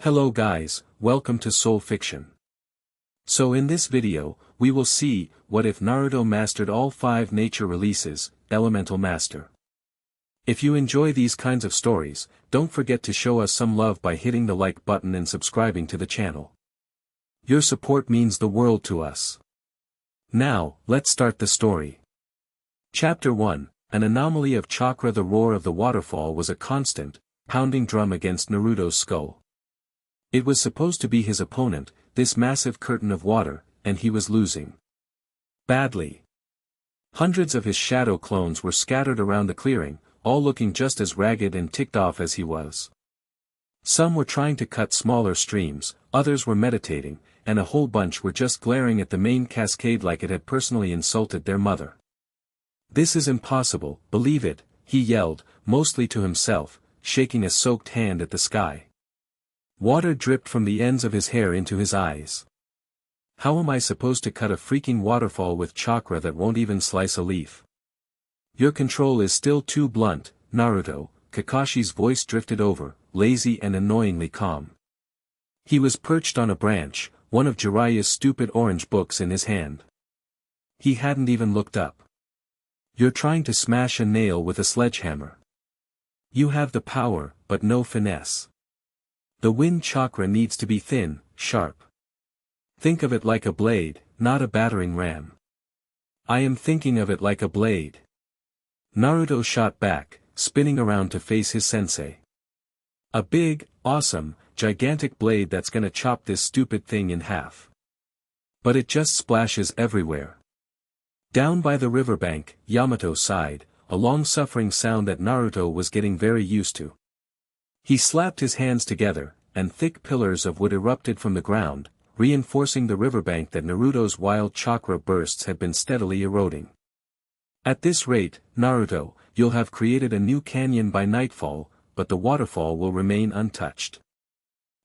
Hello guys, welcome to Soul Fiction. So in this video, we will see, what if Naruto mastered all 5 nature releases, Elemental Master. If you enjoy these kinds of stories, don't forget to show us some love by hitting the like button and subscribing to the channel. Your support means the world to us. Now, let's start the story. Chapter 1, An Anomaly of Chakra. The roar of the waterfall was a constant, pounding drum against Naruto's skull. It was supposed to be his opponent, this massive curtain of water, and he was losing badly. Hundreds of his shadow clones were scattered around the clearing, all looking just as ragged and ticked off as he was. Some were trying to cut smaller streams, others were meditating, and a whole bunch were just glaring at the main cascade like it had personally insulted their mother. "This is impossible, believe it," he yelled, mostly to himself, shaking a soaked hand at the sky. Water dripped from the ends of his hair into his eyes. How am I supposed to cut a freaking waterfall with chakra that won't even slice a leaf? Your control is still too blunt, Naruto. Kakashi's voice drifted over, lazy and annoyingly calm. He was perched on a branch, one of Jiraiya's stupid orange books in his hand. He hadn't even looked up. You're trying to smash a nail with a sledgehammer. You have the power, but no finesse. The wind chakra needs to be thin, sharp. Think of it like a blade, not a battering ram. I am thinking of it like a blade. Naruto shot back, spinning around to face his sensei. A big, awesome, gigantic blade that's gonna chop this stupid thing in half. But it just splashes everywhere. Down by the riverbank, Yamato sighed, a long-suffering sound that Naruto was getting very used to. He slapped his hands together, and thick pillars of wood erupted from the ground, reinforcing the riverbank that Naruto's wild chakra bursts had been steadily eroding. At this rate, Naruto, you'll have created a new canyon by nightfall, but the waterfall will remain untouched.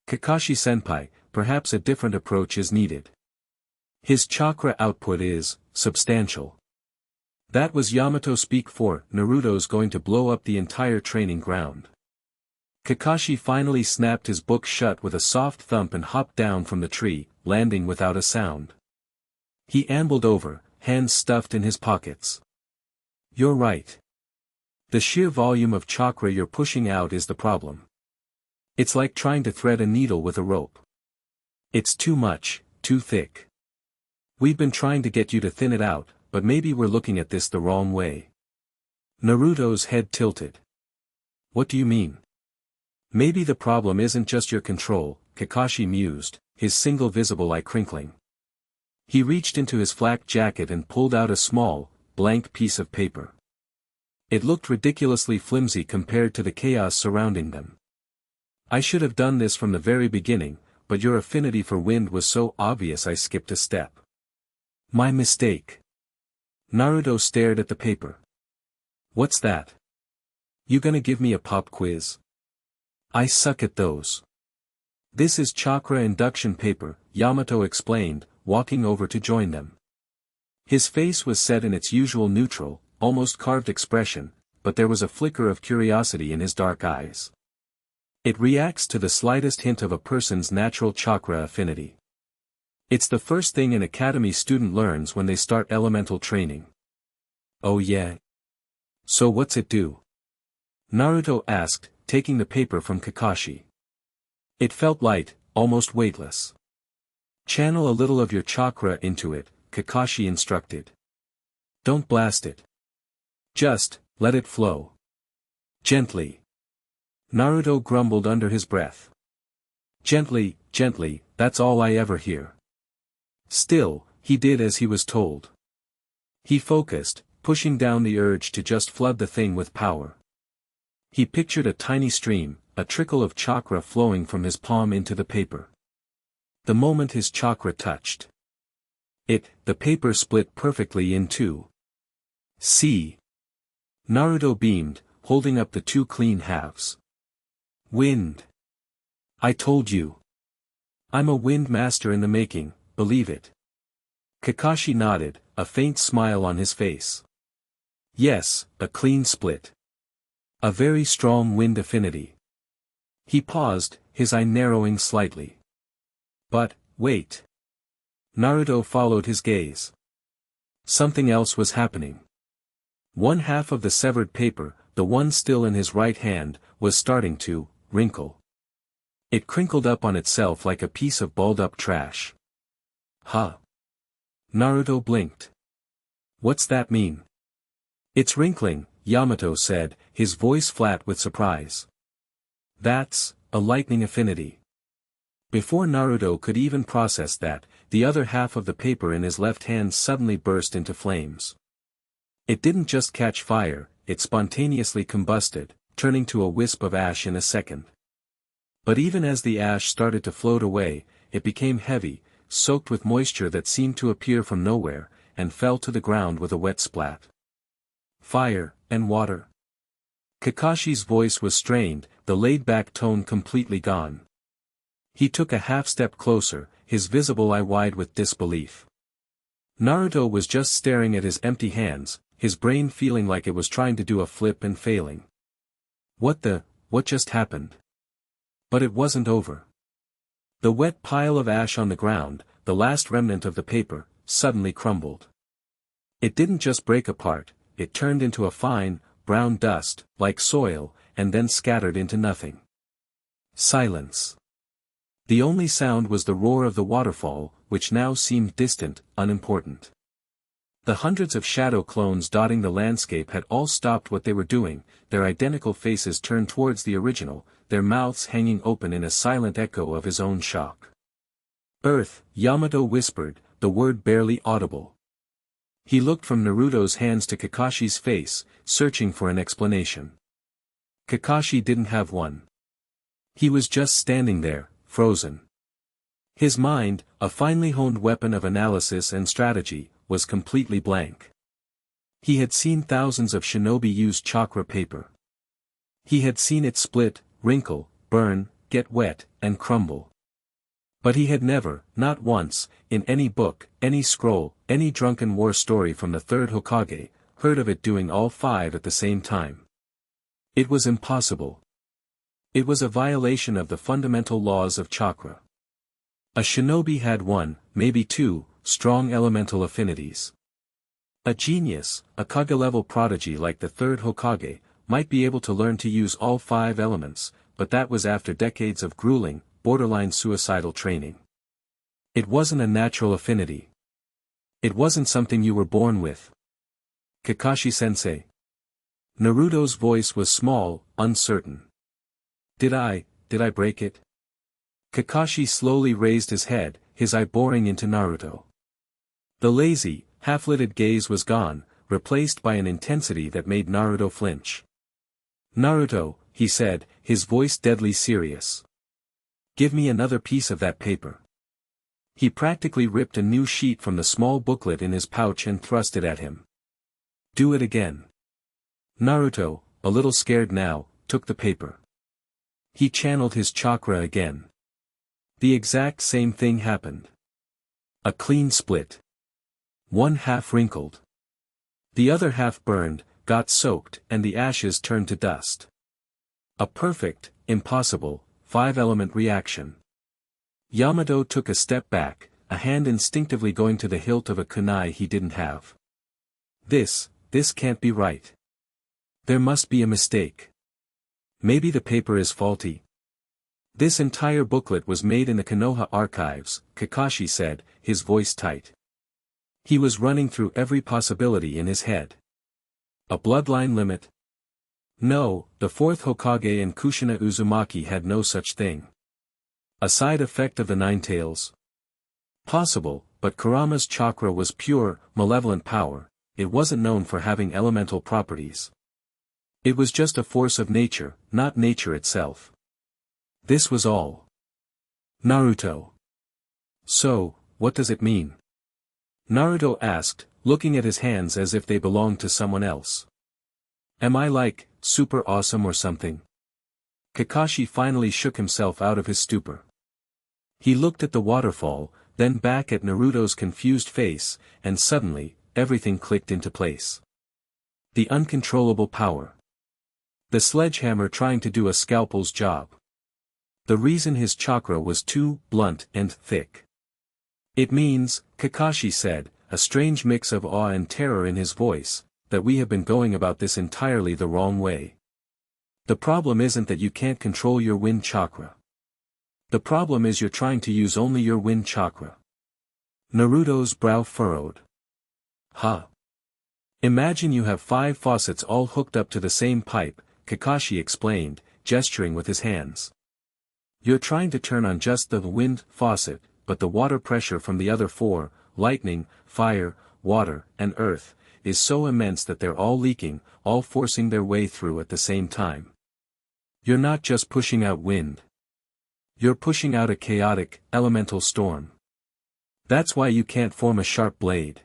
Kakashi-senpai, perhaps a different approach is needed. His chakra output is substantial. That was Yamato speak for, Naruto's going to blow up the entire training ground. Kakashi finally snapped his book shut with a soft thump and hopped down from the tree, landing without a sound. He ambled over, hands stuffed in his pockets. You're right. The sheer volume of chakra you're pushing out is the problem. It's like trying to thread a needle with a rope. It's too much, too thick. We've been trying to get you to thin it out, but maybe we're looking at this the wrong way. Naruto's head tilted. What do you mean? Maybe the problem isn't just your control, Kakashi mused, his single visible eye crinkling. He reached into his flak jacket and pulled out a small, blank piece of paper. It looked ridiculously flimsy compared to the chaos surrounding them. I should have done this from the very beginning, but your affinity for wind was so obvious I skipped a step. My mistake. Naruto stared at the paper. What's that? You gonna give me a pop quiz? I suck at those. This is chakra induction paper, Yamato explained, walking over to join them. His face was set in its usual neutral, almost carved expression, but there was a flicker of curiosity in his dark eyes. It reacts to the slightest hint of a person's natural chakra affinity. It's the first thing an academy student learns when they start elemental training. Oh yeah? So what's it do? Naruto asked, taking the paper from Kakashi. It felt light, almost weightless. Channel a little of your chakra into it, Kakashi instructed. Don't blast it. Just, let it flow. Gently. Naruto grumbled under his breath. Gently, gently, that's all I ever hear. Still, he did as he was told. He focused, pushing down the urge to just flood the thing with power. He pictured a tiny stream, a trickle of chakra flowing from his palm into the paper. The moment his chakra touched it, the paper split perfectly in two. See? Naruto beamed, holding up the two clean halves. Wind. I told you. I'm a wind master in the making, believe it. Kakashi nodded, a faint smile on his face. Yes, a clean split. A very strong wind affinity. He paused, his eye narrowing slightly. But, wait. Naruto followed his gaze. Something else was happening. One half of the severed paper, the one still in his right hand, was starting to wrinkle. It crinkled up on itself like a piece of balled-up trash. Huh? Naruto blinked. What's that mean? It's wrinkling, Yamato said, his voice flat with surprise. That's a lightning affinity. Before Naruto could even process that, the other half of the paper in his left hand suddenly burst into flames. It didn't just catch fire, it spontaneously combusted, turning to a wisp of ash in a second. But even as the ash started to float away, it became heavy, soaked with moisture that seemed to appear from nowhere, and fell to the ground with a wet splat. Fire, and water. Kakashi's voice was strained, the laid-back tone completely gone. He took a half-step closer, his visible eye wide with disbelief. Naruto was just staring at his empty hands, his brain feeling like it was trying to do a flip and failing. What just happened? But it wasn't over. The wet pile of ash on the ground, the last remnant of the paper, suddenly crumbled. It didn't just break apart, it turned into a fine, brown dust, like soil, and then scattered into nothing. Silence. The only sound was the roar of the waterfall, which now seemed distant, unimportant. The hundreds of shadow clones dotting the landscape had all stopped what they were doing, their identical faces turned towards the original, their mouths hanging open in a silent echo of his own shock. Earth, Yamato whispered, the word barely audible. He looked from Naruto's hands to Kakashi's face, searching for an explanation. Kakashi didn't have one. He was just standing there, frozen. His mind, a finely honed weapon of analysis and strategy, was completely blank. He had seen thousands of shinobi use chakra paper. He had seen it split, wrinkle, burn, get wet, and crumble. But he had never, not once, in any book, any scroll, any drunken war story from the third Hokage, heard of it doing all five at the same time. It was impossible. It was a violation of the fundamental laws of chakra. A shinobi had one, maybe two, strong elemental affinities. A genius, a Kage-level prodigy like the third Hokage, might be able to learn to use all five elements, but that was after decades of grueling, borderline suicidal training. It wasn't a natural affinity. It wasn't something you were born with. Kakashi-sensei. Naruto's voice was small, uncertain. Did I break it? Kakashi slowly raised his head, his eye boring into Naruto. The lazy, half-lidded gaze was gone, replaced by an intensity that made Naruto flinch. Naruto, he said, his voice deadly serious. Give me another piece of that paper. He practically ripped a new sheet from the small booklet in his pouch and thrust it at him. Do it again. Naruto, a little scared now, took the paper. He channeled his chakra again. The exact same thing happened. A clean split. One half wrinkled. The other half burned, got soaked, and the ashes turned to dust. A perfect, impossible, five-element reaction. Yamato took a step back, a hand instinctively going to the hilt of a kunai he didn't have. This can't be right. There must be a mistake. Maybe the paper is faulty. This entire booklet was made in the Konoha archives, Kakashi said, his voice tight. He was running through every possibility in his head. A bloodline limit? No, the fourth Hokage and Kushina Uzumaki had no such thing. A side effect of the Nine Tails? Possible, but Kurama's chakra was pure, malevolent power, it wasn't known for having elemental properties. It was just a force of nature, not nature itself. This was all. Naruto. So, what does it mean? Naruto asked, looking at his hands as if they belonged to someone else. Am I like, super awesome or something? Kakashi finally shook himself out of his stupor. He looked at the waterfall, then back at Naruto's confused face, and suddenly, everything clicked into place. The uncontrollable power. The sledgehammer trying to do a scalpel's job. The reason his chakra was too blunt and thick. It means, Kakashi said, a strange mix of awe and terror in his voice, that we have been going about this entirely the wrong way. The problem isn't that you can't control your wind chakra. The problem is you're trying to use only your wind chakra. Naruto's brow furrowed. Huh. Imagine you have 5 faucets all hooked up to the same pipe, Kakashi explained, gesturing with his hands. You're trying to turn on just the wind faucet, but the water pressure from the other 4, lightning, fire, water, and earth, is so immense that they're all leaking, all forcing their way through at the same time. You're not just pushing out wind. You're pushing out a chaotic, elemental storm. That's why you can't form a sharp blade.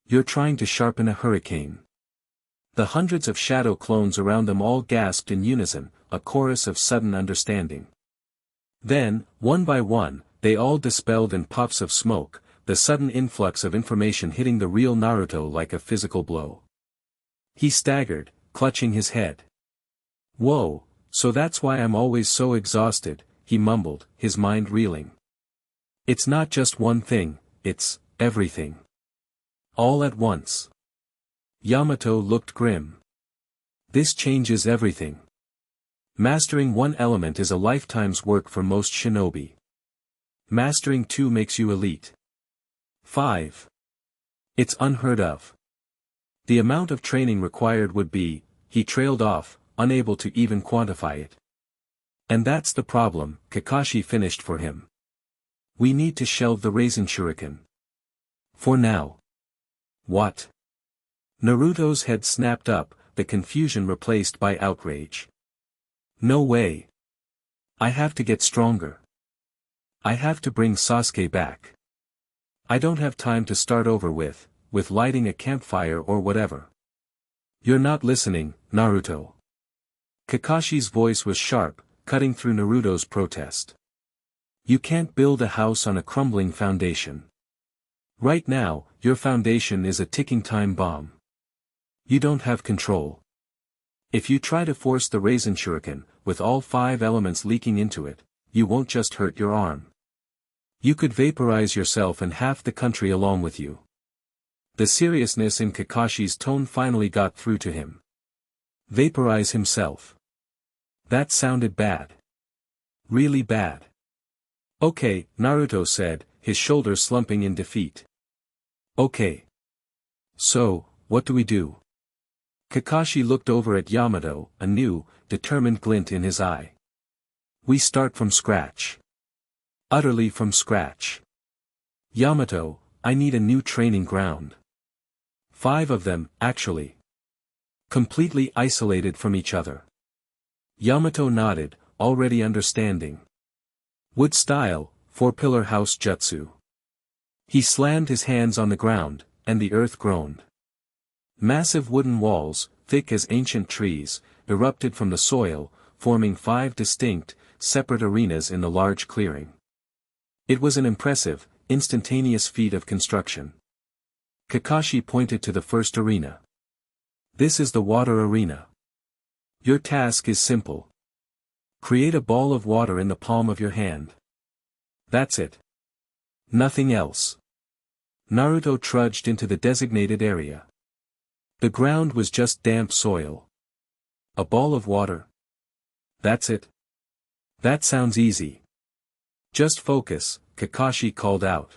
You're trying to sharpen a hurricane. The hundreds of shadow clones around them all gasped in unison, a chorus of sudden understanding. Then, one by one, they all dispelled in puffs of smoke, the sudden influx of information hitting the real Naruto like a physical blow. He staggered, clutching his head. Whoa, so that's why I'm always so exhausted, he mumbled, his mind reeling. It's not just one thing, it's everything. All at once. Yamato looked grim. This changes everything. Mastering one element is a lifetime's work for most shinobi. Mastering 2 makes you elite. 5. It's unheard of. The amount of training required would be, he trailed off, unable to even quantify it. And that's the problem, Kakashi finished for him. We need to shelve the Raisin Shuriken. For now. What? Naruto's head snapped up, the confusion replaced by outrage. No way. I have to get stronger. I have to bring Sasuke back. I don't have time to start over with lighting a campfire or whatever. You're not listening, Naruto. Kakashi's voice was sharp, cutting through Naruto's protest. You can't build a house on a crumbling foundation. Right now, your foundation is a ticking time bomb. You don't have control. If you try to force the Raisin Shuriken, with all 5 elements leaking into it, you won't just hurt your arm. You could vaporize yourself and half the country along with you. The seriousness in Kakashi's tone finally got through to him. Vaporize himself. That sounded bad. Really bad. Okay, Naruto said, his shoulders slumping in defeat. Okay. So, what do we do? Kakashi looked over at Yamato, a new, determined glint in his eye. We start from scratch. Utterly from scratch. Yamato, I need a new training ground. 5 of them, actually. Completely isolated from each other. Yamato nodded, already understanding. Wood style, 4-pillar house jutsu. He slammed his hands on the ground, and the earth groaned. Massive wooden walls, thick as ancient trees, erupted from the soil, forming 5 distinct, separate arenas in the large clearing. It was an impressive, instantaneous feat of construction. Kakashi pointed to the first arena. This is the water arena. Your task is simple. Create a ball of water in the palm of your hand. That's it. Nothing else. Naruto trudged into the designated area. The ground was just damp soil. A ball of water. That's it. That sounds easy. Just focus, Kakashi called out.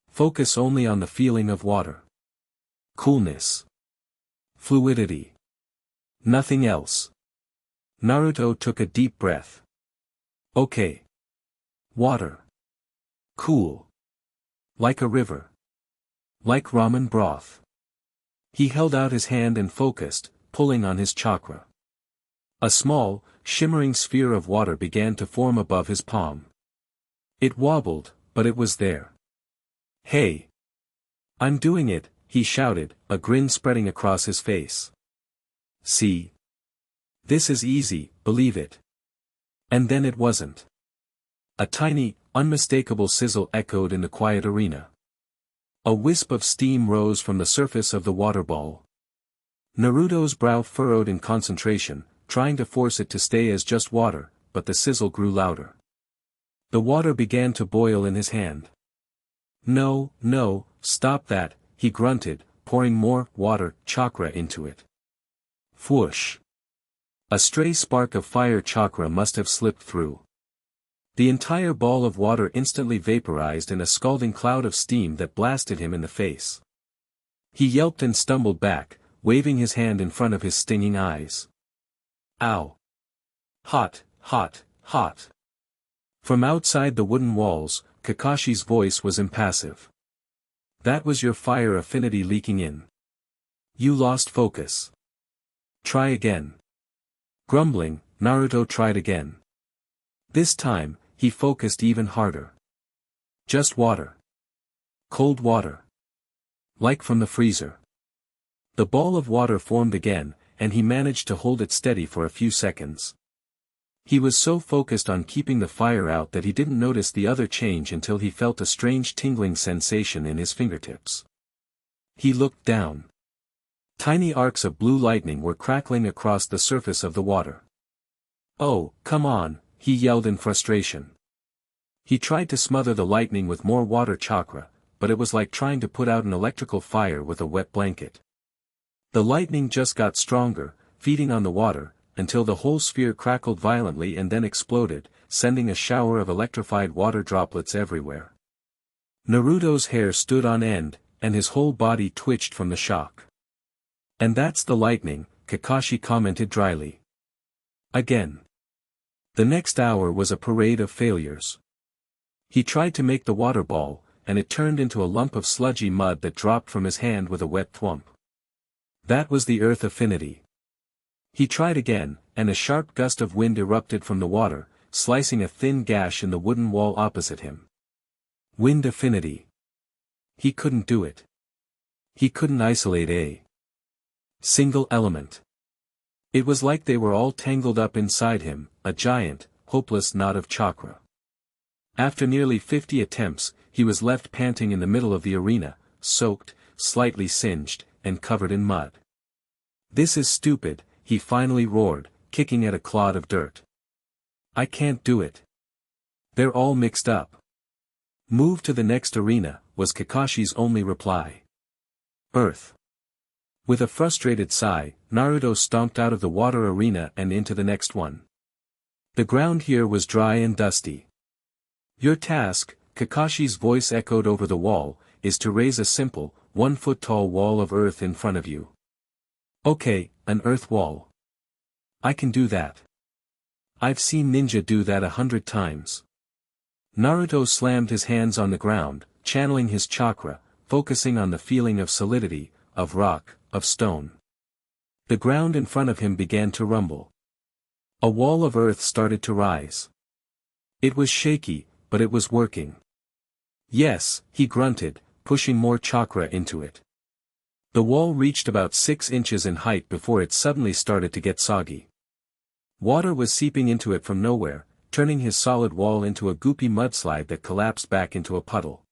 Focus only on the feeling of water. Coolness. Fluidity. Nothing else. Naruto took a deep breath. Okay. Water. Cool. Like a river. Like ramen broth. He held out his hand and focused, pulling on his chakra. A small, shimmering sphere of water began to form above his palm. It wobbled, but it was there. Hey! I'm doing it, he shouted, a grin spreading across his face. See? This is easy, believe it. And then it wasn't. A tiny, unmistakable sizzle echoed in the quiet arena. A wisp of steam rose from the surface of the water ball. Naruto's brow furrowed in concentration, trying to force it to stay as just water, but the sizzle grew louder. The water began to boil in his hand. No, no, stop that, he grunted, pouring more water chakra into it. Whoosh! A stray spark of fire chakra must have slipped through. The entire ball of water instantly vaporized in a scalding cloud of steam that blasted him in the face. He yelped and stumbled back, waving his hand in front of his stinging eyes. Ow! Hot, hot, hot! From outside the wooden walls, Kakashi's voice was impassive. That was your fire affinity leaking in. You lost focus. Try again. Grumbling, Naruto tried again. This time, he focused even harder. Just water. Cold water. Like from the freezer. The ball of water formed again, and he managed to hold it steady for a few seconds. He was so focused on keeping the fire out that he didn't notice the other change until he felt a strange tingling sensation in his fingertips. He looked down. Tiny arcs of blue lightning were crackling across the surface of the water. Oh, come on, he yelled in frustration. He tried to smother the lightning with more water chakra, but it was like trying to put out an electrical fire with a wet blanket. The lightning just got stronger, feeding on the water, until the whole sphere crackled violently and then exploded, sending a shower of electrified water droplets everywhere. Naruto's hair stood on end, and his whole body twitched from the shock. And that's the lightning, Kakashi commented dryly. Again. The next hour was a parade of failures. He tried to make the water ball, and it turned into a lump of sludgy mud that dropped from his hand with a wet thwomp. That was the earth affinity. He tried again, and a sharp gust of wind erupted from the water, slicing a thin gash in the wooden wall opposite him. Wind affinity. He couldn't do it. He couldn't isolate a single element. It was like they were all tangled up inside him, a giant, hopeless knot of chakra. After nearly 50 attempts, he was left panting in the middle of the arena, soaked, slightly singed, and covered in mud. This is stupid, he finally roared, kicking at a clod of dirt. I can't do it. They're all mixed up. Move to the next arena, was Kakashi's only reply. Earth. With a frustrated sigh, Naruto stomped out of the water arena and into the next one. The ground here was dry and dusty. Your task, Kakashi's voice echoed over the wall, is to raise a simple, 1-foot-tall wall of earth in front of you. Okay, an earth wall. I can do that. I've seen ninja do that 100 times. Naruto slammed his hands on the ground, channeling his chakra, focusing on the feeling of solidity, of rock, of stone. The ground in front of him began to rumble. A wall of earth started to rise. It was shaky, but it was working. Yes, he grunted, pushing more chakra into it. The wall reached about 6 inches in height before it suddenly started to get soggy. Water was seeping into it from nowhere, turning his solid wall into a goopy mudslide that collapsed back into a puddle.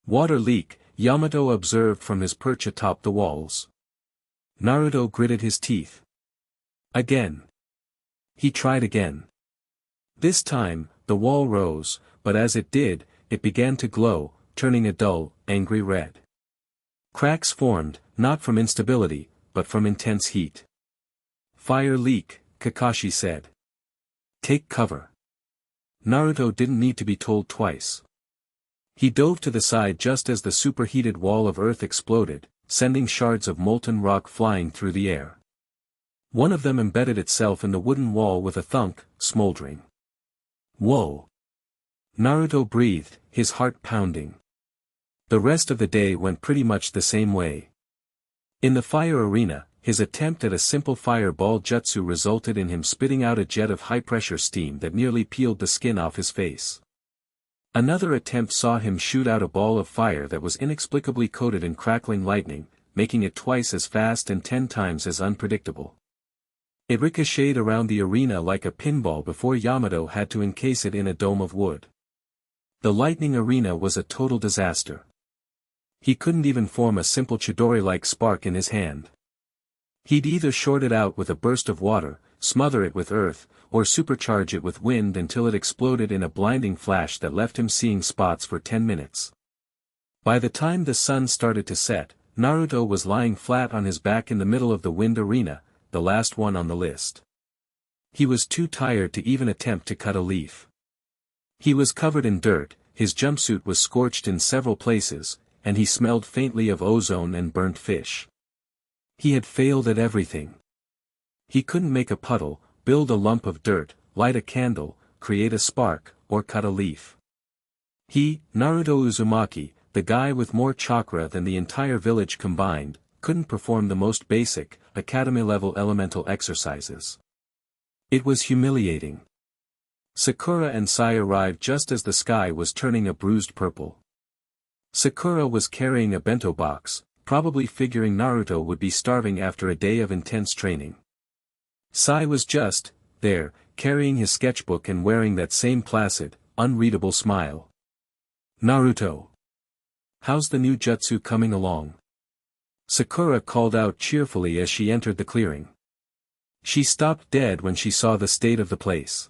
Water leak, Yamato observed from his perch atop the walls. Naruto gritted his teeth. Again. He tried again. This time, the wall rose, but as it did, it began to glow, turning a dull, angry red. Cracks formed, not from instability, but from intense heat. Fire leak, Kakashi said. Take cover. Naruto didn't need to be told twice. He dove to the side just as the superheated wall of earth exploded, sending shards of molten rock flying through the air. One of them embedded itself in the wooden wall with a thunk, smoldering. Whoa! Naruto breathed, his heart pounding. The rest of the day went pretty much the same way. In the fire arena, his attempt at a simple fireball jutsu resulted in him spitting out a jet of high-pressure steam that nearly peeled the skin off his face. Another attempt saw him shoot out a ball of fire that was inexplicably coated in crackling lightning, making it twice as fast and 10 times as unpredictable. It ricocheted around the arena like a pinball before Yamato had to encase it in a dome of wood. The lightning arena was a total disaster. He couldn't even form a simple Chidori-like spark in his hand. He'd either short it out with a burst of water, smother it with earth, or supercharge it with wind until it exploded in a blinding flash that left him seeing spots for 10 minutes. By the time the sun started to set, Naruto was lying flat on his back in the middle of the wind arena, the last one on the list. He was too tired to even attempt to cut a leaf. He was covered in dirt, his jumpsuit was scorched in several places, and he smelled faintly of ozone and burnt fish. He had failed at everything. He couldn't make a puddle, build a lump of dirt, light a candle, create a spark, or cut a leaf. He, Naruto Uzumaki, the guy with more chakra than the entire village combined, couldn't perform the most basic, academy-level elemental exercises. It was humiliating. Sakura and Sai arrived just as the sky was turning a bruised purple. Sakura was carrying a bento box, probably figuring Naruto would be starving after a day of intense training. Sai was just there, carrying his sketchbook and wearing that same placid, unreadable smile. "Naruto. How's the new jutsu coming along?" Sakura called out cheerfully as she entered the clearing. She stopped dead when she saw the state of the place.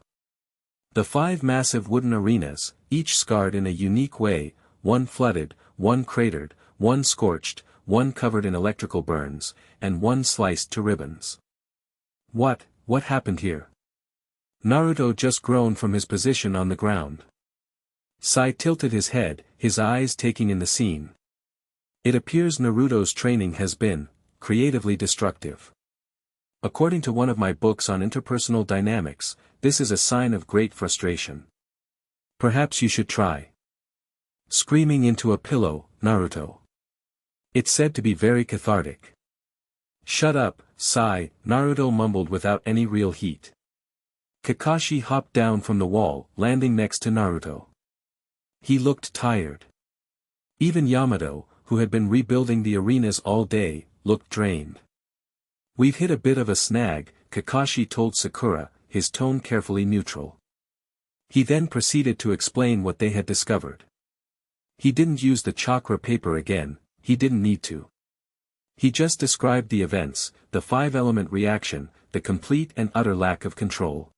The 5 massive wooden arenas, each scarred in a unique way, one flooded, one cratered, one scorched, one covered in electrical burns, and one sliced to ribbons. What happened here?" Naruto just groaned from his position on the ground. Sai tilted his head, his eyes taking in the scene. It appears Naruto's training has been creatively destructive. According to one of my books on interpersonal dynamics, this is a sign of great frustration. Perhaps you should try screaming into a pillow, Naruto. It's said to be very cathartic. "Shut up, Sai," Naruto mumbled without any real heat. Kakashi hopped down from the wall, landing next to Naruto. He looked tired. Even Yamato, who had been rebuilding the arenas all day, looked drained. "We've hit a bit of a snag," Kakashi told Sakura, his tone carefully neutral. He then proceeded to explain what they had discovered. He didn't use the chakra paper again, he didn't need to. He just described the events, the 5-element reaction, the complete and utter lack of control.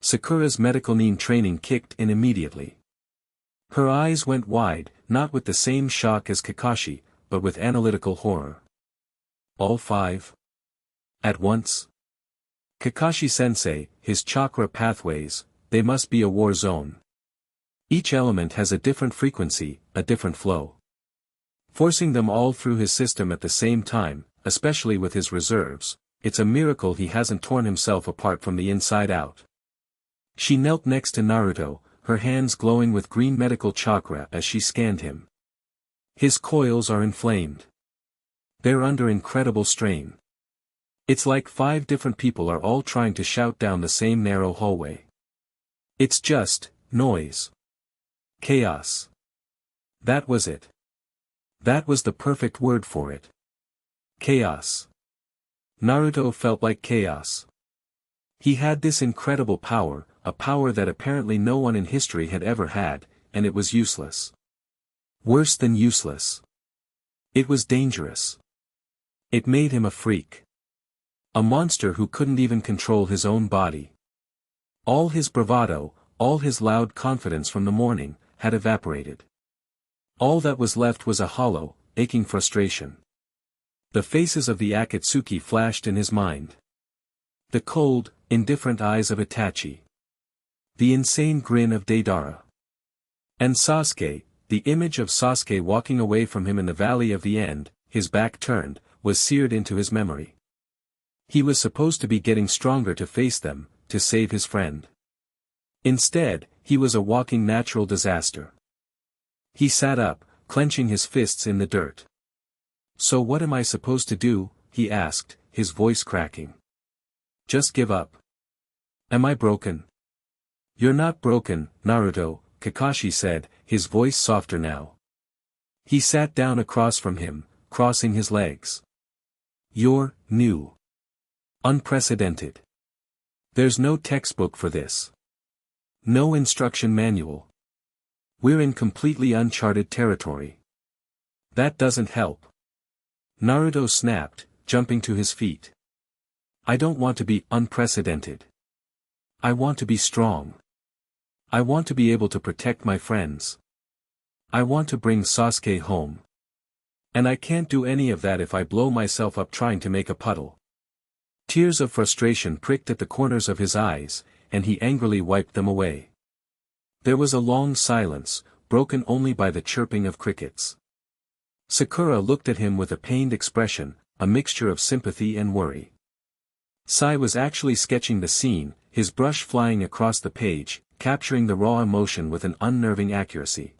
Sakura's medical nin training kicked in immediately. Her eyes went wide, not with the same shock as Kakashi, but with analytical horror. "All 5? At once? Kakashi-sensei, his chakra pathways, they must be a war zone. Each element has a different frequency, a different flow. Forcing them all through his system at the same time, especially with his reserves, it's a miracle he hasn't torn himself apart from the inside out." She knelt next to Naruto, her hands glowing with green medical chakra as she scanned him. "His coils are inflamed. They're under incredible strain. It's like 5 different people are all trying to shout down the same narrow hallway. It's just noise. Chaos." That was it. That was the perfect word for it. Chaos. Naruto felt like chaos. He had this incredible power, a power that apparently no one in history had ever had, and it was useless. Worse than useless. It was dangerous. It made him a freak. A monster who couldn't even control his own body. All his bravado, all his loud confidence from the morning, had evaporated. All that was left was a hollow, aching frustration. The faces of the Akatsuki flashed in his mind. The cold, indifferent eyes of Itachi. The insane grin of Deidara. And Sasuke, the image of Sasuke walking away from him in the Valley of the End, his back turned, was seared into his memory. He was supposed to be getting stronger to face them, to save his friend. Instead, he was a walking natural disaster. He sat up, clenching his fists in the dirt. "So what am I supposed to do?" he asked, his voice cracking. "Just give up? Am I broken?" "You're not broken, Naruto," Kakashi said, his voice softer now. He sat down across from him, crossing his legs. "You're new. Unprecedented. There's no textbook for this. No instruction manual. We're in completely uncharted territory. That doesn't help." Naruto snapped, jumping to his feet. I don't want to be unprecedented. I want to be strong. I want to be able to protect my friends. I want to bring Sasuke home. And I can't do any of that if I blow myself up trying to make a puddle. Tears of frustration pricked at the corners of his eyes, and he angrily wiped them away. There was a long silence, broken only by the chirping of crickets. Sakura looked at him with a pained expression, a mixture of sympathy and worry. Sai was actually sketching the scene, his brush flying across the page, capturing the raw emotion with an unnerving accuracy.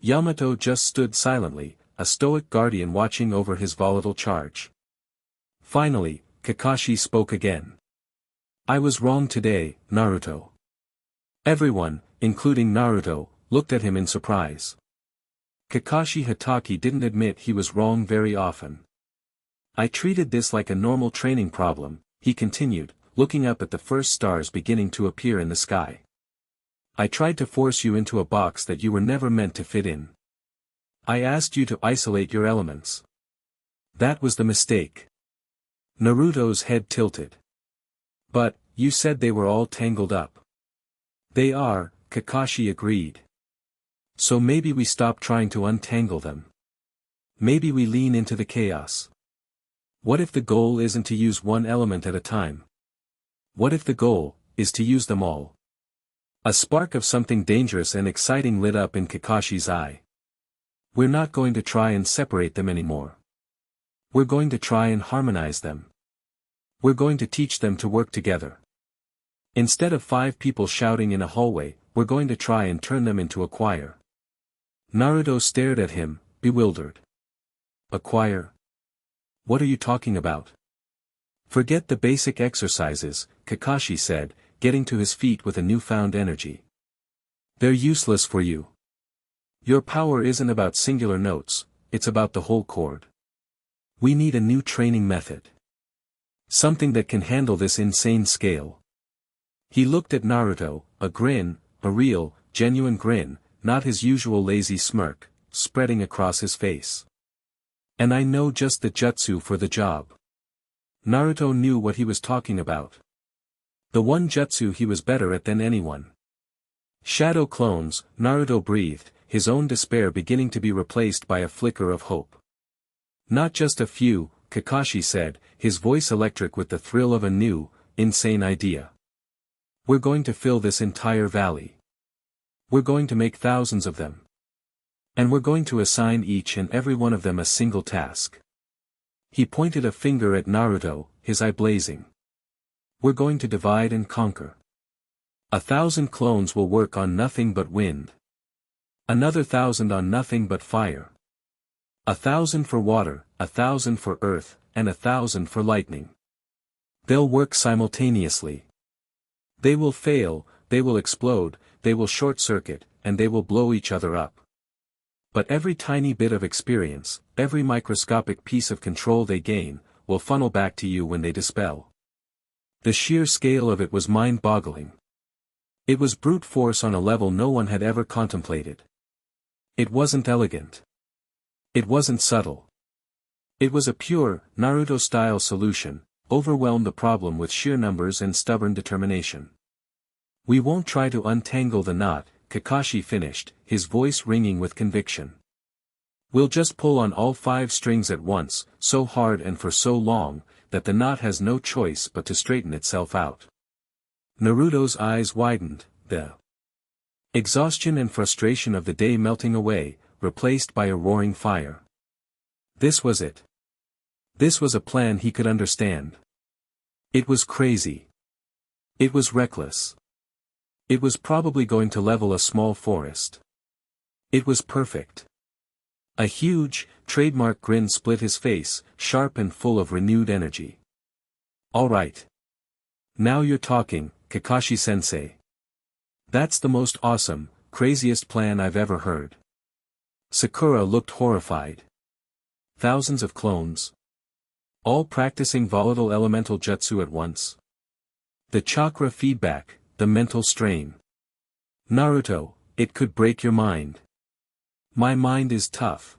Yamato just stood silently, a stoic guardian watching over his volatile charge. Finally, Kakashi spoke again. I was wrong today, Naruto. Everyone, including Naruto, looked at him in surprise. Kakashi Hatake didn't admit he was wrong very often. I treated this like a normal training problem, he continued, looking up at the first stars beginning to appear in the sky. I tried to force you into a box that you were never meant to fit in. I asked you to isolate your elements. That was the mistake. Naruto's head tilted. But, you said they were all tangled up. They are, Kakashi agreed. So maybe we stop trying to untangle them. Maybe we lean into the chaos. What if the goal isn't to use one element at a time? What if the goal is to use them all? A spark of something dangerous and exciting lit up in Kakashi's eye. We're not going to try and separate them anymore. We're going to try and harmonize them. We're going to teach them to work together. Instead of 5 people shouting in a hallway, we're going to try and turn them into a choir. Naruto stared at him, bewildered. A choir? What are you talking about? Forget the basic exercises, Kakashi said, getting to his feet with a newfound energy. They're useless for you. Your power isn't about singular notes, it's about the whole chord. We need a new training method. Something that can handle this insane scale. He looked at Naruto, a grin, a real, genuine grin, not his usual lazy smirk, spreading across his face. And I know just the jutsu for the job. Naruto knew what he was talking about. The one jutsu he was better at than anyone. Shadow clones, Naruto breathed, his own despair beginning to be replaced by a flicker of hope. Not just a few, Kakashi said, his voice electric with the thrill of a new, insane idea. We're going to fill this entire valley. We're going to make thousands of them. And we're going to assign each and every one of them a single task. He pointed a finger at Naruto, his eye blazing. We're going to divide and conquer. 1,000 clones will work on nothing but wind. Another 1,000 on nothing but fire. 1,000 for water, 1,000 for earth, and 1,000 for lightning. They'll work simultaneously. They will fail, they will explode, they will short-circuit, and they will blow each other up. But every tiny bit of experience, every microscopic piece of control they gain, will funnel back to you when they dispel. The sheer scale of it was mind-boggling. It was brute force on a level no one had ever contemplated. It wasn't elegant. It wasn't subtle. It was a pure, Naruto-style solution, overwhelmed the problem with sheer numbers and stubborn determination. We won't try to untangle the knot, Kakashi finished, his voice ringing with conviction. We'll just pull on all 5 strings at once, so hard and for so long, that the knot has no choice but to straighten itself out. Naruto's eyes widened, the exhaustion and frustration of the day melting away, replaced by a roaring fire. This was it. This was a plan he could understand. It was crazy. It was reckless. It was probably going to level a small forest. It was perfect. A huge, trademark grin split his face, sharp and full of renewed energy. All right. Now you're talking, Kakashi-sensei. That's the most awesome, craziest plan I've ever heard. Sakura looked horrified. Thousands of clones. All practicing volatile elemental jutsu at once. The chakra feedback, the mental strain. Naruto, it could break your mind. My mind is tough.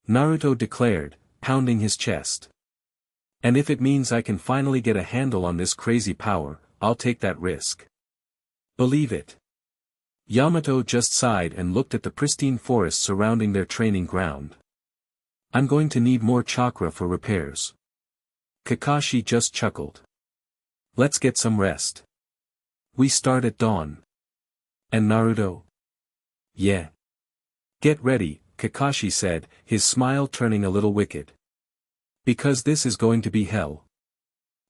Naruto declared, pounding his chest. And if it means I can finally get a handle on this crazy power, I'll take that risk. Believe it. Yamato just sighed and looked at the pristine forest surrounding their training ground. I'm going to need more chakra for repairs. Kakashi just chuckled. Let's get some rest. We start at dawn. And Naruto? Yeah. Get ready, Kakashi said, his smile turning a little wicked. Because this is going to be hell.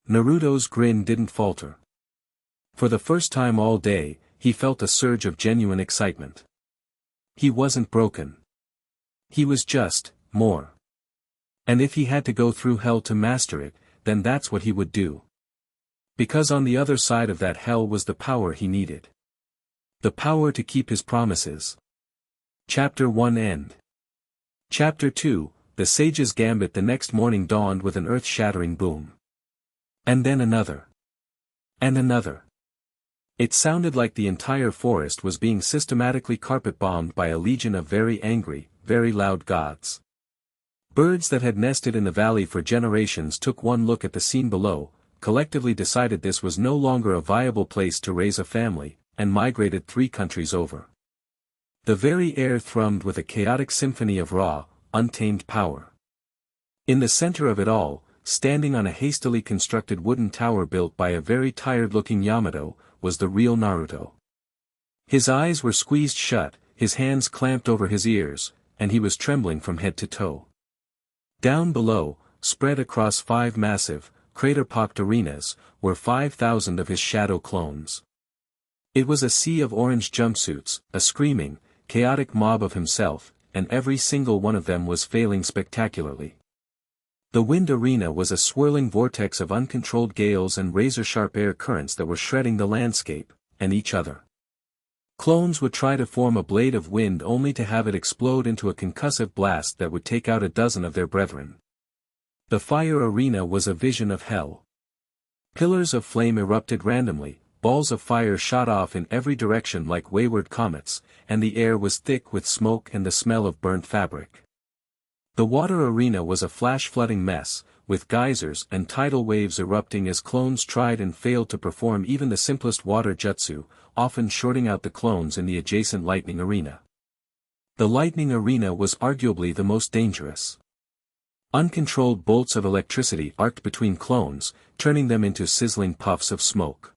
Naruto's grin didn't falter. For the first time all day, he felt a surge of genuine excitement. He wasn't broken. He was just, more. And if he had to go through hell to master it, then that's what he would do. Because on the other side of that hell was the power he needed. The power to keep his promises. Chapter 1 End. Chapter 2, The Sage's Gambit. The next morning dawned with an earth-shattering boom. And then another. And another. It sounded like the entire forest was being systematically carpet-bombed by a legion of very angry, very loud gods. Birds that had nested in the valley for generations took one look at the scene below, collectively decided this was no longer a viable place to raise a family, and migrated 3 countries over. The very air thrummed with a chaotic symphony of raw, untamed power. In the center of it all, standing on a hastily constructed wooden tower built by a very tired-looking Yamato, was the real Naruto. His eyes were squeezed shut, his hands clamped over his ears, and he was trembling from head to toe. Down below, spread across 5 massive, crater-pocked arenas, were 5,000 of his shadow clones. It was a sea of orange jumpsuits, a screaming, chaotic mob of himself, and every single one of them was failing spectacularly. The wind arena was a swirling vortex of uncontrolled gales and razor-sharp air currents that were shredding the landscape, and each other. Clones would try to form a blade of wind only to have it explode into a concussive blast that would take out a dozen of their brethren. The fire arena was a vision of hell. Pillars of flame erupted randomly, balls of fire shot off in every direction like wayward comets, and the air was thick with smoke and the smell of burnt fabric. The water arena was a flash-flooding mess, with geysers and tidal waves erupting as clones tried and failed to perform even the simplest water jutsu, often shorting out the clones in the adjacent lightning arena. The lightning arena was arguably the most dangerous. Uncontrolled bolts of electricity arced between clones, turning them into sizzling puffs of smoke.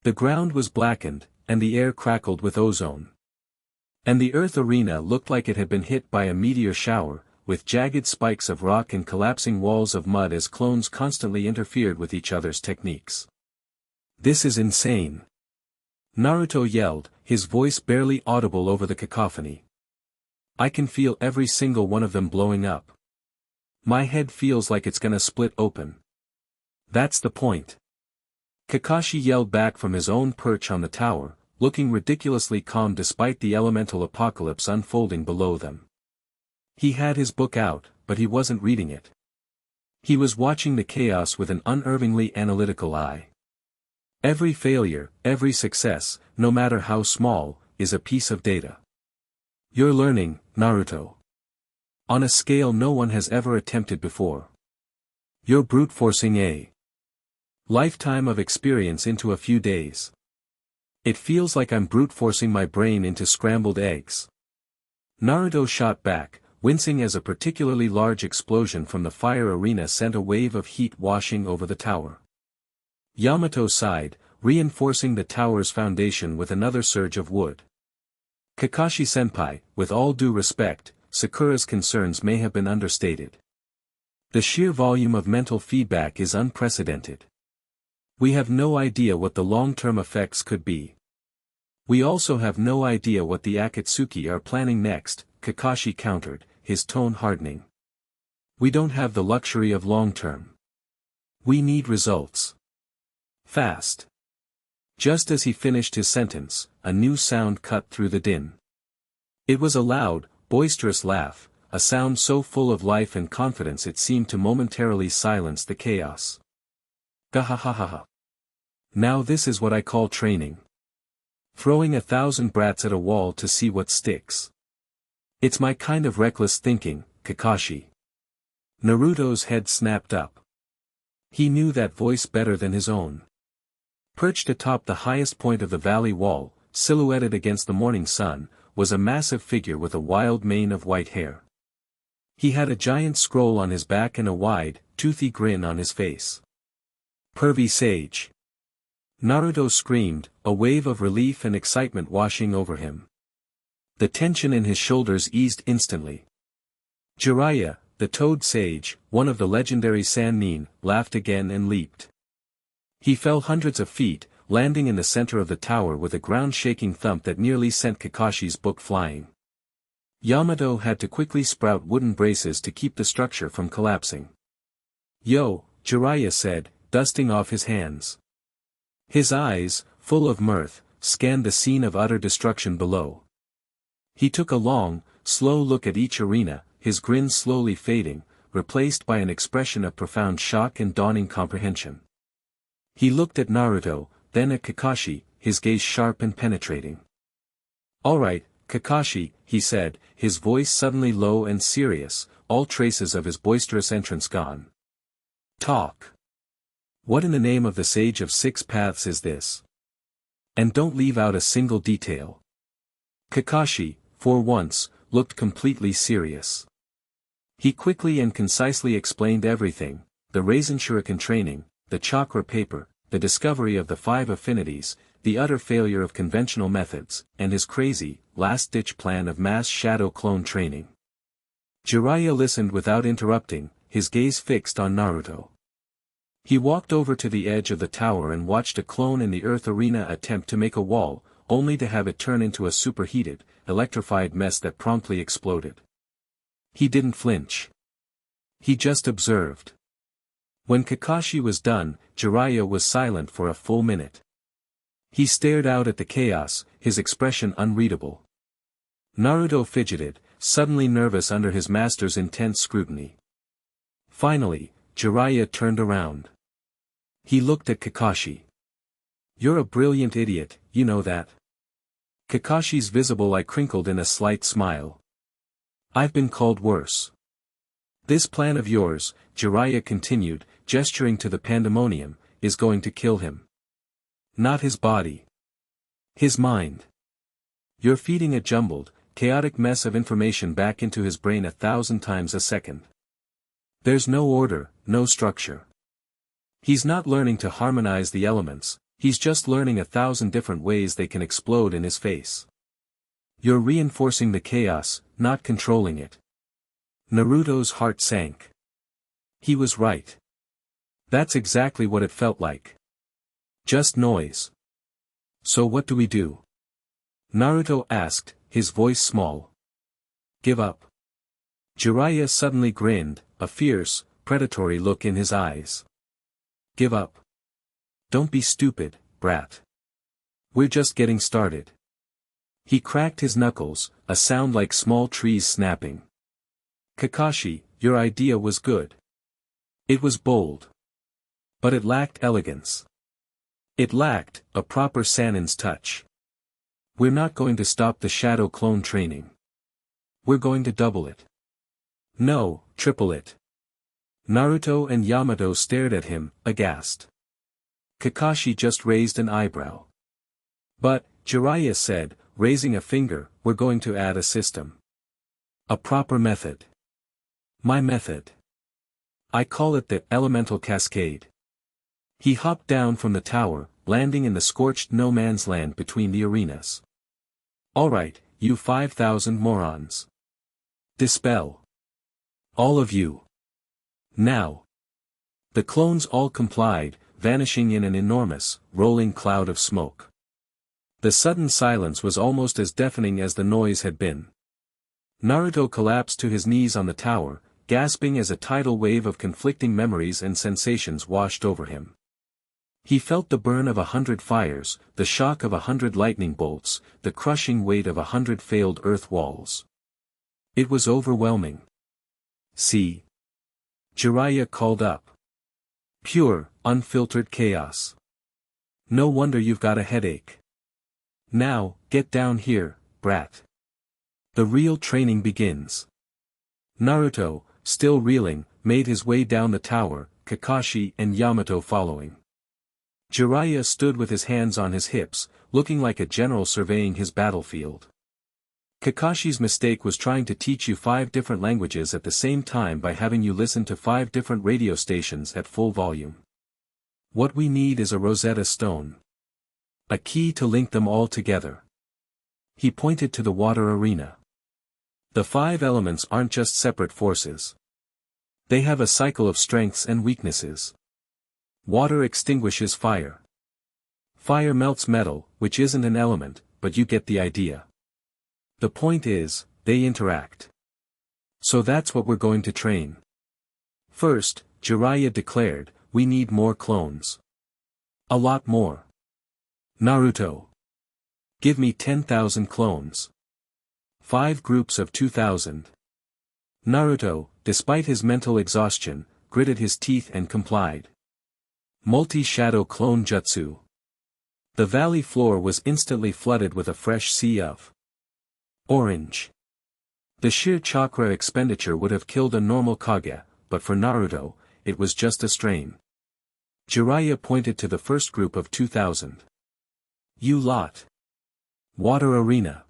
The ground was blackened, and the air crackled with ozone. And the earth arena looked like it had been hit by a meteor shower, with jagged spikes of rock and collapsing walls of mud as clones constantly interfered with each other's techniques. This is insane. Naruto yelled, his voice barely audible over the cacophony. I can feel every single one of them blowing up. My head feels like it's gonna split open. That's the point. Kakashi yelled back from his own perch on the tower, looking ridiculously calm despite the elemental apocalypse unfolding below them. He had his book out, but he wasn't reading it. He was watching the chaos with an unervingly analytical eye. Every failure, every success, no matter how small, is a piece of data. You're learning, Naruto. On a scale no one has ever attempted before. You're brute-forcing a lifetime of experience into a few days. It feels like I'm brute-forcing my brain into scrambled eggs. Naruto shot back, wincing as a particularly large explosion from the fire arena sent a wave of heat washing over the tower. Yamato sighed, reinforcing the tower's foundation with another surge of wood. Kakashi-senpai, with all due respect, Sakura's concerns may have been understated. The sheer volume of mental feedback is unprecedented. We have no idea what the long-term effects could be. We also have no idea what the Akatsuki are planning next, Kakashi countered, his tone hardening. We don't have the luxury of long-term. We need results. Fast. Just as he finished his sentence, a new sound cut through the din. It was a loud, boisterous laugh, a sound so full of life and confidence it seemed to momentarily silence the chaos. Gahahaha. Now this is what I call training. Throwing 1,000 brats at a wall to see what sticks. It's my kind of reckless thinking, Kakashi. Naruto's head snapped up. He knew that voice better than his own. Perched atop the highest point of the valley wall, silhouetted against the morning sun, was a massive figure with a wild mane of white hair. He had a giant scroll on his back and a wide, toothy grin on his face. Pervy sage! Naruto screamed, a wave of relief and excitement washing over him. The tension in his shoulders eased instantly. Jiraiya, the toad sage, one of the legendary Sannin, laughed again and leaped. He fell hundreds of feet, landing in the center of the tower with a ground-shaking thump that nearly sent Kakashi's book flying. Yamato had to quickly sprout wooden braces to keep the structure from collapsing. "Yo," Jiraiya said, dusting off his hands. His eyes, full of mirth, scanned the scene of utter destruction below. He took a long, slow look at each arena, his grin slowly fading, replaced by an expression of profound shock and dawning comprehension. He looked at Naruto, then at Kakashi, his gaze sharp and penetrating. "All right, Kakashi," he said, his voice suddenly low and serious, all traces of his boisterous entrance gone. "Talk. What in the name of the Sage of Six Paths is this? And don't leave out a single detail." Kakashi, for once, looked completely serious. He quickly and concisely explained everything: the Raisin Shuriken training, the chakra paper, the discovery of the 5 affinities, the utter failure of conventional methods, and his crazy, last-ditch plan of mass shadow clone training. Jiraiya listened without interrupting, his gaze fixed on Naruto. He walked over to the edge of the tower and watched a clone in the earth arena attempt to make a wall, only to have it turn into a superheated, electrified mess that promptly exploded. He didn't flinch. He just observed. When Kakashi was done, Jiraiya was silent for a full minute. He stared out at the chaos, his expression unreadable. Naruto fidgeted, suddenly nervous under his master's intense scrutiny. Finally, Jiraiya turned around. He looked at Kakashi. "You're a brilliant idiot, you know that?" Kakashi's visible eye crinkled in a slight smile. "I've been called worse." "This plan of yours," Jiraiya continued, gesturing to the pandemonium, "is going to kill him. Not his body. His mind. You're feeding a jumbled, chaotic mess of information back into his brain 1,000 times a second. There's no order, no structure. He's not learning to harmonize the elements, he's just learning 1,000 different ways they can explode in his face. You're reinforcing the chaos, not controlling it." Naruto's heart sank. He was right. That's exactly what it felt like. Just noise. "So what do we do?" Naruto asked, his voice small. "Give up." Jiraiya suddenly grinned, a fierce, predatory look in his eyes. "Give up? Don't be stupid, brat. We're just getting started." He cracked his knuckles, a sound like small trees snapping. "Kakashi, your idea was good. It was bold. But it lacked elegance. It lacked a proper Sannin's touch. We're not going to stop the shadow clone training. We're going to double it. No, triple it." Naruto and Yamato stared at him, aghast. Kakashi just raised an eyebrow. "But," Jiraiya said, raising a finger, "we're going to add a system. A proper method. My method. I call it the elemental cascade." He hopped down from the tower, landing in the scorched no-man's land between the arenas. "All right, you 5,000 morons. Dispel. All of you. Now." The clones all complied, vanishing in an enormous, rolling cloud of smoke. The sudden silence was almost as deafening as the noise had been. Naruto collapsed to his knees on the tower, gasping as a tidal wave of conflicting memories and sensations washed over him. He felt the burn of 100 fires, the shock of 100 lightning bolts, the crushing weight of 100 failed earth walls. It was overwhelming. "See?" Jiraiya called up. "Pure, unfiltered chaos. No wonder you've got a headache. Now, get down here, brat. The real training begins." Naruto, still reeling, made his way down the tower, Kakashi and Yamato following. Jiraiya stood with his hands on his hips, looking like a general surveying his battlefield. Kakashi's mistake was trying to teach you 5 different languages at the same time by having you listen to 5 different radio stations at full volume. What we need is a Rosetta Stone. A key to link them all together. He pointed to the water arena. The 5 elements aren't just separate forces. They have a cycle of strengths and weaknesses. Water extinguishes fire. Fire melts metal, which isn't an element, but you get the idea. The point is, they interact. So that's what we're going to train. First, Jiraiya declared, we need more clones. A lot more. Naruto. Give me 10,000 clones. 5 groups of 2,000. Naruto, despite his mental exhaustion, gritted his teeth and complied. Multi-shadow clone jutsu. The valley floor was instantly flooded with a fresh sea of orange. The sheer chakra expenditure would have killed a normal Kage, but for Naruto, it was just a strain. Jiraiya pointed to the first group of 2,000. You lot. Water arena.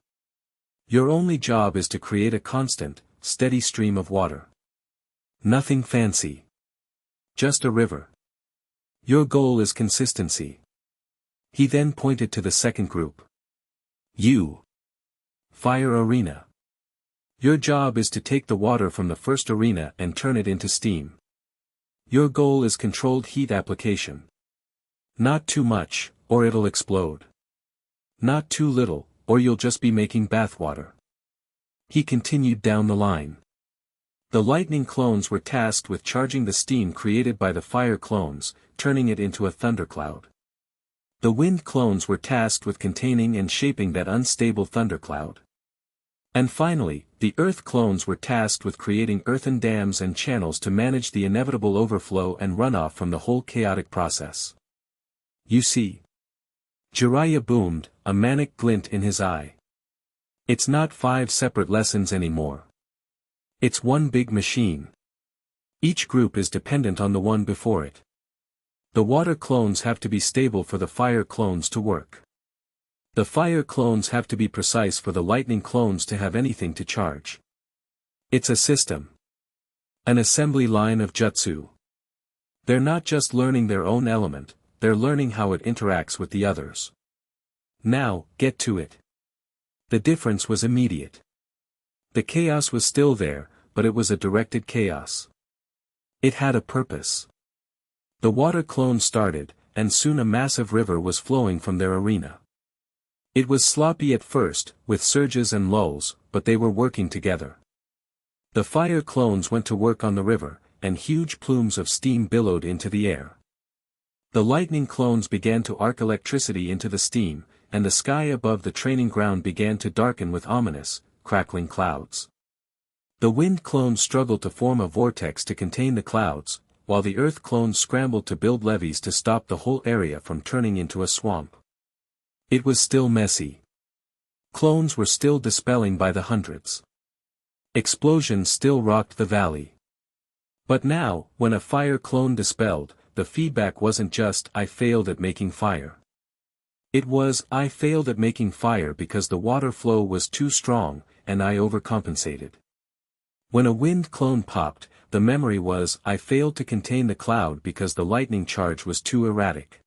Your only job is to create a constant, steady stream of water. Nothing fancy. Just a river. Your goal is consistency. He then pointed to the second group. You. Fire arena. Your job is to take the water from the first arena and turn it into steam. Your goal is controlled heat application. Not too much, or it'll explode. Not too little, or you'll just be making bathwater. He continued down the line. The lightning clones were tasked with charging the steam created by the fire clones, turning it into a thundercloud. The wind clones were tasked with containing and shaping that unstable thundercloud. And finally, the earth clones were tasked with creating earthen dams and channels to manage the inevitable overflow and runoff from the whole chaotic process. You see. Jiraiya boomed, a manic glint in his eye. It's not 5 separate lessons anymore. It's one big machine. Each group is dependent on the one before it. The water clones have to be stable for the fire clones to work. The fire clones have to be precise for the lightning clones to have anything to charge. It's a system. An assembly line of jutsu. They're not just learning their own element, they're learning how it interacts with the others. Now, get to it. The difference was immediate. The chaos was still there, but it was a directed chaos. It had a purpose. The water clones started, and soon a massive river was flowing from their arena. It was sloppy at first, with surges and lulls, but they were working together. The fire clones went to work on the river, and huge plumes of steam billowed into the air. The lightning clones began to arc electricity into the steam, and the sky above the training ground began to darken with ominous, crackling clouds. The wind clones struggled to form a vortex to contain the clouds, while the earth clones scrambled to build levees to stop the whole area from turning into a swamp. It was still messy. Clones were still dispelling by the hundreds. Explosions still rocked the valley. But now, when a fire clone dispelled, the feedback wasn't just "I failed at making fire." It was "I failed at making fire because the water flow was too strong, and I overcompensated." When a wind clone popped, the memory was "I failed to contain the cloud because the lightning charge was too erratic."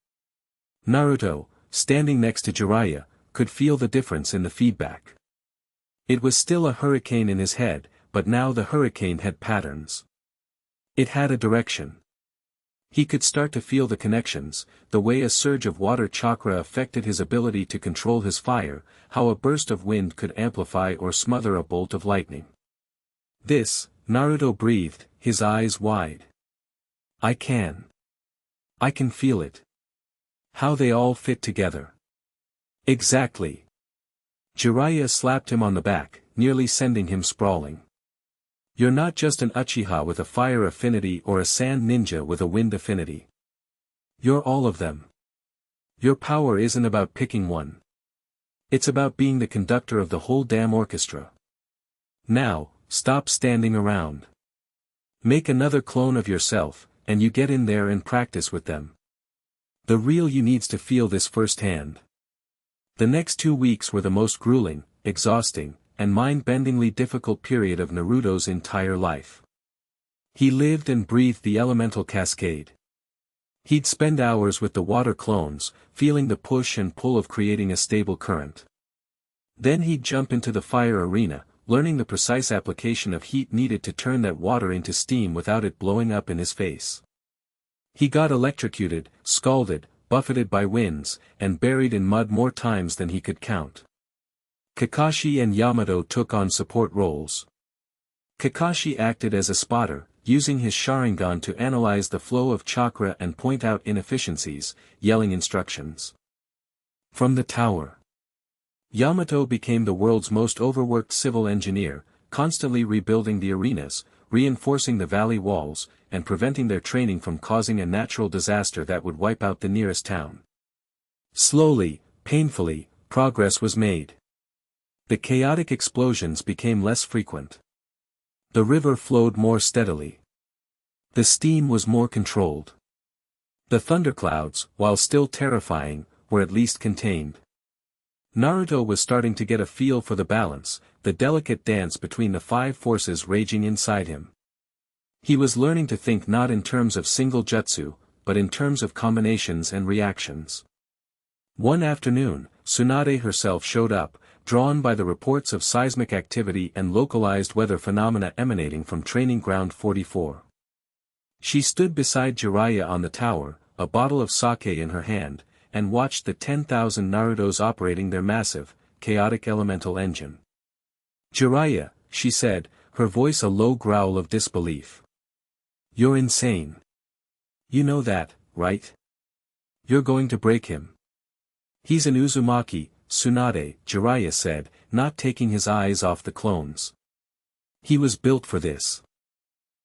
Naruto, standing next to Jiraiya, could feel the difference in the feedback. It was still a hurricane in his head, but now the hurricane had patterns. It had a direction. He could start to feel the connections, the way a surge of water chakra affected his ability to control his fire, how a burst of wind could amplify or smother a bolt of lightning. This, Naruto breathed, his eyes wide. I can feel it. How they all fit together. Exactly. Jiraiya slapped him on the back, nearly sending him sprawling. You're not just an Uchiha with a fire affinity or a sand ninja with a wind affinity. You're all of them. Your power isn't about picking one. It's about being the conductor of the whole damn orchestra. Now, stop standing around. Make another clone of yourself, and you get in there and practice with them. The real you needs to feel this firsthand. The next 2 weeks were the most grueling, exhausting, and mind-bendingly difficult period of Naruto's entire life. He lived and breathed the elemental cascade. He'd spend hours with the water clones, feeling the push and pull of creating a stable current. Then he'd jump into the fire arena, learning the precise application of heat needed to turn that water into steam without it blowing up in his face. He got electrocuted, scalded, buffeted by winds, and buried in mud more times than he could count. Kakashi and Yamato took on support roles. Kakashi acted as a spotter, using his Sharingan to analyze the flow of chakra and point out inefficiencies, yelling instructions from the tower. Yamato became the world's most overworked civil engineer, constantly rebuilding the arenas, reinforcing the valley walls, and preventing their training from causing a natural disaster that would wipe out the nearest town. Slowly, painfully, progress was made. The chaotic explosions became less frequent. The river flowed more steadily. The steam was more controlled. The thunderclouds, while still terrifying, were at least contained. Naruto was starting to get a feel for the balance, the delicate dance between the 5 forces raging inside him. He was learning to think not in terms of single jutsu, but in terms of combinations and reactions. One afternoon, Tsunade herself showed up, drawn by the reports of seismic activity and localized weather phenomena emanating from Training Ground 44. She stood beside Jiraiya on the tower, a bottle of sake in her hand, and watched the 10,000 Narutos operating their massive, chaotic elemental engine. Jiraiya, she said, her voice a low growl of disbelief. You're insane. You know that, right? You're going to break him. He's an Uzumaki, Tsunade, Jiraiya said, not taking his eyes off the clones. He was built for this.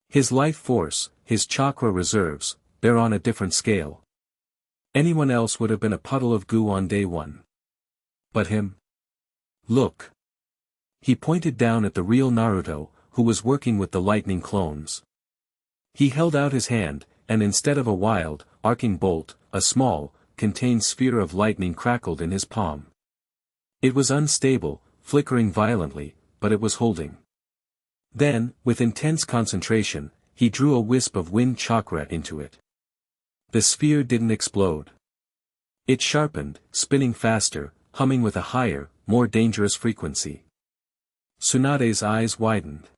His life force, his chakra reserves, they're on a different scale. Anyone else would have been a puddle of goo on day 1. But him? Look. He pointed down at the real Naruto, who was working with the lightning clones. He held out his hand, and instead of a wild, arcing bolt, a small, contained sphere of lightning crackled in his palm. It was unstable, flickering violently, but it was holding. Then, with intense concentration, he drew a wisp of wind chakra into it. The sphere didn't explode. It sharpened, spinning faster, humming with a higher, more dangerous frequency. Tsunade's eyes widened.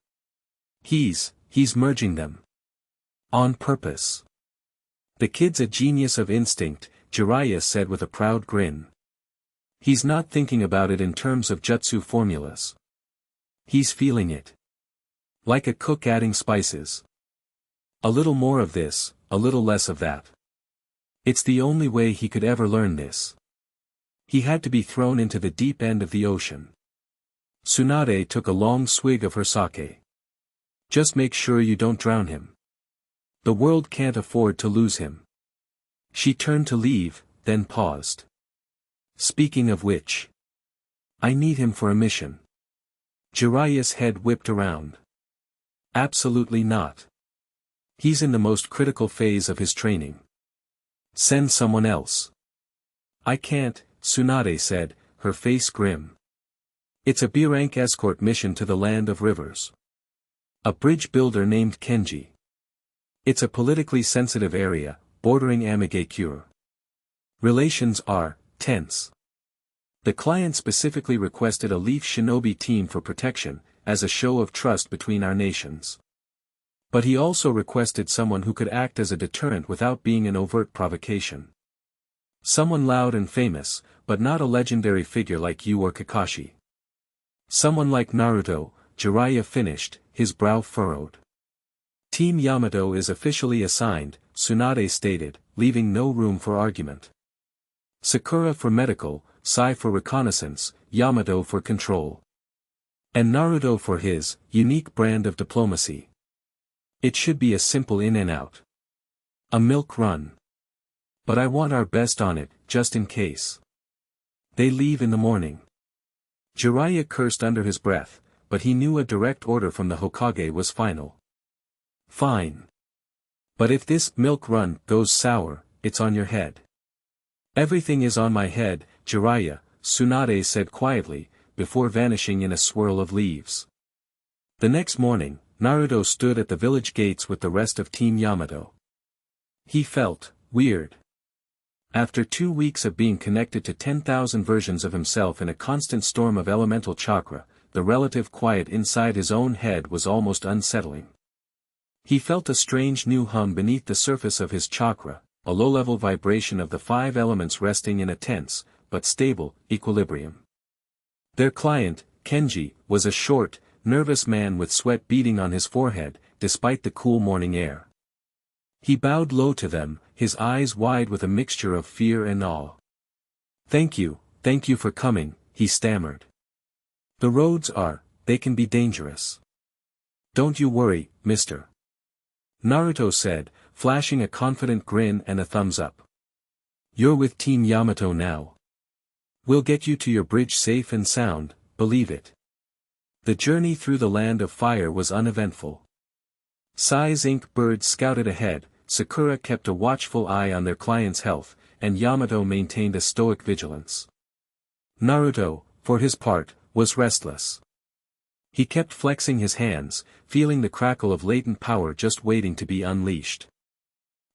He's merging them. On purpose. The kid's a genius of instinct, Jiraiya said with a proud grin. He's not thinking about it in terms of jutsu formulas. He's feeling it. Like a cook adding spices. A little more of this, a little less of that. It's the only way he could ever learn this. He had to be thrown into the deep end of the ocean. Tsunade took a long swig of her sake. Just make sure you don't drown him. The world can't afford to lose him. She turned to leave, then paused. Speaking of which. I need him for a mission. Jiraiya's head whipped around. Absolutely not. He's in the most critical phase of his training. Send someone else. I can't, Tsunade said, her face grim. It's a B-rank escort mission to the land of rivers. A bridge builder named Kenji. It's a politically sensitive area, bordering amicure. Relations are tense. The client specifically requested a Leaf Shinobi team for protection, as a show of trust between our nations. But he also requested someone who could act as a deterrent without being an overt provocation. Someone loud and famous, but not a legendary figure like you or Kakashi. Someone like Naruto, Jiraiya finished, his brow furrowed. Team Yamato is officially assigned, Tsunade stated, leaving no room for argument. Sakura for medical, Sai for reconnaissance, Yamato for control. And Naruto for his, unique brand of diplomacy. It should be a simple in and out. A milk run. But I want our best on it, just in case. They leave in the morning. Jiraiya cursed under his breath, but he knew a direct order from the Hokage was final. Fine. But if this milk run goes sour, it's on your head. Everything is on my head, Jiraiya, Tsunade said quietly, before vanishing in a swirl of leaves. The next morning, Naruto stood at the village gates with the rest of Team Yamato. He felt weird. After 2 weeks of being connected to 10,000 versions of himself in a constant storm of elemental chakra, the relative quiet inside his own head was almost unsettling. He felt a strange new hum beneath the surface of his chakra, a low-level vibration of the 5 elements resting in a tense, but stable, equilibrium. Their client, Kenji, was a short, nervous man with sweat beading on his forehead, despite the cool morning air. He bowed low to them, his eyes wide with a mixture of fear and awe. Thank you for coming," he stammered. "The roads they can be dangerous." "Don't you worry, mister," Naruto said, flashing a confident grin and a thumbs up. "You're with Team Yamato now. We'll get you to your bridge safe and sound, believe it." The journey through the land of fire was uneventful. Sai's ink birds scouted ahead, Sakura kept a watchful eye on their client's health, and Yamato maintained a stoic vigilance. Naruto, for his part, was restless. He kept flexing his hands, feeling the crackle of latent power just waiting to be unleashed.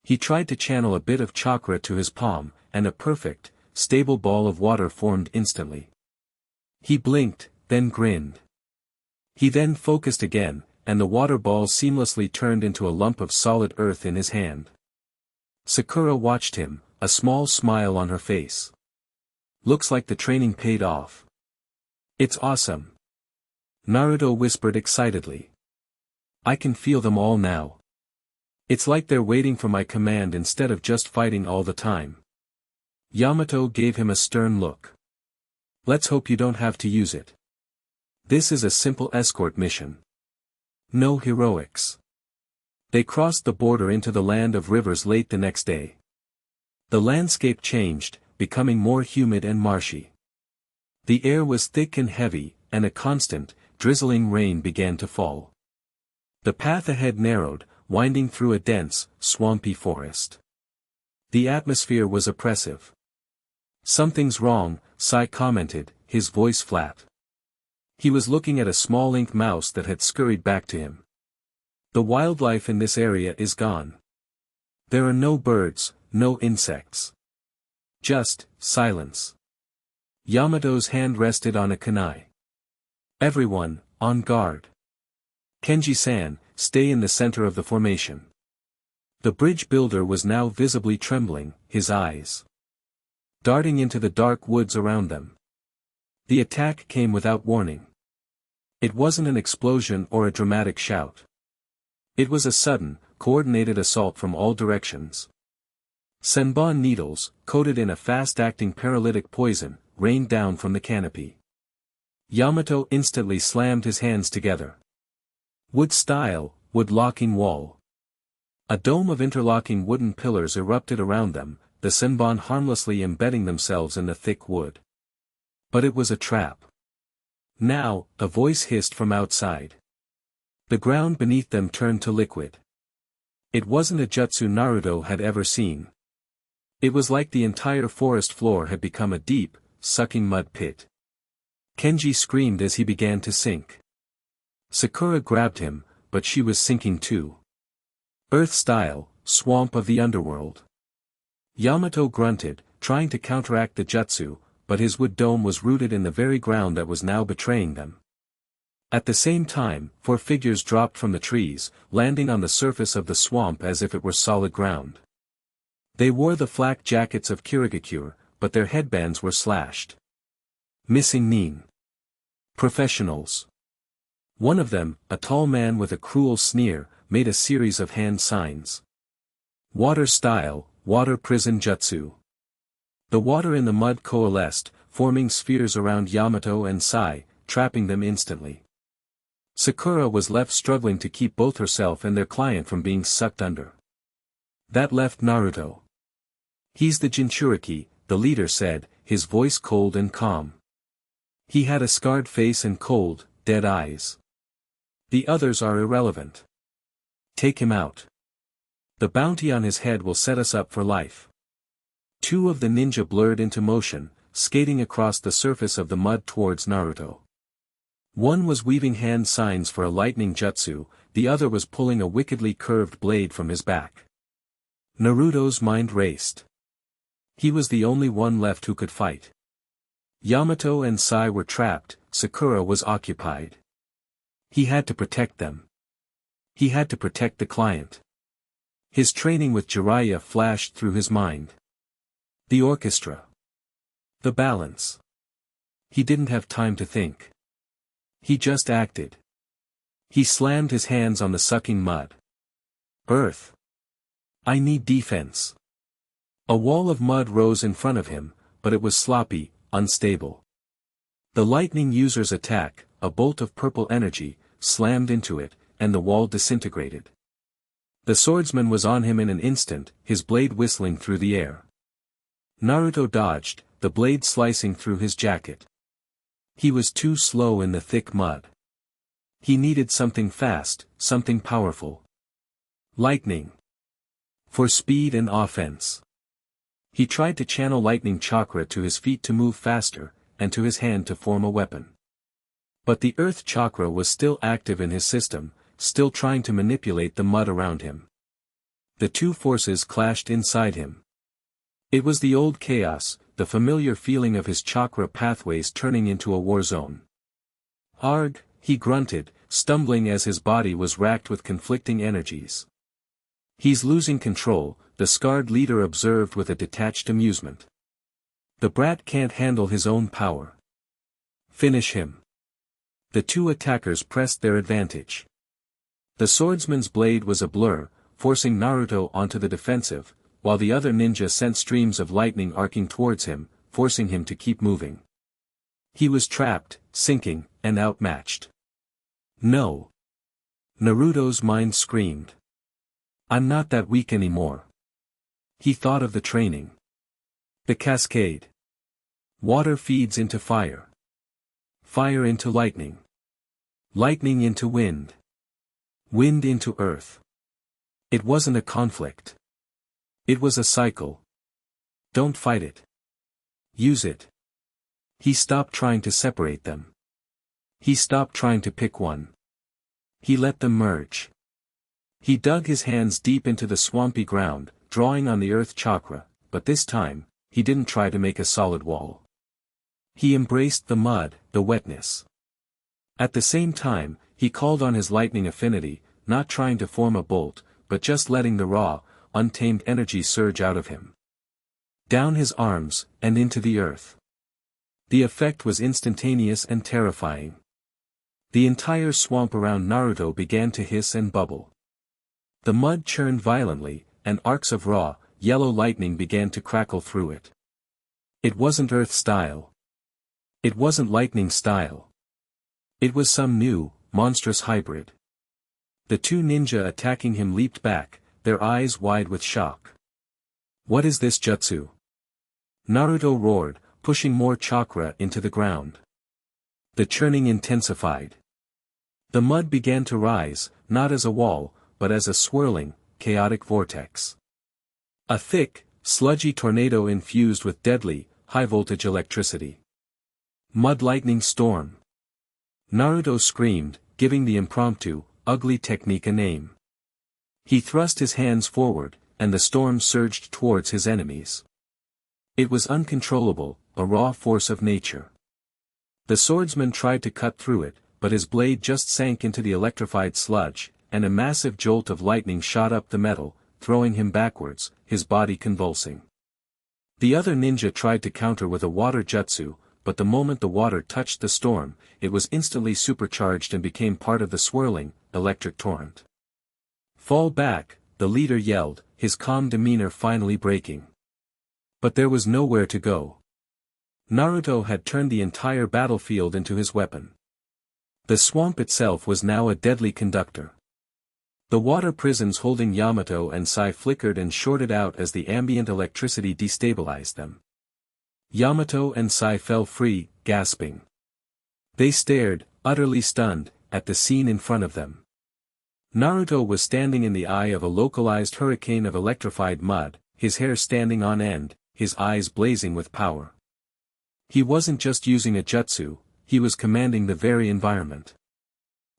He tried to channel a bit of chakra to his palm, and a perfect, stable ball of water formed instantly. He blinked, then grinned. He then focused again, and the water ball seamlessly turned into a lump of solid earth in his hand. Sakura watched him, a small smile on her face. "Looks like the training paid off." "It's awesome," Naruto whispered excitedly. "I can feel them all now. It's like they're waiting for my command instead of just fighting all the time." Yamato gave him a stern look. "Let's hope you don't have to use it. This is a simple escort mission. No heroics." They crossed the border into the land of rivers late the next day. The landscape changed, becoming more humid and marshy. The air was thick and heavy, and a constant, drizzling rain began to fall. The path ahead narrowed, winding through a dense, swampy forest. The atmosphere was oppressive. "Something's wrong," Sai commented, his voice flat. He was looking at a small ink mouse that had scurried back to him. "The wildlife in this area is gone. There are no birds, no insects. Just silence." Yamato's hand rested on a kunai. "Everyone, on guard. Kenji-san, stay in the center of the formation." The bridge builder was now visibly trembling, his eyes darting into the dark woods around them. The attack came without warning. It wasn't an explosion or a dramatic shout. It was a sudden, coordinated assault from all directions. Senbon needles, coated in a fast-acting paralytic poison, rained down from the canopy. Yamato instantly slammed his hands together. Wood-style, wood-locking wall. A dome of interlocking wooden pillars erupted around them, the senbon harmlessly embedding themselves in the thick wood. But it was a trap. Now, a voice hissed from outside. The ground beneath them turned to liquid. It wasn't a jutsu Naruto had ever seen. It was like the entire forest floor had become a deep, sucking mud pit. Kenji screamed as he began to sink. Sakura grabbed him, but she was sinking too. Earth-style, swamp of the underworld. Yamato grunted, trying to counteract the jutsu, but his wood dome was rooted in the very ground that was now betraying them. At the same time, 4 figures dropped from the trees, landing on the surface of the swamp as if it were solid ground. They wore the flak jackets of Kirigakure, but their headbands were slashed. Missing nin. Professionals. One of them, a tall man with a cruel sneer, made a series of hand signs. Water-style, water prison jutsu. The water in the mud coalesced, forming spheres around Yamato and Sai, trapping them instantly. Sakura was left struggling to keep both herself and their client from being sucked under. That left Naruto. "He's the Jinchuriki," the leader said, his voice cold and calm. "He had a scarred face and cold, dead eyes. The others are irrelevant. Take him out." The bounty on his head will set us up for life. Two of the ninja blurred into motion, skating across the surface of the mud towards Naruto. One was weaving hand signs for a lightning jutsu, the other was pulling a wickedly curved blade from his back. Naruto's mind raced. He was the only one left who could fight. Yamato and Sai were trapped, Sakura was occupied. He had to protect them. He had to protect the client. His training with Jiraiya flashed through his mind. The orchestra. The balance. He didn't have time to think. He just acted. He slammed his hands on the sucking mud. Earth. I need defense. A wall of mud rose in front of him, but it was sloppy, unstable. The lightning user's attack, a bolt of purple energy, slammed into it, and the wall disintegrated. The swordsman was on him in an instant, his blade whistling through the air. Naruto dodged, the blade slicing through his jacket. He was too slow in the thick mud. He needed something fast, something powerful. Lightning. For speed and offense. He tried to channel lightning chakra to his feet to move faster, and to his hand to form a weapon. But the earth chakra was still active in his system, still trying to manipulate the mud around him. The two forces clashed inside him. It was the old chaos, the familiar feeling of his chakra pathways turning into a war zone. Arg, he grunted, stumbling as his body was racked with conflicting energies. He's losing control, the scarred leader observed with a detached amusement. The brat can't handle his own power. Finish him. The two attackers pressed their advantage. The swordsman's blade was a blur, forcing Naruto onto the defensive, while the other ninja sent streams of lightning arcing towards him, forcing him to keep moving. He was trapped, sinking, and outmatched. No. Naruto's mind screamed. I'm not that weak anymore. He thought of the training. The cascade. Water feeds into fire. Fire into lightning. Lightning into wind. Wind into earth. It wasn't a conflict. It was a cycle. Don't fight it. Use it. He stopped trying to separate them. He stopped trying to pick one. He let them merge. He dug his hands deep into the swampy ground, drawing on the earth chakra, but this time, he didn't try to make a solid wall. He embraced the mud, the wetness. At the same time, he called on his lightning affinity, not trying to form a bolt, but just letting the raw, untamed energy surge out of him. Down his arms, and into the earth. The effect was instantaneous and terrifying. The entire swamp around Naruto began to hiss and bubble. The mud churned violently, and arcs of raw, yellow lightning began to crackle through it. It wasn't earth style. It wasn't lightning style. It was some new, monstrous hybrid. The two ninja attacking him leaped back, their eyes wide with shock. What is this jutsu? Naruto roared, pushing more chakra into the ground. The churning intensified. The mud began to rise, not as a wall, but as a swirling, chaotic vortex. A thick, sludgy tornado infused with deadly, high-voltage electricity. Mud lightning storm. Naruto screamed, giving the impromptu, ugly technique a name. He thrust his hands forward, and the storm surged towards his enemies. It was uncontrollable, a raw force of nature. The swordsman tried to cut through it, but his blade just sank into the electrified sludge, and a massive jolt of lightning shot up the metal, throwing him backwards, his body convulsing. The other ninja tried to counter with a water jutsu, but the moment the water touched the storm, it was instantly supercharged and became part of the swirling, electric torrent. Fall back, the leader yelled, his calm demeanor finally breaking. But there was nowhere to go. Naruto had turned the entire battlefield into his weapon. The swamp itself was now a deadly conductor. The water prisons holding Yamato and Sai flickered and shorted out as the ambient electricity destabilized them. Yamato and Sai fell free, gasping. They stared, utterly stunned, at the scene in front of them. Naruto was standing in the eye of a localized hurricane of electrified mud, his hair standing on end, his eyes blazing with power. He wasn't just using a jutsu, he was commanding the very environment.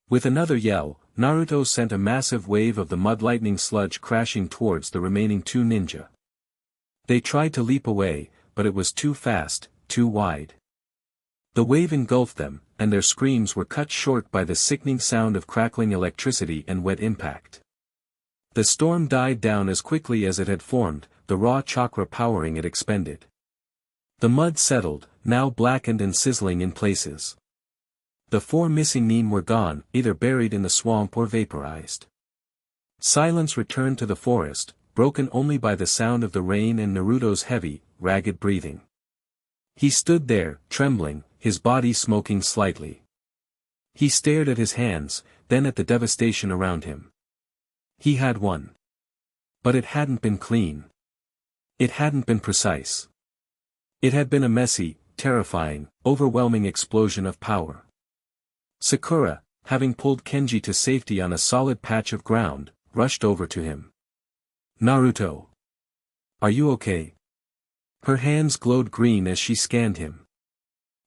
With another yell, Naruto sent a massive wave of the mud lightning sludge crashing towards the remaining two ninja. They tried to leap away, but it was too fast, too wide. The wave engulfed them, and their screams were cut short by the sickening sound of crackling electricity and wet impact. The storm died down as quickly as it had formed, the raw chakra powering it expended. The mud settled, now blackened and sizzling in places. The four missing nin were gone, either buried in the swamp or vaporized. Silence returned to the forest, broken only by the sound of the rain and Naruto's heavy, ragged breathing. He stood there, trembling, his body smoking slightly. He stared at his hands, then at the devastation around him. He had won. But it hadn't been clean. It hadn't been precise. It had been a messy, terrifying, overwhelming explosion of power. Sakura, having pulled Kenji to safety on a solid patch of ground, rushed over to him. "Naruto. Are you okay?" Her hands glowed green as she scanned him.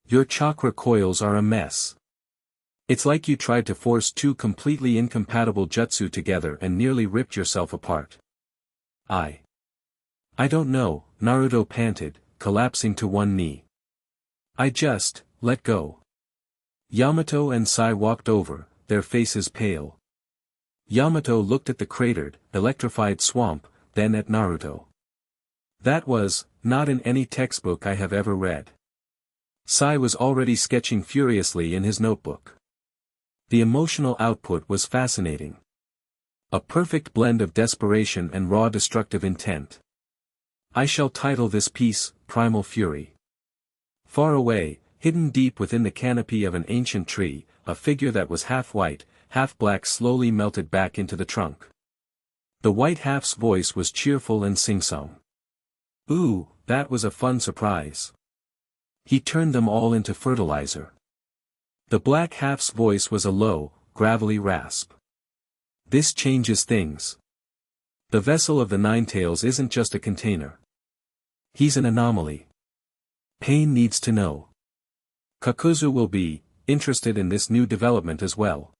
"Your chakra coils are a mess. It's like you tried to force two completely incompatible jutsu together and nearly ripped yourself apart." I don't know," Naruto panted, collapsing to one knee. "I just, let go." Yamato and Sai walked over, their faces pale. Yamato looked at the cratered, electrified swamp, then at Naruto. "That was, not in any textbook I have ever read." Sai was already sketching furiously in his notebook. The emotional output was fascinating. A perfect blend of desperation and raw destructive intent. I shall title this piece, Primal Fury. Far away, hidden deep within the canopy of an ancient tree, a figure that was half white, half black slowly melted back into the trunk. The white half's voice was cheerful and sing-song. "Ooh, that was a fun surprise. He turned them all into fertilizer." The black half's voice was a low, gravelly rasp. "This changes things. The vessel of the Ninetales isn't just a container. He's an anomaly. Pain needs to know. Kakuzu will be interested in this new development as well."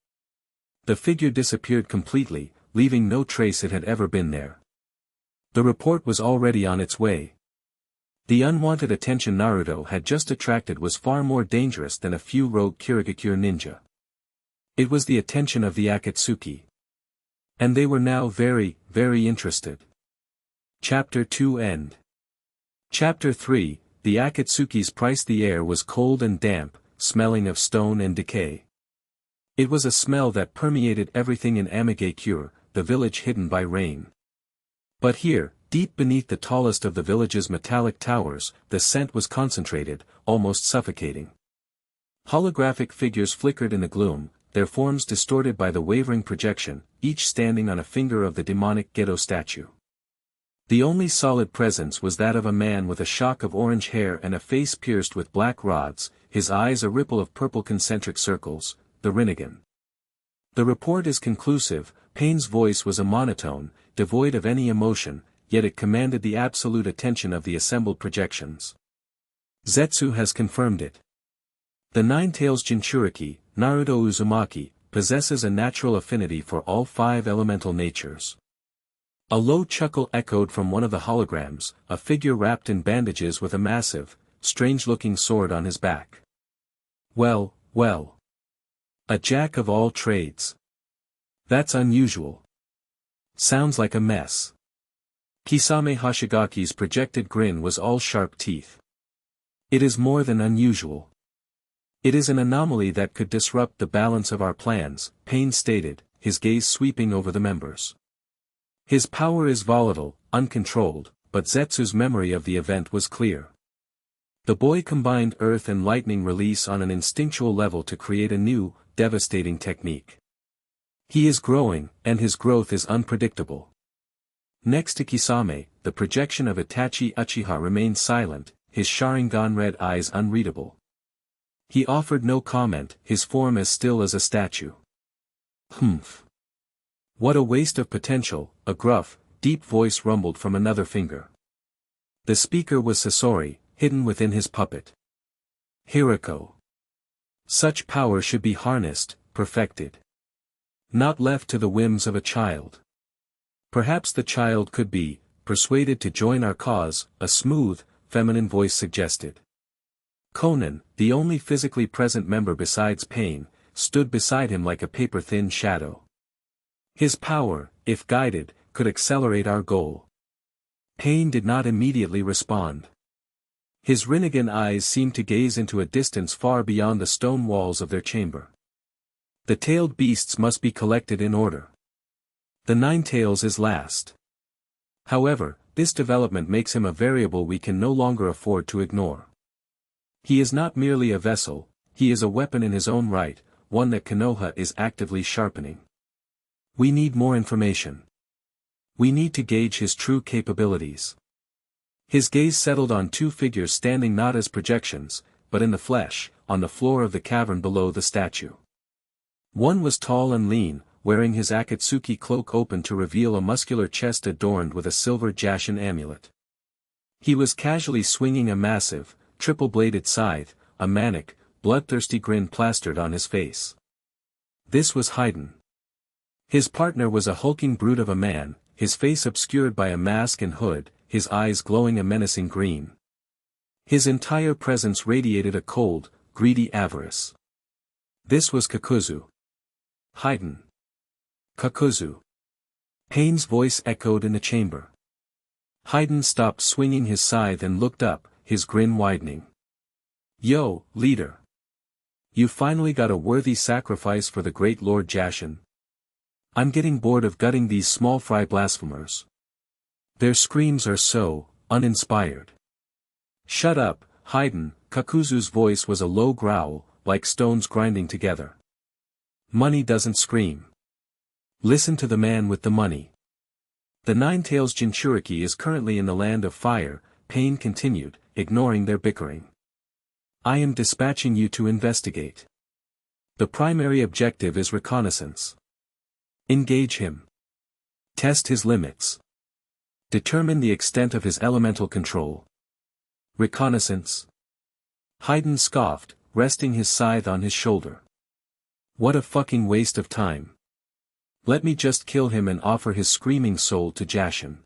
The figure disappeared completely, leaving no trace it had ever been there. The report was already on its way. The unwanted attention Naruto had just attracted was far more dangerous than a few rogue Kirigakure ninja. It was the attention of the Akatsuki. And they were now very, very interested. Chapter 2 End. Chapter 3, the Akatsuki's price. The air was cold and damp, smelling of stone and decay. It was a smell that permeated everything in Amigakure, the village hidden by rain. But here, deep beneath the tallest of the village's metallic towers, the scent was concentrated, almost suffocating. Holographic figures flickered in the gloom, their forms distorted by the wavering projection, each standing on a finger of the demonic Gedo statue. The only solid presence was that of a man with a shock of orange hair and a face pierced with black rods, his eyes a ripple of purple concentric circles, the Rinnegan. "The report is conclusive." Pain's voice was a monotone, devoid of any emotion, yet it commanded the absolute attention of the assembled projections. "Zetsu has confirmed it. The Ninetales Jinchuriki, Naruto Uzumaki, possesses a natural affinity for all 5 elemental natures." A low chuckle echoed from one of the holograms, a figure wrapped in bandages with a massive, strange-looking sword on his back. Well. A jack of all trades. That's unusual. Sounds like a mess." Kisame Hashigaki's projected grin was all sharp teeth. "It is more than unusual. It is an anomaly that could disrupt the balance of our plans," Pain stated, his gaze sweeping over the members. "His power is volatile, uncontrolled, but Zetsu's memory of the event was clear. The boy combined earth and lightning release on an instinctual level to create a new, devastating technique. He is growing, and his growth is unpredictable." Next to Kisame, the projection of Itachi Uchiha remained silent, his Sharingan red eyes unreadable. He offered no comment, his form as still as a statue. "Humph. What a waste of potential, a gruff, deep voice rumbled from another finger. The speaker was Sasori, hidden within his puppet. Hirako. Such power should be harnessed, perfected. Not left to the whims of a child. Perhaps the child could be persuaded to join our cause, a smooth, feminine voice suggested. Conan, the only physically present member besides Pain, stood beside him like a paper-thin shadow. His power, if guided, could accelerate our goal. Pain did not immediately respond. His Rinnegan eyes seemed to gaze into a distance far beyond the stone walls of their chamber. The tailed beasts must be collected in order. The Ninetales is last. However, this development makes him a variable we can no longer afford to ignore. He is not merely a vessel, he is a weapon in his own right, one that Konoha is actively sharpening. We need more information. We need to gauge his true capabilities. His gaze settled on two figures standing not as projections, but in the flesh, on the floor of the cavern below the statue. One was tall and lean, wearing his Akatsuki cloak open to reveal a muscular chest adorned with a silver Jashin amulet. He was casually swinging a massive, triple-bladed scythe, a manic, bloodthirsty grin plastered on his face. This was Haydn. His partner was a hulking brute of a man, his face obscured by a mask and hood, his eyes glowing a menacing green. His entire presence radiated a cold, greedy avarice. This was Kakuzu. Haydn. Kakuzu. Pain's voice echoed in the chamber. Haydn stopped swinging his scythe and looked up, his grin widening. Yo, leader. You finally got a worthy sacrifice for the great Lord Jashin. I'm getting bored of gutting these small fry blasphemers. Their screams are so uninspired. Shut up, Haydn. Kakuzu's voice was a low growl, like stones grinding together. Money doesn't scream. Listen to the man with the money. The Ninetales Jinchuriki is currently in the land of fire, Pain continued, ignoring their bickering. I am dispatching you to investigate. The primary objective is reconnaissance. Engage him. Test his limits. Determine the extent of his elemental control. Reconnaissance. Haydn scoffed, resting his scythe on his shoulder. What a fucking waste of time. Let me just kill him and offer his screaming soul to Jashin.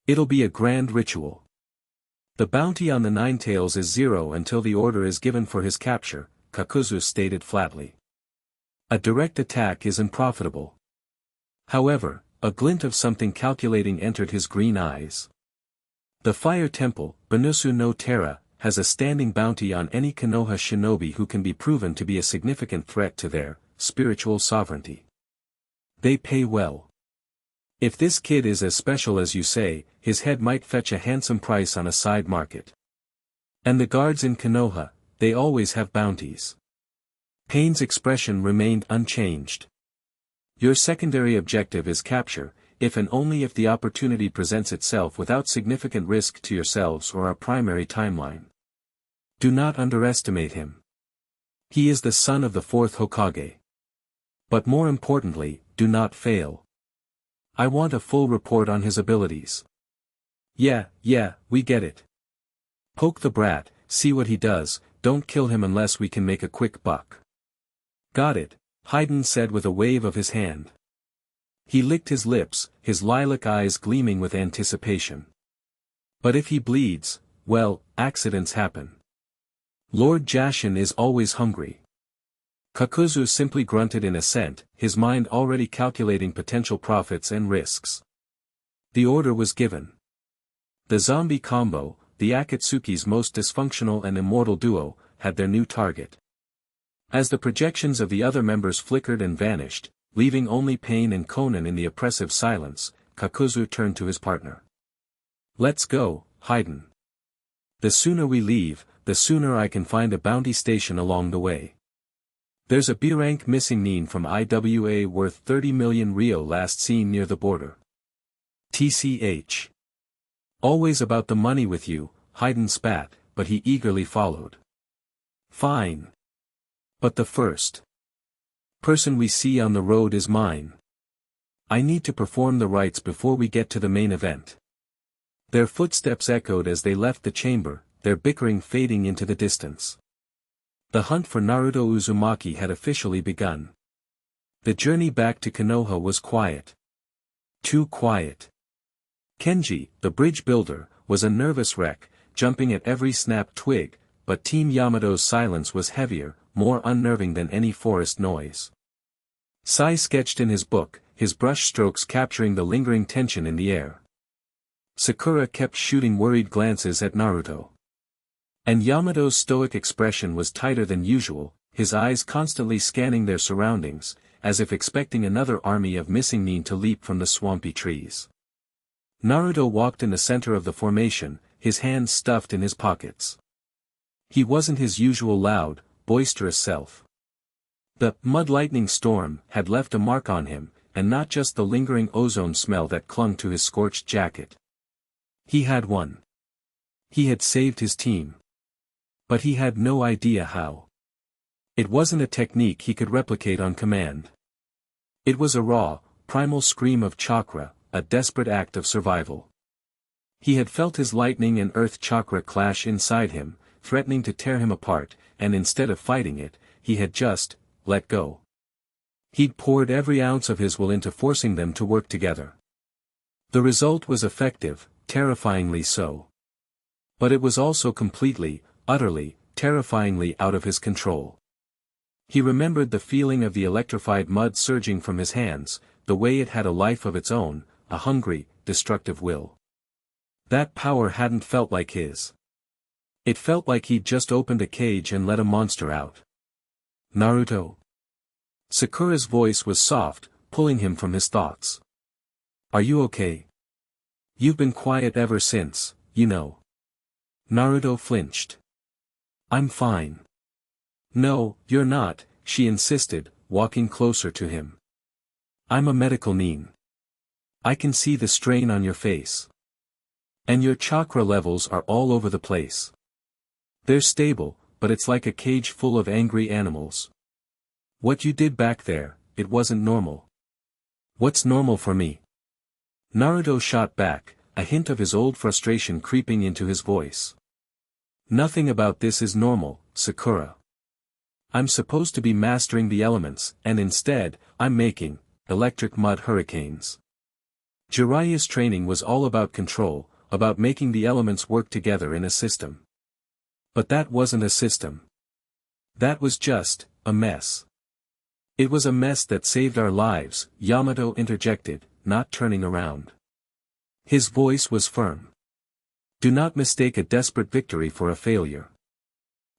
It'll be a grand ritual. The bounty on the Ninetales is 0 until the order is given for his capture, Kakuzu stated flatly. A direct attack is unprofitable. However, a glint of something calculating entered his green eyes. The Fire Temple, Benusu no Terra, has a standing bounty on any Konoha shinobi who can be proven to be a significant threat to their spiritual sovereignty. They pay well. If this kid is as special as you say, his head might fetch a handsome price on a side market. And the guards in Konoha, they always have bounties. Pain's expression remained unchanged. Your secondary objective is capture, if and only if the opportunity presents itself without significant risk to yourselves or our primary timeline. Do not underestimate him. He is the son of the fourth Hokage. But more importantly, do not fail. I want a full report on his abilities. Yeah, we get it. Poke the brat, see what he does, don't kill him unless we can make a quick buck. Got it, Haydn said with a wave of his hand. He licked his lips, his lilac eyes gleaming with anticipation. But if he bleeds, well, accidents happen. Lord Jashin is always hungry. Kakuzu simply grunted in assent, his mind already calculating potential profits and risks. The order was given. The zombie combo, the Akatsuki's most dysfunctional and immortal duo, had their new target. As the projections of the other members flickered and vanished, leaving only Pain and Conan in the oppressive silence, Kakuzu turned to his partner. Let's go, Haydn. The sooner we leave, the sooner I can find a bounty station along the way. There's a B-rank missing nin from IWA worth 30 million Rio last seen near the border. TCH. Always about the money with you, Haydn spat, but he eagerly followed. Fine. But the first person we see on the road is mine. I need to perform the rites before we get to the main event. Their footsteps echoed as they left the chamber, their bickering fading into the distance. The hunt for Naruto Uzumaki had officially begun. The journey back to Konoha was quiet. Too quiet. Kenji, the bridge builder, was a nervous wreck, jumping at every snapped twig, but Team Yamato's silence was heavier, more unnerving than any forest noise. Sai sketched in his book, his brush strokes capturing the lingering tension in the air. Sakura kept shooting worried glances at Naruto. And Yamato's stoic expression was tighter than usual, his eyes constantly scanning their surroundings, as if expecting another army of missing Nin to leap from the swampy trees. Naruto walked in the center of the formation, his hands stuffed in his pockets. He wasn't his usual loud, boisterous self. The mud lightning storm had left a mark on him, and not just the lingering ozone smell that clung to his scorched jacket. He had won. He had saved his team. But he had no idea how. It wasn't a technique he could replicate on command. It was a raw, primal scream of chakra, a desperate act of survival. He had felt his lightning and earth chakra clash inside him, threatening to tear him apart, and instead of fighting it, he had just let go. He'd poured every ounce of his will into forcing them to work together. The result was effective, terrifyingly so. But it was also completely, utterly, terrifyingly out of his control. He remembered the feeling of the electrified mud surging from his hands, the way it had a life of its own, a hungry, destructive will. That power hadn't felt like his. It felt like he'd just opened a cage and let a monster out. Naruto. Sakura's voice was soft, pulling him from his thoughts. Are you okay? You've been quiet ever since, you know. Naruto flinched. I'm fine. No, you're not, she insisted, walking closer to him. I'm a medical Nin. I can see the strain on your face. And your chakra levels are all over the place. They're stable, but it's like a cage full of angry animals. What you did back there, it wasn't normal. What's normal for me? Naruto shot back, a hint of his old frustration creeping into his voice. Nothing about this is normal, Sakura. I'm supposed to be mastering the elements, and instead, I'm making electric mud hurricanes. Jiraiya's training was all about control, about making the elements work together in a system. But that wasn't a system. That was just a mess. It was a mess that saved our lives, Yamato interjected, not turning around. His voice was firm. Do not mistake a desperate victory for a failure.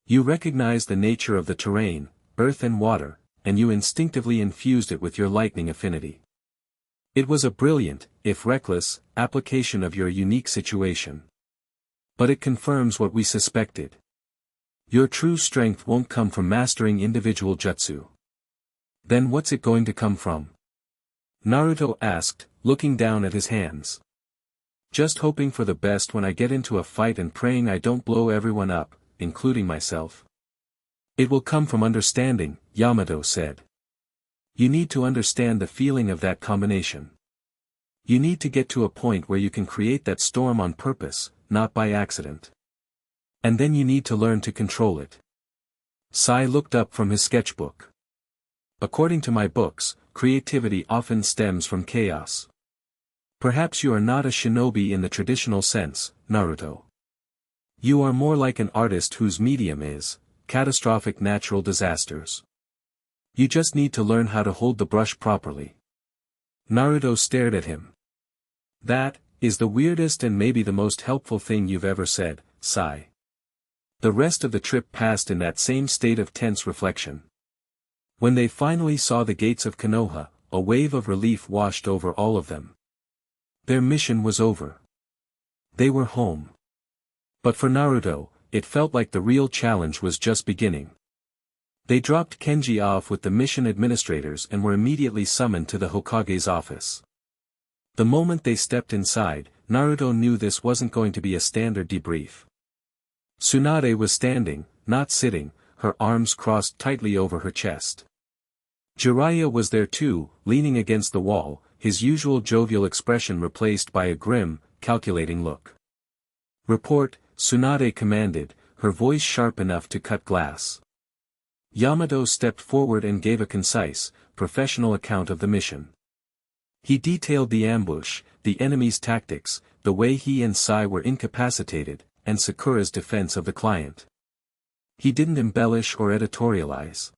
You recognized the nature of the terrain, earth and water, and you instinctively infused it with your lightning affinity. It was a brilliant, if reckless, application of your unique situation. But it confirms what we suspected. Your true strength won't come from mastering individual jutsu. Then what's it going to come from? Naruto asked, looking down at his hands. Just hoping for the best when I get into a fight and praying I don't blow everyone up, including myself. It will come from understanding, Yamato said. You need to understand the feeling of that combination. You need to get to a point where you can create that storm on purpose, not by accident. And then you need to learn to control it. Sai looked up from his sketchbook. According to my books, creativity often stems from chaos. Perhaps you are not a shinobi in the traditional sense, Naruto. You are more like an artist whose medium is catastrophic natural disasters. You just need to learn how to hold the brush properly. Naruto stared at him. That is the weirdest and maybe the most helpful thing you've ever said, Sai. The rest of the trip passed in that same state of tense reflection. When they finally saw the gates of Konoha, a wave of relief washed over all of them. Their mission was over. They were home. But for Naruto, it felt like the real challenge was just beginning. They dropped Kenji off with the mission administrators and were immediately summoned to the Hokage's office. The moment they stepped inside, Naruto knew this wasn't going to be a standard debrief. Tsunade was standing, not sitting, her arms crossed tightly over her chest. Jiraiya was there too, leaning against the wall, his usual jovial expression replaced by a grim, calculating look. "Report," Tsunade commanded, her voice sharp enough to cut glass. Yamato stepped forward and gave a concise, professional account of the mission. He detailed the ambush, the enemy's tactics, the way he and Sai were incapacitated, and Sakura's defense of the client. He didn't embellish or editorialize.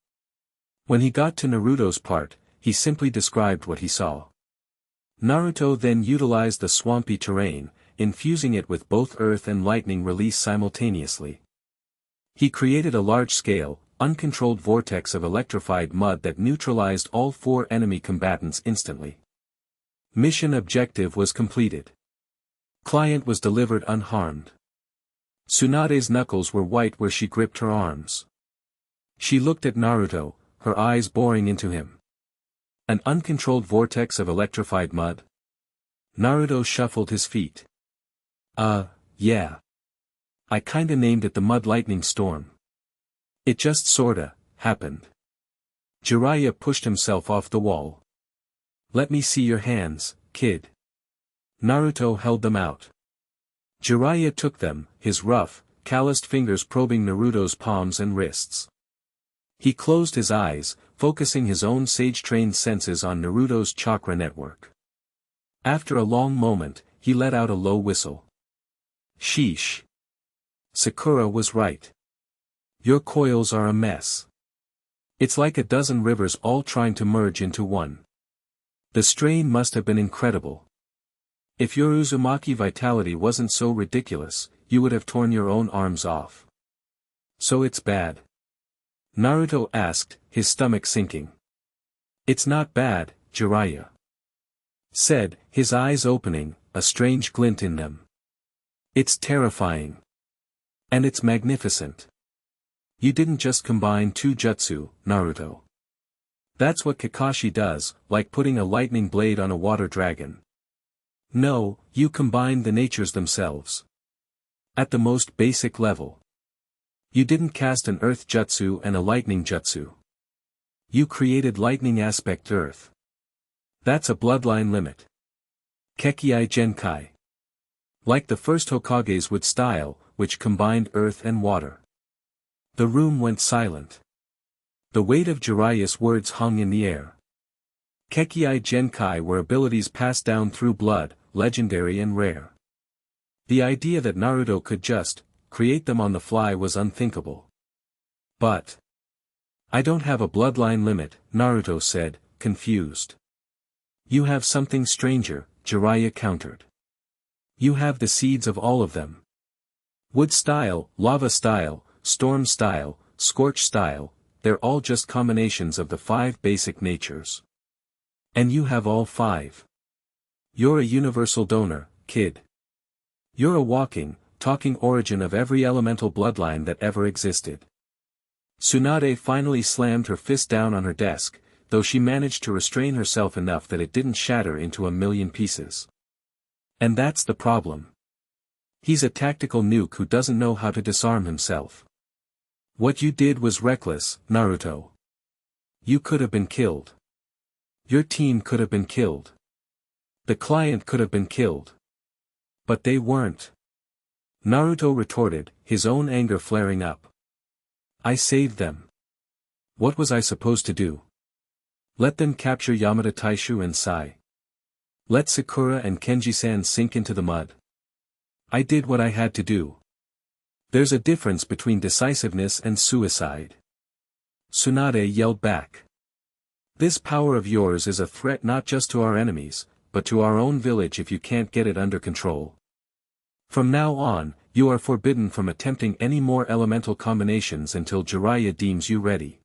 When he got to Naruto's part, he simply described what he saw. Naruto then utilized the swampy terrain, infusing it with both earth and lightning release simultaneously. He created a large-scale, uncontrolled vortex of electrified mud that neutralized all 4 enemy combatants instantly. Mission objective was completed. Client was delivered unharmed. Tsunade's knuckles were white where she gripped her arms. She looked at Naruto, her eyes boring into him. An uncontrolled vortex of electrified mud? Naruto shuffled his feet. Yeah. I kinda named it the Mud Lightning Storm. It just sorta happened. Jiraiya pushed himself off the wall. "Let me see your hands, kid." Naruto held them out. Jiraiya took them, his rough, calloused fingers probing Naruto's palms and wrists. He closed his eyes, focusing his own sage-trained senses on Naruto's chakra network. After a long moment, he let out a low whistle. Sheesh. Sakura was right. Your coils are a mess. It's like a dozen rivers all trying to merge into one. The strain must have been incredible. If your Uzumaki vitality wasn't so ridiculous, you would have torn your own arms off. So it's bad? Naruto asked, his stomach sinking. It's not bad, Jiraiya said, his eyes opening, a strange glint in them. It's terrifying. And it's magnificent. You didn't just combine 2 jutsu, Naruto. That's what Kakashi does, like putting a lightning blade on a water dragon. No, you combined the natures themselves. At the most basic level. You didn't cast an earth jutsu and a lightning jutsu. You created lightning aspect earth. That's a bloodline limit. Kekkei Genkai. Like the first Hokages would style, which combined earth and water. The room went silent. The weight of Jiraiya's words hung in the air. Kekkei Genkai were abilities passed down through blood, legendary and rare. The idea that Naruto could just create them on the fly was unthinkable. But I don't have a bloodline limit, Naruto said, confused. You have something stranger, Jiraiya countered. You have the seeds of all of them. Wood style, lava style, storm style, scorch style, they're all just combinations of the 5 basic natures. And you have all 5. You're a universal donor, kid. You're a walking, talking origin of every elemental bloodline that ever existed. Tsunade finally slammed her fist down on her desk, though she managed to restrain herself enough that it didn't shatter into a million pieces. And that's the problem. He's a tactical nuke who doesn't know how to disarm himself. What you did was reckless, Naruto. You could have been killed. Your team could have been killed. The client could have been killed. But they weren't. Naruto retorted, his own anger flaring up. I saved them. What was I supposed to do? Let them capture Yamada Taishu and Sai. Let Sakura and Kenji-san sink into the mud. I did what I had to do. There's a difference between decisiveness and suicide. Tsunade yelled back. This power of yours is a threat not just to our enemies, but to our own village if you can't get it under control. From now on, you are forbidden from attempting any more elemental combinations until Jiraiya deems you ready.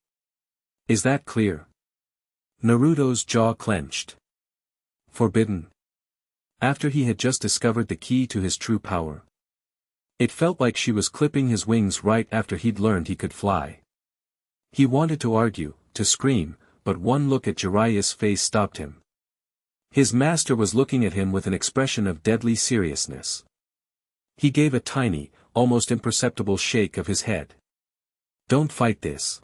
Is that clear? Naruto's jaw clenched. Forbidden? After he had just discovered the key to his true power. It felt like she was clipping his wings right after he'd learned he could fly. He wanted to argue, to scream, but one look at Jiraiya's face stopped him. His master was looking at him with an expression of deadly seriousness. He gave a tiny, almost imperceptible shake of his head. Don't fight this.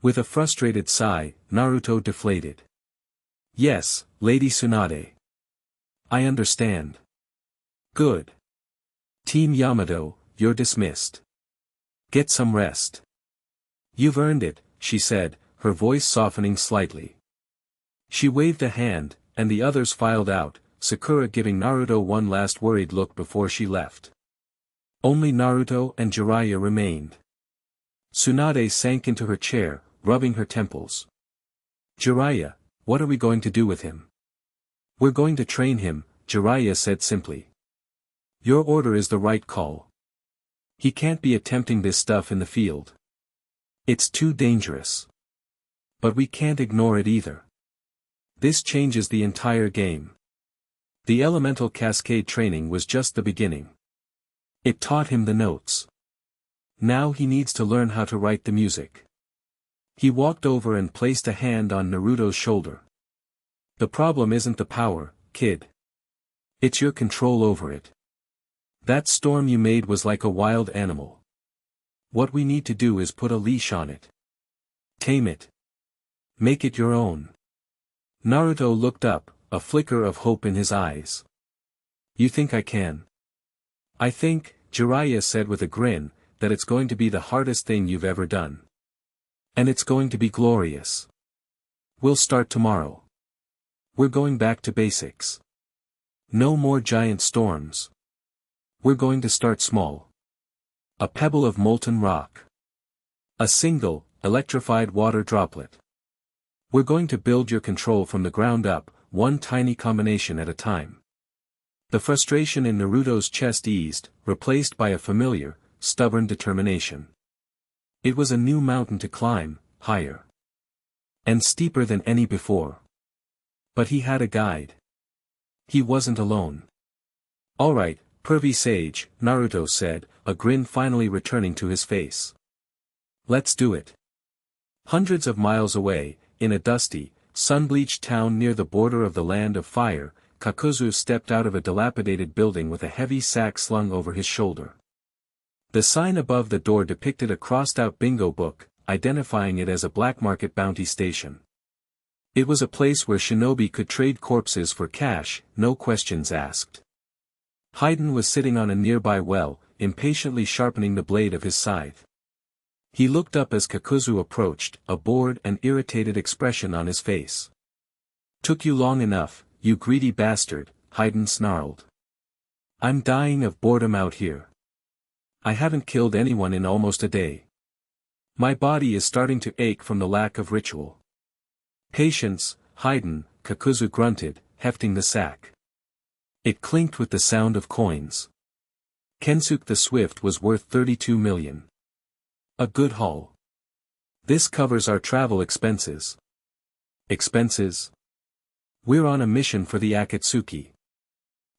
With a frustrated sigh, Naruto deflated. Yes, Lady Tsunade. I understand. Good. Team Yamato, you're dismissed. Get some rest. You've earned it, she said, her voice softening slightly. She waved a hand, and the others filed out, Sakura giving Naruto one last worried look before she left. Only Naruto and Jiraiya remained. Tsunade sank into her chair, rubbing her temples. Jiraiya, what are we going to do with him? We're going to train him, Jiraiya said simply. Your order is the right call. He can't be attempting this stuff in the field. It's too dangerous. But we can't ignore it either. This changes the entire game. The elemental cascade training was just the beginning. It taught him the notes. Now he needs to learn how to write the music. He walked over and placed a hand on Naruto's shoulder. The problem isn't the power, kid. It's your control over it. That storm you made was like a wild animal. What we need to do is put a leash on it. Tame it. Make it your own. Naruto looked up, a flicker of hope in his eyes. You think I can? I think, Jiraiya said with a grin, that it's going to be the hardest thing you've ever done. And it's going to be glorious. We'll start tomorrow. We're going back to basics. No more giant storms. We're going to start small. A pebble of molten rock. A single, electrified water droplet. We're going to build your control from the ground up, one tiny combination at a time. The frustration in Naruto's chest eased, replaced by a familiar, stubborn determination. It was a new mountain to climb, higher. And steeper than any before. But he had a guide. He wasn't alone. All right, pervy sage, Naruto said, a grin finally returning to his face. Let's do it. Hundreds of miles away, in a dusty, sun-bleached town near the border of the Land of Fire, Kakuzu stepped out of a dilapidated building with a heavy sack slung over his shoulder. The sign above the door depicted a crossed-out bingo book, identifying it as a black market bounty station. It was a place where shinobi could trade corpses for cash, no questions asked. Haydn was sitting on a nearby well, impatiently sharpening the blade of his scythe. He looked up as Kakuzu approached, a bored and irritated expression on his face. Took you long enough, you greedy bastard, Haydn snarled. I'm dying of boredom out here. I haven't killed anyone in almost a day. My body is starting to ache from the lack of ritual. Patience, Haydn, Kakuzu grunted, hefting the sack. It clinked with the sound of coins. Kensuke the Swift was worth 32 million. A good haul. This covers our travel expenses. Expenses? We're on a mission for the Akatsuki.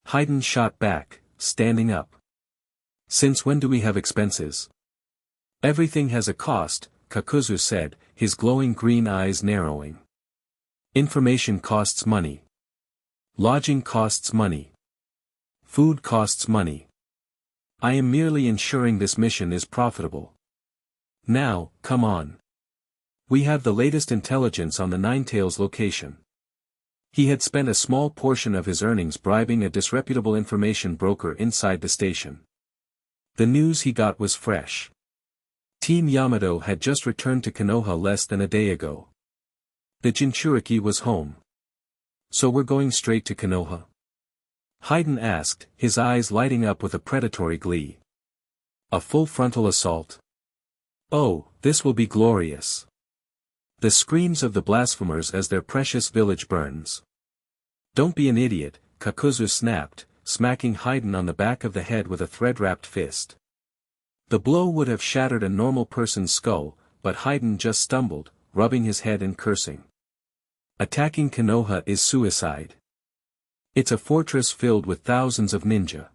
Haydn shot back, standing up. Since when do we have expenses? Everything has a cost, Kakuzu said, his glowing green eyes narrowing. Information costs money. Lodging costs money. Food costs money. I am merely ensuring this mission is profitable. Now, come on. We have the latest intelligence on the Ninetales location. He had spent a small portion of his earnings bribing a disreputable information broker inside the station. The news he got was fresh. Team Yamato had just returned to Konoha less than a day ago. The Jinchuriki was home. So we're going straight to Konoha? Haydn asked, his eyes lighting up with a predatory glee. A full frontal assault? Oh, this will be glorious. The screams of the blasphemers as their precious village burns. Don't be an idiot, Kakuzu snapped, smacking Haydn on the back of the head with a thread-wrapped fist. The blow would have shattered a normal person's skull, but Haydn just stumbled, rubbing his head and cursing. Attacking Konoha is suicide. It's a fortress filled with thousands of ninja.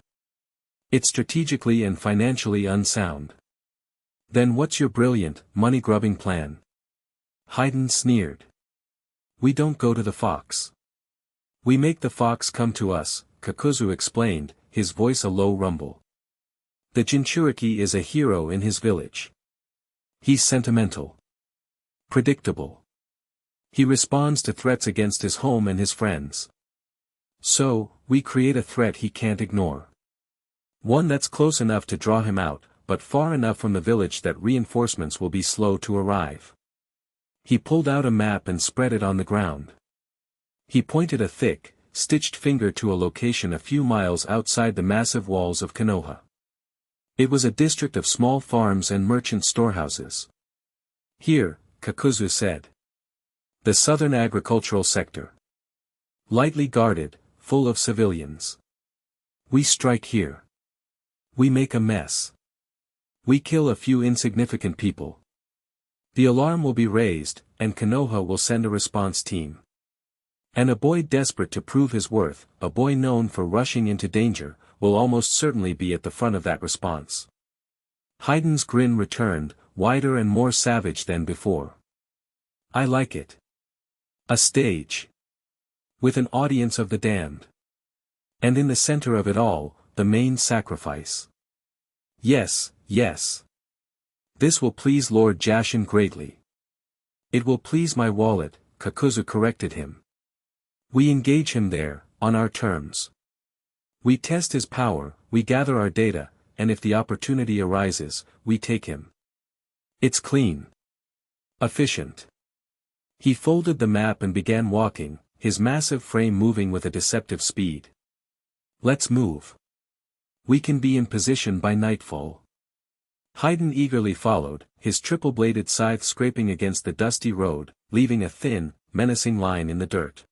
It's strategically and financially unsound. Then what's your brilliant, money-grubbing plan? Haydn sneered. We don't go to the fox. We make the fox come to us, Kakuzu explained, his voice a low rumble. The Jinchuriki is a hero in his village. He's sentimental. Predictable. He responds to threats against his home and his friends. So, we create a threat he can't ignore. One that's close enough to draw him out, but far enough from the village that reinforcements will be slow to arrive. He pulled out a map and spread it on the ground. He pointed a thick, stitched finger to a location a few miles outside the massive walls of Konoha. It was a district of small farms and merchant storehouses. Here, Kakuzu said. The southern agricultural sector. Lightly guarded, full of civilians. We strike here. We make a mess. We kill a few insignificant people. The alarm will be raised, and Konoha will send a response team. And a boy desperate to prove his worth, a boy known for rushing into danger, will almost certainly be at the front of that response. Hayden's grin returned, wider and more savage than before. I like it. A stage. With an audience of the damned. And in the center of it all, the main sacrifice. Yes, yes. This will please Lord Jashin greatly. It will please my wallet, Kakuzu corrected him. We engage him there, on our terms. We test his power, we gather our data, and if the opportunity arises, we take him. It's clean. Efficient. He folded the map and began walking, his massive frame moving with a deceptive speed. Let's move. We can be in position by nightfall. Hayden eagerly followed, his triple-bladed scythe scraping against the dusty road, leaving a thin, menacing line in the dirt.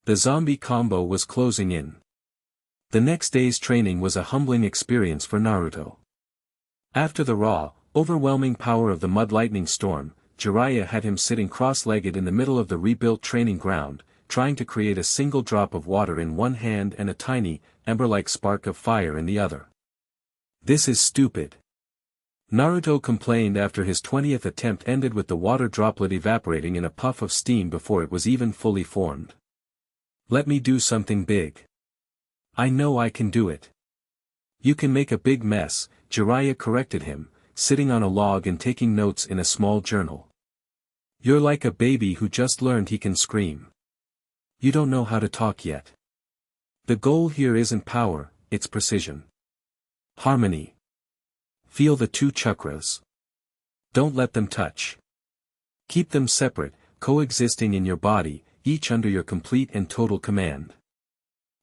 The zombie combo was closing in. The next day's training was a humbling experience for Naruto. After the raw, overwhelming power of the Mud Lightning Storm, Jiraiya had him sitting cross-legged in the middle of the rebuilt training ground, trying to create a single drop of water in one hand and a tiny, ember-like spark of fire in the other. This is stupid. Naruto complained after his 20th attempt ended with the water droplet evaporating in a puff of steam before it was even fully formed. Let me do something big. I know I can do it. You can make a big mess, Jiraiya corrected him, sitting on a log and taking notes in a small journal. You're like a baby who just learned he can scream. You don't know how to talk yet. The goal here isn't power, it's precision. Harmony. Feel the two chakras. Don't let them touch. Keep them separate, coexisting in your body, each under your complete and total command.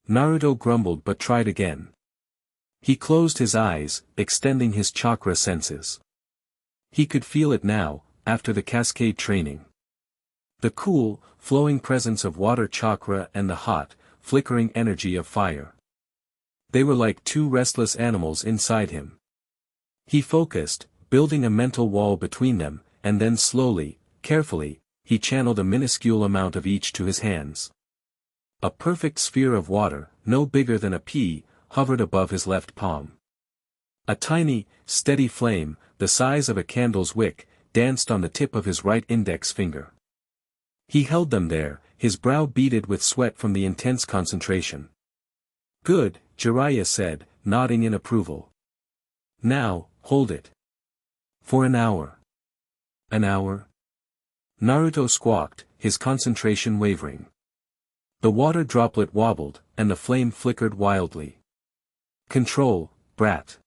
Naruto grumbled but tried again. He closed his eyes, extending his chakra senses. He could feel it now, after the cascade training. The cool, flowing presence of water chakra and the hot, flickering energy of fire. They were like two restless animals inside him. He focused, building a mental wall between them, and then slowly, carefully, he channeled a minuscule amount of each to his hands. A perfect sphere of water, no bigger than a pea, hovered above his left palm. A tiny, steady flame, the size of a candle's wick, danced on the tip of his right index finger. He held them there, his brow beaded with sweat from the intense concentration. Good, Jiraiya said, nodding in approval. Now, hold it. For an hour. An hour? Naruto squawked, his concentration wavering. The water droplet wobbled, and the flame flickered wildly. Control, brat.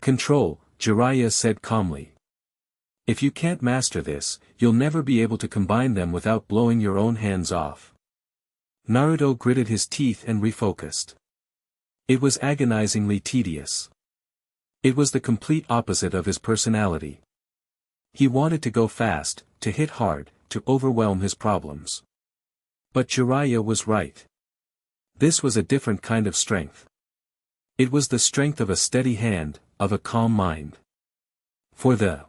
Control, Jiraiya said calmly. If you can't master this, you'll never be able to combine them without blowing your own hands off. Naruto gritted his teeth and refocused. It was agonizingly tedious. It was the complete opposite of his personality. He wanted to go fast, to hit hard, to overwhelm his problems. But Jiraiya was right. This was a different kind of strength. It was the strength of a steady hand, of a calm mind. For the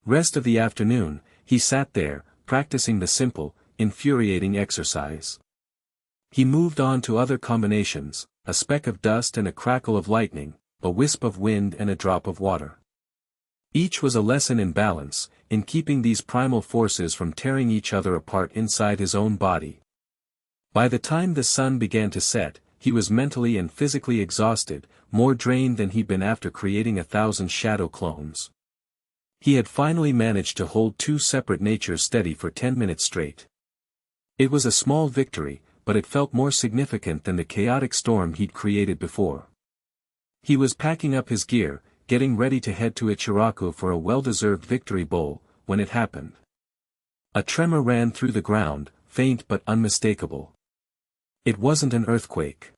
rest of the afternoon, he sat there, practicing the simple, infuriating exercise. He moved on to other combinations, a speck of dust and a crackle of lightning, a wisp of wind and a drop of water. Each was a lesson in balance, in keeping these primal forces from tearing each other apart inside his own body. By the time the sun began to set, he was mentally and physically exhausted, more drained than he'd been after creating 1,000 shadow clones. He had finally managed to hold two separate natures steady for 10 minutes straight. It was a small victory, but it felt more significant than the chaotic storm he'd created before. He was packing up his gear, getting ready to head to Ichiraku for a well-deserved victory bowl, when it happened. A tremor ran through the ground, faint but unmistakable. It wasn't an earthquake.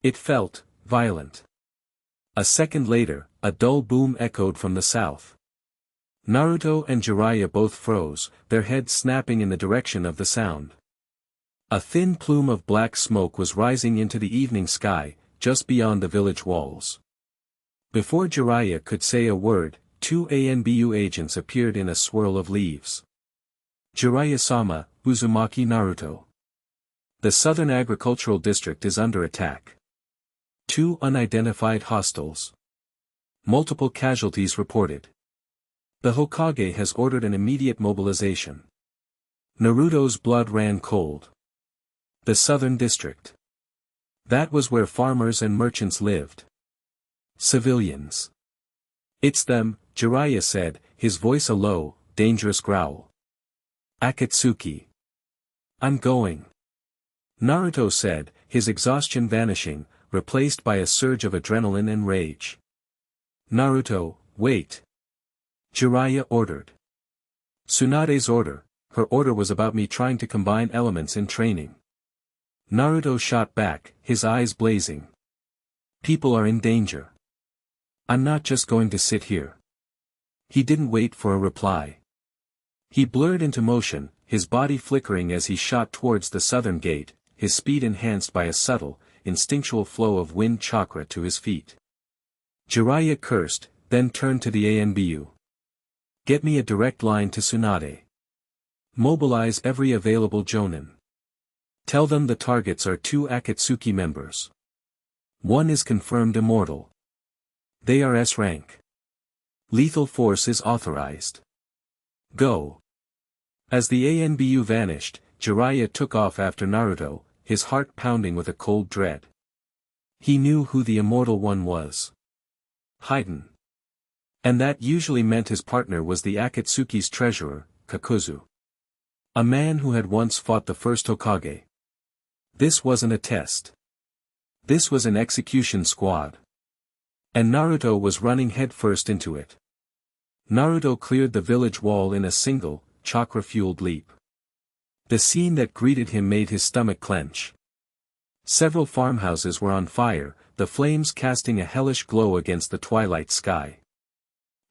It felt violent. A second later, a dull boom echoed from the south. Naruto and Jiraiya both froze, their heads snapping in the direction of the sound. A thin plume of black smoke was rising into the evening sky, just beyond the village walls. Before Jiraiya could say a word, two ANBU agents appeared in a swirl of leaves. Jiraiya-sama, Uzumaki Naruto. The Southern Agricultural District is under attack. Two unidentified hostiles. Multiple casualties reported. The Hokage has ordered an immediate mobilization. Naruto's blood ran cold. The Southern District. That was where farmers and merchants lived. Civilians. It's them, Jiraiya said, his voice a low, dangerous growl. Akatsuki. I'm going. Naruto said, his exhaustion vanishing, replaced by a surge of adrenaline and rage. Naruto, wait. Jiraiya ordered. Tsunade's order, her order was about me trying to combine elements in training. Naruto shot back, his eyes blazing. People are in danger. I'm not just going to sit here. He didn't wait for a reply. He blurred into motion, his body flickering as he shot towards the southern gate, his speed enhanced by a subtle, instinctual flow of wind chakra to his feet. Jiraiya cursed, then turned to the ANBU. Get me a direct line to Tsunade. Mobilize every available jonin. Tell them the targets are two Akatsuki members. One is confirmed immortal. They are S rank. Lethal force is authorized. Go. As the ANBU vanished, Jiraiya took off after Naruto, his heart pounding with a cold dread. He knew who the immortal one was. Haiden. And that usually meant his partner was the Akatsuki's treasurer, Kakuzu. A man who had once fought the first Hokage. This wasn't a test. This was an execution squad. And Naruto was running headfirst into it. Naruto cleared the village wall in a single, chakra-fueled leap. The scene that greeted him made his stomach clench. Several farmhouses were on fire, the flames casting a hellish glow against the twilight sky.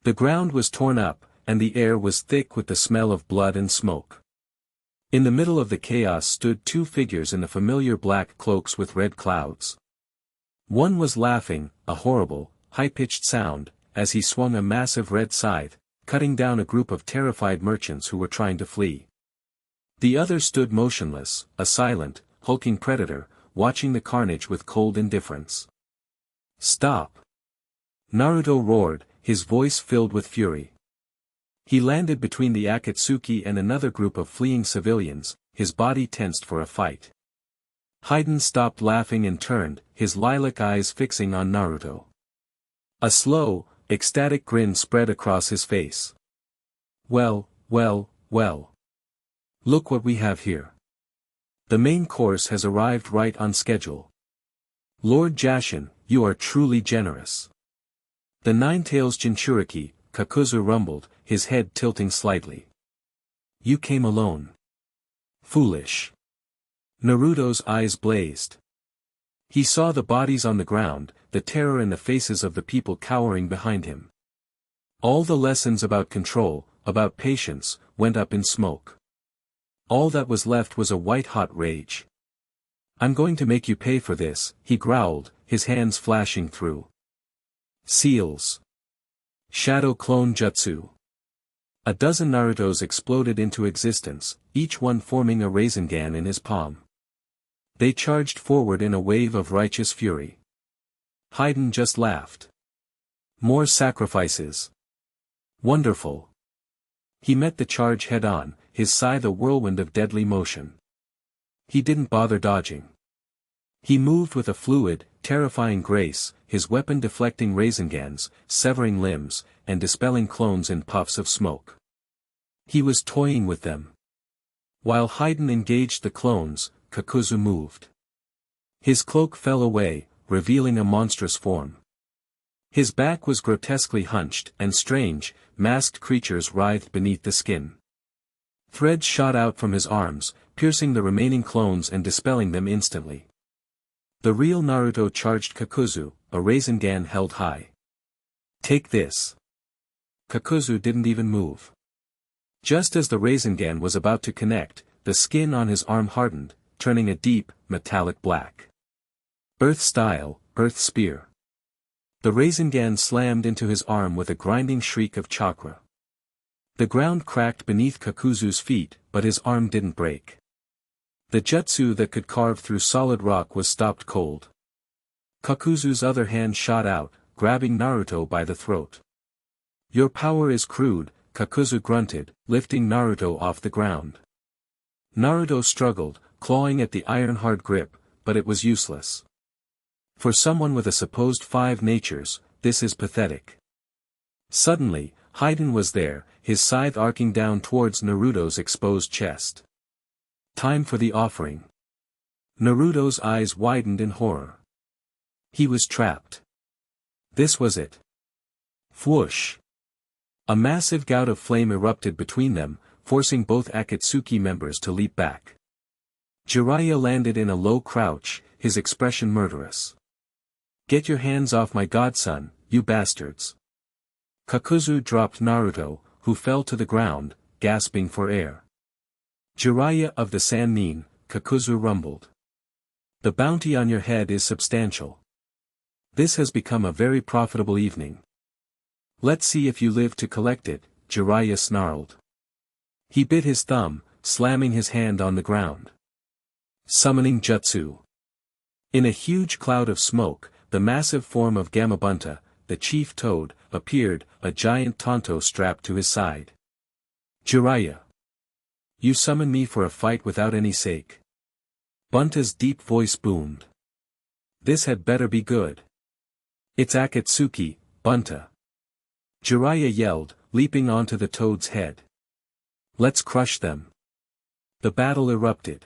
The ground was torn up, and the air was thick with the smell of blood and smoke. In the middle of the chaos stood two figures in the familiar black cloaks with red clouds. One was laughing, a horrible, high-pitched sound, as he swung a massive red scythe, cutting down a group of terrified merchants who were trying to flee. The other stood motionless, a silent, hulking predator, watching the carnage with cold indifference. Stop! Naruto roared, his voice filled with fury. He landed between the Akatsuki and another group of fleeing civilians, his body tensed for a fight. Haiden stopped laughing and turned, his lilac eyes fixing on Naruto. A slow, ecstatic grin spread across his face. Well, well, well. Look what we have here. The main course has arrived right on schedule. Lord Jashin, you are truly generous. The Nine-Tails Jinchuriki, Kakuzu rumbled, his head tilting slightly. You came alone. Foolish. Naruto's eyes blazed. He saw the bodies on the ground, the terror in the faces of the people cowering behind him. All the lessons about control, about patience, went up in smoke. All that was left was a white-hot rage. I'm going to make you pay for this, he growled, his hands flashing through. Seals. Shadow Clone Jutsu. A dozen Narutos exploded into existence, each one forming a Rasengan in his palm. They charged forward in a wave of righteous fury. Haiden just laughed. More sacrifices. Wonderful. He met the charge head-on, his scythe a whirlwind of deadly motion. He didn't bother dodging. He moved with a fluid, terrifying grace, his weapon deflecting Razengans, severing limbs, and dispelling clones in puffs of smoke. He was toying with them. While Haiden engaged the clones, Kakuzu moved. His cloak fell away, revealing a monstrous form. His back was grotesquely hunched, and strange, masked creatures writhed beneath the skin. Threads shot out from his arms, piercing the remaining clones and dispelling them instantly. The real Naruto charged Kakuzu, a Rasengan held high. "Take this." Kakuzu didn't even move. Just as the Rasengan was about to connect, the skin on his arm hardened, turning a deep, metallic black. Earth style, Earth Spear. The Rasengan slammed into his arm with a grinding shriek of chakra. The ground cracked beneath Kakuzu's feet, but his arm didn't break. The jutsu that could carve through solid rock was stopped cold. Kakuzu's other hand shot out, grabbing Naruto by the throat. "Your power is crude," Kakuzu grunted, lifting Naruto off the ground. Naruto struggled, clawing at the iron-hard grip, but it was useless. For someone with a supposed 5 natures, this is pathetic. Suddenly, Haiden was there, his scythe arcing down towards Naruto's exposed chest. Time for the offering. Naruto's eyes widened in horror. He was trapped. This was it. Whoosh! A massive gout of flame erupted between them, forcing both Akatsuki members to leap back. Jiraiya landed in a low crouch, his expression murderous. "Get your hands off my godson, you bastards." Kakuzu dropped Naruto, who fell to the ground, gasping for air. "Jiraiya of the Sannin," Kakuzu rumbled. "The bounty on your head is substantial. This has become a very profitable evening. Let's see if you live to collect it," Jiraiya snarled. He bit his thumb, slamming his hand on the ground. Summoning Jutsu. In a huge cloud of smoke, the massive form of Gamabunta, the chief toad, appeared, a giant Tonto strapped to his side. "Jiraiya. You summon me for a fight without any sake." Bunta's deep voice boomed. "This had better be good. It's Akatsuki, Bunta." Jiraiya yelled, leaping onto the toad's head. "Let's crush them." The battle erupted.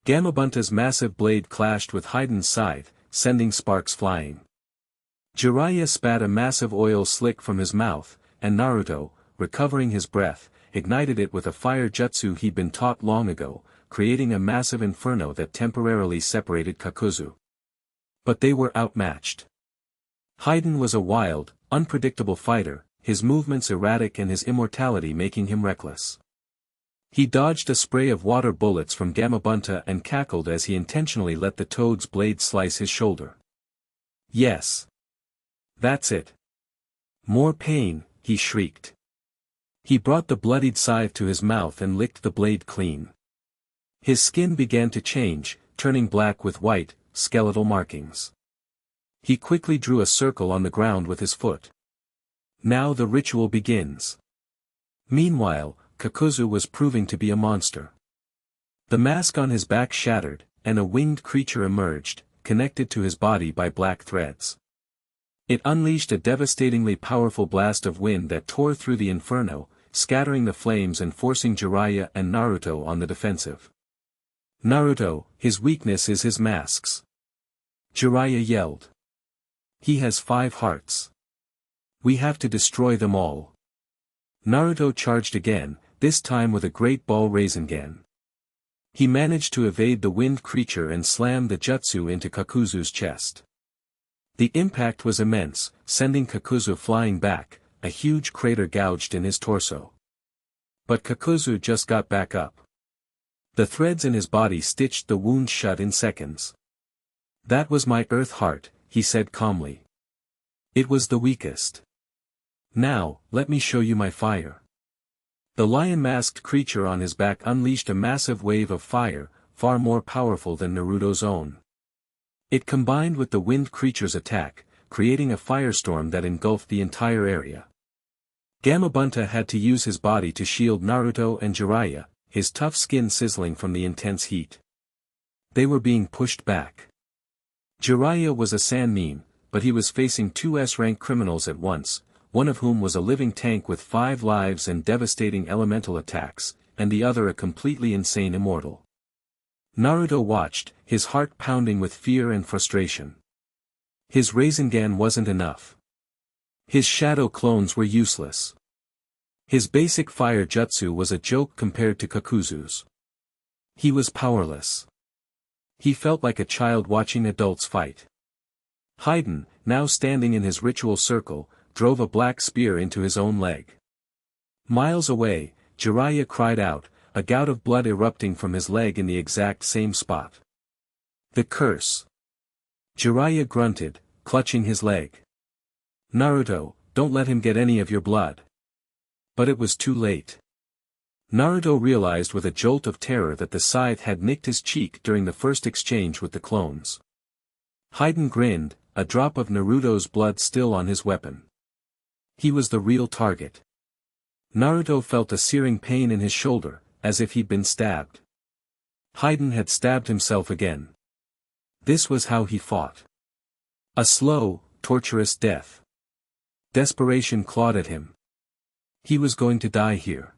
Gamabunta's massive blade clashed with Haiden's scythe, sending sparks flying. Jiraiya spat a massive oil slick from his mouth, and Naruto, recovering his breath, ignited it with a fire jutsu he'd been taught long ago, creating a massive inferno that temporarily separated Kakuzu. But they were outmatched. Haiden was a wild, unpredictable fighter, his movements erratic and his immortality making him reckless. He dodged a spray of water bullets from Gamabunta and cackled as he intentionally let the toad's blade slice his shoulder. "Yes. That's it. More pain," he shrieked. He brought the bloodied scythe to his mouth and licked the blade clean. His skin began to change, turning black with white, skeletal markings. He quickly drew a circle on the ground with his foot. Now the ritual begins. Meanwhile, Kakuzu was proving to be a monster. The mask on his back shattered, and a winged creature emerged, connected to his body by black threads. It unleashed a devastatingly powerful blast of wind that tore through the inferno, scattering the flames and forcing Jiraiya and Naruto on the defensive. "Naruto, his weakness is his masks." Jiraiya yelled. "He has 5 hearts. We have to destroy them all." Naruto charged again, this time with a great ball Rasengan. He managed to evade the wind creature and slam the jutsu into Kakuzu's chest. The impact was immense, sending Kakuzu flying back, a huge crater gouged in his torso. But Kakuzu just got back up. The threads in his body stitched the wound shut in seconds. "That was my earth heart," he said calmly. "It was the weakest. Now, let me show you my fire." The lion-masked creature on his back unleashed a massive wave of fire, far more powerful than Naruto's own. It combined with the wind creature's attack, creating a firestorm that engulfed the entire area. Gamabunta had to use his body to shield Naruto and Jiraiya, his tough skin sizzling from the intense heat. They were being pushed back. Jiraiya was a Sannin, but he was facing two S-rank criminals at once, one of whom was a living tank with 5 lives and devastating elemental attacks, and the other a completely insane immortal. Naruto watched, his heart pounding with fear and frustration. His Rasengan wasn't enough. His shadow clones were useless. His basic fire jutsu was a joke compared to Kakuzu's. He was powerless. He felt like a child watching adults fight. Haiden, now standing in his ritual circle, drove a black spear into his own leg. Miles away, Jiraiya cried out, a gout of blood erupting from his leg in the exact same spot. The curse. Jiraiya grunted, clutching his leg. Naruto, don't let him get any of your blood. But it was too late. Naruto realized with a jolt of terror that the scythe had nicked his cheek during the first exchange with the clones. Haiden grinned, a drop of Naruto's blood still on his weapon. He was the real target. Naruto felt a searing pain in his shoulder, as if he'd been stabbed. Haiden had stabbed himself again. This was how he fought. A slow, torturous death. Desperation clawed at him. He was going to die here.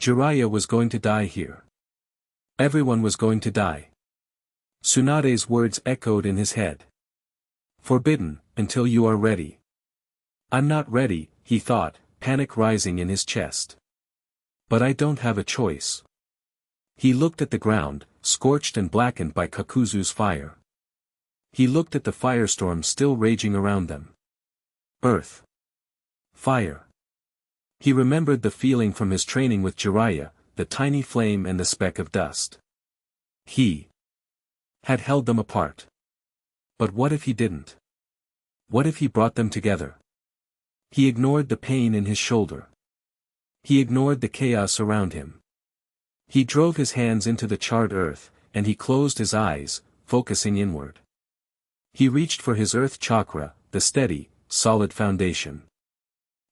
Jiraiya was going to die here. Everyone was going to die. Tsunade's words echoed in his head. Forbidden, until you are ready. I'm not ready, he thought, panic rising in his chest. But I don't have a choice. He looked at the ground, scorched and blackened by Kakuzu's fire. He looked at the firestorm still raging around them. Earth. Fire. He remembered the feeling from his training with Jiraiya, the tiny flame and the speck of dust. He had held them apart. But what if he didn't? What if he brought them together? He ignored the pain in his shoulder. He ignored the chaos around him. He drove his hands into the charred earth, and he closed his eyes, focusing inward. He reached for his earth chakra, the steady, solid foundation.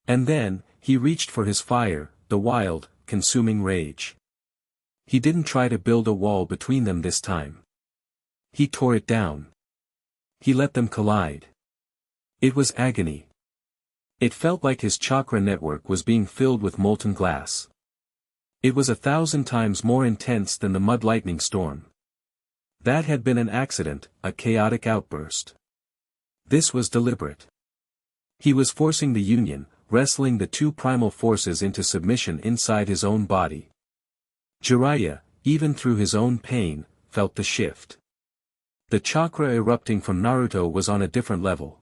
And then, he reached for his fire, the wild, consuming rage. He didn't try to build a wall between them this time. He tore it down. He let them collide. It was agony. It felt like his chakra network was being filled with molten glass. It was 1,000 times more intense than the mud lightning storm. That had been an accident, a chaotic outburst. This was deliberate. He was forcing the union, wrestling the two primal forces into submission inside his own body. Jiraiya, even through his own pain, felt the shift. The chakra erupting from Naruto was on a different level.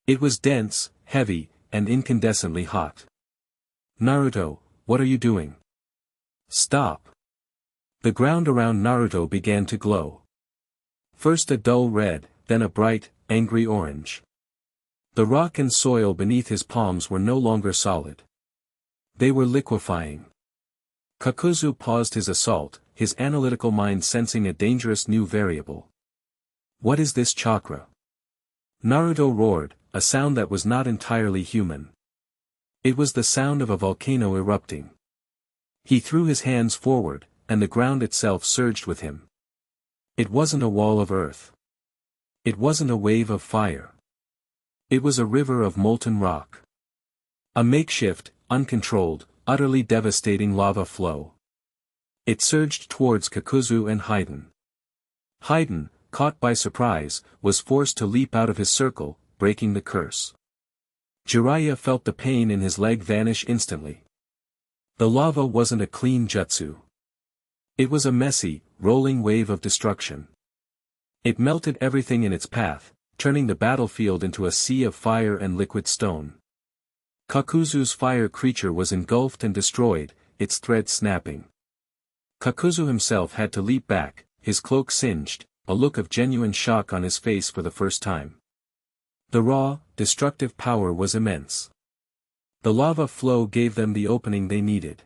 It was dense, heavy, and incandescently hot. Naruto, what are you doing? Stop. The ground around Naruto began to glow. First a dull red, then a bright, angry orange. The rock and soil beneath his palms were no longer solid. They were liquefying. Kakuzu paused his assault, his analytical mind sensing a dangerous new variable. What is this chakra? Naruto roared, a sound that was not entirely human. It was the sound of a volcano erupting. He threw his hands forward, and the ground itself surged with him. It wasn't a wall of earth. It wasn't a wave of fire. It was a river of molten rock. A makeshift, uncontrolled, utterly devastating lava flow. It surged towards Kakuzu and Haiden. Haiden, caught by surprise, was forced to leap out of his circle, breaking the curse. Jiraiya felt the pain in his leg vanish instantly. The lava wasn't a clean jutsu. It was a messy, rolling wave of destruction. It melted everything in its path, turning the battlefield into a sea of fire and liquid stone. Kakuzu's fire creature was engulfed and destroyed, its thread snapping. Kakuzu himself had to leap back, his cloak singed, a look of genuine shock on his face for the first time. The raw, destructive power was immense. The lava flow gave them the opening they needed.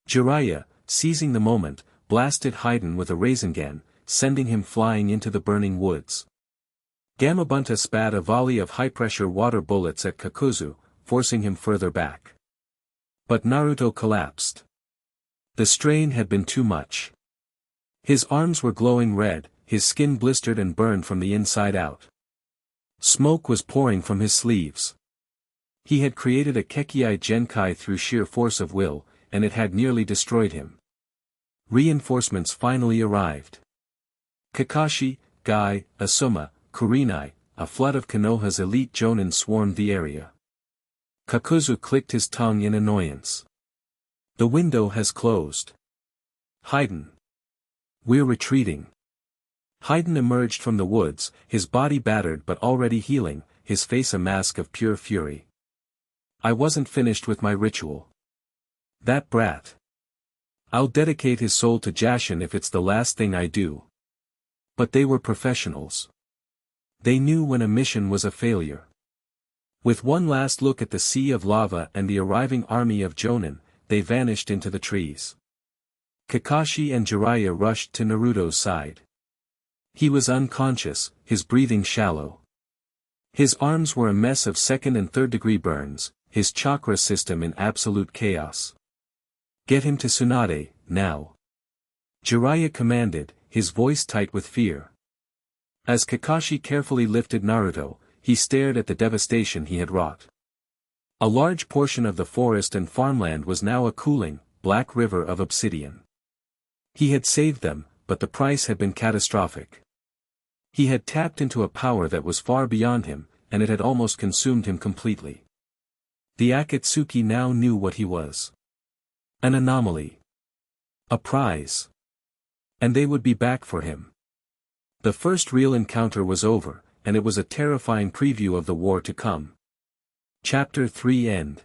Jiraiya, seizing the moment, blasted Haiden with a Rasengan, sending him flying into the burning woods. Gamabunta spat a volley of high-pressure water bullets at Kakuzu, forcing him further back. But Naruto collapsed. The strain had been too much. His arms were glowing red, his skin blistered and burned from the inside out. Smoke was pouring from his sleeves. He had created a Kekii Genkai through sheer force of will, and it had nearly destroyed him. Reinforcements finally arrived. Kakashi, Guy, Asuma, Kurenai, a flood of Konoha's elite jonin swarmed the area. Kakuzu clicked his tongue in annoyance. The window has closed. Haiden. We're retreating. Haiden emerged from the woods, his body battered but already healing, his face a mask of pure fury. I wasn't finished with my ritual. That brat. I'll dedicate his soul to Jashin if it's the last thing I do. But they were professionals. They knew when a mission was a failure. With one last look at the sea of lava and the arriving army of Jonin, they vanished into the trees. Kakashi and Jiraiya rushed to Naruto's side. He was unconscious, his breathing shallow. His arms were a mess of second and third degree burns, his chakra system in absolute chaos. Get him to Tsunade, now. Jiraiya commanded, his voice tight with fear. As Kakashi carefully lifted Naruto, he stared at the devastation he had wrought. A large portion of the forest and farmland was now a cooling, black river of obsidian. He had saved them, but the price had been catastrophic. He had tapped into a power that was far beyond him, and it had almost consumed him completely. The Akatsuki now knew what he was. An anomaly. A prize. And they would be back for him. The first real encounter was over, and it was a terrifying preview of the war to come. Chapter 3 End.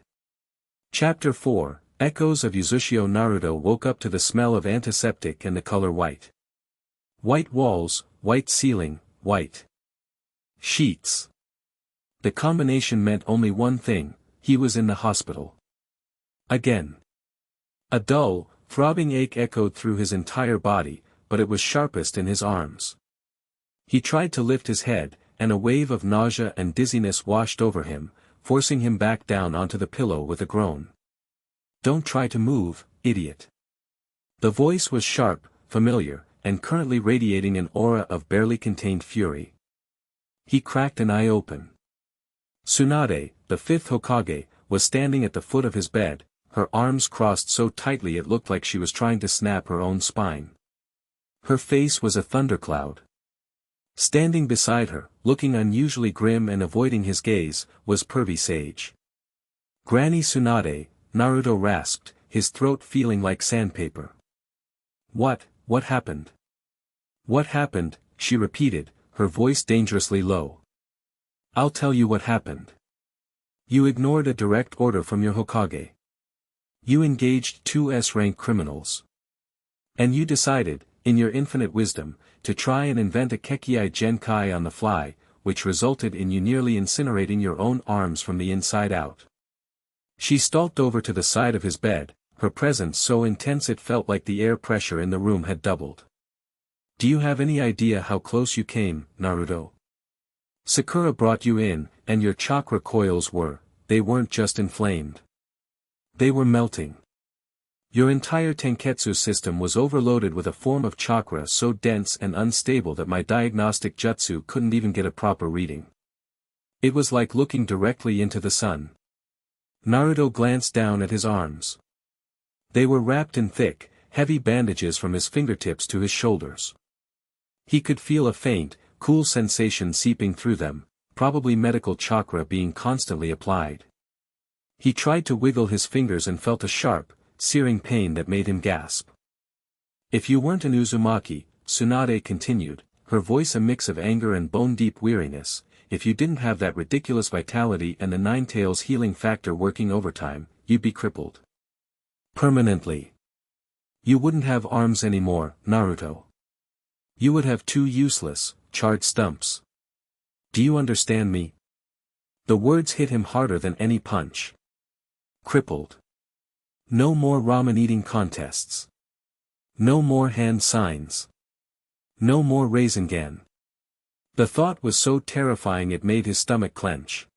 Chapter 4, Echoes of Uzushio. Naruto woke up to the smell of antiseptic and the color white. White walls, white ceiling, white sheets. The combination meant only one thing, he was in the hospital. Again. A dull, throbbing ache echoed through his entire body, but it was sharpest in his arms. He tried to lift his head, and a wave of nausea and dizziness washed over him, forcing him back down onto the pillow with a groan. Don't try to move, idiot. The voice was sharp, familiar, and currently radiating an aura of barely contained fury. He cracked an eye open. Tsunade, the fifth Hokage, was standing at the foot of his bed, her arms crossed so tightly it looked like she was trying to snap her own spine. Her face was a thundercloud. Standing beside her, looking unusually grim and avoiding his gaze, was Pervy Sage. Granny Tsunade, Naruto rasped, his throat feeling like sandpaper. What happened? What happened, she repeated, her voice dangerously low. I'll tell you what happened. You ignored a direct order from your Hokage. You engaged two S-rank criminals. And you decided, in your infinite wisdom, to try and invent a Kekii Genkai on the fly, which resulted in you nearly incinerating your own arms from the inside out. She stalked over to the side of his bed, her presence so intense it felt like the air pressure in the room had doubled. Do you have any idea how close you came, Naruto? Sakura brought you in, and your chakra coils they weren't just inflamed. They were melting. Your entire Tenketsu system was overloaded with a form of chakra so dense and unstable that my diagnostic jutsu couldn't even get a proper reading. It was like looking directly into the sun. Naruto glanced down at his arms. They were wrapped in thick, heavy bandages from his fingertips to his shoulders. He could feel a faint, cool sensation seeping through them, probably medical chakra being constantly applied. He tried to wiggle his fingers and felt a sharp, searing pain that made him gasp. If you weren't an Uzumaki, Tsunade continued, her voice a mix of anger and bone-deep weariness, if you didn't have that ridiculous vitality and the Nine-Tails healing factor working overtime, you'd be crippled. Permanently. You wouldn't have arms anymore, Naruto. You would have two useless, charred stumps. Do you understand me? The words hit him harder than any punch. Crippled. No more ramen eating contests. No more hand signs. No more Rasengan. The thought was so terrifying it made his stomach clench.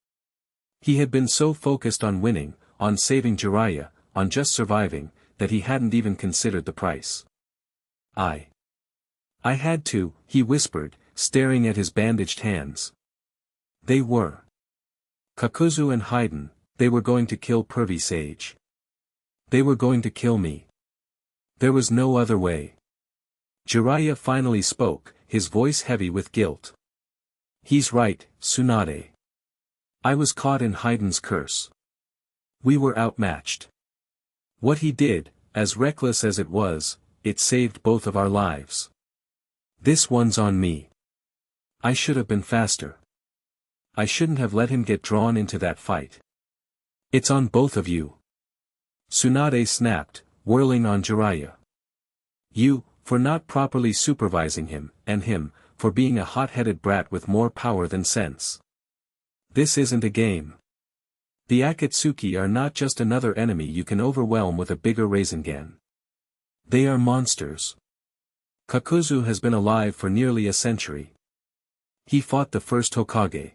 He had been so focused on winning, on saving Jiraiya, on just surviving, that he hadn't even considered the price. I had to, he whispered, staring at his bandaged hands. They were. Kakuzu and Haiden, they were going to kill Pervy Sage. They were going to kill me. There was no other way. Jiraiya finally spoke, his voice heavy with guilt. He's right, Tsunade. I was caught in Haiden's curse. We were outmatched. What he did, as reckless as it was, it saved both of our lives. This one's on me. I should have been faster. I shouldn't have let him get drawn into that fight. It's on both of you. Tsunade snapped, whirling on Jiraiya. You, for not properly supervising him, and him, for being a hot-headed brat with more power than sense. This isn't a game. The Akatsuki are not just another enemy you can overwhelm with a bigger Rasengan. They are monsters. Kakuzu has been alive for nearly a century. He fought the first Hokage.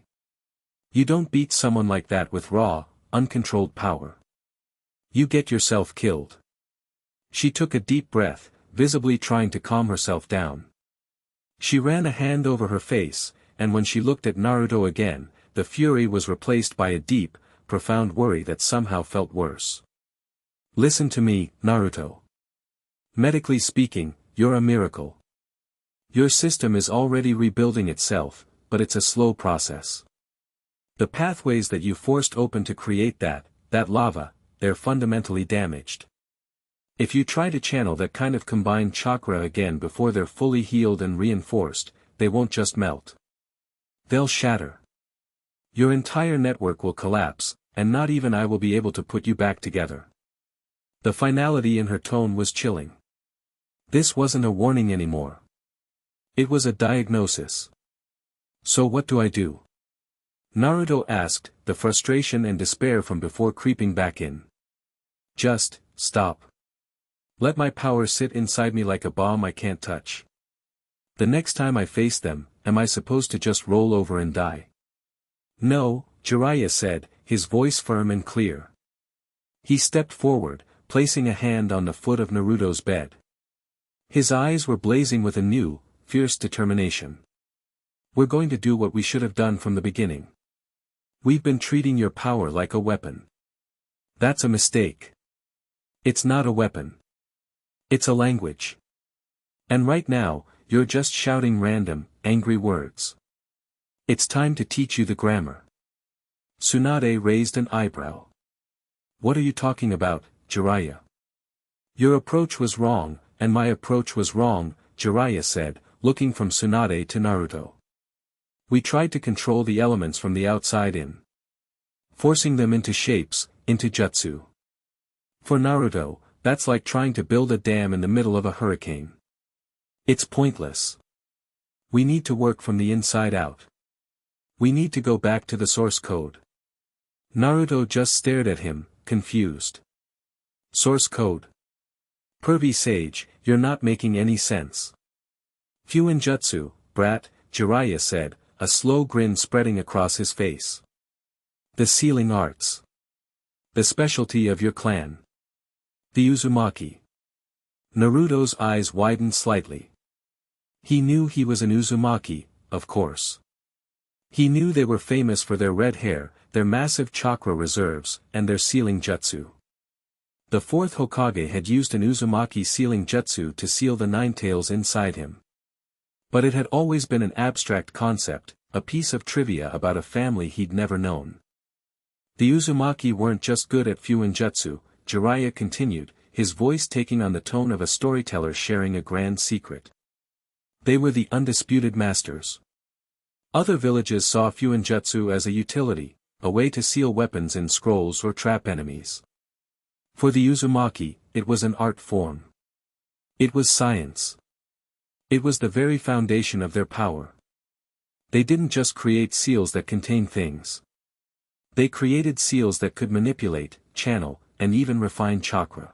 You don't beat someone like that with raw, uncontrolled power. You get yourself killed. She took a deep breath, visibly trying to calm herself down. She ran a hand over her face, and when she looked at Naruto again, the fury was replaced by a deep, profound worry that somehow felt worse. Listen to me, Naruto. Medically speaking, you're a miracle. Your system is already rebuilding itself, but it's a slow process. The pathways that you forced open to create that lava, they're fundamentally damaged. If you try to channel that kind of combined chakra again before they're fully healed and reinforced, they won't just melt. They'll shatter. Your entire network will collapse, and not even I will be able to put you back together. The finality in her tone was chilling. This wasn't a warning anymore. It was a diagnosis. So what do I do? Naruto asked, the frustration and despair from before creeping back in. Just, stop. Let my power sit inside me like a bomb I can't touch. The next time I face them, am I supposed to just roll over and die? No, Jiraiya said, his voice firm and clear. He stepped forward, placing a hand on the foot of Naruto's bed. His eyes were blazing with a new, fierce determination. We're going to do what we should have done from the beginning. We've been treating your power like a weapon. That's a mistake. It's not a weapon. It's a language. And right now, you're just shouting random, angry words. It's time to teach you the grammar. Tsunade raised an eyebrow. What are you talking about, Jiraiya? Your approach was wrong, and my approach was wrong, Jiraiya said, looking from Tsunade to Naruto. We tried to control the elements from the outside in. Forcing them into shapes, into jutsu. For Naruto, that's like trying to build a dam in the middle of a hurricane. It's pointless. We need to work from the inside out. We need to go back to the source code. Naruto just stared at him, confused. Source code. Pervy Sage, you're not making any sense. Fuinjutsu, brat, Jiraiya said, a slow grin spreading across his face. The sealing arts. The specialty of your clan. The Uzumaki. Naruto's eyes widened slightly. He knew he was an Uzumaki, of course. He knew they were famous for their red hair, their massive chakra reserves, and their sealing jutsu. The fourth Hokage had used an Uzumaki sealing jutsu to seal the nine tails inside him. But it had always been an abstract concept, a piece of trivia about a family he'd never known. The Uzumaki weren't just good at Fuinjutsu, Jiraiya continued, his voice taking on the tone of a storyteller sharing a grand secret. They were the undisputed masters. Other villages saw Fuinjutsu as a utility, a way to seal weapons in scrolls or trap enemies. For the Uzumaki, it was an art form. It was science. It was the very foundation of their power. They didn't just create seals that contained things. They created seals that could manipulate, channel, and even refine chakra.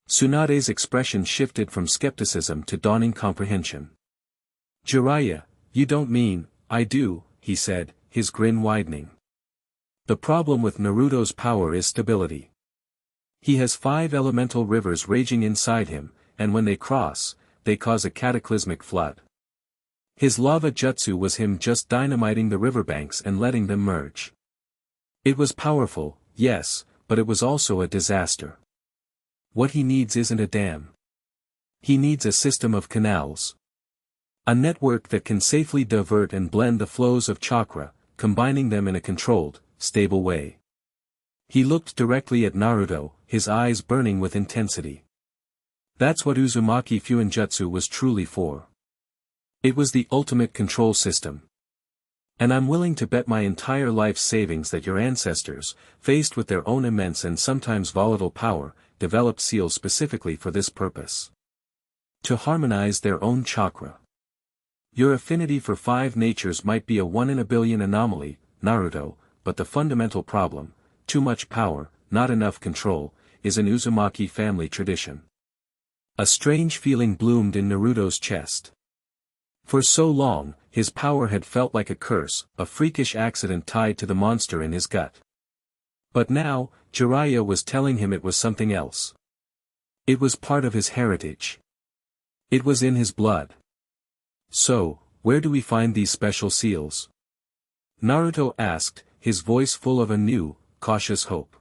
Tsunade's expression shifted from skepticism to dawning comprehension. Jiraiya, you don't mean, I do, he said, his grin widening. The problem with Naruto's power is stability. He has 5 elemental rivers raging inside him, and when they cross, they cause a cataclysmic flood. His lava jutsu was him just dynamiting the riverbanks and letting them merge. It was powerful, yes, but it was also a disaster. What he needs isn't a dam. He needs a system of canals. A network that can safely divert and blend the flows of chakra, combining them in a controlled, stable way. He looked directly at Naruto, his eyes burning with intensity. That's what Uzumaki Fuinjutsu was truly for. It was the ultimate control system. And I'm willing to bet my entire life's savings that your ancestors, faced with their own immense and sometimes volatile power, developed seals specifically for this purpose. To harmonize their own chakra. Your affinity for 5 natures might be a 1 in a billion anomaly, Naruto, but the fundamental problem, too much power, not enough control, is an Uzumaki family tradition. A strange feeling bloomed in Naruto's chest. For so long, his power had felt like a curse, a freakish accident tied to the monster in his gut. But now, Jiraiya was telling him it was something else. It was part of his heritage. It was in his blood. So, where do we find these special seals? Naruto asked, his voice full of a new, cautious hope.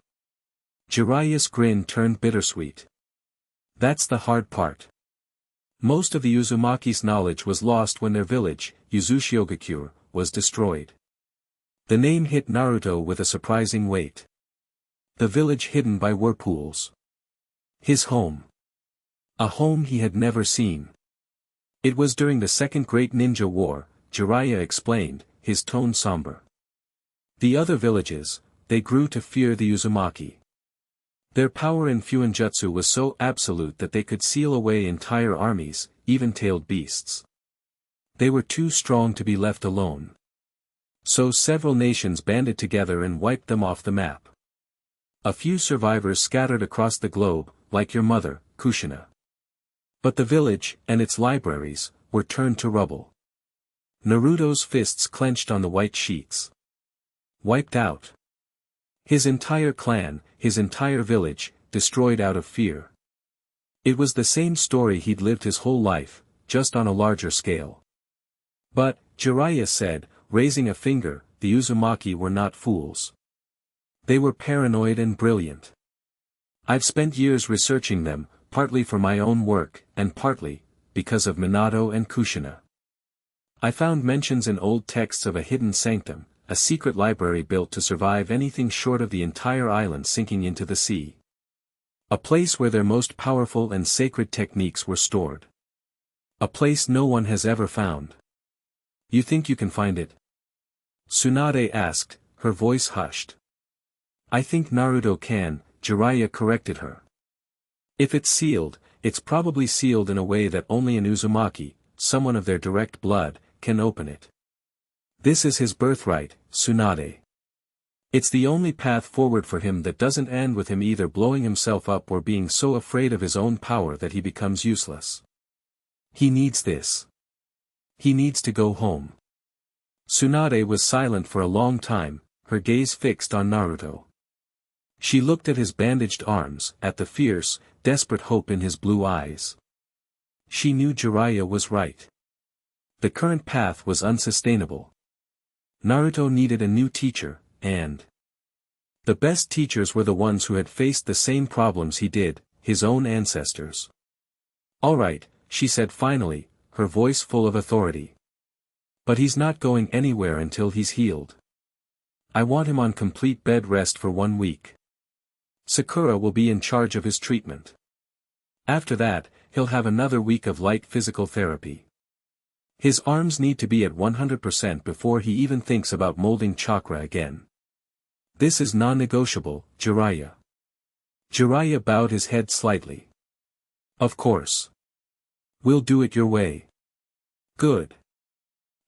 Jiraiya's grin turned bittersweet. That's the hard part. Most of the Uzumaki's knowledge was lost when their village, Uzushiogakure, was destroyed. The name hit Naruto with a surprising weight. The village hidden by whirlpools. His home. A home he had never seen. It was during the Second Great Ninja War, Jiraiya explained, his tone somber. The other villages, they grew to fear the Uzumaki. Their power in Fuinjutsu was so absolute that they could seal away entire armies, even tailed beasts. They were too strong to be left alone. So several nations banded together and wiped them off the map. A few survivors scattered across the globe, like your mother, Kushina. But the village, and its libraries, were turned to rubble. Naruto's fists clenched on the white sheets. Wiped out. His entire clan, his entire village, destroyed out of fear. It was the same story he'd lived his whole life, just on a larger scale. But, Jiraiya said, raising a finger, the Uzumaki were not fools. They were paranoid and brilliant. I've spent years researching them, partly for my own work, and partly, because of Minato and Kushina. I found mentions in old texts of a hidden sanctum, a secret library built to survive anything short of the entire island sinking into the sea. A place where their most powerful and sacred techniques were stored. A place no one has ever found. You think you can find it? Tsunade asked, her voice hushed. I think Naruto can, Jiraiya corrected her. If it's sealed, it's probably sealed in a way that only an Uzumaki, someone of their direct blood, can open it. This is his birthright, Tsunade. It's the only path forward for him that doesn't end with him either blowing himself up or being so afraid of his own power that he becomes useless. He needs this. He needs to go home. Tsunade was silent for a long time, her gaze fixed on Naruto. She looked at his bandaged arms, at the fierce, desperate hope in his blue eyes. She knew Jiraiya was right. The current path was unsustainable. Naruto needed a new teacher, and the best teachers were the ones who had faced the same problems he did, his own ancestors. All right, she said finally, her voice full of authority. But he's not going anywhere until he's healed. I want him on complete bed rest for 1 week. Sakura will be in charge of his treatment. After that, he'll have another week of light physical therapy. His arms need to be at 100% before he even thinks about molding chakra again. This is non-negotiable, Jiraiya. Jiraiya bowed his head slightly. Of course. We'll do it your way. Good.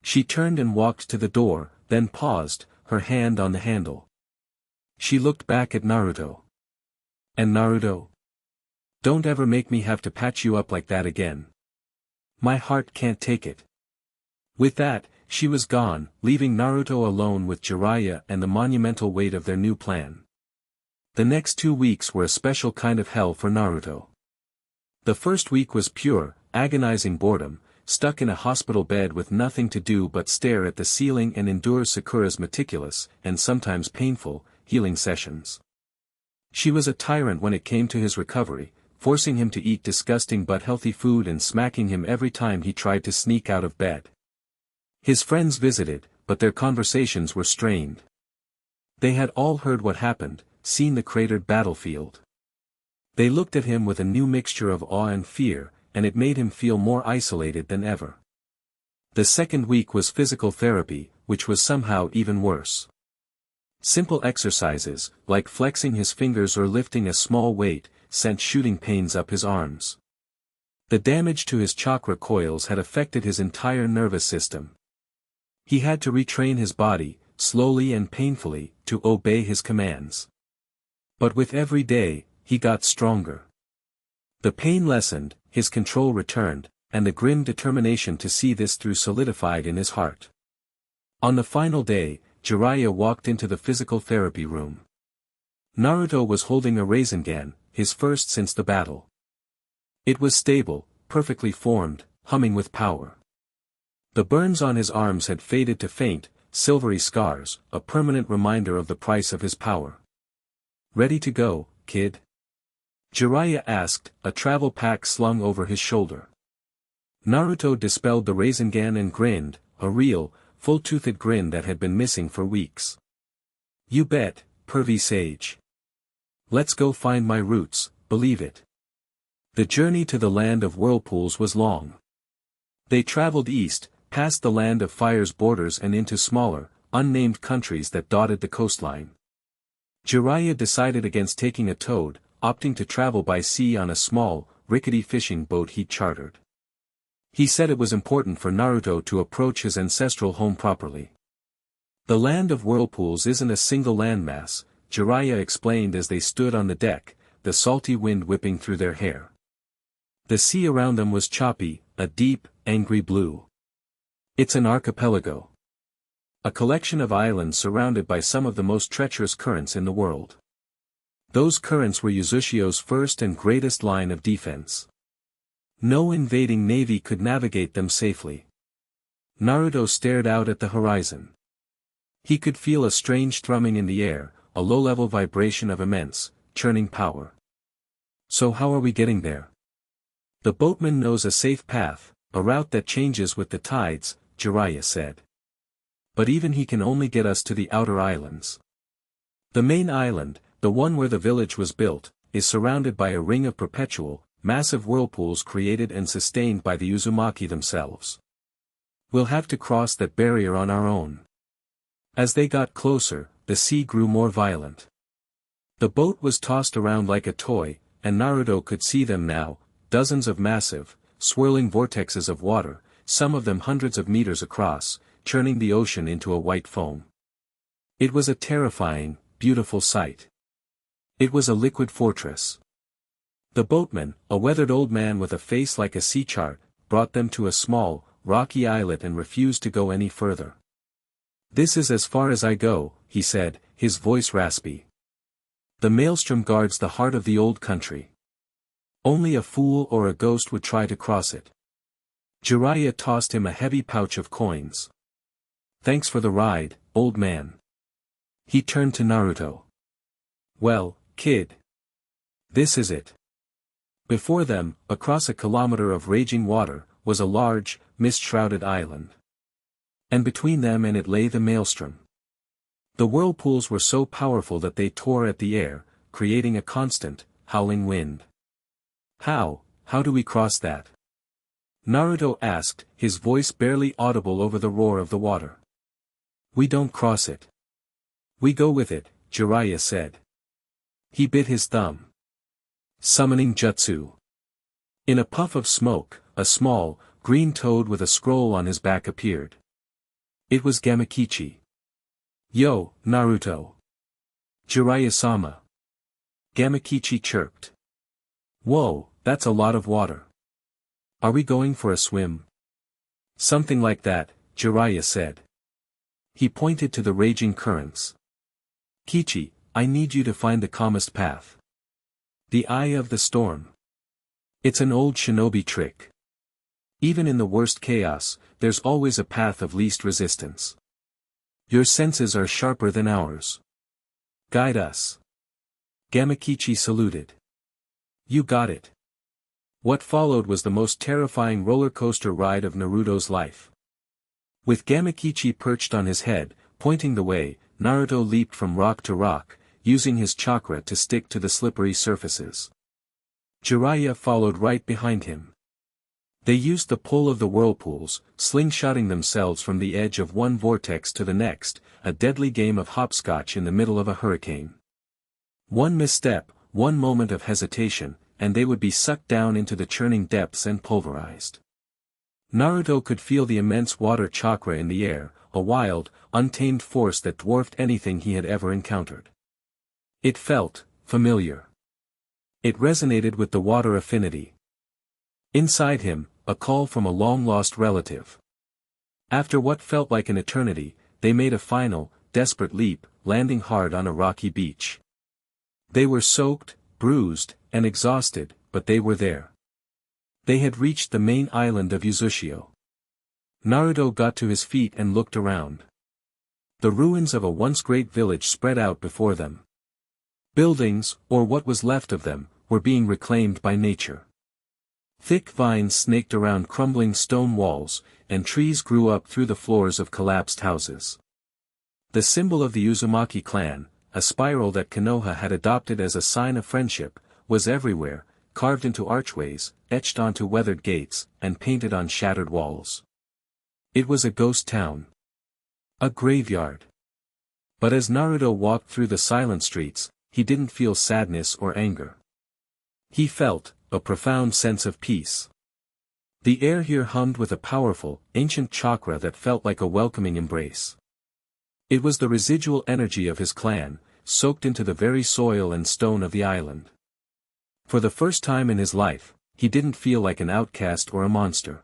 She turned and walked to the door, then paused, her hand on the handle. She looked back at Naruto. And Naruto? Don't ever make me have to patch you up like that again. My heart can't take it. With that, she was gone, leaving Naruto alone with Jiraiya and the monumental weight of their new plan. The next 2 weeks were a special kind of hell for Naruto. The first week was pure, agonizing boredom, stuck in a hospital bed with nothing to do but stare at the ceiling and endure Sakura's meticulous, and sometimes painful, healing sessions. She was a tyrant when it came to his recovery, forcing him to eat disgusting but healthy food and smacking him every time he tried to sneak out of bed. His friends visited, but their conversations were strained. They had all heard what happened, seen the cratered battlefield. They looked at him with a new mixture of awe and fear, and it made him feel more isolated than ever. The second week was physical therapy, which was somehow even worse. Simple exercises, like flexing his fingers or lifting a small weight, sent shooting pains up his arms. The damage to his chakra coils had affected his entire nervous system. He had to retrain his body, slowly and painfully, to obey his commands. But with every day, he got stronger. The pain lessened, his control returned, and the grim determination to see this through solidified in his heart. On the final day, Jiraiya walked into the physical therapy room. Naruto was holding a Rasengan, his first since the battle. It was stable, perfectly formed, humming with power. The burns on his arms had faded to faint, silvery scars, a permanent reminder of the price of his power. "Ready to go, kid?" Jiraiya asked, a travel pack slung over his shoulder. Naruto dispelled the Rasengan and grinned, a real, full-toothed grin that had been missing for weeks. "You bet, pervy sage. Let's go find my roots, believe it." The journey to the land of whirlpools was long. They traveled east, past the land of fire's borders and into smaller, unnamed countries that dotted the coastline. Jiraiya decided against taking a toad, opting to travel by sea on a small, rickety fishing boat he'd chartered. He said it was important for Naruto to approach his ancestral home properly. "The land of whirlpools isn't a single landmass," Jiraiya explained as they stood on the deck, the salty wind whipping through their hair. The sea around them was choppy, a deep, angry blue. "It's an archipelago. A collection of islands surrounded by some of the most treacherous currents in the world. Those currents were Uzushio's first and greatest line of defense. No invading navy could navigate them safely." Naruto stared out at the horizon. He could feel a strange thrumming in the air, a low-level vibration of immense, churning power. "So how are we getting there?" "The boatman knows a safe path, a route that changes with the tides," Jiraiya said. "But even he can only get us to the outer islands. The main island, the one where the village was built, is surrounded by a ring of perpetual, massive whirlpools created and sustained by the Uzumaki themselves. We'll have to cross that barrier on our own." As they got closer, the sea grew more violent. The boat was tossed around like a toy, and Naruto could see them now, dozens of massive, swirling vortexes of water, some of them hundreds of meters across, churning the ocean into a white foam. It was a terrifying, beautiful sight. It was a liquid fortress. The boatman, a weathered old man with a face like a sea chart, brought them to a small, rocky islet and refused to go any further. "This is as far as I go," he said, his voice raspy. "The maelstrom guards the heart of the old country. Only a fool or a ghost would try to cross it." Jiraiya tossed him a heavy pouch of coins. "Thanks for the ride, old man." He turned to Naruto. "Well, kid. This is it." Before them, across a kilometer of raging water, was a large, mist-shrouded island. And between them and it lay the maelstrom. The whirlpools were so powerful that they tore at the air, creating a constant, howling wind. How do we cross that?" Naruto asked, his voice barely audible over the roar of the water. "We don't cross it. We go with it," Jiraiya said. He bit his thumb. Summoning jutsu. In a puff of smoke, a small, green toad with a scroll on his back appeared. It was Gamakichi. "Yo, Naruto." "Jiraiya-sama." Gamakichi chirped. "Whoa, that's a lot of water. Are we going for a swim?" "Something like that," Jiraiya said. He pointed to the raging currents. "Kichi, I need you to find the calmest path. The eye of the storm. It's an old shinobi trick. Even in the worst chaos, there's always a path of least resistance. Your senses are sharper than ours. Guide us. Gamakichi saluted. You got it. What followed was the most terrifying roller coaster ride of Naruto's life. With Gamakichi perched on his head, pointing the way, Naruto leaped from rock to rock, using his chakra to stick to the slippery surfaces. Jiraiya followed right behind him. They used the pull of the whirlpools, slingshotting themselves from the edge of one vortex to the next, a deadly game of hopscotch in the middle of a hurricane. One misstep, one moment of hesitation, and they would be sucked down into the churning depths and pulverized. Naruto could feel the immense water chakra in the air, a wild, untamed force that dwarfed anything he had ever encountered. It felt familiar. It resonated with the water affinity. Inside him, a call from a long-lost relative. After what felt like an eternity, they made a final, desperate leap, landing hard on a rocky beach. They were soaked, bruised, and exhausted, but they were there. They had reached the main island of Uzushio. Naruto got to his feet and looked around. The ruins of a once great village spread out before them. Buildings, or what was left of them, were being reclaimed by nature. Thick vines snaked around crumbling stone walls, and trees grew up through the floors of collapsed houses. The symbol of the Uzumaki clan, a spiral that Konoha had adopted as a sign of friendship, was everywhere, carved into archways, etched onto weathered gates, and painted on shattered walls. It was a ghost town. A graveyard. But as Naruto walked through the silent streets, he didn't feel sadness or anger. He felt a profound sense of peace. The air here hummed with a powerful, ancient chakra that felt like a welcoming embrace. It was the residual energy of his clan, soaked into the very soil and stone of the island. For the first time in his life, he didn't feel like an outcast or a monster.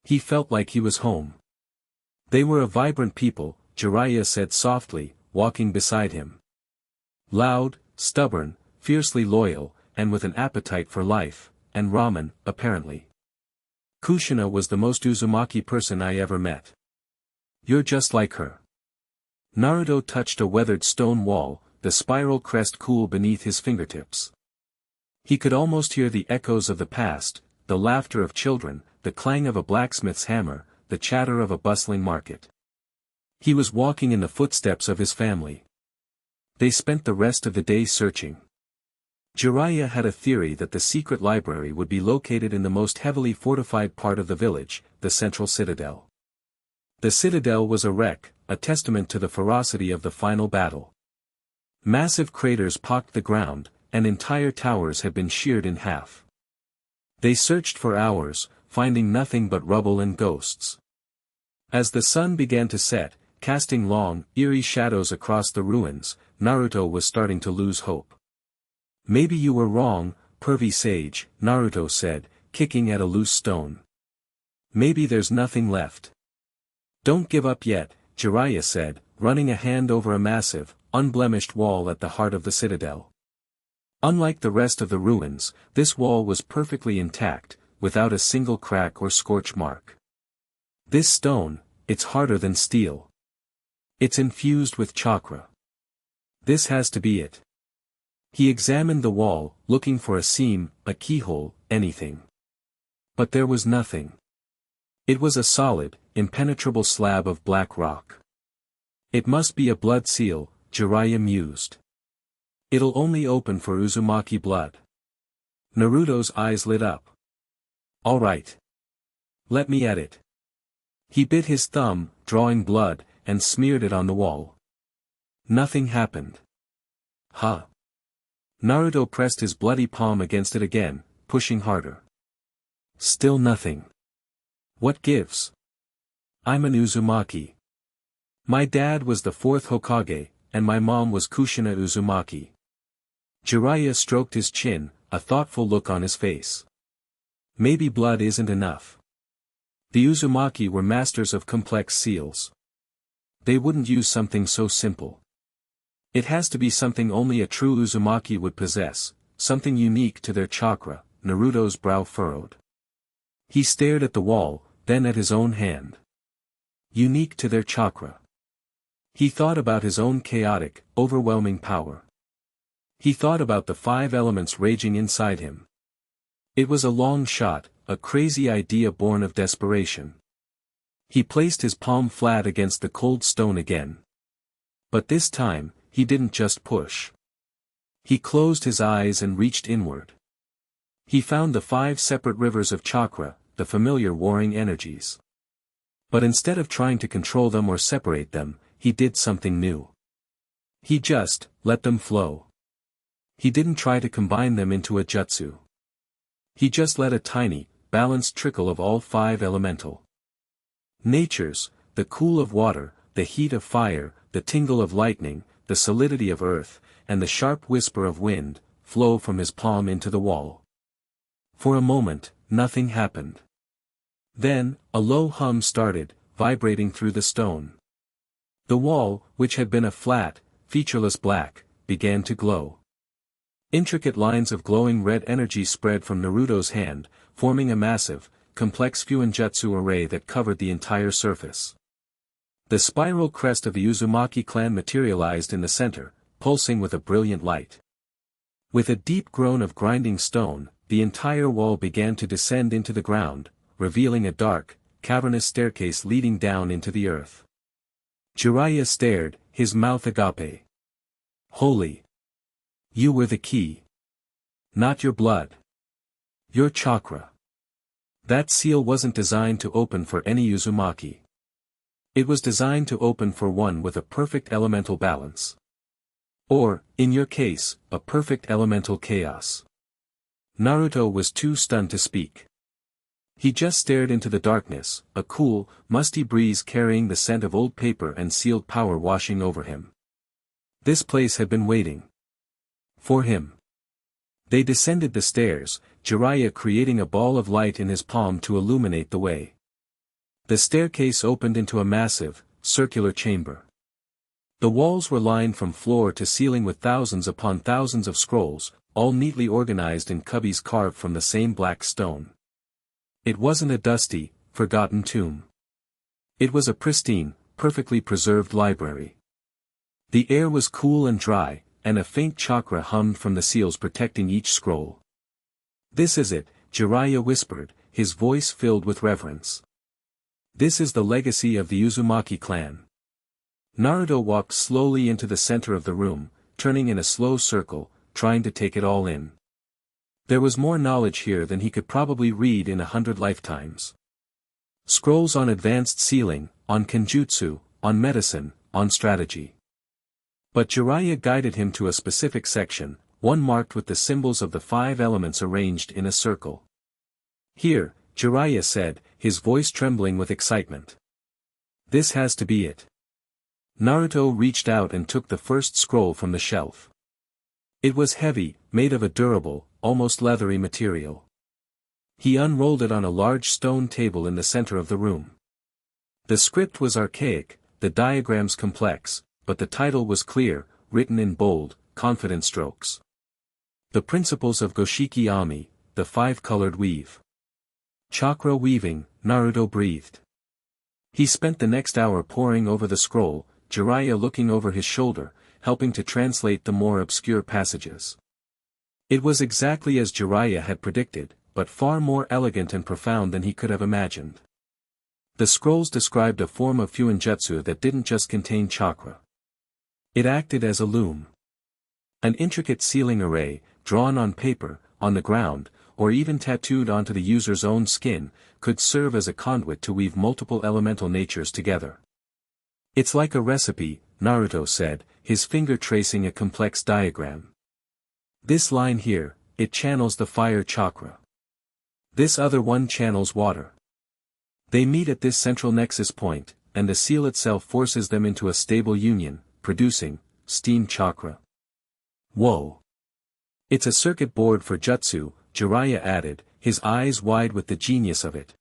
He felt like he was home. They were a vibrant people, Jiraiya said softly, walking beside him. Loud, stubborn, fiercely loyal, and with an appetite for life, and ramen, apparently. Kushina was the most Uzumaki person I ever met. You're just like her. Naruto touched a weathered stone wall, the spiral crest cool beneath his fingertips. He could almost hear the echoes of the past, the laughter of children, the clang of a blacksmith's hammer, the chatter of a bustling market. He was walking in the footsteps of his family. They spent the rest of the day searching. Jiraiya had a theory that the secret library would be located in the most heavily fortified part of the village, the central citadel. The citadel was a wreck, a testament to the ferocity of the final battle. Massive craters pocked the ground, and entire towers had been sheared in half. They searched for hours, finding nothing but rubble and ghosts. As the sun began to set, casting long, eerie shadows across the ruins, Naruto was starting to lose hope. Maybe you were wrong, pervy sage, Naruto said, kicking at a loose stone. Maybe there's nothing left. Don't give up yet, Jiraiya said, running a hand over a massive, unblemished wall at the heart of the citadel. Unlike the rest of the ruins, this wall was perfectly intact, without a single crack or scorch mark. This stone, it's harder than steel. It's infused with chakra. This has to be it. He examined the wall, looking for a seam, a keyhole, anything. But there was nothing. It was a solid, impenetrable slab of black rock. It must be a blood seal, Jiraiya mused. It'll only open for Uzumaki blood. Naruto's eyes lit up. All right. Let me at it. He bit his thumb, drawing blood, and smeared it on the wall. Nothing happened. Huh. Naruto pressed his bloody palm against it again, pushing harder. Still nothing. What gives? I'm an Uzumaki. My dad was the fourth Hokage, and my mom was Kushina Uzumaki. Jiraiya stroked his chin, a thoughtful look on his face. Maybe blood isn't enough. The Uzumaki were masters of complex seals. They wouldn't use something so simple. It has to be something only a true Uzumaki would possess, something unique to their chakra. Naruto's brow furrowed. He stared at the wall, then at his own hand. Unique to their chakra. He thought about his own chaotic, overwhelming power. He thought about the 5 elements raging inside him. It was a long shot, a crazy idea born of desperation. He placed his palm flat against the cold stone again. But this time, he didn't just push. He closed his eyes and reached inward. He found the 5 separate rivers of chakra, the familiar warring energies. But instead of trying to control them or separate them, he did something new. He just let them flow. He didn't try to combine them into a jutsu. He just let a tiny, balanced trickle of all 5 elemental natures, the cool of water, the heat of fire, the tingle of lightning, the solidity of earth, and the sharp whisper of wind, flow from his palm into the wall. For a moment, nothing happened. Then, a low hum started, vibrating through the stone. The wall, which had been a flat, featureless black, began to glow. Intricate lines of glowing red energy spread from Naruto's hand, forming a massive, complex Fuinjutsu array that covered the entire surface. The spiral crest of the Uzumaki clan materialized in the center, pulsing with a brilliant light. With a deep groan of grinding stone, the entire wall began to descend into the ground, revealing a dark, cavernous staircase leading down into the earth. Jiraiya stared, his mouth agape. Holy! You were the key. Not your blood. Your chakra. That seal wasn't designed to open for any Uzumaki. It was designed to open for one with a perfect elemental balance. Or, in your case, a perfect elemental chaos. Naruto was too stunned to speak. He just stared into the darkness, a cool, musty breeze carrying the scent of old paper and sealed power washing over him. This place had been waiting. For him. They descended the stairs, Jiraiya creating a ball of light in his palm to illuminate the way. The staircase opened into a massive, circular chamber. The walls were lined from floor to ceiling with thousands upon thousands of scrolls, all neatly organized in cubbies carved from the same black stone. It wasn't a dusty, forgotten tomb. It was a pristine, perfectly preserved library. The air was cool and dry, and a faint chakra hummed from the seals protecting each scroll. This is it, Jiraiya whispered, his voice filled with reverence. This is the legacy of the Uzumaki clan. Naruto walked slowly into the center of the room, turning in a slow circle, trying to take it all in. There was more knowledge here than he could probably read in 100 lifetimes. Scrolls on advanced sealing, on kenjutsu, on medicine, on strategy. But Jiraiya guided him to a specific section, one marked with the symbols of the 5 elements arranged in a circle. Here, Jiraiya said, his voice trembling with excitement. This has to be it. Naruto reached out and took the first scroll from the shelf. It was heavy, made of a durable, almost leathery material. He unrolled it on a large stone table in the center of the room. The script was archaic, the diagrams complex, but the title was clear, written in bold, confident strokes. The Principles of Goshiki Ami, the 5-colored weave. Chakra weaving, Naruto breathed. He spent the next hour poring over the scroll, Jiraiya looking over his shoulder, helping to translate the more obscure passages. It was exactly as Jiraiya had predicted, but far more elegant and profound than he could have imagined. The scrolls described a form of Fuinjutsu that didn't just contain chakra. It acted as a loom. An intricate sealing array, drawn on paper, on the ground, or even tattooed onto the user's own skin, could serve as a conduit to weave multiple elemental natures together. It's like a recipe, Naruto said, his finger tracing a complex diagram. This line here, it channels the fire chakra. This other one channels water. They meet at this central nexus point, and the seal itself forces them into a stable union, producing steam chakra. Whoa! It's a circuit board for jutsu, Jiraiya added, his eyes wide with the genius of it.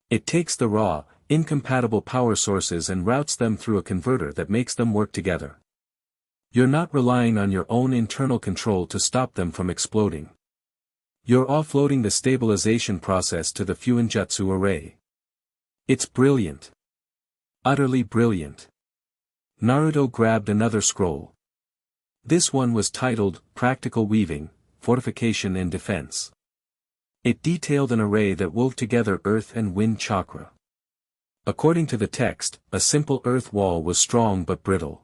It takes the raw, incompatible power sources and routes them through a converter that makes them work together. You're not relying on your own internal control to stop them from exploding. You're offloading the stabilization process to the Fuinjutsu array. It's brilliant. Utterly brilliant. Naruto grabbed another scroll. This one was titled, Practical Weaving, Fortification and Defense. It detailed an array that wove together earth and wind chakra. According to the text, a simple earth wall was strong but brittle.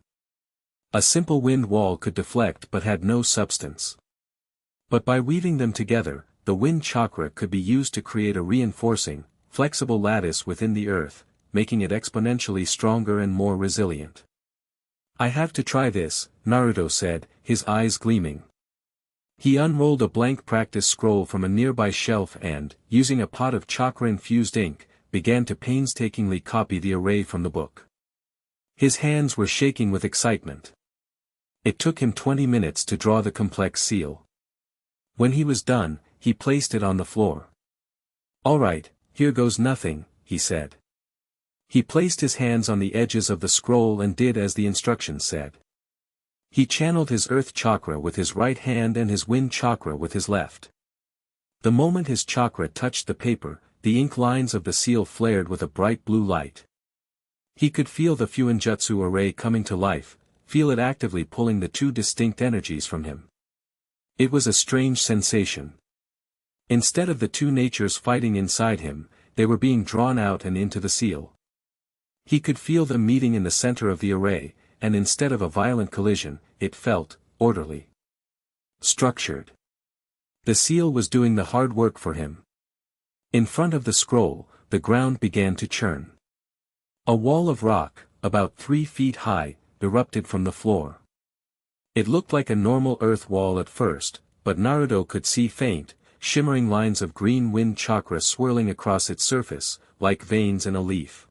A simple wind wall could deflect but had no substance. But by weaving them together, the wind chakra could be used to create a reinforcing, flexible lattice within the earth, making it exponentially stronger and more resilient. I have to try this, Naruto said, his eyes gleaming. He unrolled a blank practice scroll from a nearby shelf and, using a pot of chakra-infused ink, began to painstakingly copy the array from the book. His hands were shaking with excitement. It took him 20 minutes to draw the complex seal. When he was done, he placed it on the floor. "All right, here goes nothing," he said. He placed his hands on the edges of the scroll and did as the instructions said. He channeled his earth chakra with his right hand and his wind chakra with his left. The moment his chakra touched the paper, the ink lines of the seal flared with a bright blue light. He could feel the Fuinjutsu array coming to life, feel it actively pulling the two distinct energies from him. It was a strange sensation. Instead of the two natures fighting inside him, they were being drawn out and into the seal. He could feel them meeting in the center of the array, and instead of a violent collision, it felt orderly. Structured. The seal was doing the hard work for him. In front of the scroll, the ground began to churn. A wall of rock, about 3 feet high, erupted from the floor. It looked like a normal earth wall at first, but Naruto could see faint, shimmering lines of green wind chakra swirling across its surface, like veins in a leaf.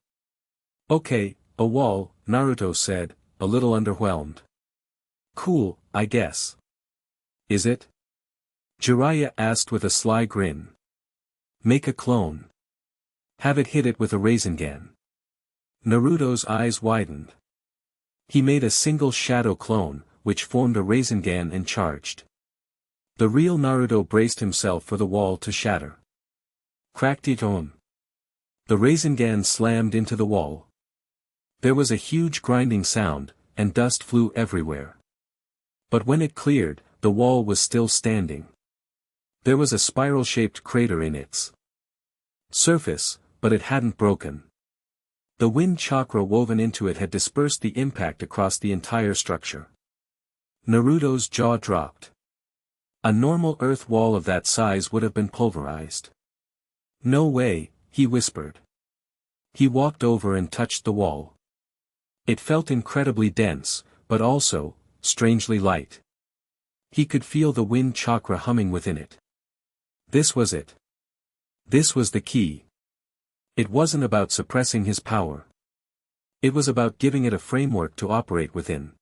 "Okay, a wall," Naruto said, a little underwhelmed. "Cool, I guess." "Is it?" Jiraiya asked with a sly grin. "Make a clone. Have it hit it with a Rasengan." Naruto's eyes widened. He made a single shadow clone, which formed a Rasengan and charged. The real Naruto braced himself for the wall to shatter. Cracked it on. The Rasengan slammed into the wall. There was a huge grinding sound, and dust flew everywhere. But when it cleared, the wall was still standing. There was a spiral-shaped crater in its surface, but it hadn't broken. The wind chakra woven into it had dispersed the impact across the entire structure. Naruto's jaw dropped. A normal earth wall of that size would have been pulverized. "No way," he whispered. He walked over and touched the wall. It felt incredibly dense, but also, strangely light. He could feel the wind chakra humming within it. This was it. This was the key. It wasn't about suppressing his power. It was about giving it a framework to operate within.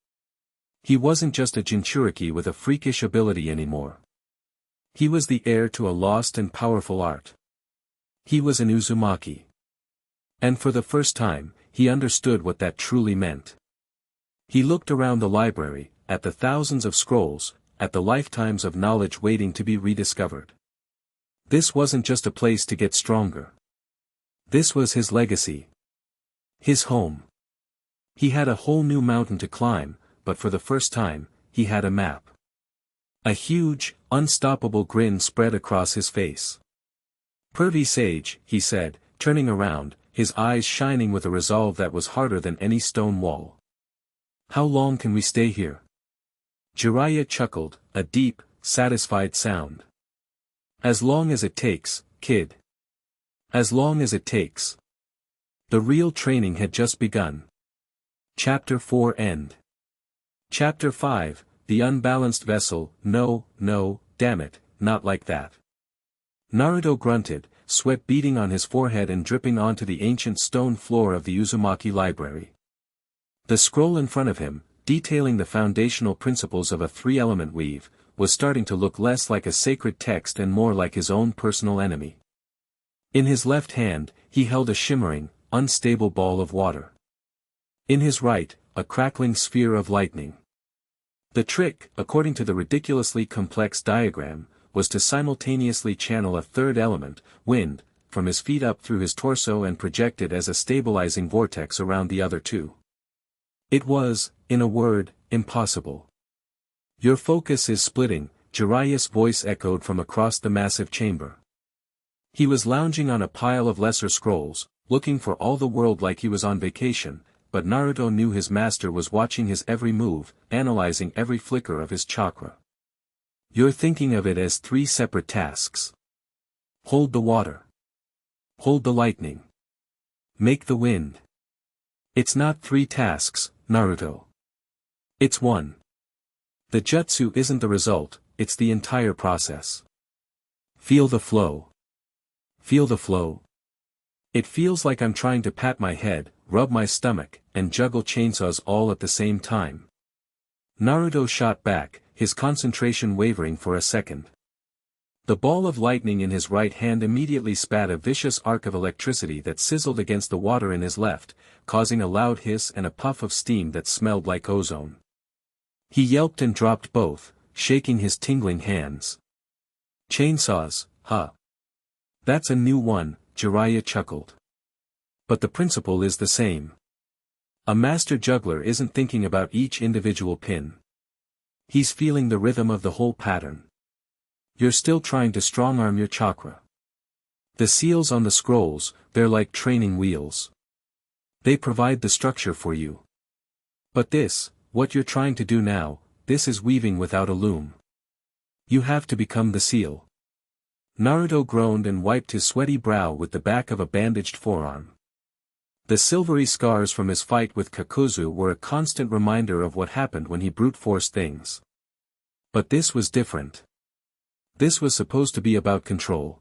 He wasn't just a Jinchuriki with a freakish ability anymore. He was the heir to a lost and powerful art. He was an Uzumaki. And for the first time, he understood what that truly meant. He looked around the library, at the thousands of scrolls, at the lifetimes of knowledge waiting to be rediscovered. This wasn't just a place to get stronger. This was his legacy. His home. He had a whole new mountain to climb, but for the first time, he had a map. A huge, unstoppable grin spread across his face. "Pervy Sage," he said, turning around, his eyes shining with a resolve that was harder than any stone wall. "How long can we stay here?" Jiraiya chuckled, a deep, satisfied sound. "As long as it takes, kid. As long as it takes." The real training had just begun. Chapter 4 End. Chapter 5, The Unbalanced Vessel. No, damn it, not like that. Naruto grunted, sweat beading on his forehead and dripping onto the ancient stone floor of the Uzumaki library. The scroll in front of him, detailing the foundational principles of a three-element weave, was starting to look less like a sacred text and more like his own personal enemy. In his left hand, he held a shimmering, unstable ball of water. In his right, a crackling sphere of lightning. The trick, according to the ridiculously complex diagram, was to simultaneously channel a third element, wind, from his feet up through his torso and project it as a stabilizing vortex around the other two. It was, in a word, impossible. Your focus is splitting, Jiraiya's voice echoed from across the massive chamber. He was lounging on a pile of lesser scrolls, looking for all the world like he was on vacation, but Naruto knew his master was watching his every move, analyzing every flicker of his chakra. You're thinking of it as 3 separate tasks. Hold the water. Hold the lightning. Make the wind. It's not 3 tasks, Naruto. It's 1. The jutsu isn't the result, it's the entire process. Feel the flow. Feel the flow. It feels like I'm trying to pat my head, rub my stomach, and juggle chainsaws all at the same time. Naruto shot back, his concentration wavering for a second. The ball of lightning in his right hand immediately spat a vicious arc of electricity that sizzled against the water in his left, causing a loud hiss and a puff of steam that smelled like ozone. He yelped and dropped both, shaking his tingling hands. Chainsaws, huh? That's a new one, Jiraiya chuckled. But the principle is the same. A master juggler isn't thinking about each individual pin. He's feeling the rhythm of the whole pattern. You're still trying to strong-arm your chakra. The seals on the scrolls, they're like training wheels. They provide the structure for you. But this, what you're trying to do now, this is weaving without a loom. You have to become the seal. Naruto groaned and wiped his sweaty brow with the back of a bandaged forearm. The silvery scars from his fight with Kakuzu were a constant reminder of what happened when he brute-forced things. But this was different. This was supposed to be about control.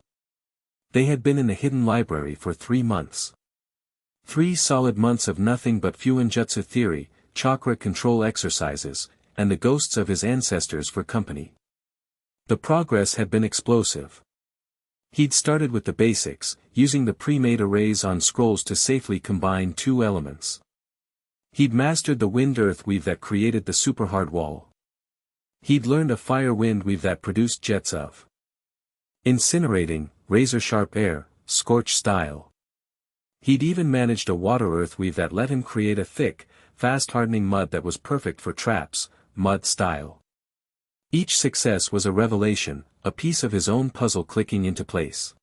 They had been in the hidden library for 3 months. 3 solid months of nothing but Fuinjutsu theory, chakra control exercises, and the ghosts of his ancestors for company. The progress had been explosive. He'd started with the basics, using the pre-made arrays on scrolls to safely combine 2 elements. He'd mastered the wind-earth weave that created the super-hard wall. He'd learned a fire-wind weave that produced jets of incinerating, razor-sharp air, scorch style. He'd even managed a water-earth weave that let him create a thick, fast-hardening mud that was perfect for traps, mud style. Each success was a revelation, a piece of his own puzzle clicking into place.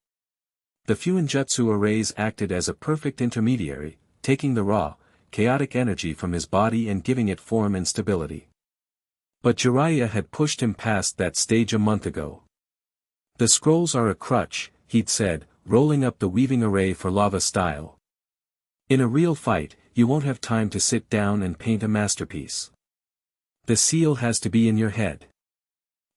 The Fuinjutsu arrays acted as a perfect intermediary, taking the raw, chaotic energy from his body and giving it form and stability. But Jiraiya had pushed him past that stage a month ago. The scrolls are a crutch, he'd said, rolling up the weaving array for lava style. In a real fight, you won't have time to sit down and paint a masterpiece. The seal has to be in your head.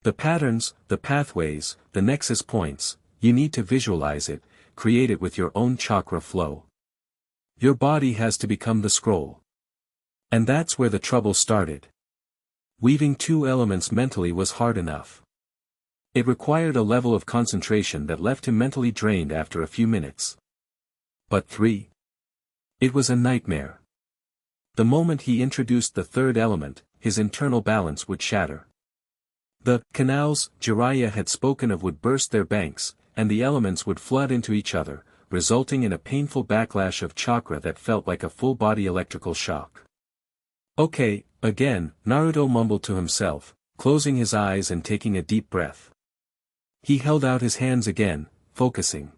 The patterns, the pathways, the nexus points, you need to visualize it, create it with your own chakra flow. Your body has to become the scroll. And that's where the trouble started. Weaving 2 elements mentally was hard enough. It required a level of concentration that left him mentally drained after a few minutes. But 3? It was a nightmare. The moment he introduced the 3rd element, his internal balance would shatter. The canals Jiraiya had spoken of would burst their banks, and the elements would flood into each other, resulting in a painful backlash of chakra that felt like a full-body electrical shock. Okay, again, Naruto mumbled to himself, closing his eyes and taking a deep breath. He held out his hands again, focusing.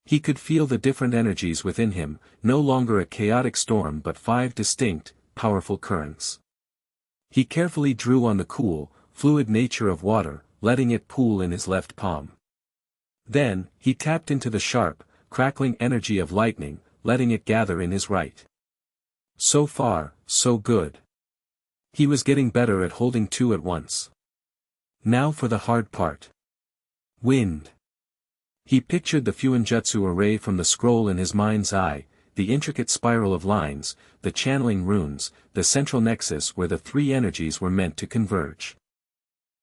He could feel the different energies within him, no longer a chaotic storm but 5 distinct, powerful currents. He carefully drew on the cool, fluid nature of water, letting it pool in his left palm. Then, he tapped into the sharp, crackling energy of lightning, letting it gather in his right. So far, so good. He was getting better at holding 2 at once. Now for the hard part. Wind. He pictured the Fuinjutsu array from the scroll in his mind's eye, the intricate spiral of lines, the channeling runes, the central nexus where the 3 energies were meant to converge.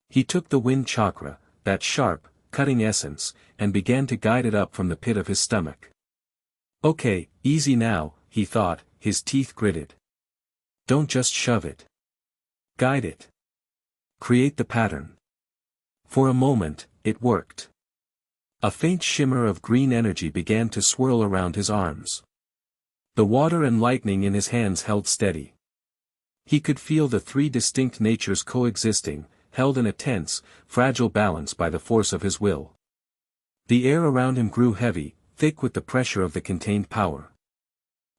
He took the wind chakra, that sharp, cutting essence, and began to guide it up from the pit of his stomach. Okay, easy now, he thought, his teeth gritted. Don't just shove it. Guide it. Create the pattern. For a moment, it worked. A faint shimmer of green energy began to swirl around his arms. The water and lightning in his hands held steady. He could feel the three distinct natures coexisting, held in a tense, fragile balance by the force of his will. The air around him grew heavy, thick with the pressure of the contained power.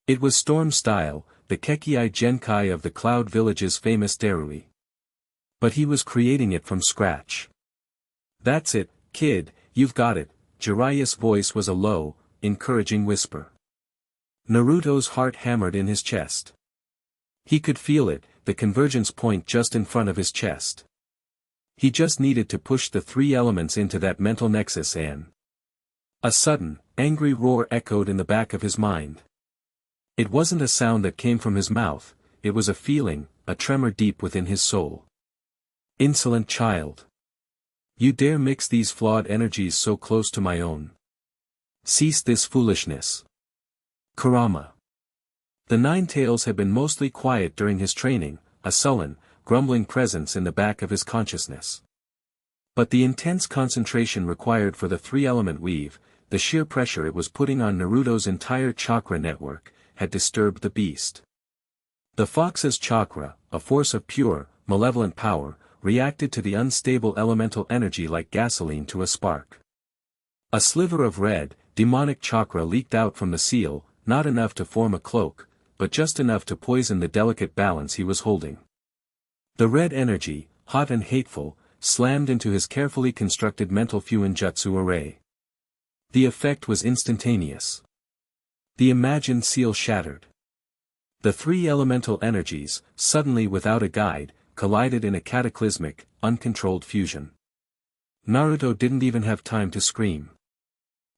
It was storm style, the Kekkei Genkai of the Cloud Village's famous Darui. But he was creating it from scratch. "That's it, kid, you've got it," Jiraiya's voice was a low, encouraging whisper. Naruto's heart hammered in his chest. He could feel it, the convergence point just in front of his chest. He just needed to push the three elements into that mental nexus and... A sudden, angry roar echoed in the back of his mind. It wasn't a sound that came from his mouth, it was a feeling, a tremor deep within his soul. "Insolent child! You dare mix these flawed energies so close to my own? Cease this foolishness." Kurama. The Nine Tails had been mostly quiet during his training, a sullen, grumbling presence in the back of his consciousness. But the intense concentration required for the three-element weave, the sheer pressure it was putting on Naruto's entire chakra network, had disturbed the beast. The fox's chakra, a force of pure, malevolent power, reacted to the unstable elemental energy like gasoline to a spark. A sliver of red, demonic chakra leaked out from the seal, not enough to form a cloak, but just enough to poison the delicate balance he was holding. The red energy, hot and hateful, slammed into his carefully constructed mental Fuinjutsu array. The effect was instantaneous. The imagined seal shattered. The three elemental energies, suddenly without a guide, collided in a cataclysmic, uncontrolled fusion. Naruto didn't even have time to scream.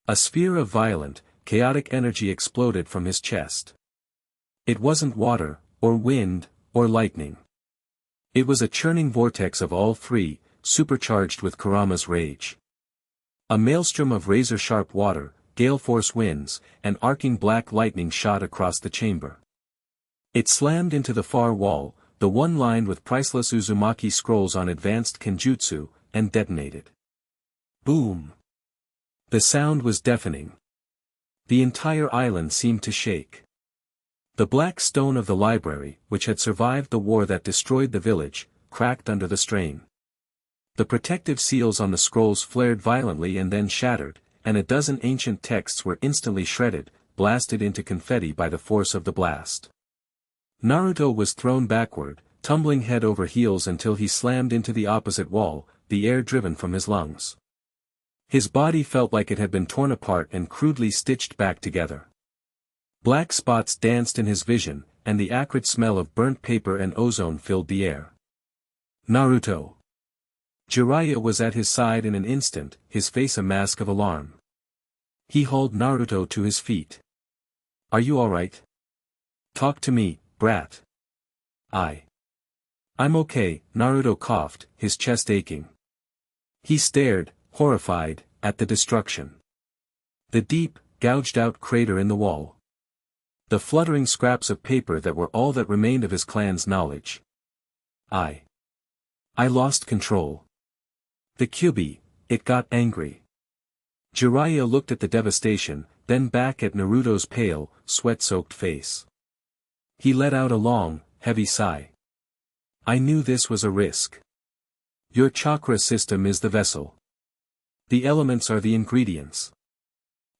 A sphere of violent, chaotic energy exploded from his chest. It wasn't water, or wind, or lightning. It was a churning vortex of all three, supercharged with Kurama's rage. A maelstrom of razor-sharp water, gale-force winds, and arcing black lightning shot across the chamber. It slammed into the far wall, the one lined with priceless Uzumaki scrolls on advanced Kenjutsu, and detonated. Boom! The sound was deafening. The entire island seemed to shake. The black stone of the library, which had survived the war that destroyed the village, cracked under the strain. The protective seals on the scrolls flared violently and then shattered, and a dozen ancient texts were instantly shredded, blasted into confetti by the force of the blast. Naruto was thrown backward, tumbling head over heels until he slammed into the opposite wall, the air driven from his lungs. His body felt like it had been torn apart and crudely stitched back together. Black spots danced in his vision, and the acrid smell of burnt paper and ozone filled the air. Naruto. Jiraiya was at his side in an instant, his face a mask of alarm. He hauled Naruto to his feet. "Are you alright? Talk to me, brat." I'm okay," Naruto coughed, his chest aching. He stared, horrified, at the destruction. The deep, gouged-out crater in the wall. The fluttering scraps of paper that were all that remained of his clan's knowledge. I lost control. The Kyuubi, it got angry. Jiraiya looked at the devastation, then back at Naruto's pale, sweat-soaked face. He let out a long, heavy sigh. "I knew this was a risk. Your chakra system is the vessel. The elements are the ingredients.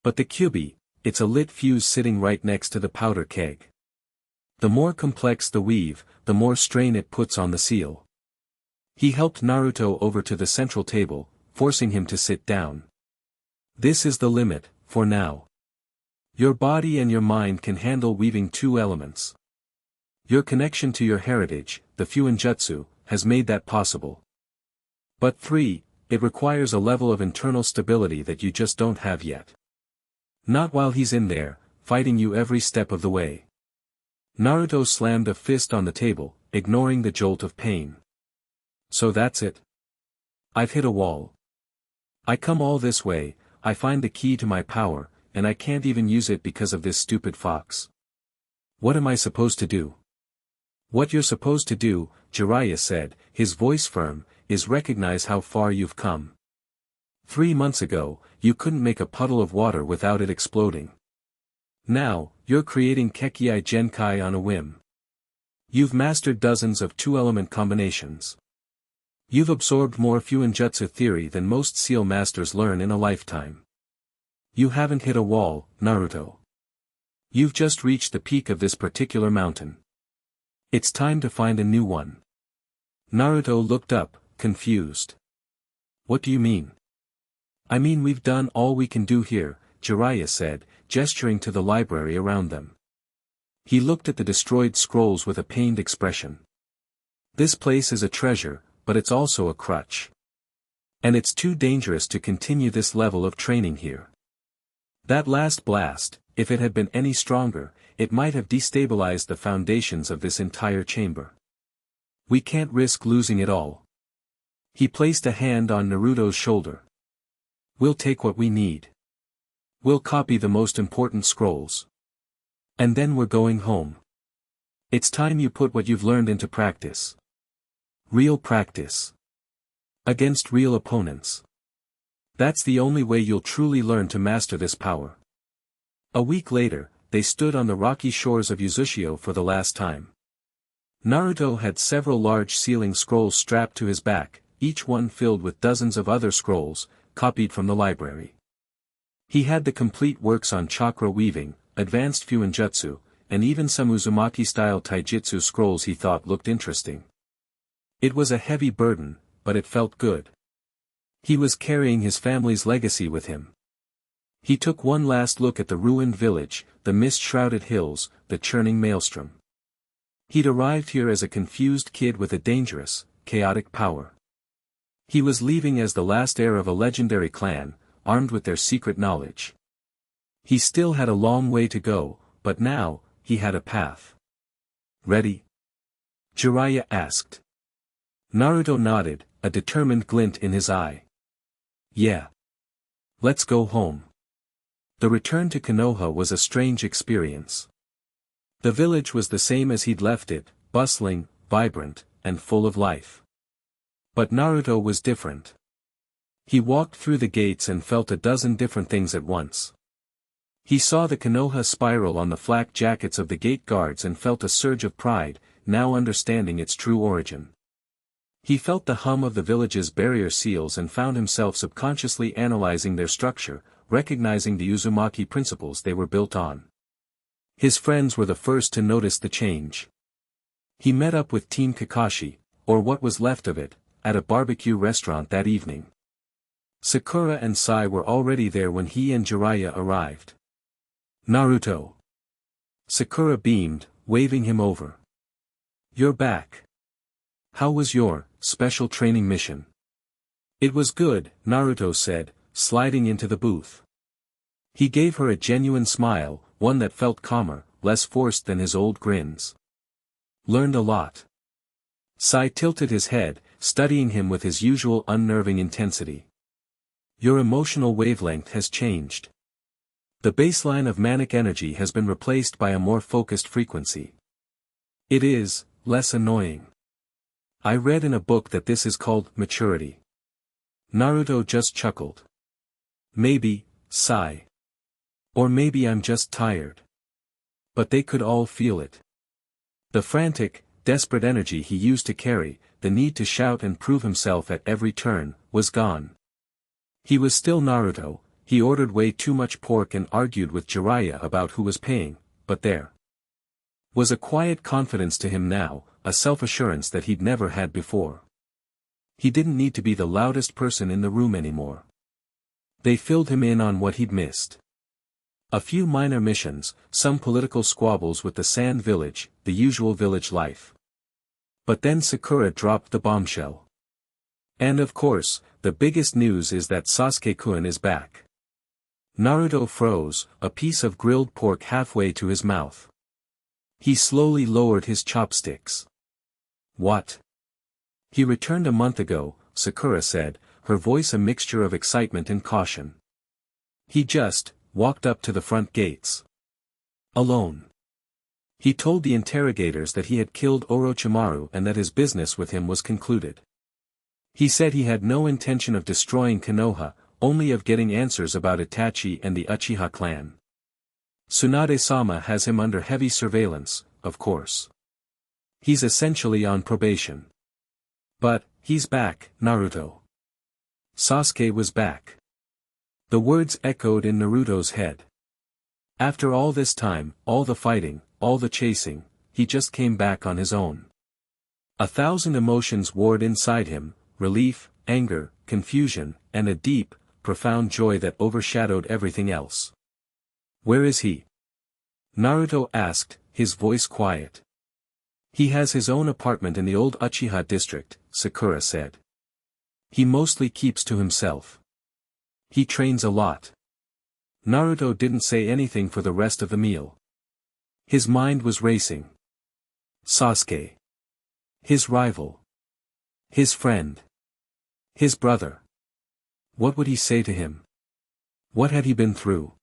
But the Kyuubi, it's a lit fuse sitting right next to the powder keg. The more complex the weave, the more strain it puts on the seal." He helped Naruto over to the central table, forcing him to sit down. "This is the limit, for now. Your body and your mind can handle weaving two elements. Your connection to your heritage, the Fuinjutsu, has made that possible. But 3, it requires a level of internal stability that you just don't have yet. Not while he's in there, fighting you every step of the way." Naruto slammed a fist on the table, ignoring the jolt of pain. "So that's it. I've hit a wall. I come all this way, I find the key to my power, and I can't even use it because of this stupid fox. What am I supposed to do?" "What you're supposed to do," Jiraiya said, his voice firm, "is recognize how far you've come. 3 months ago, you couldn't make a puddle of water without it exploding. Now, you're creating Kekii Genkai on a whim. You've mastered dozens of two-element combinations. You've absorbed more Fuinjutsu theory than most seal masters learn in a lifetime. You haven't hit a wall, Naruto. You've just reached the peak of this particular mountain. It's time to find a new one. Naruto looked up, confused. What do you mean? I mean, we've done all we can do here, Jiraiya said, gesturing to the library around them. He looked at the destroyed scrolls with a pained expression. This place is a treasure, but it's also a crutch. And it's too dangerous to continue this level of training here. That last blast, if it had been any stronger, it might have destabilized the foundations of this entire chamber. We can't risk losing it all. He placed a hand on Naruto's shoulder. We'll take what we need. We'll copy the most important scrolls. And then we're going home. It's time you put what you've learned into practice. Real practice. Against real opponents. That's the only way you'll truly learn to master this power. A week later, they stood on the rocky shores of Uzushio for the last time. Naruto had several large sealing scrolls strapped to his back, each one filled with dozens of other scrolls, copied from the library. He had the complete works on chakra weaving, advanced Fuinjutsu, and even some Uzumaki-style taijutsu scrolls he thought looked interesting. It was a heavy burden, but it felt good. He was carrying his family's legacy with him. He took one last look at the ruined village, the mist-shrouded hills, the churning maelstrom. He'd arrived here as a confused kid with a dangerous, chaotic power. He was leaving as the last heir of a legendary clan, armed with their secret knowledge. He still had a long way to go, but now, he had a path. Ready? Jiraiya asked. Naruto nodded, a determined glint in his eye. Yeah. Let's go home. The return to Konoha was a strange experience. The village was the same as he'd left it, bustling, vibrant, and full of life. But Naruto was different. He walked through the gates and felt a dozen different things at once. He saw the Konoha spiral on the flak jackets of the gate guards and felt a surge of pride, now understanding its true origin. He felt the hum of the village's barrier seals and found himself subconsciously analyzing their structure, recognizing the Uzumaki principles they were built on. His friends were the first to notice the change. He met up with Team Kakashi, or what was left of it, at a barbecue restaurant that evening. Sakura and Sai were already there when he and Jiraiya arrived. Naruto. Sakura beamed, waving him over. You're back. How was your special training mission? It was good, Naruto said, sliding into the booth. He gave her a genuine smile, one that felt calmer, less forced than his old grins. Learned a lot. Sai tilted his head, studying him with his usual unnerving intensity. Your emotional wavelength has changed. The baseline of manic energy has been replaced by a more focused frequency. It is less annoying. I read in a book that this is called maturity. Naruto just chuckled. Maybe, Sai. Or maybe I'm just tired. But they could all feel it. The frantic, desperate energy he used to carry, the need to shout and prove himself at every turn, was gone. He was still Naruto, he ordered way too much pork and argued with Jiraiya about who was paying, but there was a quiet confidence to him now, a self-assurance that he'd never had before. He didn't need to be the loudest person in the room anymore. They filled him in on what he'd missed. A few minor missions, some political squabbles with the Sand Village, the usual village life. But then Sakura dropped the bombshell. And of course, the biggest news is that Sasuke-kun is back. Naruto froze, a piece of grilled pork halfway to his mouth. He slowly lowered his chopsticks. What? He returned a month ago, Sakura said, her voice a mixture of excitement and caution. He just walked up to the front gates. Alone. He told the interrogators that he had killed Orochimaru and that his business with him was concluded. He said he had no intention of destroying Konoha, only of getting answers about Itachi and the Uchiha clan. Tsunade-sama has him under heavy surveillance, of course. He's essentially on probation. But, he's back, Naruto. Sasuke was back. The words echoed in Naruto's head. After all this time, all the fighting, all the chasing, he just came back on his own. 1,000 emotions warred inside him, relief, anger, confusion, and a deep, profound joy that overshadowed everything else. Where is he? Naruto asked, his voice quiet. He has his own apartment in the old Uchiha district, Sakura said. He mostly keeps to himself. He trains a lot. Naruto didn't say anything for the rest of the meal. His mind was racing. Sasuke. His rival. His friend. His brother. What would he say to him? What had he been through?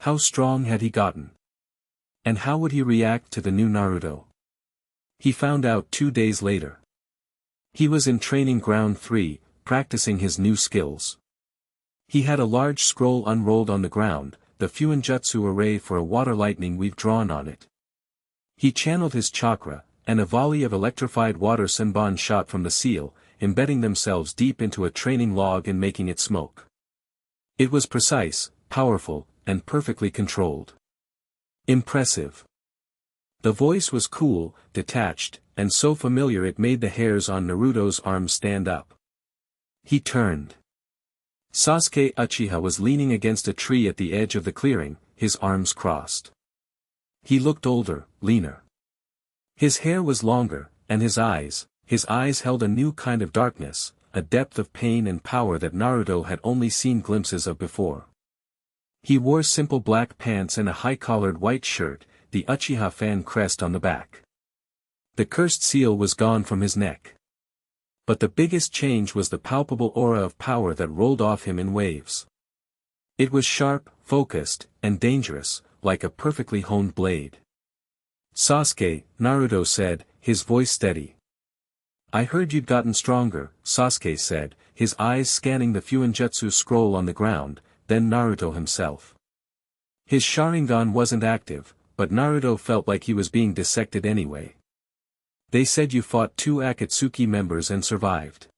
How strong had he gotten? And how would he react to the new Naruto? He found out 2 days later. He was in training ground 3, practicing his new skills. He had a large scroll unrolled on the ground, the Fuinjutsu array for a water lightning we've drawn on it. He channeled his chakra, and a volley of electrified water senbon shot from the seal, embedding themselves deep into a training log and making it smoke. It was precise, powerful, and perfectly controlled. Impressive. The voice was cool, detached, and so familiar it made the hairs on Naruto's arms stand up. He turned. Sasuke Uchiha was leaning against a tree at the edge of the clearing, his arms crossed. He looked older, leaner. His hair was longer, and his eyes held a new kind of darkness, a depth of pain and power that Naruto had only seen glimpses of before. He wore simple black pants and a high-collared white shirt, the Uchiha fan crest on the back. The cursed seal was gone from his neck. But the biggest change was the palpable aura of power that rolled off him in waves. It was sharp, focused, and dangerous, like a perfectly honed blade. Sasuke, Naruto said, his voice steady. I heard you'd gotten stronger, Sasuke said, his eyes scanning the Fuinjutsu scroll on the ground, then Naruto himself. His Sharingan wasn't active, but Naruto felt like he was being dissected anyway. They said you fought 2 Akatsuki members and survived.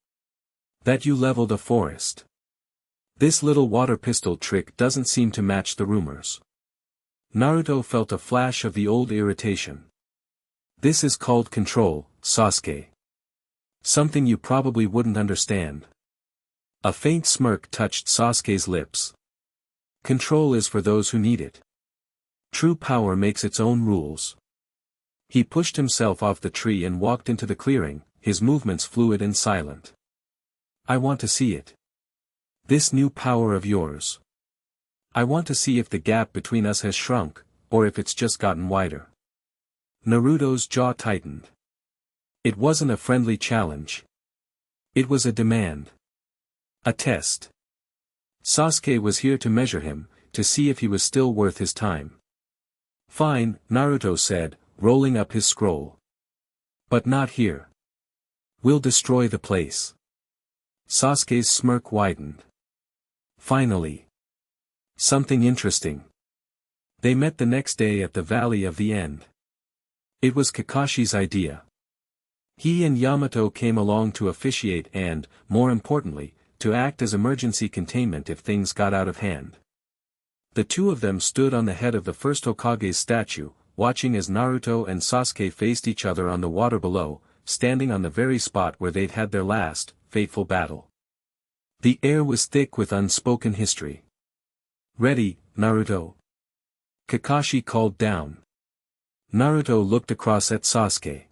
That you leveled a forest. This little water pistol trick doesn't seem to match the rumors. Naruto felt a flash of the old irritation. This is called control, Sasuke. Something you probably wouldn't understand. A faint smirk touched Sasuke's lips. Control is for those who need it. True power makes its own rules. He pushed himself off the tree and walked into the clearing, his movements fluid and silent. I want to see it. This new power of yours. I want to see if the gap between us has shrunk, or if it's just gotten wider. Naruto's jaw tightened. It wasn't a friendly challenge. It was a demand. A test. Sasuke was here to measure him, to see if he was still worth his time. Fine, Naruto said, rolling up his scroll. But not here. We'll destroy the place. Sasuke's smirk widened. Finally. Something interesting. They met the next day at the Valley of the End. It was Kakashi's idea. He and Yamato came along to officiate and, more importantly, to act as emergency containment if things got out of hand. The two of them stood on the head of the first Hokage's statue, watching as Naruto and Sasuke faced each other on the water below, standing on the very spot where they'd had their last, fateful battle. The air was thick with unspoken history. Ready, Naruto? Kakashi called down. Naruto looked across at Sasuke.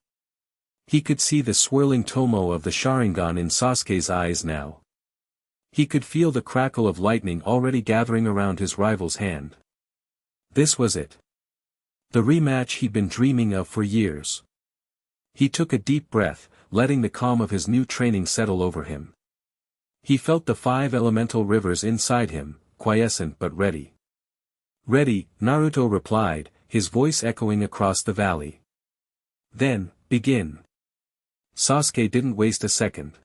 He could see the swirling tomo of the Sharingan in Sasuke's eyes now. He could feel the crackle of lightning already gathering around his rival's hand. This was it. The rematch he'd been dreaming of for years. He took a deep breath, letting the calm of his new training settle over him. He felt the 5 elemental rivers inside him, quiescent but ready. Ready, Naruto replied, his voice echoing across the valley. Then, begin. Sasuke didn't waste a second.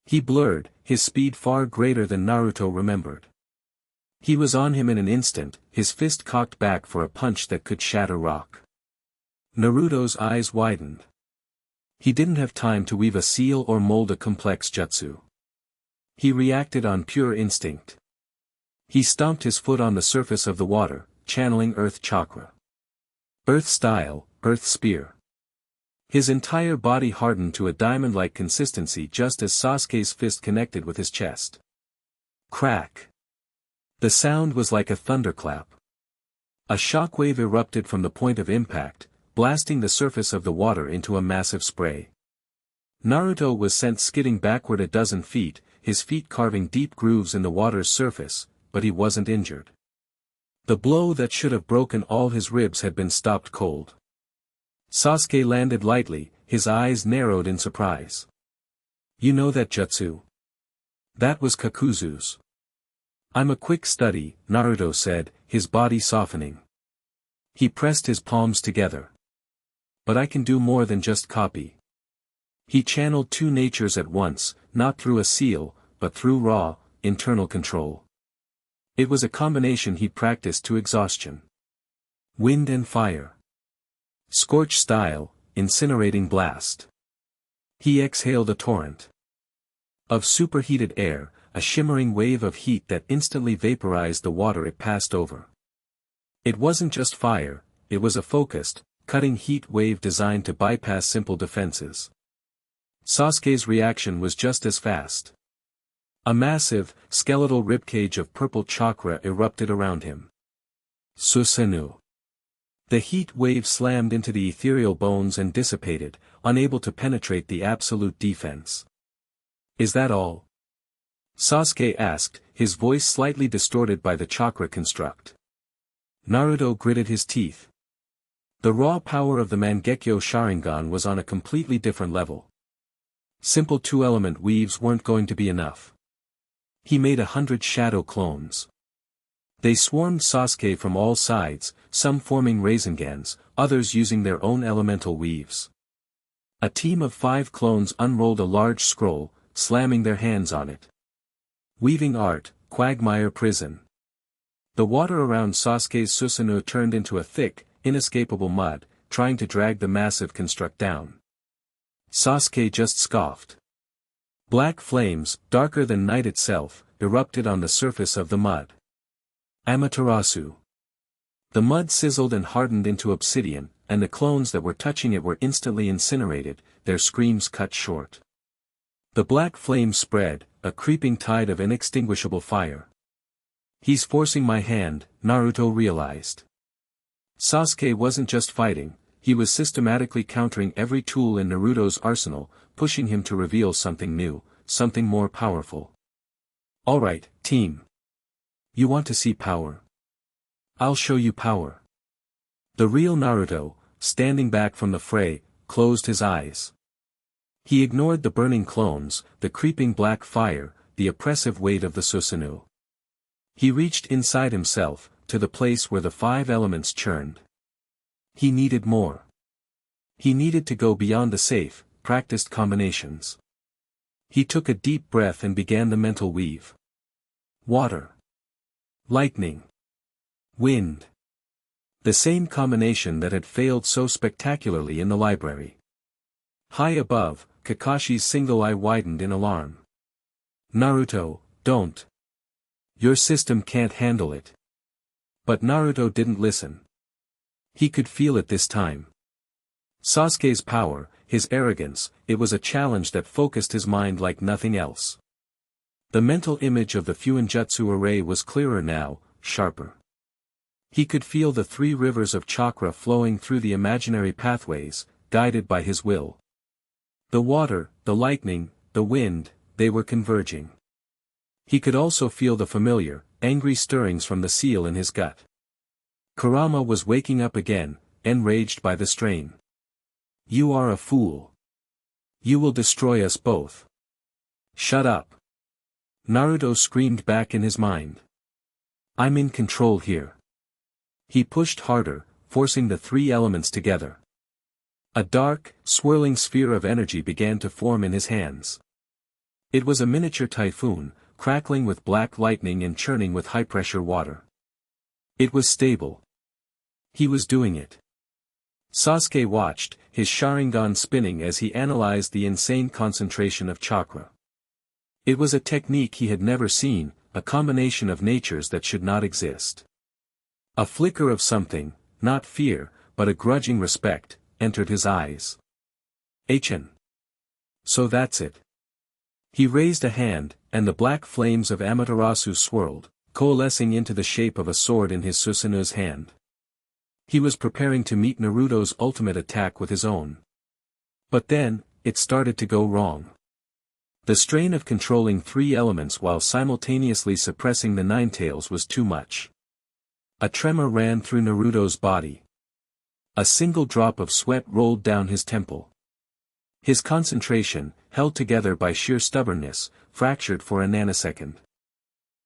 He blurred, his speed far greater than Naruto remembered. He was on him in an instant, his fist cocked back for a punch that could shatter rock. Naruto's eyes widened. He didn't have time to weave a seal or mold a complex jutsu. He reacted on pure instinct. He stomped his foot on the surface of the water, channeling Earth Chakra. Earth Style, Earth Spear. His entire body hardened to a diamond-like consistency just as Sasuke's fist connected with his chest. Crack. The sound was like a thunderclap. A shockwave erupted from the point of impact, blasting the surface of the water into a massive spray. Naruto was sent skidding backward a dozen feet, his feet carving deep grooves in the water's surface, but he wasn't injured. The blow that should have broken all his ribs had been stopped cold. Sasuke landed lightly, his eyes narrowed in surprise. You know that jutsu? That was Kakuzu's. I'm a quick study, Naruto said, his body softening. He pressed his palms together. But I can do more than just copy. He channeled two natures at once, not through a seal, but through raw, internal control. It was a combination he practiced to exhaustion. Wind and fire. Scorch style, incinerating blast. He exhaled a torrent of superheated air, a shimmering wave of heat that instantly vaporized the water it passed over. It wasn't just fire, it was a focused, cutting heat wave designed to bypass simple defenses. Sasuke's reaction was just as fast. A massive, skeletal ribcage of purple chakra erupted around him. Susanoo. The heat wave slammed into the ethereal bones and dissipated, unable to penetrate the absolute defense. Is that all? Sasuke asked, his voice slightly distorted by the chakra construct. Naruto gritted his teeth. The raw power of the Mangekyo Sharingan was on a completely different level. Simple two-element weaves weren't going to be enough. He made 100 shadow clones. They swarmed Sasuke from all sides, some forming Raisengans, others using their own elemental weaves. A team of 5 clones unrolled a large scroll, slamming their hands on it. Weaving art, Quagmire Prison. The water around Sasuke's Susanoo turned into a thick, inescapable mud, trying to drag the massive construct down. Sasuke just scoffed. Black flames, darker than night itself, erupted on the surface of the mud. Amaterasu. The mud sizzled and hardened into obsidian, and the clones that were touching it were instantly incinerated, their screams cut short. The black flame spread, a creeping tide of inextinguishable fire. He's forcing my hand, Naruto realized. Sasuke wasn't just fighting, he was systematically countering every tool in Naruto's arsenal, pushing him to reveal something new, something more powerful. Alright, team. You want to see power? I'll show you power. The real Naruto, standing back from the fray, closed his eyes. He ignored the burning clones, the creeping black fire, the oppressive weight of the Susanoo. He reached inside himself, to the place where the 5 elements churned. He needed more. He needed to go beyond the safe, practiced combinations. He took a deep breath and began the mental weave. Water. Lightning. Wind. The same combination that had failed so spectacularly in the library. High above, Kakashi's single eye widened in alarm. Naruto, don't. Your system can't handle it. But Naruto didn't listen. He could feel it this time. Sasuke's power, his arrogance, it was a challenge that focused his mind like nothing else. The mental image of the Fuinjutsu array was clearer now, sharper. He could feel the 3 rivers of chakra flowing through the imaginary pathways, guided by his will. The water, the lightning, the wind, they were converging. He could also feel the familiar, angry stirrings from the seal in his gut. Kurama was waking up again, enraged by the strain. You are a fool. You will destroy us both. Shut up. Naruto screamed back in his mind. I'm in control here. He pushed harder, forcing the 3 elements together. A dark, swirling sphere of energy began to form in his hands. It was a miniature typhoon, crackling with black lightning and churning with high-pressure water. It was stable. He was doing it. Sasuke watched, his Sharingan spinning as he analyzed the insane concentration of chakra. It was a technique he had never seen, a combination of natures that should not exist. A flicker of something, not fear, but a grudging respect, entered his eyes. "Hn. So that's it." He raised a hand, and the black flames of Amaterasu swirled, coalescing into the shape of a sword in his Susanu's hand. He was preparing to meet Naruto's ultimate attack with his own. But then, it started to go wrong. The strain of controlling three elements while simultaneously suppressing the Ninetales was too much. A tremor ran through Naruto's body. A single drop of sweat rolled down his temple. His concentration, held together by sheer stubbornness, fractured for a nanosecond.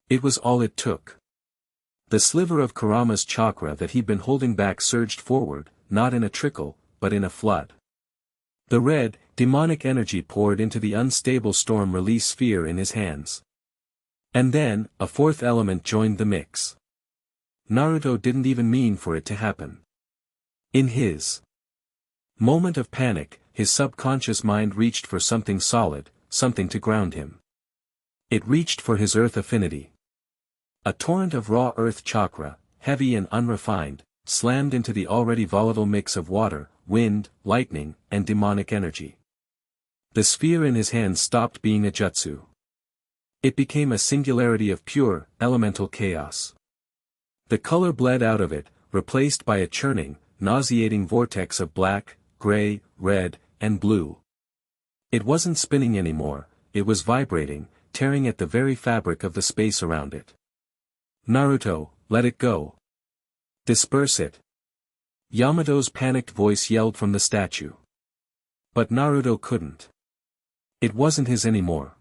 It was all it took. The sliver of Kurama's chakra that he'd been holding back surged forward, not in a trickle, but in a flood. The red, demonic energy poured into the unstable storm release sphere in his hands. And then, a fourth element joined the mix. Naruto didn't even mean for it to happen. In his moment of panic, his subconscious mind reached for something solid, something to ground him. It reached for his earth affinity. A torrent of raw earth chakra, heavy and unrefined, slammed into the already volatile mix of water, wind, lightning, and demonic energy. The sphere in his hands stopped being a jutsu. It became a singularity of pure, elemental chaos. The color bled out of it, replaced by a churning, nauseating vortex of black, gray, red, and blue. It wasn't spinning anymore, it was vibrating, tearing at the very fabric of the space around it. "Naruto, let it go. Disperse it." Yamato's panicked voice yelled from the statue. But Naruto couldn't. It wasn't his anymore.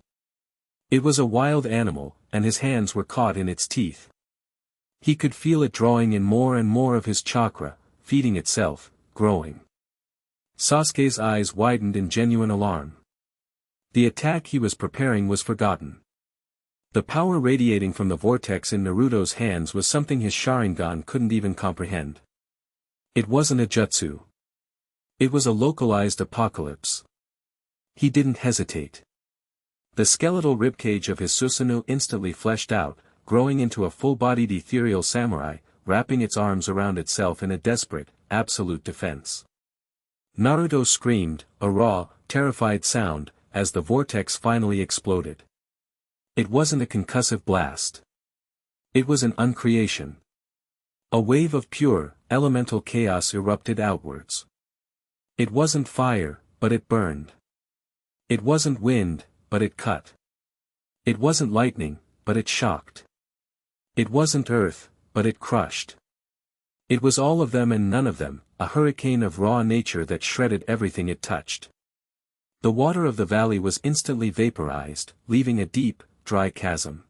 It was a wild animal, and his hands were caught in its teeth. He could feel it drawing in more and more of his chakra, feeding itself, growing. Sasuke's eyes widened in genuine alarm. The attack he was preparing was forgotten. The power radiating from the vortex in Naruto's hands was something his Sharingan couldn't even comprehend. It wasn't a jutsu. It was a localized apocalypse. He didn't hesitate. The skeletal ribcage of his Susanoo instantly fleshed out, growing into a full-bodied ethereal samurai, wrapping its arms around itself in a desperate, absolute defense. Naruto screamed, a raw, terrified sound, as the vortex finally exploded. It wasn't a concussive blast. It was an uncreation. A wave of pure, elemental chaos erupted outwards. It wasn't fire, but it burned. It wasn't wind, but it cut. It wasn't lightning, but it shocked. It wasn't earth, but it crushed. It was all of them and none of them, a hurricane of raw nature that shredded everything it touched. The water of the valley was instantly vaporized, leaving a deep, dry chasm.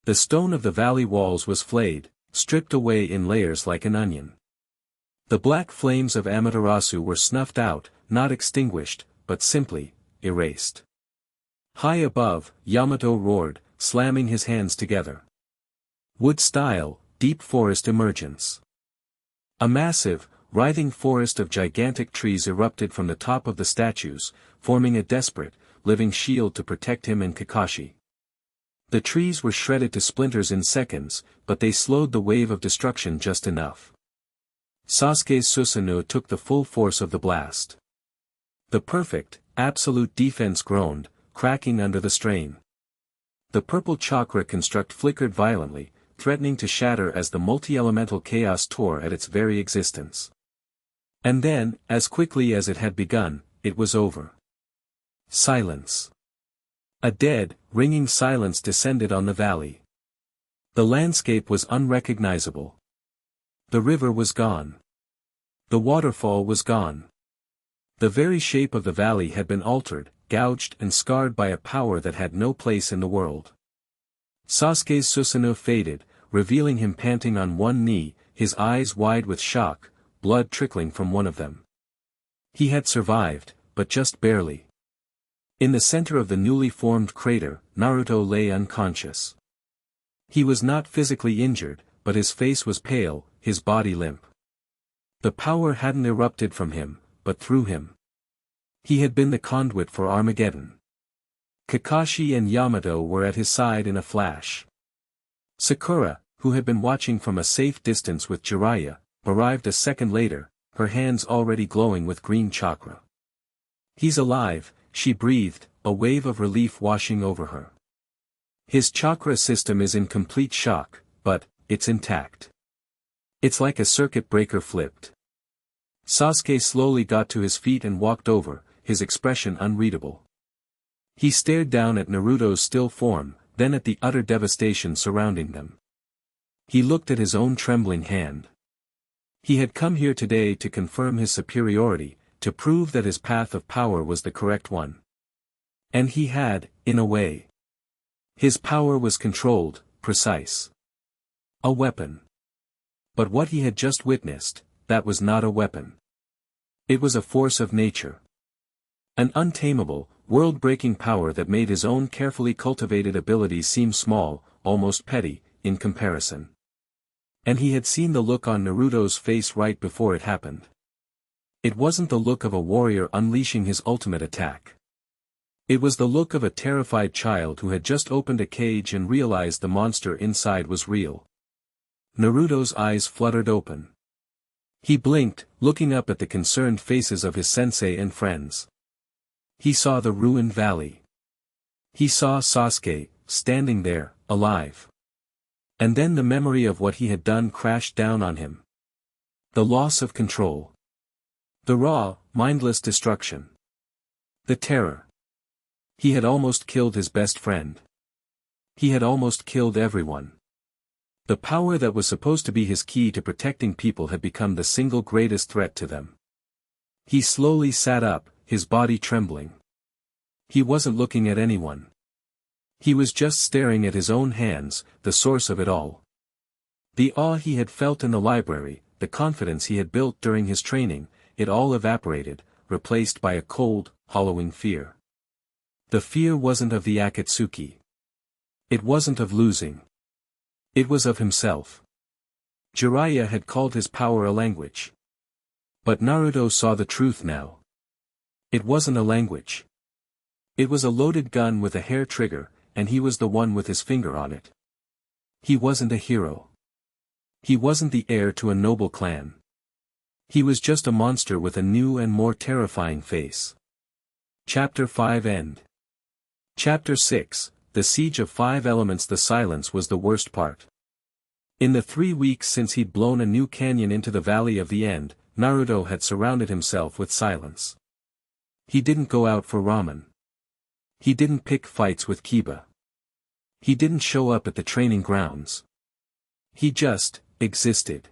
The stone of the valley walls was flayed, stripped away in layers like an onion. The black flames of Amaterasu were snuffed out, not extinguished, but simply erased. High above, Yamato roared, slamming his hands together. Wood-style, deep forest emergence. A massive, writhing forest of gigantic trees erupted from the top of the statues, forming a desperate, living shield to protect him and Kakashi. The trees were shredded to splinters in seconds, but they slowed the wave of destruction just enough. Sasuke's Susanoo took the full force of the blast. The perfect, absolute defense groaned, cracking under the strain. The purple chakra construct flickered violently, threatening to shatter as the multi-elemental chaos tore at its very existence. And then, as quickly as it had begun, it was over. Silence. A dead, ringing silence descended on the valley. The landscape was unrecognizable. The river was gone. The waterfall was gone. The very shape of the valley had been altered, gouged and scarred by a power that had no place in the world. Sasuke's Susanoo faded, revealing him panting on one knee, his eyes wide with shock, blood trickling from one of them. He had survived, but just barely. In the center of the newly formed crater, Naruto lay unconscious. He was not physically injured, but his face was pale, his body limp. The power hadn't erupted from him, but through him. He had been the conduit for Armageddon. Kakashi and Yamato were at his side in a flash. Sakura, who had been watching from a safe distance with Jiraiya, arrived a second later, her hands already glowing with green chakra. "He's alive," she breathed, a wave of relief washing over her. "His chakra system is in complete shock, but it's intact. It's like a circuit breaker flipped." Sasuke slowly got to his feet and walked over, his expression unreadable. He stared down at Naruto's still form, then at the utter devastation surrounding them. He looked at his own trembling hand. He had come here today to confirm his superiority, to prove that his path of power was the correct one. And he had, in a way. His power was controlled, precise. A weapon. But what he had just witnessed, that was not a weapon. It was a force of nature. An untamable, world-breaking power that made his own carefully cultivated abilities seem small, almost petty, in comparison. And he had seen the look on Naruto's face right before it happened. It wasn't the look of a warrior unleashing his ultimate attack. It was the look of a terrified child who had just opened a cage and realized the monster inside was real. Naruto's eyes fluttered open. He blinked, looking up at the concerned faces of his sensei and friends. He saw the ruined valley. He saw Sasuke, standing there, alive. And then the memory of what he had done crashed down on him. The loss of control. The raw, mindless destruction. The terror. He had almost killed his best friend. He had almost killed everyone. The power that was supposed to be his key to protecting people had become the single greatest threat to them. He slowly sat up, his body trembling. He wasn't looking at anyone. He was just staring at his own hands, the source of it all. The awe he had felt in the library, the confidence he had built during his training, it all evaporated, replaced by a cold, hollowing fear. The fear wasn't of the Akatsuki. It wasn't of losing. It was of himself. Jiraiya had called his power a language. But Naruto saw the truth now. It wasn't a language. It was a loaded gun with a hair trigger, and he was the one with his finger on it. He wasn't a hero. He wasn't the heir to a noble clan. He was just a monster with a new and more terrifying face. Chapter 5 End. Chapter 6, The Siege of Five Elements. The silence was the worst part. In the 3 weeks since he'd blown a new canyon into the Valley of the End, Naruto had surrounded himself with silence. He didn't go out for ramen. He didn't pick fights with Kiba. He didn't show up at the training grounds. He just existed.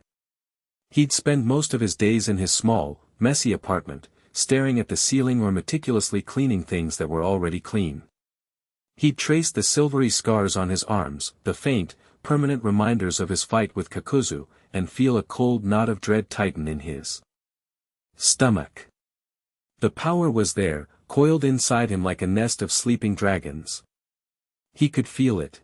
He'd spend most of his days in his small, messy apartment, staring at the ceiling or meticulously cleaning things that were already clean. He'd trace the silvery scars on his arms, the faint, permanent reminders of his fight with Kakuzu, and feel a cold knot of dread tighten in his stomach. The power was there, coiled inside him like a nest of sleeping dragons. He could feel it.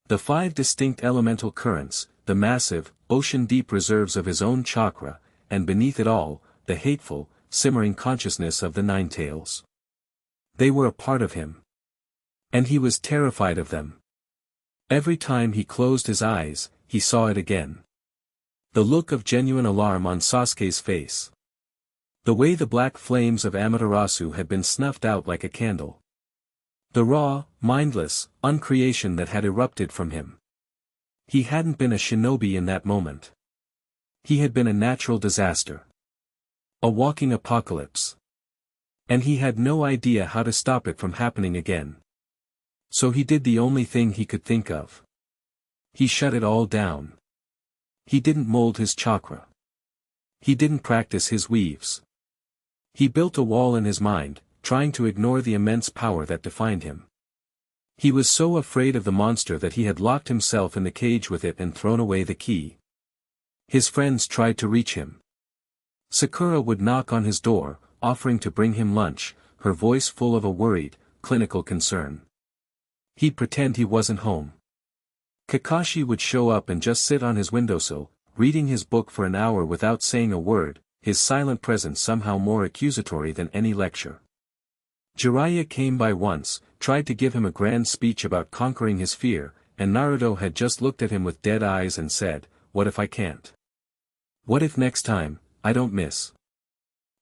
The 5 distinct elemental currents, the massive, ocean-deep reserves of his own chakra, and beneath it all, the hateful, simmering consciousness of the Ninetales. They were a part of him. And he was terrified of them. Every time he closed his eyes, he saw it again. The look of genuine alarm on Sasuke's face. The way the black flames of Amaterasu had been snuffed out like a candle. The raw, mindless, uncreation that had erupted from him. He hadn't been a shinobi in that moment. He had been a natural disaster. A walking apocalypse. And he had no idea how to stop it from happening again. So he did the only thing he could think of. He shut it all down. He didn't mold his chakra. He didn't practice his weaves. He built a wall in his mind, trying to ignore the immense power that defined him. He was so afraid of the monster that he had locked himself in the cage with it and thrown away the key. His friends tried to reach him. Sakura would knock on his door, offering to bring him lunch, her voice full of a worried, clinical concern. He'd pretend he wasn't home. Kakashi would show up and just sit on his windowsill, reading his book for an hour without saying a word, his silent presence somehow more accusatory than any lecture. Jiraiya came by once, tried to give him a grand speech about conquering his fear, and Naruto had just looked at him with dead eyes and said, "What if I can't? What if next time, I don't miss?"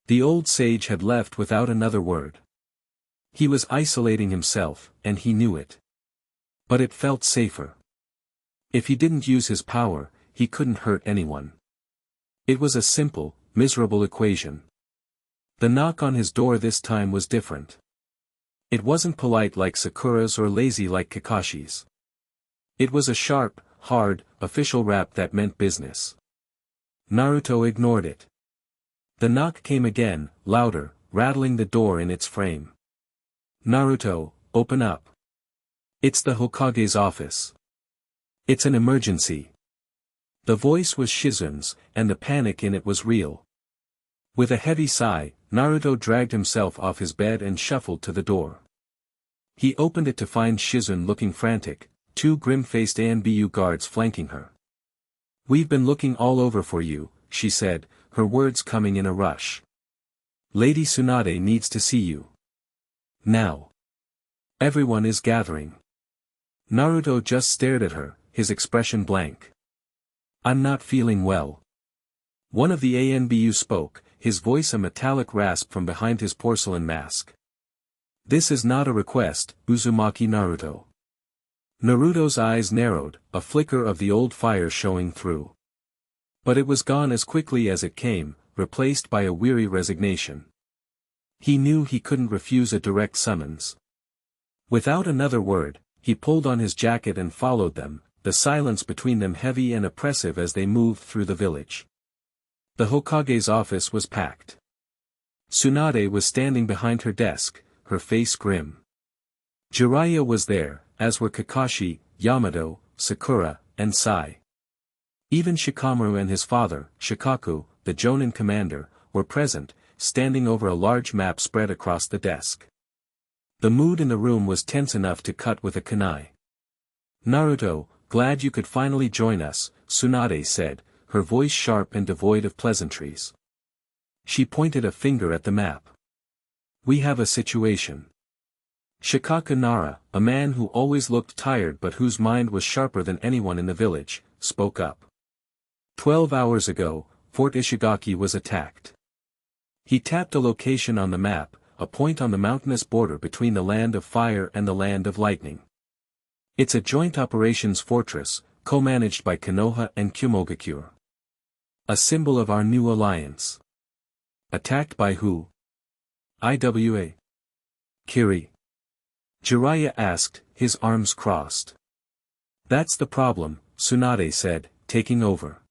The old sage had left without another word. He was isolating himself, and he knew it. But it felt safer. If he didn't use his power, he couldn't hurt anyone. It was a simple, miserable equation. The knock on his door this time was different. It wasn't polite like Sakura's or lazy like Kakashi's. It was a sharp, hard, official rap that meant business. Naruto ignored it. The knock came again, louder, rattling the door in its frame. "Naruto, open up. It's the Hokage's office. It's an emergency." The voice was Shizun's, and the panic in it was real. With a heavy sigh, Naruto dragged himself off his bed and shuffled to the door. He opened it to find Shizun looking frantic, two grim-faced ANBU guards flanking her. "We've been looking all over for you," she said, her words coming in a rush. "Lady Tsunade needs to see you. Now. Everyone is gathering." Naruto just stared at her, his expression blank. "I'm not feeling well." One of the ANBU spoke, his voice a metallic rasp from behind his porcelain mask. "This is not a request, Uzumaki Naruto." Naruto's eyes narrowed, a flicker of the old fire showing through. But it was gone as quickly as it came, replaced by a weary resignation. He knew he couldn't refuse a direct summons. Without another word, he pulled on his jacket and followed them, the silence between them heavy and oppressive as they moved through the village. The Hokage's office was packed. Tsunade was standing behind her desk, her face grim. Jiraiya was there, as were Kakashi, Yamato, Sakura, and Sai. Even Shikamaru and his father, Shikaku, the Jonin commander, were present, standing over a large map spread across the desk. The mood in the room was tense enough to cut with a kunai. "Naruto, glad you could finally join us," Tsunade said, her voice sharp and devoid of pleasantries. She pointed a finger at the map. "We have a situation." Shikaku Nara, a man who always looked tired but whose mind was sharper than anyone in the village, spoke up. 12 hours ago, Fort Ishigaki was attacked. He tapped a location on the map, a point on the mountainous border between the land of fire and the land of lightning. It's a joint operations fortress, co-managed by Konoha and Kumogakure. A symbol of our new alliance. Attacked by who? Iwa. Kiri. Jiraiya asked, his arms crossed. "That's the problem," Tsunade said, taking over.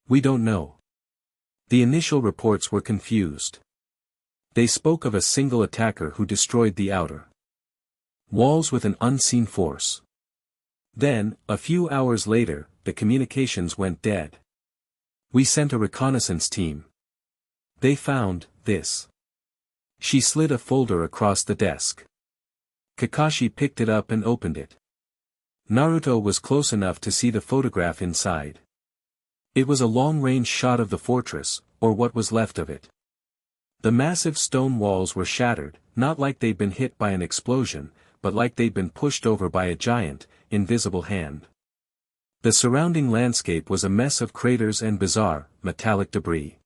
"We don't know." The initial reports were confused. They spoke of a single attacker who destroyed the outer walls with an unseen force. Then, a few hours later, the communications went dead. "We sent a reconnaissance team. They found this." She slid a folder across the desk. Kakashi picked it up and opened it. Naruto was close enough to see the photograph inside. It was a long-range shot of the fortress, or what was left of it. The massive stone walls were shattered, not like they'd been hit by an explosion, but like they'd been pushed over by a giant, invisible hand. The surrounding landscape was a mess of craters and bizarre, metallic debris.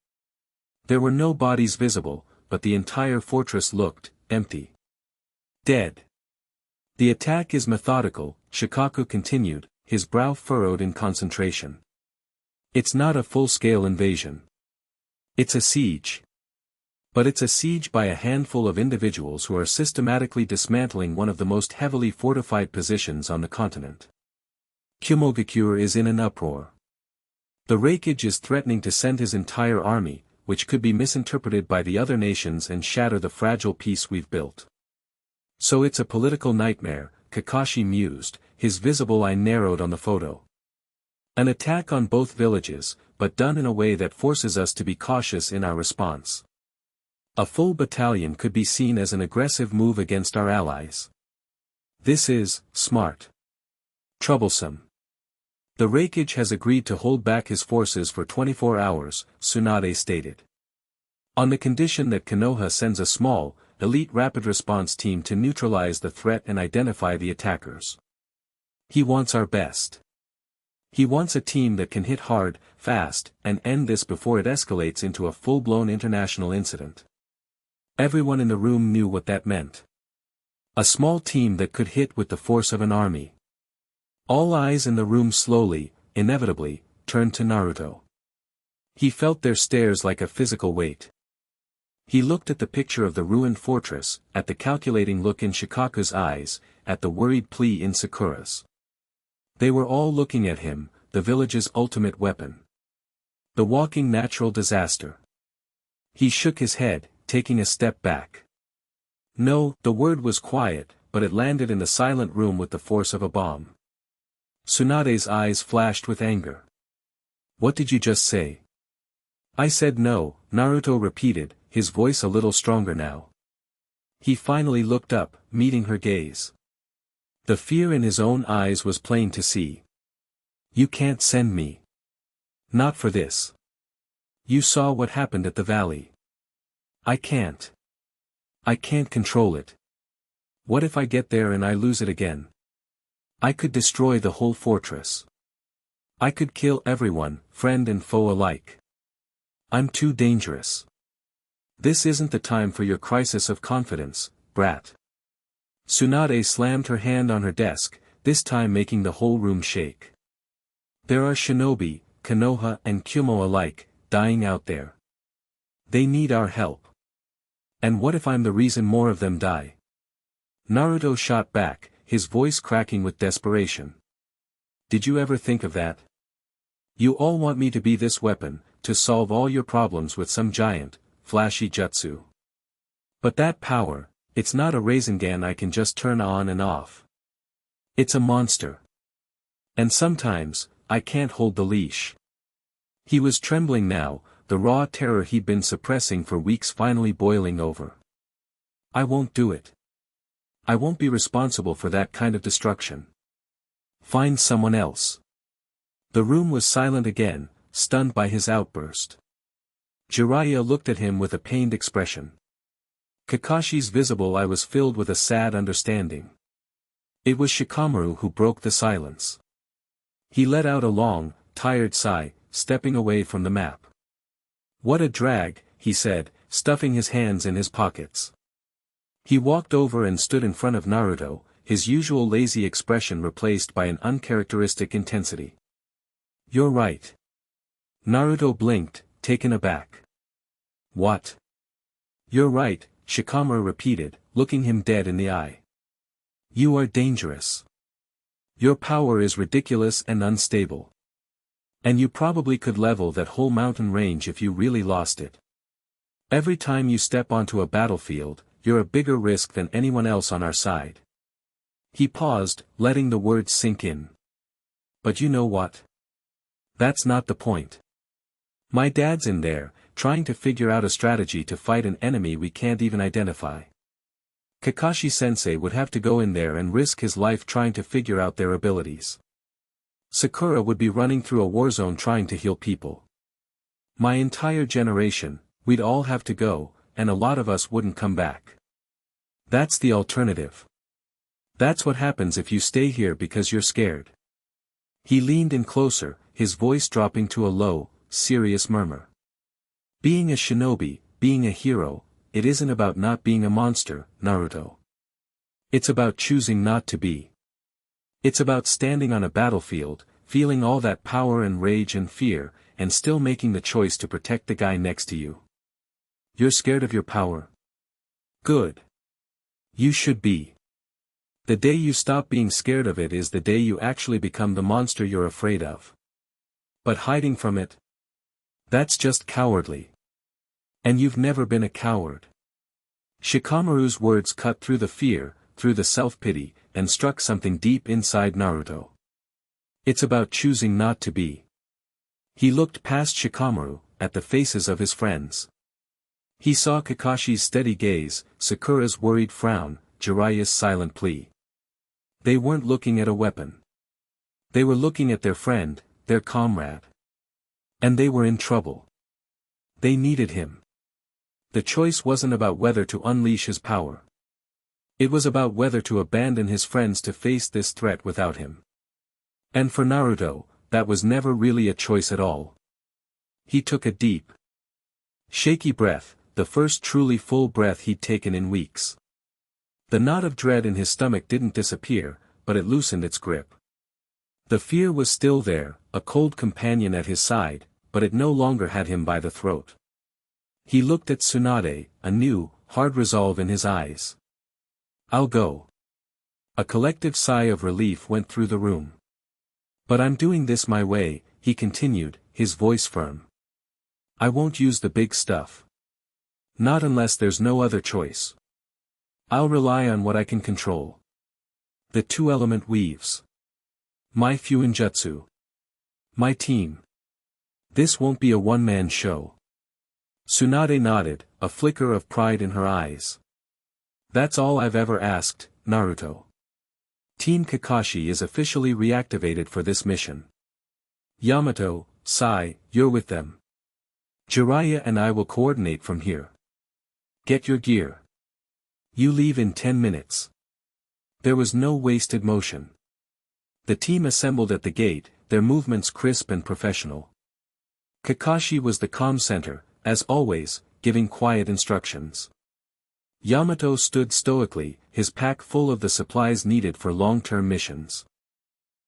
There were no bodies visible, but the entire fortress looked empty. Dead. "The attack is methodical," Shikaku continued, his brow furrowed in concentration. "It's not a full-scale invasion. It's a siege. But it's a siege by a handful of individuals who are systematically dismantling one of the most heavily fortified positions on the continent. Kumogakure is in an uproar. The Raikage is threatening to send his entire army, which could be misinterpreted by the other nations and shatter the fragile peace we've built. So it's a political nightmare," Kakashi mused, his visible eye narrowed on the photo. "An attack on both villages, but done in a way that forces us to be cautious in our response." A full battalion could be seen as an aggressive move against our allies. This is smart. Troublesome. The Reikage has agreed to hold back his forces for 24 hours, Tsunade stated. On the condition that Konoha sends a small, elite rapid response team to neutralize the threat and identify the attackers. He wants our best. He wants a team that can hit hard, fast, and end this before it escalates into a full-blown international incident. Everyone in the room knew what that meant. A small team that could hit with the force of an army. All eyes in the room slowly, inevitably, turned to Naruto. He felt their stares like a physical weight. He looked at the picture of the ruined fortress, at the calculating look in Shikaku's eyes, at the worried plea in Sakura's. They were all looking at him, the village's ultimate weapon. The walking natural disaster. He shook his head, taking a step back. No, the word was quiet, but it landed in the silent room with the force of a bomb. Tsunade's eyes flashed with anger. What did you just say? I said no, Naruto repeated, his voice a little stronger now. He finally looked up, meeting her gaze. The fear in his own eyes was plain to see. You can't send me. Not for this. You saw what happened at the valley. I can't. I can't control it. What if I get there and I lose it again? I could destroy the whole fortress. I could kill everyone, friend and foe alike. I'm too dangerous. This isn't the time for your crisis of confidence, brat. Tsunade slammed her hand on her desk, this time making the whole room shake. There are shinobi, Konoha and Kumo alike, dying out there. They need our help. And what if I'm the reason more of them die? Naruto shot back, his voice cracking with desperation. Did you ever think of that? You all want me to be this weapon, to solve all your problems with some giant, flashy jutsu. But that power, it's not a Rasengan I can just turn on and off. It's a monster. And sometimes, I can't hold the leash. He was trembling now, the raw terror he'd been suppressing for weeks finally boiling over. I won't do it. I won't be responsible for that kind of destruction. Find someone else. The room was silent again, stunned by his outburst. Jiraiya looked at him with a pained expression. Kakashi's visible eye was filled with a sad understanding. It was Shikamaru who broke the silence. He let out a long, tired sigh, stepping away from the map. What a drag, he said, stuffing his hands in his pockets. He walked over and stood in front of Naruto, his usual lazy expression replaced by an uncharacteristic intensity. You're right. Naruto blinked, taken aback. What? You're right, Shikamaru repeated, looking him dead in the eye. You are dangerous. Your power is ridiculous and unstable. And you probably could level that whole mountain range if you really lost it. Every time you step onto a battlefield, you're a bigger risk than anyone else on our side. He paused, letting the words sink in. But you know what? That's not the point. My dad's in there, trying to figure out a strategy to fight an enemy we can't even identify. Kakashi-sensei would have to go in there and risk his life trying to figure out their abilities. Sakura would be running through a war zone trying to heal people. My entire generation, we'd all have to go, and a lot of us wouldn't come back. That's the alternative. That's what happens if you stay here because you're scared. He leaned in closer, his voice dropping to a low, serious murmur. Being a shinobi, being a hero, it isn't about not being a monster, Naruto. It's about choosing not to be. It's about standing on a battlefield, feeling all that power and rage and fear, and still making the choice to protect the guy next to you. You're scared of your power? Good. You should be. The day you stop being scared of it is the day you actually become the monster you're afraid of. But hiding from it? That's just cowardly. And you've never been a coward. Shikamaru's words cut through the fear, through the self-pity, and struck something deep inside Naruto. It's about choosing not to be. He looked past Shikamaru, at the faces of his friends. He saw Kakashi's steady gaze, Sakura's worried frown, Jiraiya's silent plea. They weren't looking at a weapon. They were looking at their friend, their comrade. And they were in trouble. They needed him. The choice wasn't about whether to unleash his power. It was about whether to abandon his friends to face this threat without him. And for Naruto, that was never really a choice at all. He took a deep, shaky breath, the first truly full breath he'd taken in weeks. The knot of dread in his stomach didn't disappear, but it loosened its grip. The fear was still there, a cold companion at his side, but it no longer had him by the throat. He looked at Tsunade, a new, hard resolve in his eyes. "I'll go." A collective sigh of relief went through the room. "But I'm doing this my way," he continued, his voice firm. "I won't use the big stuff. Not unless there's no other choice. I'll rely on what I can control. The two-element weaves. My Fuinjutsu. My team. This won't be a one-man show." Tsunade nodded, a flicker of pride in her eyes. "That's all I've ever asked, Naruto. Team Kakashi is officially reactivated for this mission. Yamato, Sai, you're with them. Jiraiya and I will coordinate from here. Get your gear. You leave in 10 minutes. There was no wasted motion. The team assembled at the gate, their movements crisp and professional. Kakashi was the comm center, as always, giving quiet instructions. Yamato stood stoically, his pack full of the supplies needed for long-term missions.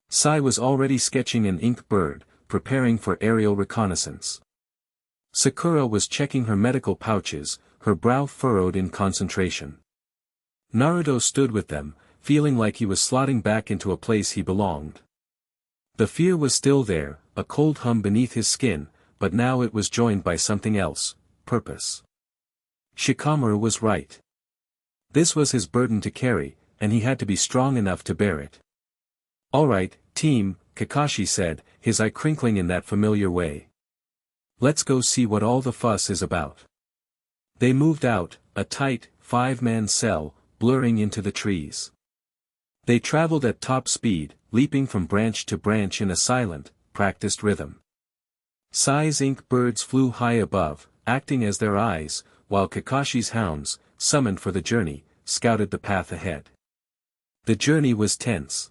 Sai was already sketching an ink bird, preparing for aerial reconnaissance. Sakura was checking her medical pouches, her brow furrowed in concentration. Naruto stood with them, feeling like he was slotting back into a place he belonged. The fear was still there, a cold hum beneath his skin, but now it was joined by something else, purpose. Shikamaru was right. This was his burden to carry, and he had to be strong enough to bear it. "All right, team," Kakashi said, his eye crinkling in that familiar way. "Let's go see what all the fuss is about." They moved out, a tight, 5-man cell, blurring into the trees. They traveled at top speed, leaping from branch to branch in a silent, practiced rhythm. Sai's ink birds flew high above, acting as their eyes, while Kakashi's hounds, summoned for the journey, scouted the path ahead. The journey was tense.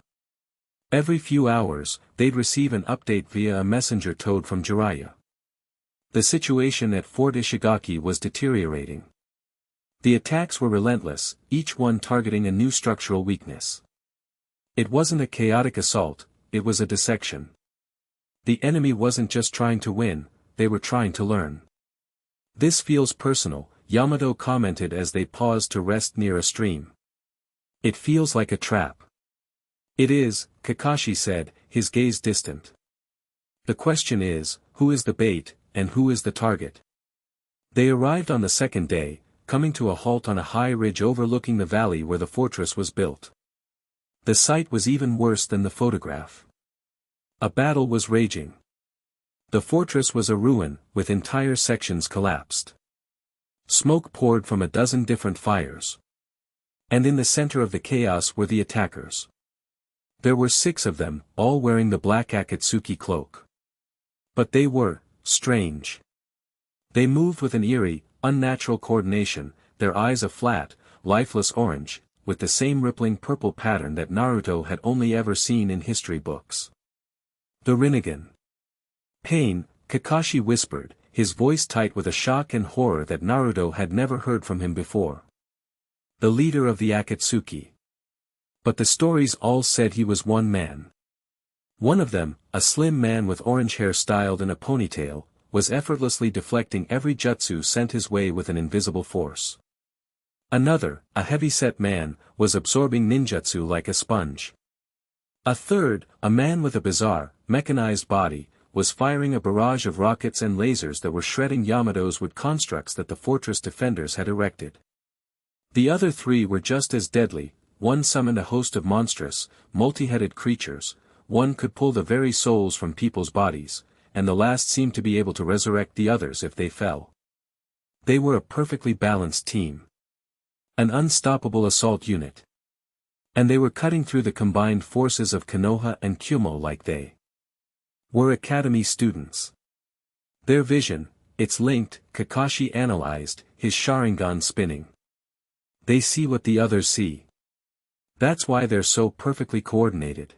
Every few hours, they'd receive an update via a messenger toad from Jiraiya. The situation at Fort Ishigaki was deteriorating. The attacks were relentless, each one targeting a new structural weakness. It wasn't a chaotic assault, it was a dissection. The enemy wasn't just trying to win, they were trying to learn. "This feels personal," Yamato commented as they paused to rest near a stream. "It feels like a trap." "It is," Kakashi said, his gaze distant. "The question is, who is the bait, and who is the target?" They arrived on the second day, coming to a halt on a high ridge overlooking the valley where the fortress was built. The sight was even worse than the photograph. A battle was raging. The fortress was a ruin, with entire sections collapsed. Smoke poured from a dozen different fires. And in the center of the chaos were the attackers. There were 6 of them, all wearing the black Akatsuki cloak. But they were strange. They moved with an eerie, unnatural coordination, their eyes a flat, lifeless orange, with the same rippling purple pattern that Naruto had only ever seen in history books. "The Rinnegan." "Pain," Kakashi whispered, his voice tight with a shock and horror that Naruto had never heard from him before. "The leader of the Akatsuki." But the stories all said he was one man. One of them, a slim man with orange hair styled in a ponytail, was effortlessly deflecting every jutsu sent his way with an invisible force. Another, a heavy-set man, was absorbing ninjutsu like a sponge. A third, a man with a bizarre, mechanized body, was firing a barrage of rockets and lasers that were shredding Yamato's wood constructs that the fortress defenders had erected. The other 3 were just as deadly. One summoned a host of monstrous, multi-headed creatures, one could pull the very souls from people's bodies, and the last seemed to be able to resurrect the others if they fell. They were a perfectly balanced team. An unstoppable assault unit. And they were cutting through the combined forces of Konoha and Kyumo like they were academy students. Their vision, it's linked, Kakashi analyzed, his Sharingan spinning. They see what the others see. That's why they're so perfectly coordinated.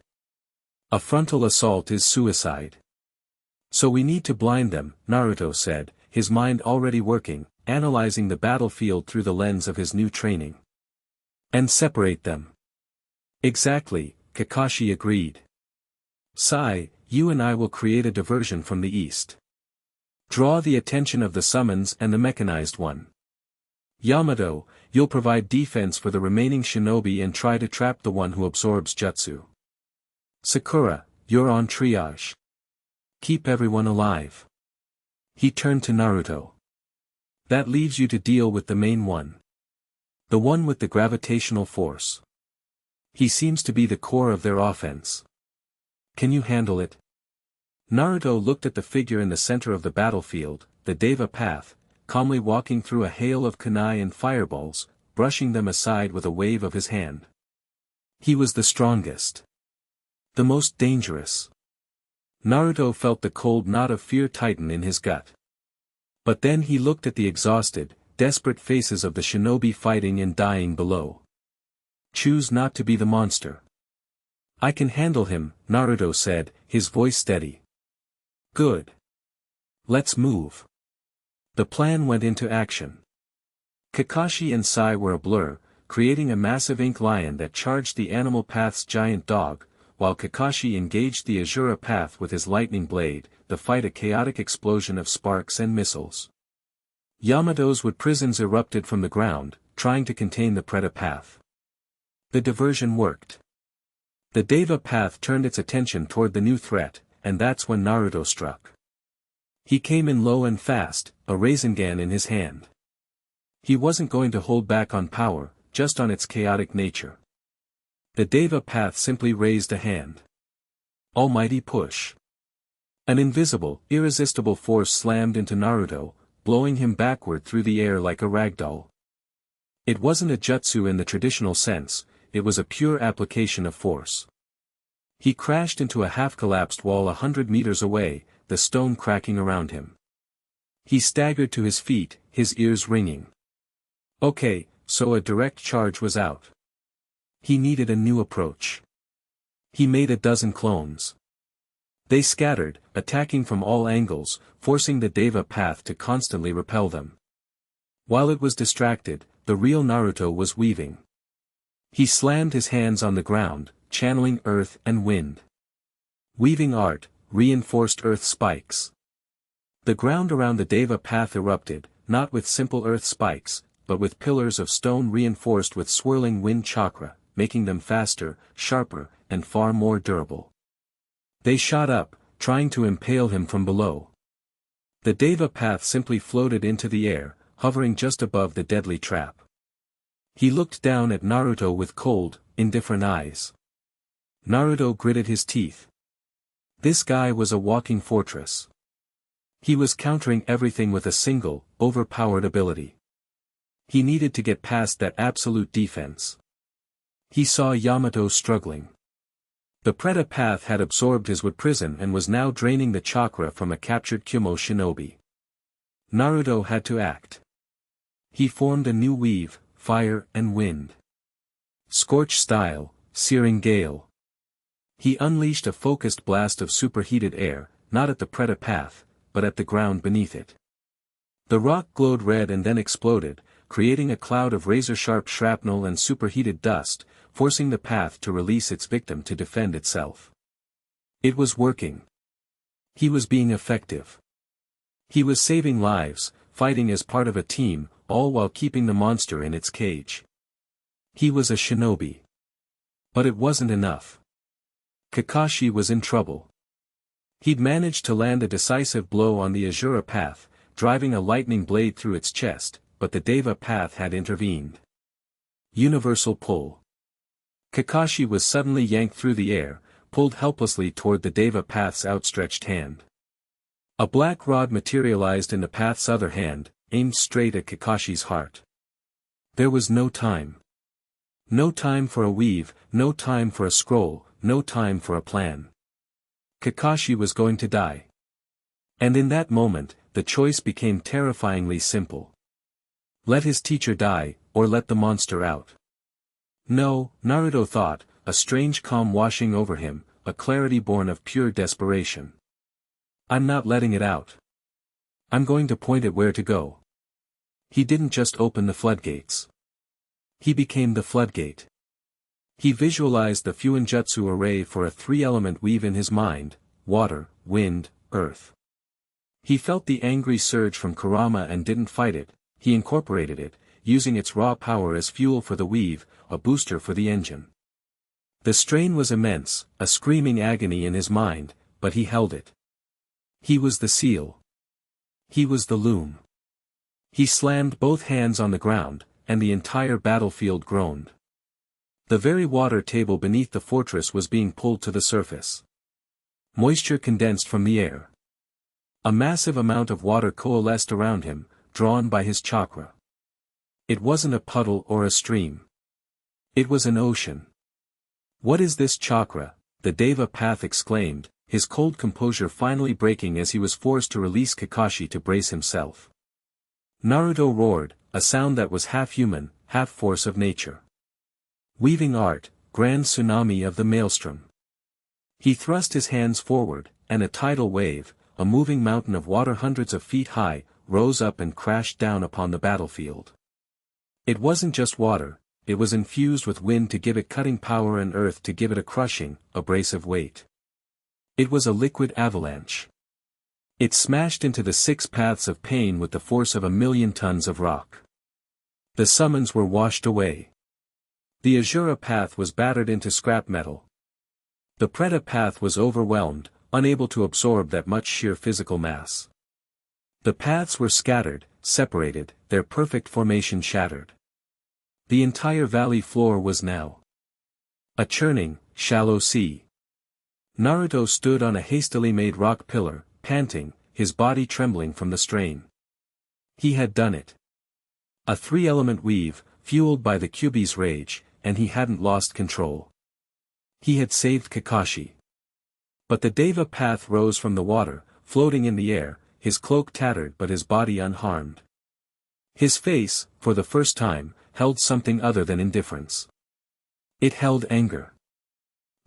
A frontal assault is suicide. So we need to blind them, Naruto said, his mind already working, analyzing the battlefield through the lens of his new training. And separate them. Exactly, Kakashi agreed. Sai, you and I will create a diversion from the east. Draw the attention of the summons and the mechanized one. Yamato, you'll provide defense for the remaining shinobi and try to trap the one who absorbs jutsu. Sakura, you're on triage. Keep everyone alive. He turned to Naruto. That leaves you to deal with the main one. The one with the gravitational force. He seems to be the core of their offense. Can you handle it? Naruto looked at the figure in the center of the battlefield, the Deva path, calmly walking through a hail of kunai and fireballs, brushing them aside with a wave of his hand. He was the strongest. The most dangerous. Naruto felt the cold knot of fear tighten in his gut. But then he looked at the exhausted, desperate faces of the shinobi fighting and dying below. Choose not to be the monster. I can handle him, Naruto said, his voice steady. Good. Let's move. The plan went into action. Kakashi and Sai were a blur, creating a massive ink lion that charged the animal path's giant dog, while Kakashi engaged the Azura path with his lightning blade, the fight a chaotic explosion of sparks and missiles. Yamato's wood prisons erupted from the ground, trying to contain the Preta path. The diversion worked. The Deva path turned its attention toward the new threat, and that's when Naruto struck. He came in low and fast, a Rasengan in his hand. He wasn't going to hold back on power, just on its chaotic nature. The Deva path simply raised a hand. Almighty push. An invisible, irresistible force slammed into Naruto, blowing him backward through the air like a ragdoll. It wasn't a jutsu in the traditional sense, it was a pure application of force. He crashed into a half-collapsed wall 100 meters away, the stone cracking around him. He staggered to his feet, his ears ringing. Okay, so a direct charge was out. He needed a new approach. He made a dozen clones. They scattered, attacking from all angles, forcing the Deva path to constantly repel them. While it was distracted, the real Naruto was weaving. He slammed his hands on the ground, channeling earth and wind. Weaving art, reinforced earth spikes. The ground around the Deva path erupted, not with simple earth spikes, but with pillars of stone reinforced with swirling wind chakra, making them faster, sharper, and far more durable. They shot up, trying to impale him from below. The Deva path simply floated into the air, hovering just above the deadly trap. He looked down at Naruto with cold, indifferent eyes. Naruto gritted his teeth. This guy was a walking fortress. He was countering everything with a single, overpowered ability. He needed to get past that absolute defense. He saw Yamato struggling. The Preta path had absorbed his wood prison and was now draining the chakra from a captured Kyumo shinobi. Naruto had to act. He formed a new weave, fire and wind. Scorch style, searing gale. He unleashed a focused blast of superheated air, not at the Preta path, but at the ground beneath it. The rock glowed red and then exploded, creating a cloud of razor-sharp shrapnel and superheated dust, forcing the path to release its victim to defend itself. It was working. He was being effective. He was saving lives, fighting as part of a team, all while keeping the monster in its cage. He was a shinobi. But it wasn't enough. Kakashi was in trouble. He'd managed to land a decisive blow on the Azura path, driving a lightning blade through its chest, but the Deva path had intervened. Universal pull. Kakashi was suddenly yanked through the air, pulled helplessly toward the Deva path's outstretched hand. A black rod materialized in the path's other hand, aimed straight at Kakashi's heart. There was no time. No time for a weave, no time for a scroll, no time for a plan. Kakashi was going to die. And in that moment, the choice became terrifyingly simple. Let his teacher die, or let the monster out. No, Naruto thought, a strange calm washing over him, a clarity born of pure desperation. I'm not letting it out. I'm going to point it where to go. He didn't just open the floodgates. He became the floodgate. He visualized the Fuinjutsu array for a three-element weave in his mind: water, wind, earth. He felt the angry surge from Kurama and didn't fight it, he incorporated it, using its raw power as fuel for the weave, a booster for the engine. The strain was immense, a screaming agony in his mind, but he held it. He was the seal. He was the loom. He slammed both hands on the ground, and the entire battlefield groaned. The very water table beneath the fortress was being pulled to the surface. Moisture condensed from the air. A massive amount of water coalesced around him, drawn by his chakra. It wasn't a puddle or a stream. It was an ocean. What is this chakra? The Deva Path exclaimed, his cold composure finally breaking as he was forced to release Kakashi to brace himself. Naruto roared, a sound that was half human, half force of nature. Weaving art, grand tsunami of the maelstrom. He thrust his hands forward, and a tidal wave, a moving mountain of water hundreds of feet high, rose up and crashed down upon the battlefield. It wasn't just water, it was infused with wind to give it cutting power and earth to give it a crushing, abrasive weight. It was a liquid avalanche. It smashed into the 6 paths of pain with the force of 1,000,000 tons of rock. The summons were washed away. The Azura path was battered into scrap metal. The Preta path was overwhelmed, unable to absorb that much sheer physical mass. The paths were scattered, separated, their perfect formation shattered. The entire valley floor was now a churning, shallow sea. Naruto stood on a hastily made rock pillar, panting, his body trembling from the strain. He had done it. A three-element weave, fueled by the Kyuubi's rage, and he hadn't lost control. He had saved Kakashi. But the Deva path rose from the water, floating in the air, his cloak tattered but his body unharmed. His face, for the first time, held something other than indifference. It held anger.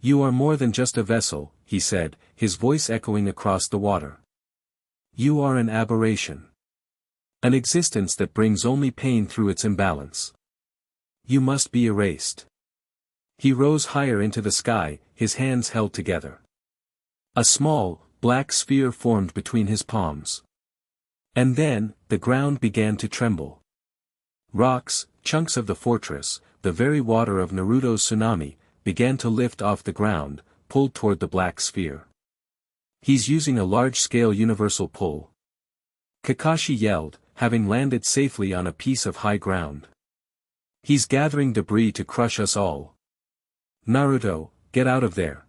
"You are more than just a vessel," he said, his voice echoing across the water. "You are an aberration. An existence that brings only pain through its imbalance. You must be erased." He rose higher into the sky, his hands held together. A small, black sphere formed between his palms. And then, the ground began to tremble. Rocks, chunks of the fortress, the very water of Naruto's tsunami, began to lift off the ground, pulled toward the black sphere. "He's using a large-scale universal pull," Kakashi yelled, having landed safely on a piece of high ground. "He's gathering debris to crush us all. Naruto, get out of there."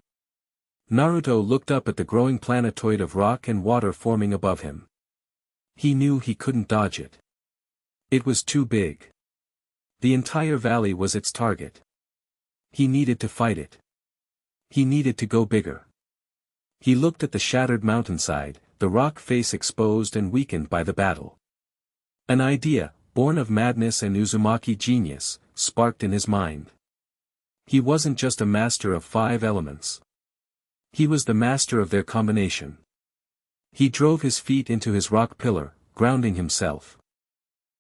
Naruto looked up at the growing planetoid of rock and water forming above him. He knew he couldn't dodge it. It was too big. The entire valley was its target. He needed to fight it. He needed to go bigger. He looked at the shattered mountainside, the rock face exposed and weakened by the battle. An idea, born of madness and Uzumaki genius, sparked in his mind. He wasn't just a master of 5 elements. He was the master of their combination. He drove his feet into his rock pillar, grounding himself.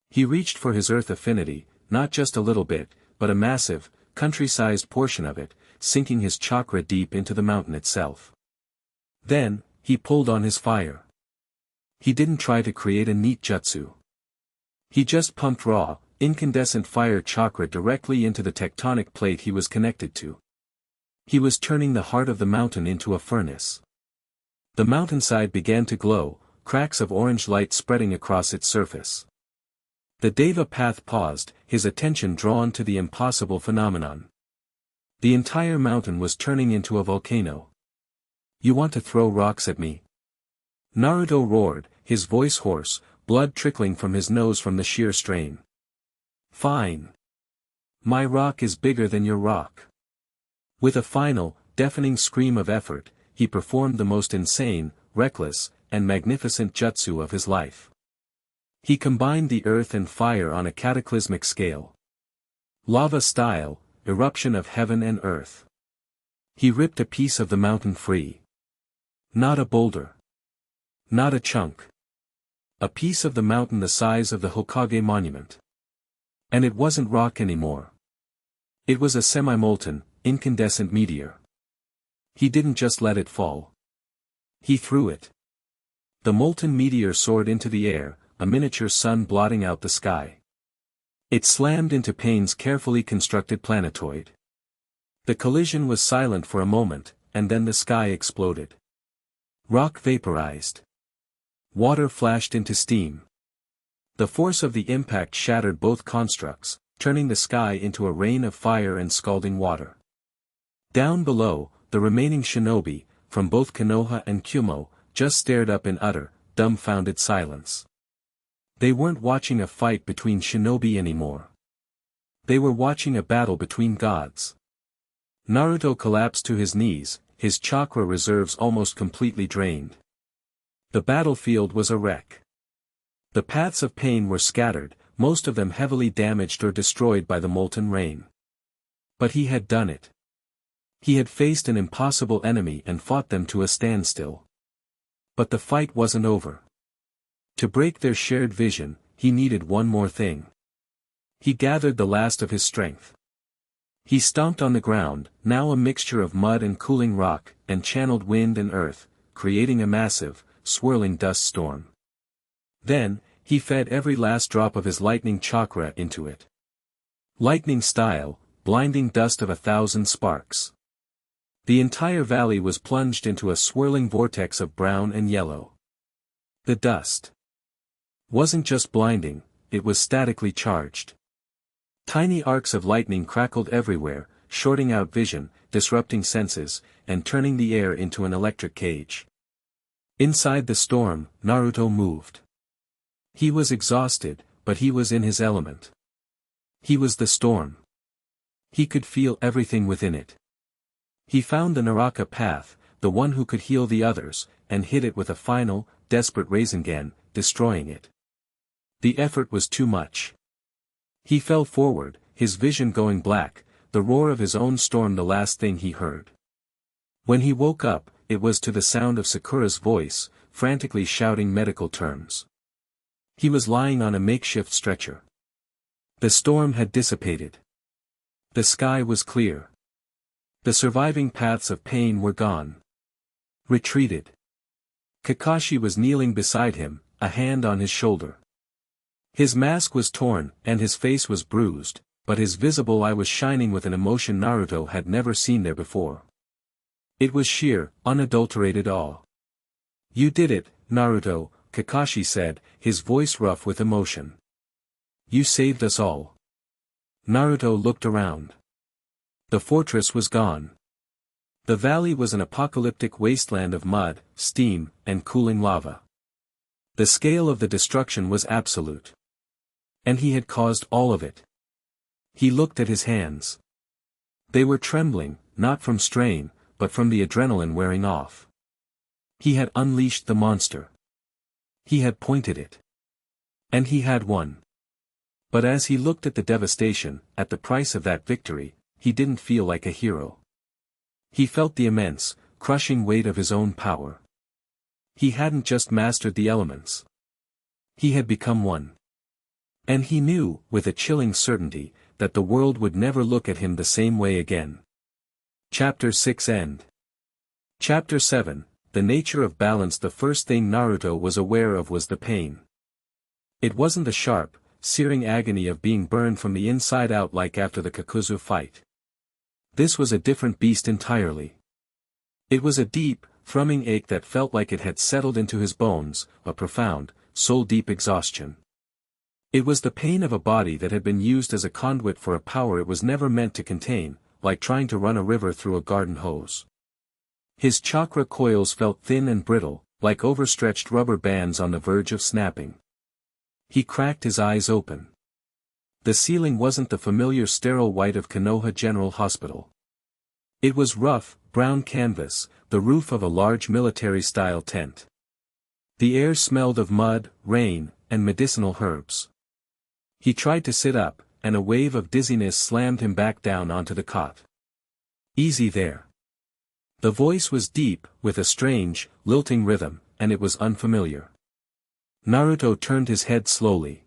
He reached for his earth affinity, not just a little bit, but a massive, country-sized portion of it, sinking his chakra deep into the mountain itself. Then, he pulled on his fire. He didn't try to create a neat jutsu. He just pumped raw, incandescent fire chakra directly into the tectonic plate he was connected to. He was turning the heart of the mountain into a furnace. The mountainside began to glow, cracks of orange light spreading across its surface. The Deva path paused, his attention drawn to the impossible phenomenon. The entire mountain was turning into a volcano. "You want to throw rocks at me?" Naruto roared, his voice hoarse, blood trickling from his nose from the sheer strain. "Fine. My rock is bigger than your rock." With a final, deafening scream of effort, he performed the most insane, reckless, and magnificent jutsu of his life. He combined the earth and fire on a cataclysmic scale. Lava style, eruption of heaven and earth. He ripped a piece of the mountain free. Not a boulder. Not a chunk. A piece of the mountain the size of the Hokage monument. And it wasn't rock anymore. It was a semi-molten, incandescent meteor. He didn't just let it fall. He threw it. The molten meteor soared into the air, a miniature sun blotting out the sky. It slammed into Payne's carefully constructed planetoid. The collision was silent for a moment, and then the sky exploded. Rock vaporized. Water flashed into steam. The force of the impact shattered both constructs, turning the sky into a rain of fire and scalding water. Down below, the remaining shinobi, from both Konoha and Kyumo, just stared up in utter, dumbfounded silence. They weren't watching a fight between shinobi anymore. They were watching a battle between gods. Naruto collapsed to his knees, his chakra reserves almost completely drained. The battlefield was a wreck. The paths of Pain were scattered, most of them heavily damaged or destroyed by the molten rain. But he had done it. He had faced an impossible enemy and fought them to a standstill. But the fight wasn't over. To break their shared vision, he needed one more thing. He gathered the last of his strength. He stomped on the ground, now a mixture of mud and cooling rock, and channeled wind and earth, creating a massive, swirling dust storm. Then, he fed every last drop of his lightning chakra into it. Lightning style, blinding dust of 1,000 sparks. The entire valley was plunged into a swirling vortex of brown and yellow. The dust wasn't just blinding, it was statically charged. Tiny arcs of lightning crackled everywhere, shorting out vision, disrupting senses, and turning the air into an electric cage. Inside the storm, Naruto moved. He was exhausted, but he was in his element. He was the storm. He could feel everything within it. He found the Naraka path, the one who could heal the others, and hit it with a final, desperate Rasengan, destroying it. The effort was too much. He fell forward, his vision going black, the roar of his own storm the last thing he heard. When he woke up, it was to the sound of Sakura's voice, frantically shouting medical terms. He was lying on a makeshift stretcher. The storm had dissipated. The sky was clear. The surviving paths of Pain were gone. Retreated. Kakashi was kneeling beside him, a hand on his shoulder. His mask was torn, and his face was bruised, but his visible eye was shining with an emotion Naruto had never seen there before. It was sheer, unadulterated awe. "You did it, Naruto," Kakashi said, his voice rough with emotion. "You saved us all." Naruto looked around. The fortress was gone. The valley was an apocalyptic wasteland of mud, steam, and cooling lava. The scale of the destruction was absolute. And he had caused all of it. He looked at his hands. They were trembling, not from strain, but from the adrenaline wearing off. He had unleashed the monster. He had pointed it. And he had won. But as he looked at the devastation, at the price of that victory, he didn't feel like a hero. He felt the immense, crushing weight of his own power. He hadn't just mastered the elements. He had become one. And he knew, with a chilling certainty, that the world would never look at him the same way again. Chapter 6 End. Chapter 7, The Nature of Balance. The first thing Naruto was aware of was the pain. It wasn't the sharp, searing agony of being burned from the inside out like after the Kakuzu fight. This was a different beast entirely. It was a deep, thrumming ache that felt like it had settled into his bones, a profound, soul-deep exhaustion. It was the pain of a body that had been used as a conduit for a power it was never meant to contain, like trying to run a river through a garden hose. His chakra coils felt thin and brittle, like overstretched rubber bands on the verge of snapping. He cracked his eyes open. The ceiling wasn't the familiar sterile white of Konoha General Hospital. It was rough, brown canvas, the roof of a large military-style tent. The air smelled of mud, rain, and medicinal herbs. He tried to sit up, and a wave of dizziness slammed him back down onto the cot. "Easy there." The voice was deep, with a strange, lilting rhythm, and it was unfamiliar. Naruto turned his head slowly.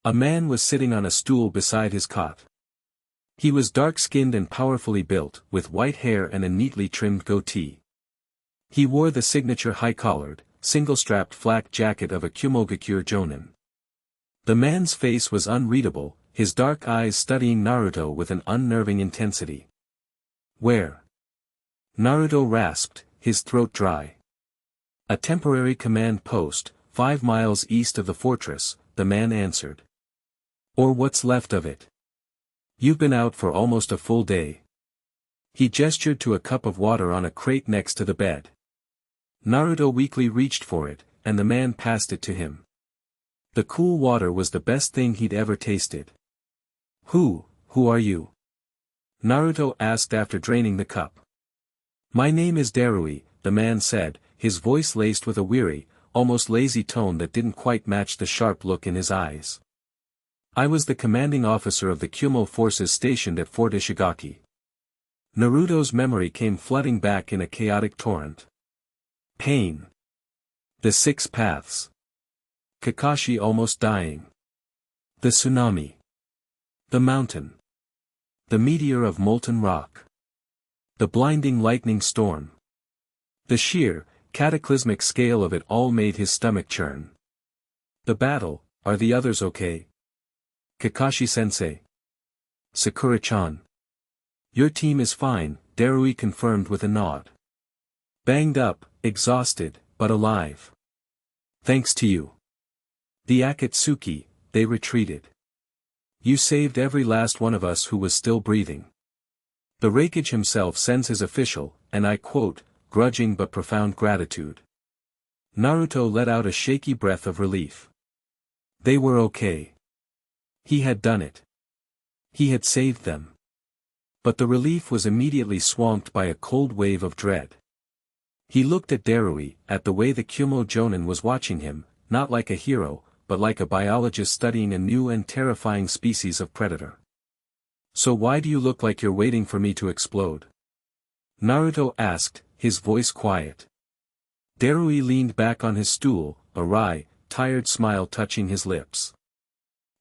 A man was sitting on a stool beside his cot. He was dark-skinned and powerfully built, with white hair and a neatly trimmed goatee. He wore the signature high-collared, single-strapped flak jacket of a Kumogakure Jonin. The man's face was unreadable, his dark eyes studying Naruto with an unnerving intensity. "Where?" Naruto rasped, his throat dry. "A temporary command post, 5 miles east of the fortress," the man answered. "Or what's left of it. You've been out for almost a full day." He gestured to a cup of water on a crate next to the bed. Naruto weakly reached for it, and the man passed it to him. The cool water was the best thing he'd ever tasted. Who are you?" Naruto asked after draining the cup. "My name is Darui," the man said, his voice laced with a weary, almost lazy tone that didn't quite match the sharp look in his eyes. "I was the commanding officer of the Kumo forces stationed at Fort Ishigaki." Naruto's memory came flooding back in a chaotic torrent. Pain. The 6 paths. Kakashi almost dying. The tsunami. The mountain. The meteor of molten rock. The blinding lightning storm. The sheer, cataclysmic scale of it all made his stomach churn. The battle, are the others okay? Kakashi-sensei. Sakura-chan. Your team is fine, Darui confirmed with a nod. Banged up, exhausted, but alive. Thanks to you. The Akatsuki, they retreated. You saved every last one of us who was still breathing. The Raikage himself sends his official, and I quote, grudging but profound gratitude. Naruto let out a shaky breath of relief. They were okay. He had done it. He had saved them. But the relief was immediately swamped by a cold wave of dread. He looked at Darui, at the way the Kumo Jonin was watching him, not like a hero, but like a biologist studying a new and terrifying species of predator. So why do you look like you're waiting for me to explode? Naruto asked, his voice quiet. Darui leaned back on his stool, a wry, tired smile touching his lips.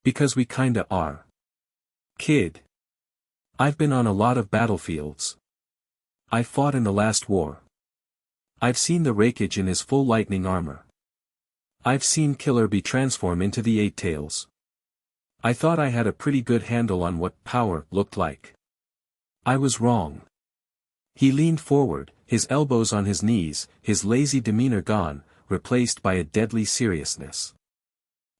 Because we kinda are. Kid. I've been on a lot of battlefields. I fought in the last war. I've seen the Raikage in his full lightning armor. I've seen Killer Bee transform into the Eight Tails. I thought I had a pretty good handle on what power looked like. I was wrong. He leaned forward, his elbows on his knees, his lazy demeanor gone, replaced by a deadly seriousness.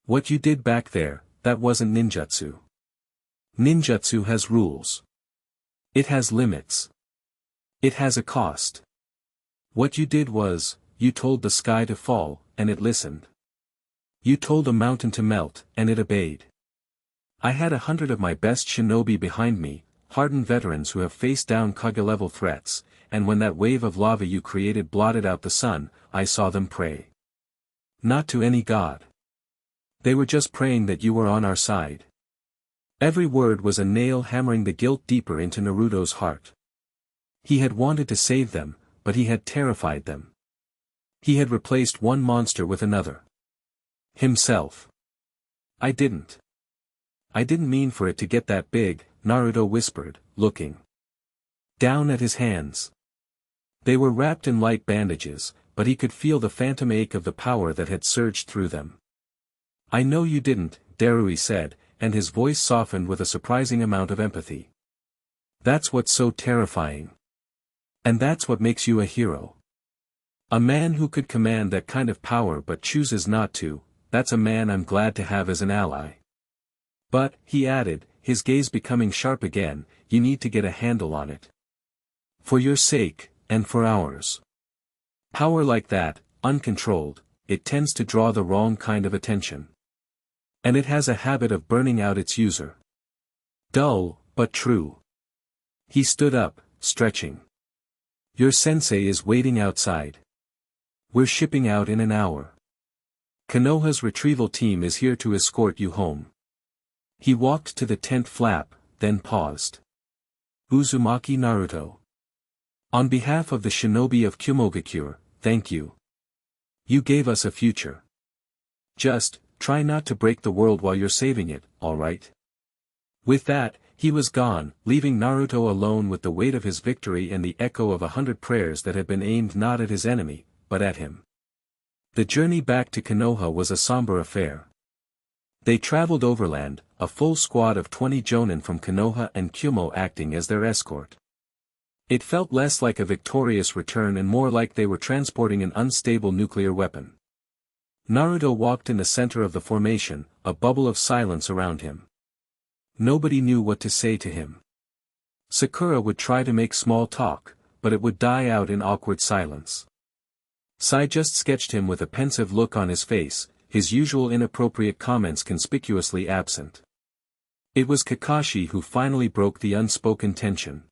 What you did back there, that wasn't ninjutsu. Ninjutsu has rules. It has limits. It has a cost. What you did was, you told the sky to fall, and it listened. You told a mountain to melt, and it obeyed. I had 100 of my best shinobi behind me, hardened veterans who have faced down Kage-level threats, and when that wave of lava you created blotted out the sun, I saw them pray. Not to any god. They were just praying that you were on our side. Every word was a nail hammering the guilt deeper into Naruto's heart. He had wanted to save them, but he had terrified them. He had replaced one monster with another. Himself. I didn't mean for it to get that big, Naruto whispered, looking down at his hands. They were wrapped in light bandages, but he could feel the phantom ache of the power that had surged through them. I know you didn't, Darui said, and his voice softened with a surprising amount of empathy. That's what's so terrifying. And that's what makes you a hero. A man who could command that kind of power but chooses not to, that's a man I'm glad to have as an ally. But, he added, his gaze becoming sharp again, you need to get a handle on it. For your sake, and for ours. Power like that, uncontrolled, it tends to draw the wrong kind of attention. And it has a habit of burning out its user. Dull, but true. He stood up, stretching. Your sensei is waiting outside. We're shipping out in an hour. Konoha's retrieval team is here to escort you home. He walked to the tent flap, then paused. Uzumaki Naruto. On behalf of the shinobi of Kumogakure, thank you. You gave us a future. Just, try not to break the world while you're saving it, alright? With that, he was gone, leaving Naruto alone with the weight of his victory and the echo of 100 prayers that had been aimed not at his enemy, but at him. The journey back to Konoha was a somber affair. They traveled overland, a full squad of 20 jonin from Konoha and Kumo acting as their escort. It felt less like a victorious return and more like they were transporting an unstable nuclear weapon. Naruto walked in the center of the formation, a bubble of silence around him. Nobody knew what to say to him. Sakura would try to make small talk, but it would die out in awkward silence. Sai just sketched him with a pensive look on his face, his usual inappropriate comments conspicuously absent. It was Kakashi who finally broke the unspoken tension.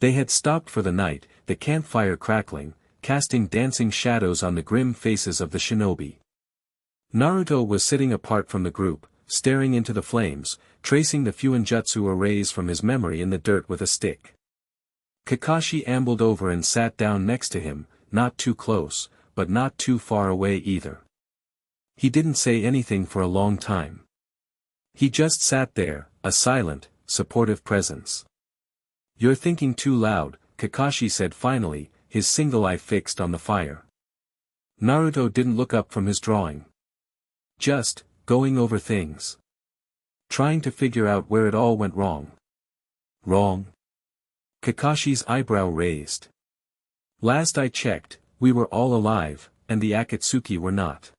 They had stopped for the night, the campfire crackling, casting dancing shadows on the grim faces of the shinobi. Naruto was sitting apart from the group, staring into the flames, tracing the fuinjutsu arrays from his memory in the dirt with a stick. Kakashi ambled over and sat down next to him, not too close, but not too far away either. He didn't say anything for a long time. He just sat there, a silent, supportive presence. You're thinking too loud, Kakashi said finally, his single eye fixed on the fire. Naruto didn't look up from his drawing. Just, going over things. Trying to figure out where it all went wrong. Wrong? Kakashi's eyebrow raised. Last I checked, we were all alive, and the Akatsuki were not.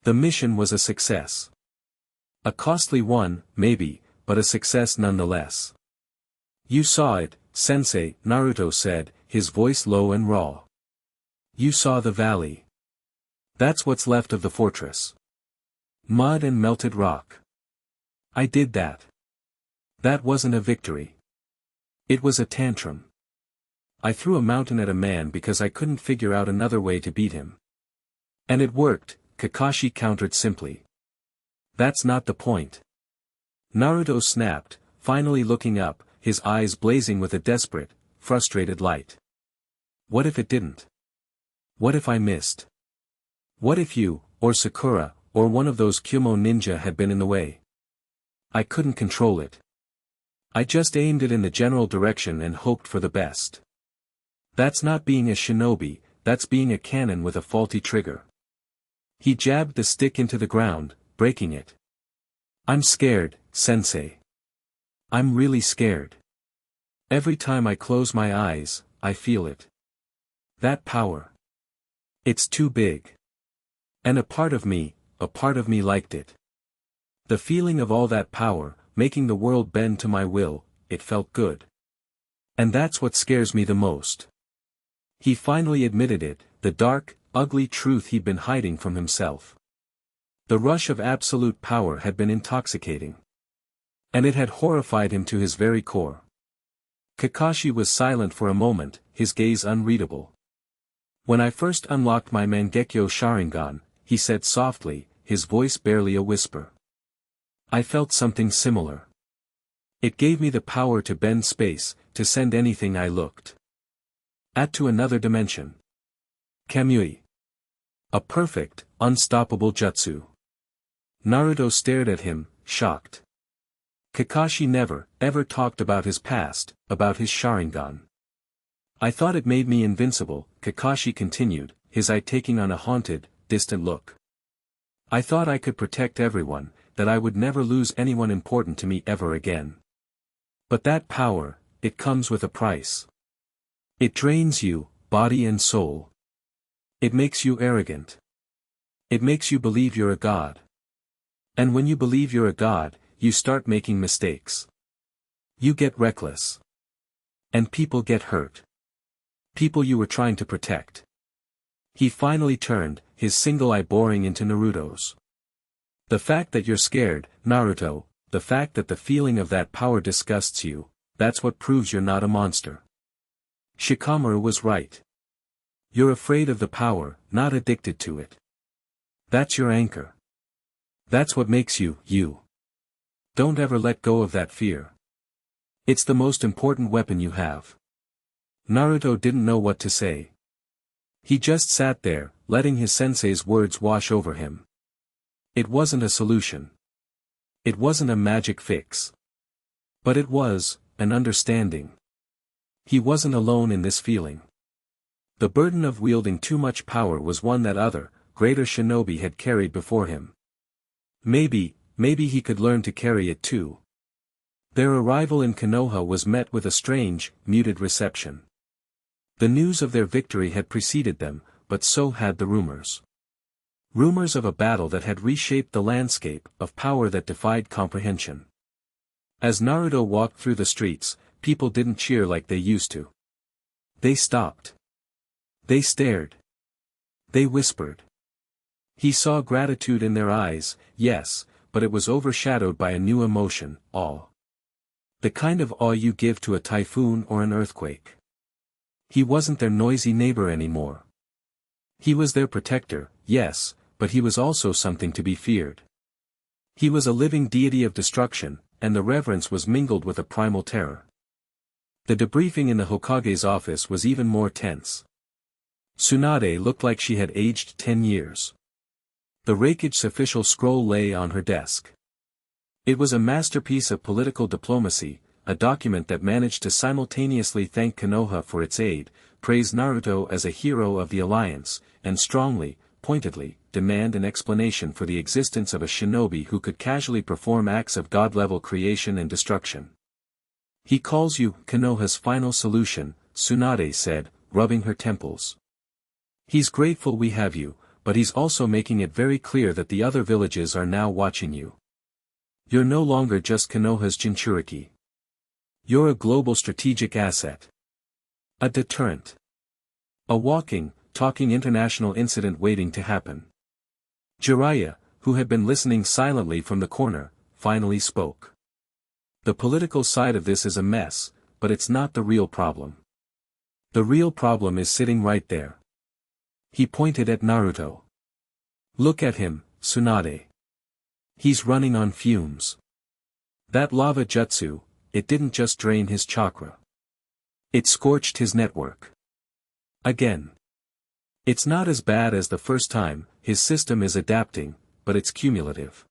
The mission was a success. A costly one, maybe, but a success nonetheless. You saw it, Sensei, Naruto said, his voice low and raw. You saw the valley. That's what's left of the fortress. Mud and melted rock. I did that. That wasn't a victory. It was a tantrum. I threw a mountain at a man because I couldn't figure out another way to beat him. And it worked, Kakashi countered simply. That's not the point. Naruto snapped, finally looking up, his eyes blazing with a desperate, frustrated light. What if it didn't? What if I missed? What if you, or Sakura, or one of those Kumo ninja had been in the way? I couldn't control it. I just aimed it in the general direction and hoped for the best. That's not being a shinobi, that's being a cannon with a faulty trigger. He jabbed the stick into the ground, breaking it. I'm scared, Sensei. I'm really scared. Every time I close my eyes, I feel it. That power. It's too big. And a part of me liked it. The feeling of all that power, making the world bend to my will, it felt good. And that's what scares me the most. He finally admitted it, the dark, ugly truth he'd been hiding from himself. The rush of absolute power had been intoxicating. And it had horrified him to his very core. Kakashi was silent for a moment, his gaze unreadable. When I first unlocked my Mangekyo Sharingan, he said softly, his voice barely a whisper. I felt something similar. It gave me the power to bend space, to send anything I looked at to another dimension. Kamui. A perfect, unstoppable jutsu. Naruto stared at him, shocked. Kakashi never, ever talked about his past, about his Sharingan. I thought it made me invincible, Kakashi continued, his eye taking on a haunted, distant look. I thought I could protect everyone, that I would never lose anyone important to me ever again. But that power, it comes with a price. It drains you, body and soul. It makes you arrogant. It makes you believe you're a god. And when you believe you're a god, you start making mistakes. You get reckless. And people get hurt. People you were trying to protect. He finally turned, his single eye boring into Naruto's. The fact that you're scared, Naruto, the fact that the feeling of that power disgusts you, that's what proves you're not a monster. Shikamaru was right. You're afraid of the power, not addicted to it. That's your anchor. That's what makes you, you. Don't ever let go of that fear. It's the most important weapon you have. Naruto didn't know what to say. He just sat there, letting his sensei's words wash over him. It wasn't a solution. It wasn't a magic fix. But it was, an understanding. He wasn't alone in this feeling. The burden of wielding too much power was one that other, greater shinobi had carried before him. Maybe he could learn to carry it too. Their arrival in Konoha was met with a strange, muted reception. The news of their victory had preceded them, but so had the rumors. Rumors of a battle that had reshaped the landscape, of power that defied comprehension. As Naruto walked through the streets, people didn't cheer like they used to. They stopped. They stared. They whispered. He saw gratitude in their eyes, yes, but it was overshadowed by a new emotion, awe. The kind of awe you give to a typhoon or an earthquake. He wasn't their noisy neighbor anymore. He was their protector, yes, but he was also something to be feared. He was a living deity of destruction, and the reverence was mingled with a primal terror. The debriefing in the Hokage's office was even more tense. Tsunade looked like she had aged 10 years. The Rakige's official scroll lay on her desk. It was a masterpiece of political diplomacy, a document that managed to simultaneously thank Konoha for its aid, praise Naruto as a hero of the alliance, and strongly, pointedly, demand an explanation for the existence of a shinobi who could casually perform acts of god-level creation and destruction. He calls you Konoha's final solution, Tsunade said, rubbing her temples. He's grateful we have you, but he's also making it very clear that the other villages are now watching you. You're no longer just Konoha's Jinchuriki. You're a global strategic asset. A deterrent. A walking, talking international incident waiting to happen. Jiraiya, who had been listening silently from the corner, finally spoke. The political side of this is a mess, but it's not the real problem. The real problem is sitting right there. He pointed at Naruto. Look at him, Tsunade. He's running on fumes. That lava jutsu, it didn't just drain his chakra. It scorched his network. Again. It's not as bad as the first time, his system is adapting, but it's cumulative.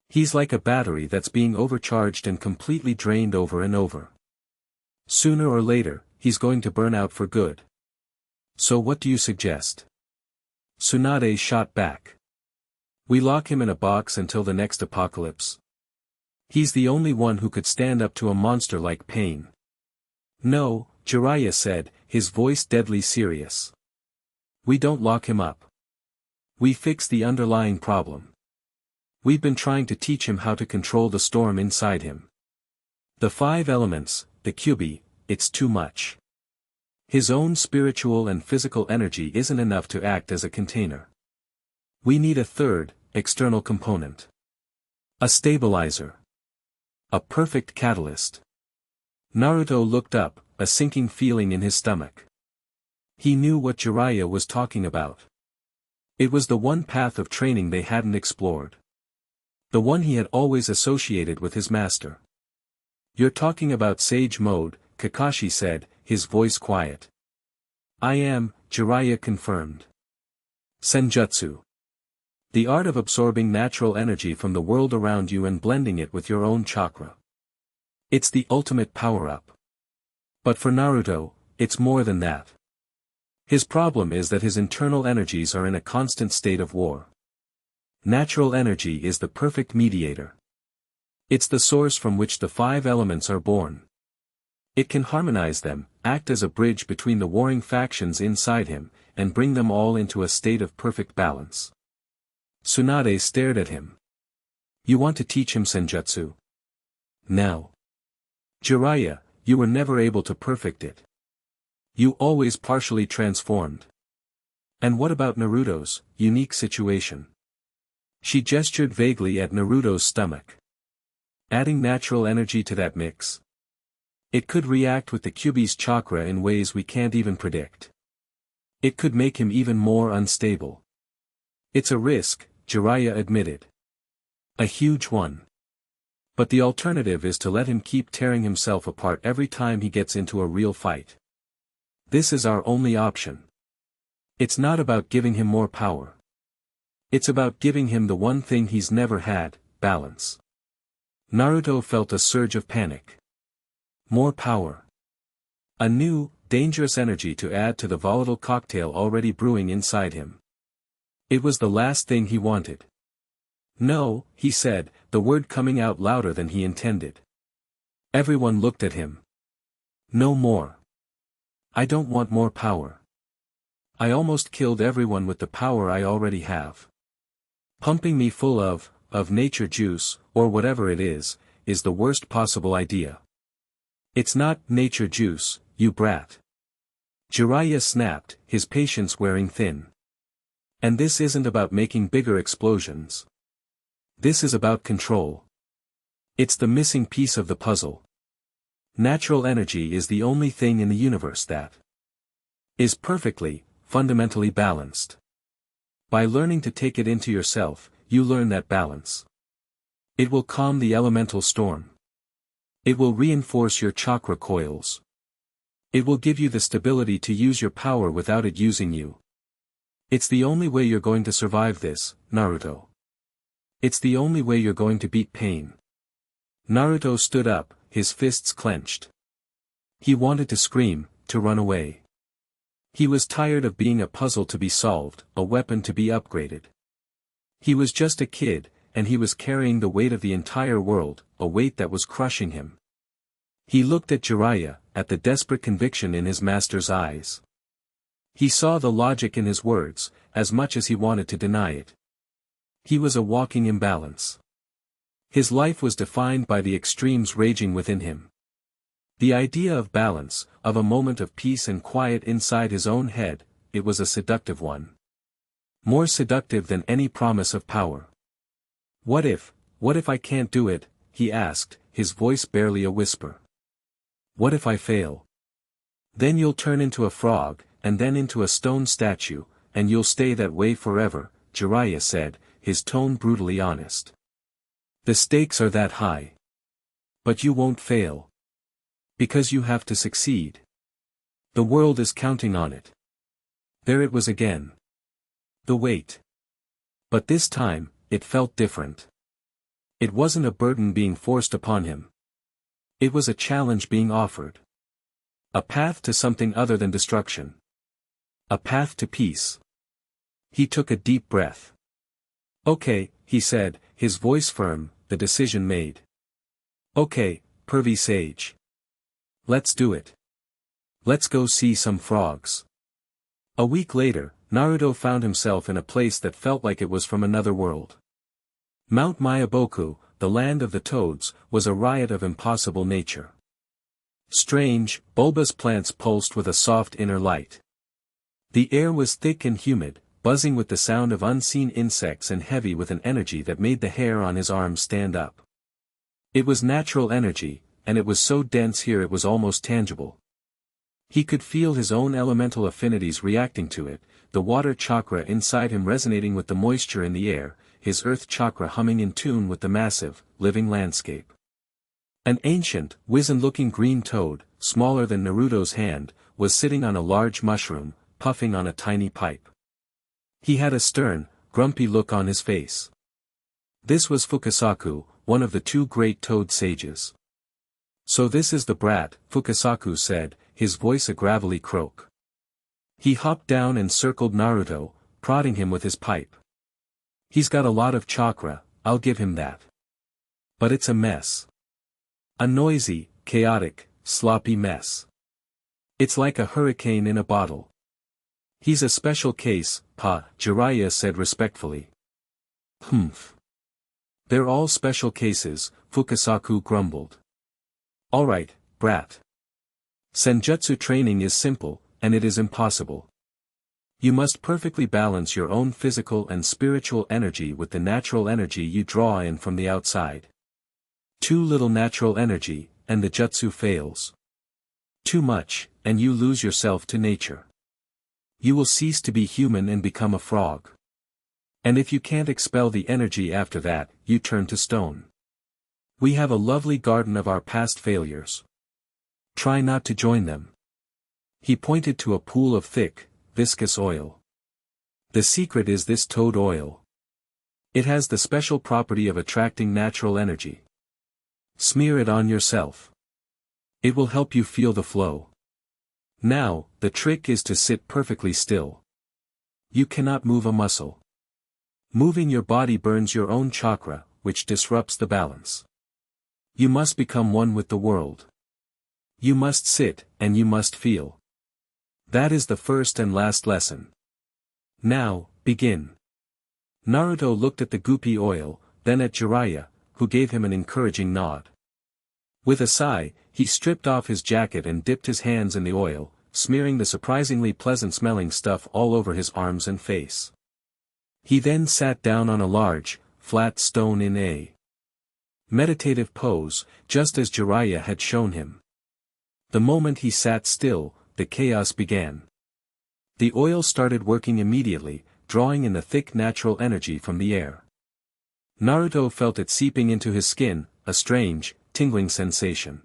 He's like a battery that's being overcharged and completely drained over and over. Sooner or later, he's going to burn out for good. So what do you suggest? Tsunade shot back. We lock him in a box until the next apocalypse. He's the only one who could stand up to a monster like Pain. No, Jiraiya said, his voice deadly serious. We don't lock him up. We fix the underlying problem. We've been trying to teach him how to control the storm inside him. The 5 elements, the Kyubi, it's too much. His own spiritual and physical energy isn't enough to act as a container. We need a third, external component. A stabilizer. A perfect catalyst. Naruto looked up, a sinking feeling in his stomach. He knew what Jiraiya was talking about. It was the one path of training they hadn't explored. The one he had always associated with his master. You're talking about Sage Mode, Kakashi said, his voice quiet. I am, Jiraiya confirmed. Senjutsu. The art of absorbing natural energy from the world around you and blending it with your own chakra. It's the ultimate power-up. But for Naruto, it's more than that. His problem is that his internal energies are in a constant state of war. Natural energy is the perfect mediator. It's the source from which the 5 elements are born. It can harmonize them, act as a bridge between the warring factions inside him, and bring them all into a state of perfect balance. Tsunade stared at him. You want to teach him Senjutsu? Now. Jiraiya, you were never able to perfect it. You always partially transformed. And what about Naruto's unique situation? She gestured vaguely at Naruto's stomach. Adding natural energy to that mix. It could react with the Kyuubi's chakra in ways we can't even predict. It could make him even more unstable. It's a risk, Jiraiya admitted. A huge one. But the alternative is to let him keep tearing himself apart every time he gets into a real fight. This is our only option. It's not about giving him more power. It's about giving him the one thing he's never had, balance. Naruto felt a surge of panic. More power. A new, dangerous energy to add to the volatile cocktail already brewing inside him. It was the last thing he wanted. No, he said, the word coming out louder than he intended. Everyone looked at him. No more. I don't want more power. I almost killed everyone with the power I already have. Pumping me full of nature juice, or whatever it is the worst possible idea. It's not nature juice, you brat. Jiraiya snapped, his patience wearing thin. And this isn't about making bigger explosions. This is about control. It's the missing piece of the puzzle. Natural energy is the only thing in the universe that is perfectly, fundamentally balanced. By learning to take it into yourself, you learn that balance. It will calm the elemental storm. It will reinforce your chakra coils. It will give you the stability to use your power without it using you. It's the only way you're going to survive this, Naruto. It's the only way you're going to beat pain. Naruto stood up, his fists clenched. He wanted to scream, to run away. He was tired of being a puzzle to be solved, a weapon to be upgraded. He was just a kid, and he was carrying the weight of the entire world, a weight that was crushing him. He looked at Jiraiya, at the desperate conviction in his master's eyes. He saw the logic in his words, as much as he wanted to deny it. He was a walking imbalance. His life was defined by the extremes raging within him. The idea of balance, of a moment of peace and quiet inside his own head, it was a seductive one. More seductive than any promise of power. What if I can't do it, he asked, his voice barely a whisper. What if I fail? Then you'll turn into a frog, and then into a stone statue, and you'll stay that way forever, Jiraiya said, his tone brutally honest. The stakes are that high. But you won't fail. Because you have to succeed. The world is counting on it. There it was again. The weight. But this time, it felt different. It wasn't a burden being forced upon him. It was a challenge being offered. A path to something other than destruction. A path to peace. He took a deep breath. Okay, he said, his voice firm, the decision made. Okay, pervy sage. Let's do it. Let's go see some frogs. A week later, Naruto found himself in a place that felt like it was from another world. Mount Myaboku, the land of the toads, was a riot of impossible nature. Strange, bulbous plants pulsed with a soft inner light. The air was thick and humid, buzzing with the sound of unseen insects and heavy with an energy that made the hair on his arms stand up. It was natural energy, and it was so dense here it was almost tangible. He could feel his own elemental affinities reacting to it, the water chakra inside him resonating with the moisture in the air, his earth chakra humming in tune with the massive, living landscape. An ancient, wizened-looking green toad, smaller than Naruto's hand, was sitting on a large mushroom, puffing on a tiny pipe. He had a stern, grumpy look on his face. This was Fukasaku, one of the two great toad sages. So this is the brat, Fukasaku said, his voice a gravelly croak. He hopped down and circled Naruto, prodding him with his pipe. He's got a lot of chakra, I'll give him that. But it's a mess. A noisy, chaotic, sloppy mess. It's like a hurricane in a bottle. He's a special case, Pa, Jiraiya said respectfully. Humph. They're all special cases, Fukasaku grumbled. Alright, brat. Senjutsu training is simple, and it is impossible. You must perfectly balance your own physical and spiritual energy with the natural energy you draw in from the outside. Too little natural energy, and the jutsu fails. Too much, and you lose yourself to nature. You will cease to be human and become a frog. And if you can't expel the energy after that, you turn to stone. We have a lovely garden of our past failures. Try not to join them. He pointed to a pool of thick, viscous oil. The secret is this toad oil. It has the special property of attracting natural energy. Smear it on yourself. It will help you feel the flow. Now, the trick is to sit perfectly still. You cannot move a muscle. Moving your body burns your own chakra, which disrupts the balance. You must become one with the world. You must sit, and you must feel. That is the first and last lesson. Now, begin. Naruto looked at the goopy oil, then at Jiraiya, who gave him an encouraging nod. With a sigh, he stripped off his jacket and dipped his hands in the oil, smearing the surprisingly pleasant-smelling stuff all over his arms and face. He then sat down on a large, flat stone in a meditative pose, just as Jiraiya had shown him. The moment he sat still, the chaos began. The oil started working immediately, drawing in the thick natural energy from the air. Naruto felt it seeping into his skin, a strange, tingling sensation.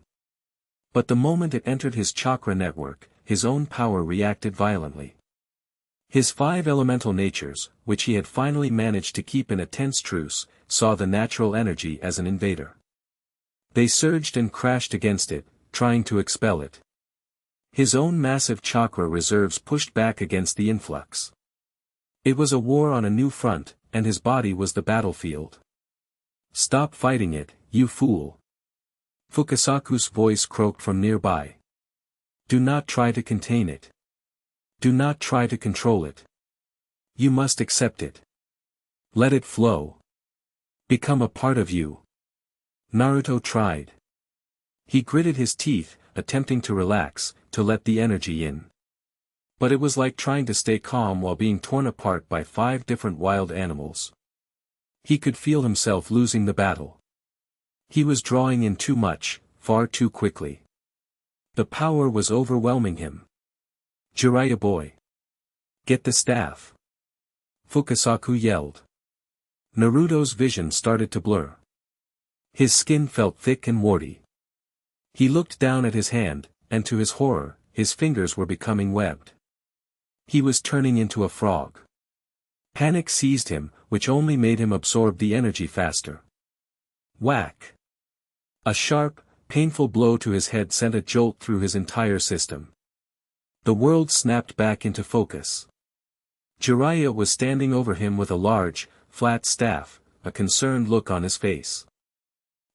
But the moment it entered his chakra network, his own power reacted violently. His 5 elemental natures, which he had finally managed to keep in a tense truce, saw the natural energy as an invader. They surged and crashed against it, trying to expel it. His own massive chakra reserves pushed back against the influx. It was a war on a new front, and his body was the battlefield. "Stop fighting it, you fool." Fukasaku's voice croaked from nearby. "Do not try to contain it. Do not try to control it. You must accept it. Let it flow. Become a part of you." Naruto tried. He gritted his teeth, attempting to relax, to let the energy in. But it was like trying to stay calm while being torn apart by 5 different wild animals. He could feel himself losing the battle. He was drawing in too much, far too quickly. The power was overwhelming him. "Jiraiya boy! Get the staff!" Fukasaku yelled. Naruto's vision started to blur. His skin felt thick and warty. He looked down at his hand, and to his horror, his fingers were becoming webbed. He was turning into a frog. Panic seized him, which only made him absorb the energy faster. Whack! A sharp, painful blow to his head sent a jolt through his entire system. The world snapped back into focus. Jiraiya was standing over him with a large, flat staff, a concerned look on his face.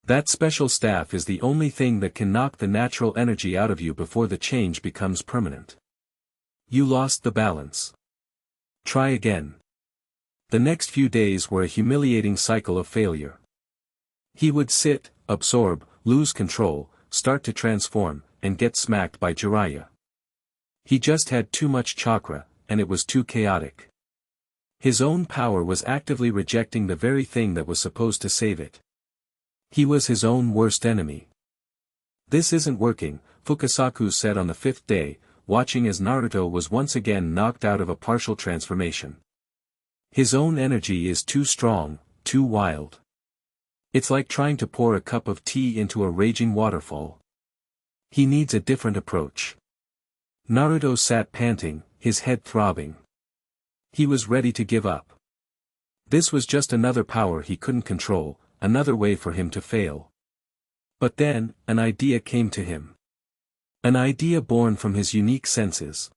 That special staff is the only thing that can knock the natural energy out of you before the change becomes permanent. You lost the balance. Try again. The next few days were a humiliating cycle of failure. He would sit, absorb, lose control, start to transform, and get smacked by Jiraiya. He just had too much chakra, and it was too chaotic. His own power was actively rejecting the very thing that was supposed to save it. He was his own worst enemy. "This isn't working," Fukasaku said on the 5th day, watching as Naruto was once again knocked out of a partial transformation. His own energy is too strong, too wild. It's like trying to pour a cup of tea into a raging waterfall. He needs a different approach. Naruto sat panting, his head throbbing. He was ready to give up. This was just another power he couldn't control, another way for him to fail. But then, an idea came to him. An idea born from his unique senses.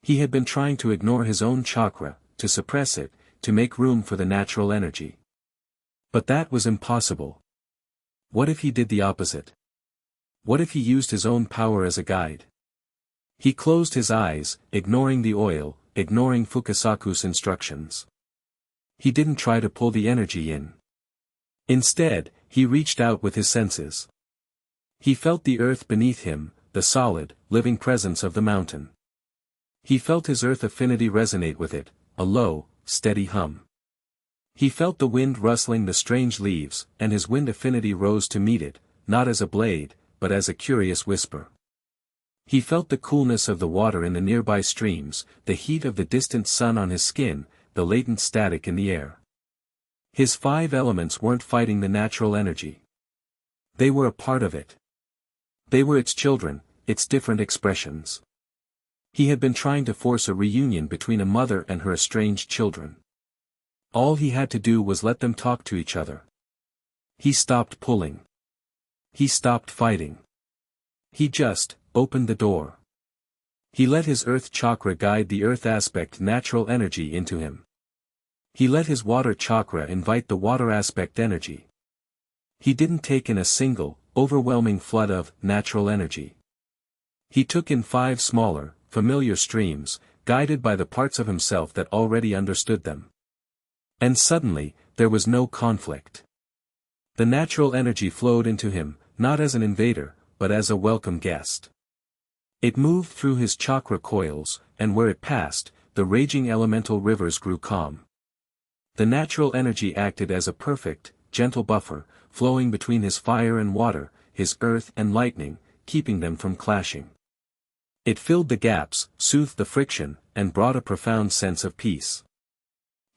He had been trying to ignore his own chakra, to suppress it, to make room for the natural energy. But that was impossible. What if he did the opposite? What if he used his own power as a guide? He closed his eyes, ignoring the oil, ignoring Fukasaku's instructions. He didn't try to pull the energy in. Instead, he reached out with his senses. He felt the earth beneath him, the solid, living presence of the mountain. He felt his earth affinity resonate with it, a low, steady hum. He felt the wind rustling the strange leaves, and his wind affinity rose to meet it, not as a blade, but as a curious whisper. He felt the coolness of the water in the nearby streams, the heat of the distant sun on his skin, the latent static in the air. His 5 elements weren't fighting the natural energy. They were a part of it. They were its children, its different expressions. He had been trying to force a reunion between a mother and her estranged children. All he had to do was let them talk to each other. He stopped pulling. He stopped fighting. He just opened the door. He let his earth chakra guide the earth aspect natural energy into him. He let his water chakra invite the water aspect energy. He didn't take in a single, overwhelming flood of natural energy. He took in 5 smaller, familiar streams, guided by the parts of himself that already understood them. And suddenly, there was no conflict. The natural energy flowed into him, not as an invader, but as a welcome guest. It moved through his chakra coils, and where it passed, the raging elemental rivers grew calm. The natural energy acted as a perfect, gentle buffer, flowing between his fire and water, his earth and lightning, keeping them from clashing. It filled the gaps, soothed the friction, and brought a profound sense of peace.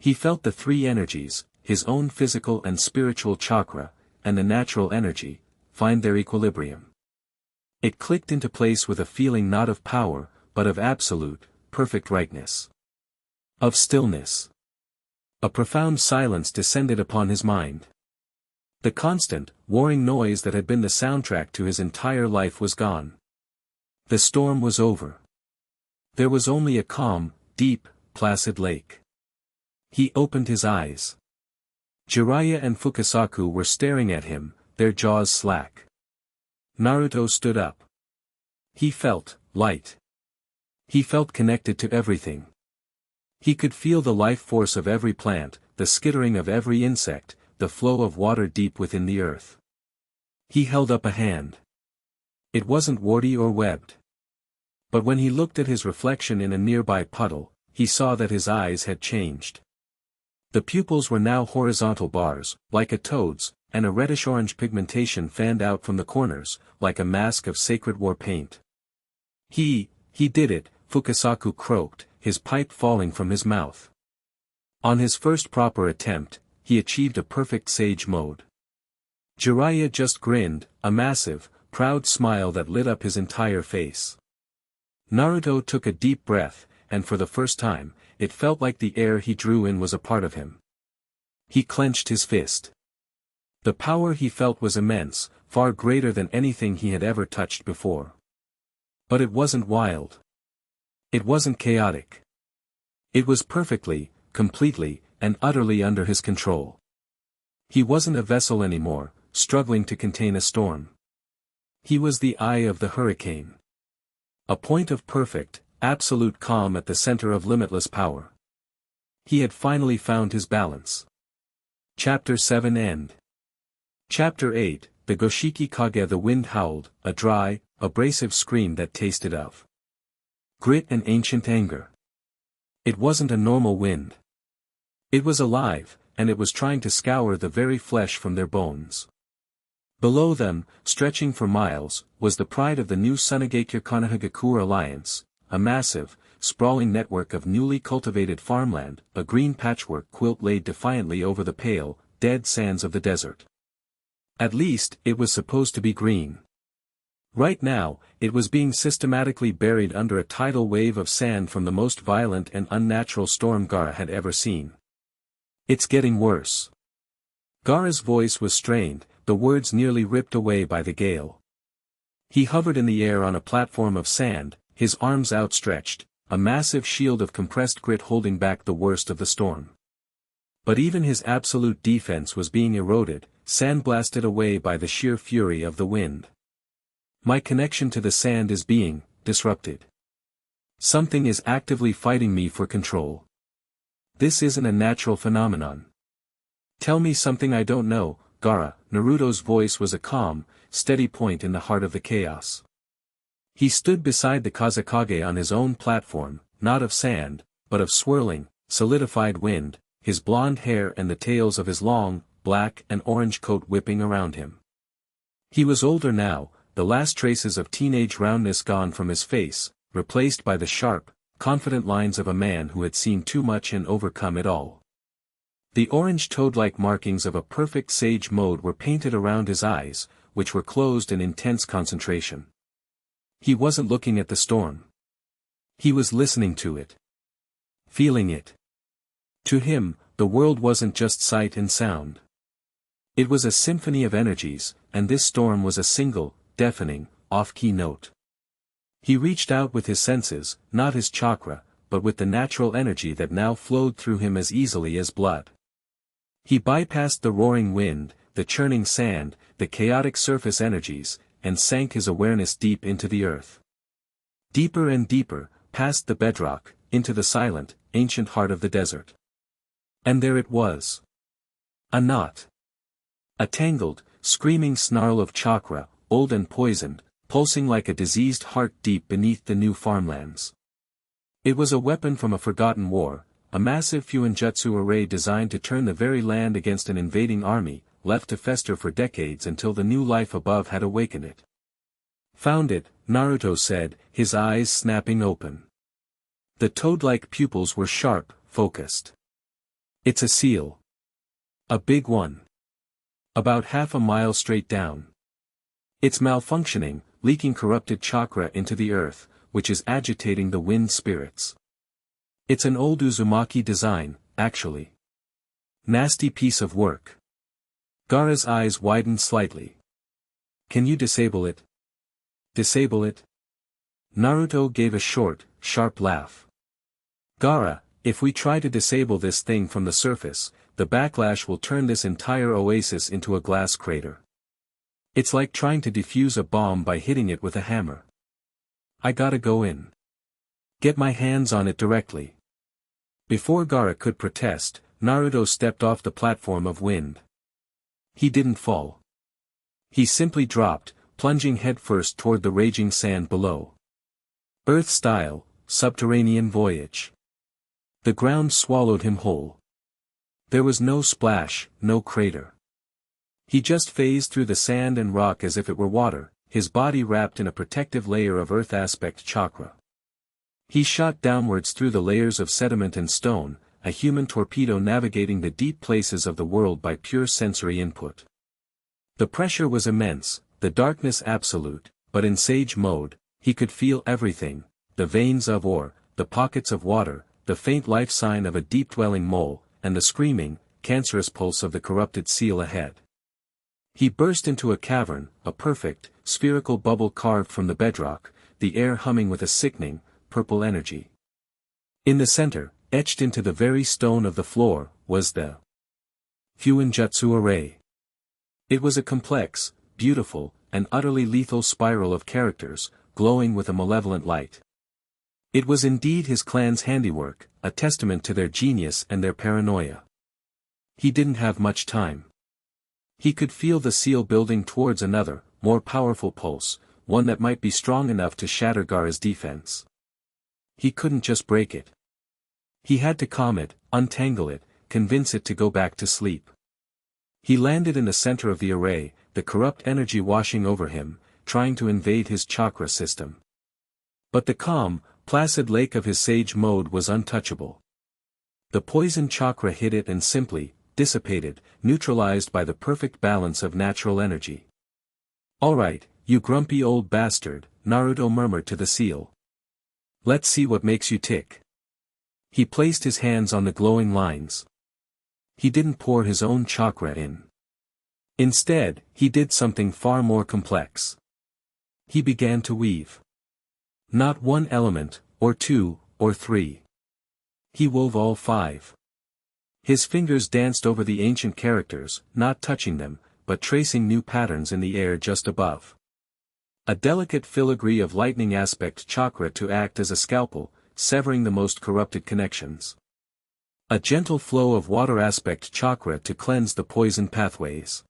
He felt the 3 energies, his own physical and spiritual chakra, and the natural energy, find their equilibrium. It clicked into place with a feeling not of power, but of absolute, perfect rightness. Of stillness. A profound silence descended upon his mind. The constant, warring noise that had been the soundtrack to his entire life was gone. The storm was over. There was only a calm, deep, placid lake. He opened his eyes. Jiraiya and Fukasaku were staring at him, their jaws slack. Naruto stood up. He felt light. He felt connected to everything. He could feel the life force of every plant, the skittering of every insect, the flow of water deep within the earth. He held up a hand. It wasn't warty or webbed. But when he looked at his reflection in a nearby puddle, he saw that his eyes had changed. The pupils were now horizontal bars, like a toad's, and a reddish-orange pigmentation fanned out from the corners, like a mask of sacred war paint. He did it, Fukasaku croaked, his pipe falling from his mouth. On his first proper attempt, he achieved a perfect sage mode. Jiraiya just grinned, a massive, proud smile that lit up his entire face. Naruto took a deep breath, and for the first time, it felt like the air he drew in was a part of him. He clenched his fist. The power he felt was immense, far greater than anything he had ever touched before. But it wasn't wild. It wasn't chaotic. It was perfectly, completely, and utterly under his control. He wasn't a vessel anymore, struggling to contain a storm. He was the eye of the hurricane. A point of perfect, absolute calm at the center of limitless power. He had finally found his balance. Chapter 7 End. Chapter 8, The Goshiki Kage. The wind howled, a dry, abrasive scream that tasted of grit and ancient anger. It wasn't a normal wind. It was alive, and it was trying to scour the very flesh from their bones. Below them, stretching for miles, was the pride of the new Sunagakure Konohagakure alliance, a massive, sprawling network of newly cultivated farmland, a green patchwork quilt laid defiantly over the pale, dead sands of the desert. At least, it was supposed to be green. Right now, it was being systematically buried under a tidal wave of sand from the most violent and unnatural storm Gaara had ever seen. It's getting worse. Gaara's voice was strained, the words nearly ripped away by the gale. He hovered in the air on a platform of sand, his arms outstretched, a massive shield of compressed grit holding back the worst of the storm. But even his absolute defense was being eroded, sandblasted away by the sheer fury of the wind. My connection to the sand is being disrupted. Something is actively fighting me for control. This isn't a natural phenomenon. Tell me something I don't know, Gaara. Naruto's voice was a calm, steady point in the heart of the chaos. He stood beside the Kazekage on his own platform, not of sand, but of swirling, solidified wind, his blonde hair and the tails of his long, black and orange coat whipping around him. He was older now, the last traces of teenage roundness gone from his face, replaced by the sharp, confident lines of a man who had seen too much and overcome it all. The orange toad-like markings of a perfect sage mode were painted around his eyes, which were closed in intense concentration. He wasn't looking at the storm. He was listening to it. Feeling it. To him, the world wasn't just sight and sound. It was a symphony of energies, and this storm was a single, deafening, off-key note. He reached out with his senses, not his chakra, but with the natural energy that now flowed through him as easily as blood. He bypassed the roaring wind, the churning sand, the chaotic surface energies, and sank his awareness deep into the earth. Deeper and deeper, past the bedrock, into the silent, ancient heart of the desert. And there it was. A knot. A tangled, screaming snarl of chakra, old and poisoned, pulsing like a diseased heart deep beneath the new farmlands. It was a weapon from a forgotten war, a massive fuinjutsu array designed to turn the very land against an invading army, left to fester for decades until the new life above had awakened it. Found it, Naruto said, his eyes snapping open. The toad-like pupils were sharp, focused. It's a seal. A big one. About half a mile straight down. It's malfunctioning, leaking corrupted chakra into the earth, which is agitating the wind spirits. It's an old Uzumaki design, actually. Nasty piece of work. Gaara's eyes widened slightly. Can you disable it? Disable it? Naruto gave a short, sharp laugh. Gaara, if we try to disable this thing from the surface, the backlash will turn this entire oasis into a glass crater. It's like trying to defuse a bomb by hitting it with a hammer. I gotta go in. Get my hands on it directly. Before Gaara could protest, Naruto stepped off the platform of wind. He didn't fall. He simply dropped, plunging headfirst toward the raging sand below. Earth-style, subterranean voyage. The ground swallowed him whole. There was no splash, no crater. He just phased through the sand and rock as if it were water, his body wrapped in a protective layer of earth aspect chakra. He shot downwards through the layers of sediment and stone, a human torpedo navigating the deep places of the world by pure sensory input. The pressure was immense, the darkness absolute, but in sage mode, he could feel everything, the veins of ore, the pockets of water, the faint life sign of a deep-dwelling mole, and the screaming, cancerous pulse of the corrupted seal ahead. He burst into a cavern, a perfect, spherical bubble carved from the bedrock, the air humming with a sickening, purple energy. In the center, etched into the very stone of the floor, was the Fuinjutsu array. It was a complex, beautiful, and utterly lethal spiral of characters, glowing with a malevolent light. It was indeed his clan's handiwork, a testament to their genius and their paranoia. He didn't have much time. He could feel the seal building towards another, more powerful pulse, one that might be strong enough to shatter Gaara's defense. He couldn't just break it. He had to calm it, untangle it, convince it to go back to sleep. He landed in the center of the array, the corrupt energy washing over him, trying to invade his chakra system. But the calm, placid lake of his sage mode was untouchable. The poison chakra hit it and simply dissipated, neutralized by the perfect balance of natural energy. "All right, you grumpy old bastard," Naruto murmured to the seal. "Let's see what makes you tick." He placed his hands on the glowing lines. He didn't pour his own chakra in. Instead, he did something far more complex. He began to weave. Not one element, or two, or three. He wove all five. His fingers danced over the ancient characters, not touching them, but tracing new patterns in the air just above. A delicate filigree of lightning aspect chakra to act as a scalpel, severing the most corrupted connections. A gentle flow of water aspect chakra to cleanse the poison pathways.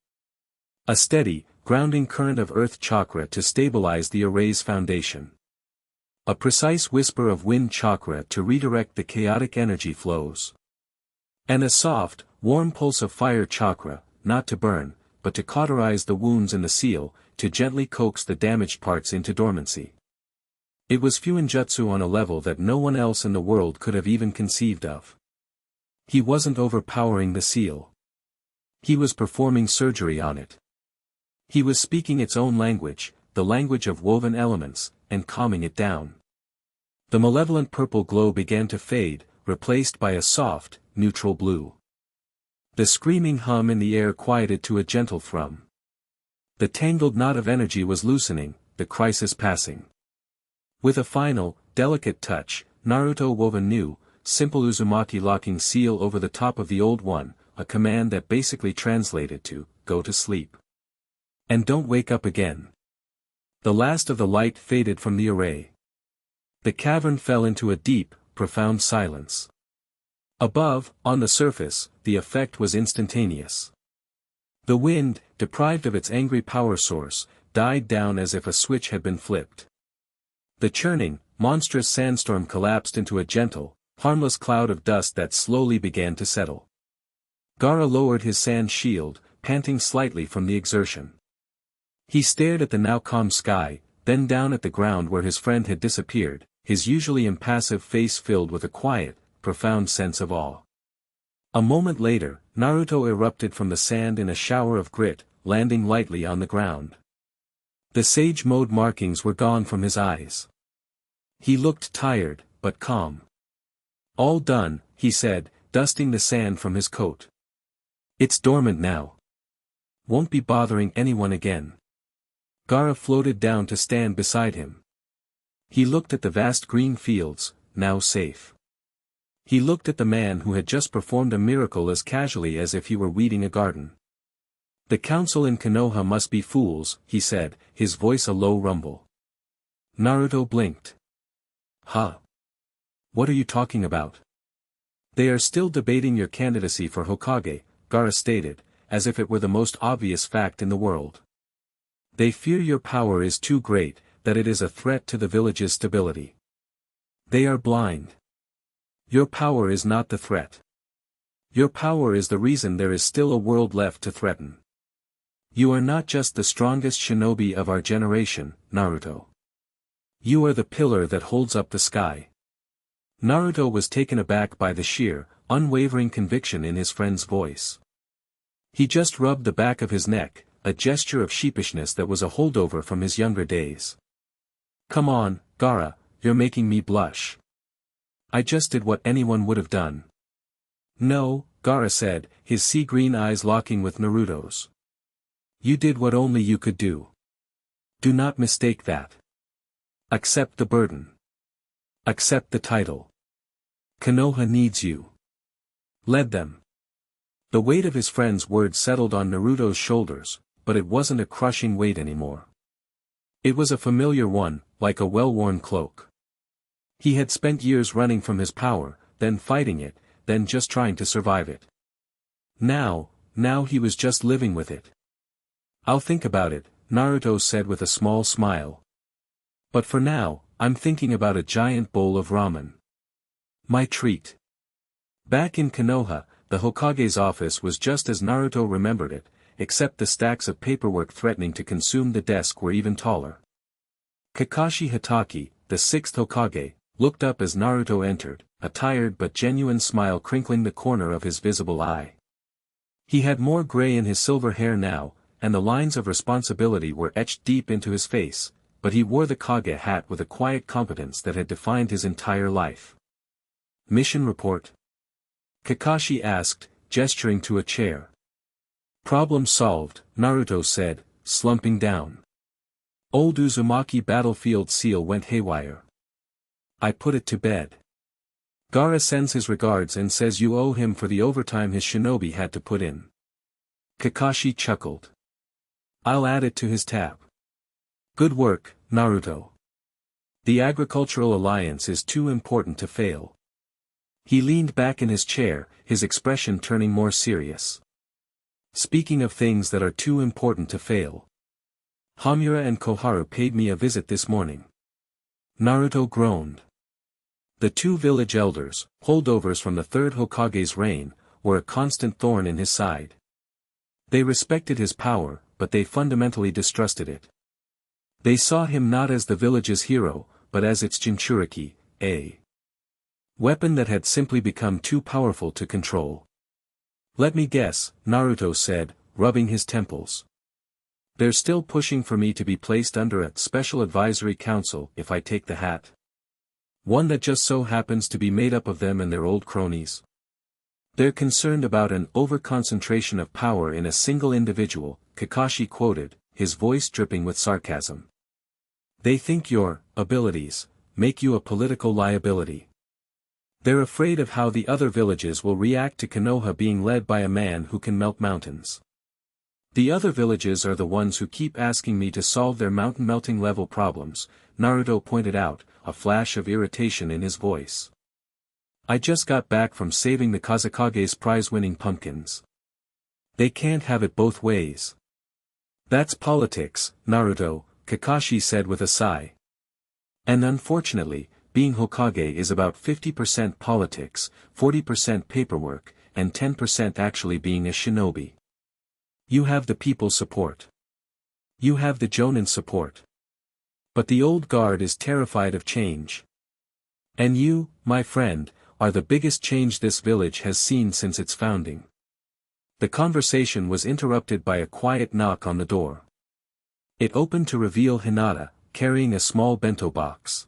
A steady, grounding current of earth chakra to stabilize the array's foundation. A precise whisper of wind chakra to redirect the chaotic energy flows. And a soft, warm pulse of fire chakra, not to burn, but to cauterize the wounds in the seal, to gently coax the damaged parts into dormancy. It was Fuinjutsu on a level that no one else in the world could have even conceived of. He wasn't overpowering the seal. He was performing surgery on it. He was speaking its own language, the language of woven elements, and calming it down. The malevolent purple glow began to fade, replaced by a soft, neutral blue. The screaming hum in the air quieted to a gentle thrum. The tangled knot of energy was loosening, the crisis passing. With a final, delicate touch, Naruto wove a new, simple Uzumaki locking seal over the top of the old one, a command that basically translated to, go to sleep. And don't wake up again. The last of the light faded from the array. The cavern fell into a deep, profound silence. Above, on the surface, the effect was instantaneous. The wind, deprived of its angry power source, died down as if a switch had been flipped. The churning, monstrous sandstorm collapsed into a gentle, harmless cloud of dust that slowly began to settle. Gaara lowered his sand shield, panting slightly from the exertion. He stared at the now calm sky, then down at the ground where his friend had disappeared, his usually impassive face filled with a quiet, profound sense of awe. A moment later, Naruto erupted from the sand in a shower of grit, landing lightly on the ground. The sage mode markings were gone from his eyes. He looked tired, but calm. All done, he said, dusting the sand from his coat. It's dormant now. Won't be bothering anyone again. Gaara floated down to stand beside him. He looked at the vast green fields, now safe. He looked at the man who had just performed a miracle as casually as if he were weeding a garden. The council in Konoha must be fools, he said, his voice a low rumble. Naruto blinked. Huh? What are you talking about? They are still debating your candidacy for Hokage, Gaara stated, as if it were the most obvious fact in the world. They fear your power is too great, that it is a threat to the village's stability. They are blind. Your power is not the threat. Your power is the reason there is still a world left to threaten. You are not just the strongest shinobi of our generation, Naruto. You are the pillar that holds up the sky. Naruto was taken aback by the sheer, unwavering conviction in his friend's voice. He just rubbed the back of his neck, a gesture of sheepishness that was a holdover from his younger days. Come on, Gaara, you're making me blush. I just did what anyone would have done. No, Gaara said, his sea-green eyes locking with Naruto's. You did what only you could do. Do not mistake that. Accept the burden. Accept the title. Konoha needs you. Led them. The weight of his friend's words settled on Naruto's shoulders, but it wasn't a crushing weight anymore. It was a familiar one, like a well-worn cloak. He had spent years running from his power, then fighting it, then just trying to survive it. Now he was just living with it. I'll think about it, Naruto said with a small smile. But for now, I'm thinking about a giant bowl of ramen. My treat. Back in Konoha, the Hokage's office was just as Naruto remembered it, except the stacks of paperwork threatening to consume the desk were even taller. Kakashi Hatake, the sixth Hokage, looked up as Naruto entered, a tired but genuine smile crinkling the corner of his visible eye. He had more gray in his silver hair now, and the lines of responsibility were etched deep into his face, but he wore the Kage hat with a quiet competence that had defined his entire life. Mission report? Kakashi asked, gesturing to a chair. Problem solved, Naruto said, slumping down. Old Uzumaki battlefield seal went haywire. I put it to bed. Gaara sends his regards and says you owe him for the overtime his shinobi had to put in. Kakashi chuckled. I'll add it to his tab. Good work, Naruto. The agricultural alliance is too important to fail. He leaned back in his chair, his expression turning more serious. Speaking of things that are too important to fail. Hamura and Koharu paid me a visit this morning. Naruto groaned. The two village elders, holdovers from the third Hokage's reign, were a constant thorn in his side. They respected his power, but they fundamentally distrusted it. They saw him not as the village's hero, but as its Jinchuriki, a weapon that had simply become too powerful to control. "Let me guess," Naruto said, rubbing his temples. "They're still pushing for me to be placed under a special advisory council if I take the hat. One that just so happens to be made up of them and their old cronies. They're concerned about an over-concentration of power in a single individual," Kakashi quoted, his voice dripping with sarcasm. "They think your abilities make you a political liability. They're afraid of how the other villages will react to Konoha being led by a man who can melt mountains. The other villages are the ones who keep asking me to solve their mountain melting level problems," Naruto pointed out, a flash of irritation in his voice. "I just got back from saving the Kazekage's prize-winning pumpkins. They can't have it both ways." "That's politics, Naruto," Kakashi said with a sigh. "And unfortunately, being Hokage is about 50% politics, 40% paperwork, and 10% actually being a shinobi. You have the people's support. You have the Jonin's support. But the old guard is terrified of change. And you, my friend, are the biggest change this village has seen since its founding." The conversation was interrupted by a quiet knock on the door. It opened to reveal Hinata, carrying a small bento box.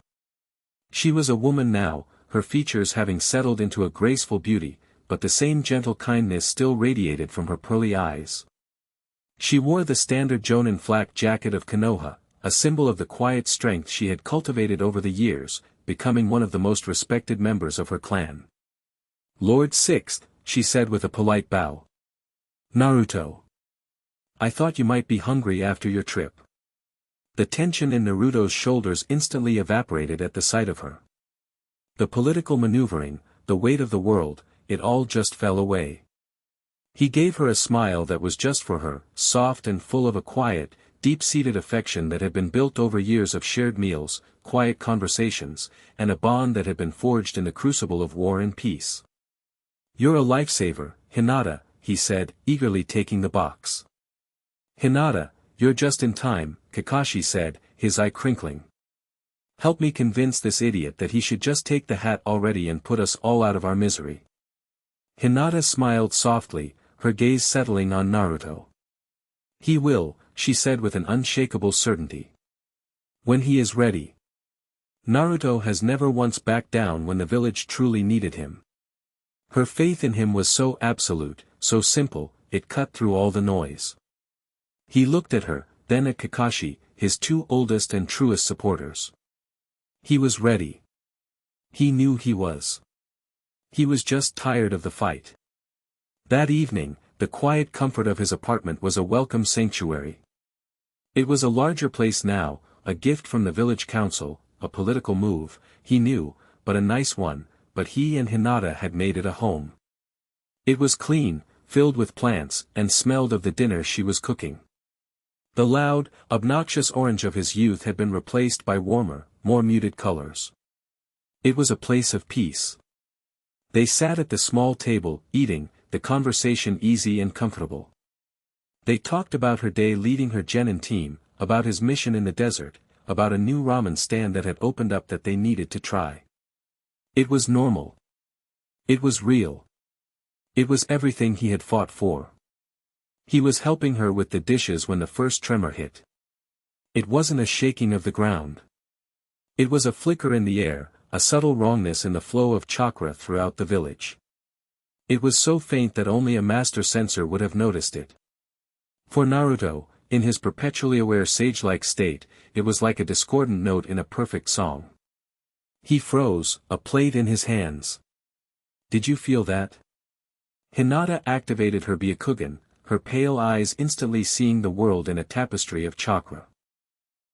She was a woman now, her features having settled into a graceful beauty, but the same gentle kindness still radiated from her pearly eyes. She wore the standard Jonin flak jacket of Konoha, a symbol of the quiet strength she had cultivated over the years, becoming one of the most respected members of her clan. "Lord Sixth," she said with a polite bow. "Naruto. I thought you might be hungry after your trip." The tension in Naruto's shoulders instantly evaporated at the sight of her. The political maneuvering, the weight of the world, it all just fell away. He gave her a smile that was just for her, soft and full of a quiet, deep-seated affection that had been built over years of shared meals, quiet conversations, and a bond that had been forged in the crucible of war and peace. "You're a lifesaver, Hinata," he said, eagerly taking the box. "Hinata, you're just in time," Kakashi said, his eye crinkling. "Help me convince this idiot that he should just take the hat already and put us all out of our misery." Hinata smiled softly, her gaze settling on Naruto. "He will," she said with an unshakable certainty. "When he is ready." Naruto has never once backed down when the village truly needed him. Her faith in him was so absolute, so simple, it cut through all the noise. He looked at her, then at Kakashi, his two oldest and truest supporters. He was ready. He knew he was. He was just tired of the fight. That evening, the quiet comfort of his apartment was a welcome sanctuary. It was a larger place now, a gift from the village council, a political move, he knew, but a nice one, but he and Hinata had made it a home. It was clean, filled with plants, and smelled of the dinner she was cooking. The loud, obnoxious orange of his youth had been replaced by warmer, more muted colors. It was a place of peace. They sat at the small table, eating, the conversation easy and comfortable. They talked about her day leading her genin team, about his mission in the desert, about a new ramen stand that had opened up that they needed to try. It was normal. It was real. It was everything he had fought for. He was helping her with the dishes when the first tremor hit. It wasn't a shaking of the ground. It was a flicker in the air, a subtle wrongness in the flow of chakra throughout the village. It was so faint that only a master sensor would have noticed it. For Naruto, in his perpetually aware sage-like state, it was like a discordant note in a perfect song. He froze, a plate in his hands. "Did you feel that?" Hinata activated her Byakugan, her pale eyes instantly seeing the world in a tapestry of chakra.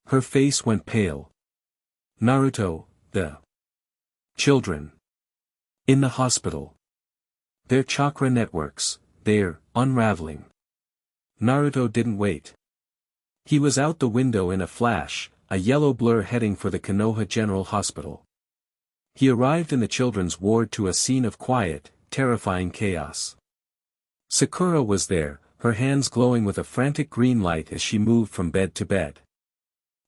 Her face went pale. "Naruto, the children. In the hospital. Their chakra networks, they're unraveling." Naruto didn't wait. He was out the window in a flash, a yellow blur heading for the Konoha General Hospital. He arrived in the children's ward to a scene of quiet, terrifying chaos. Sakura was there, her hands glowing with a frantic green light as she moved from bed to bed.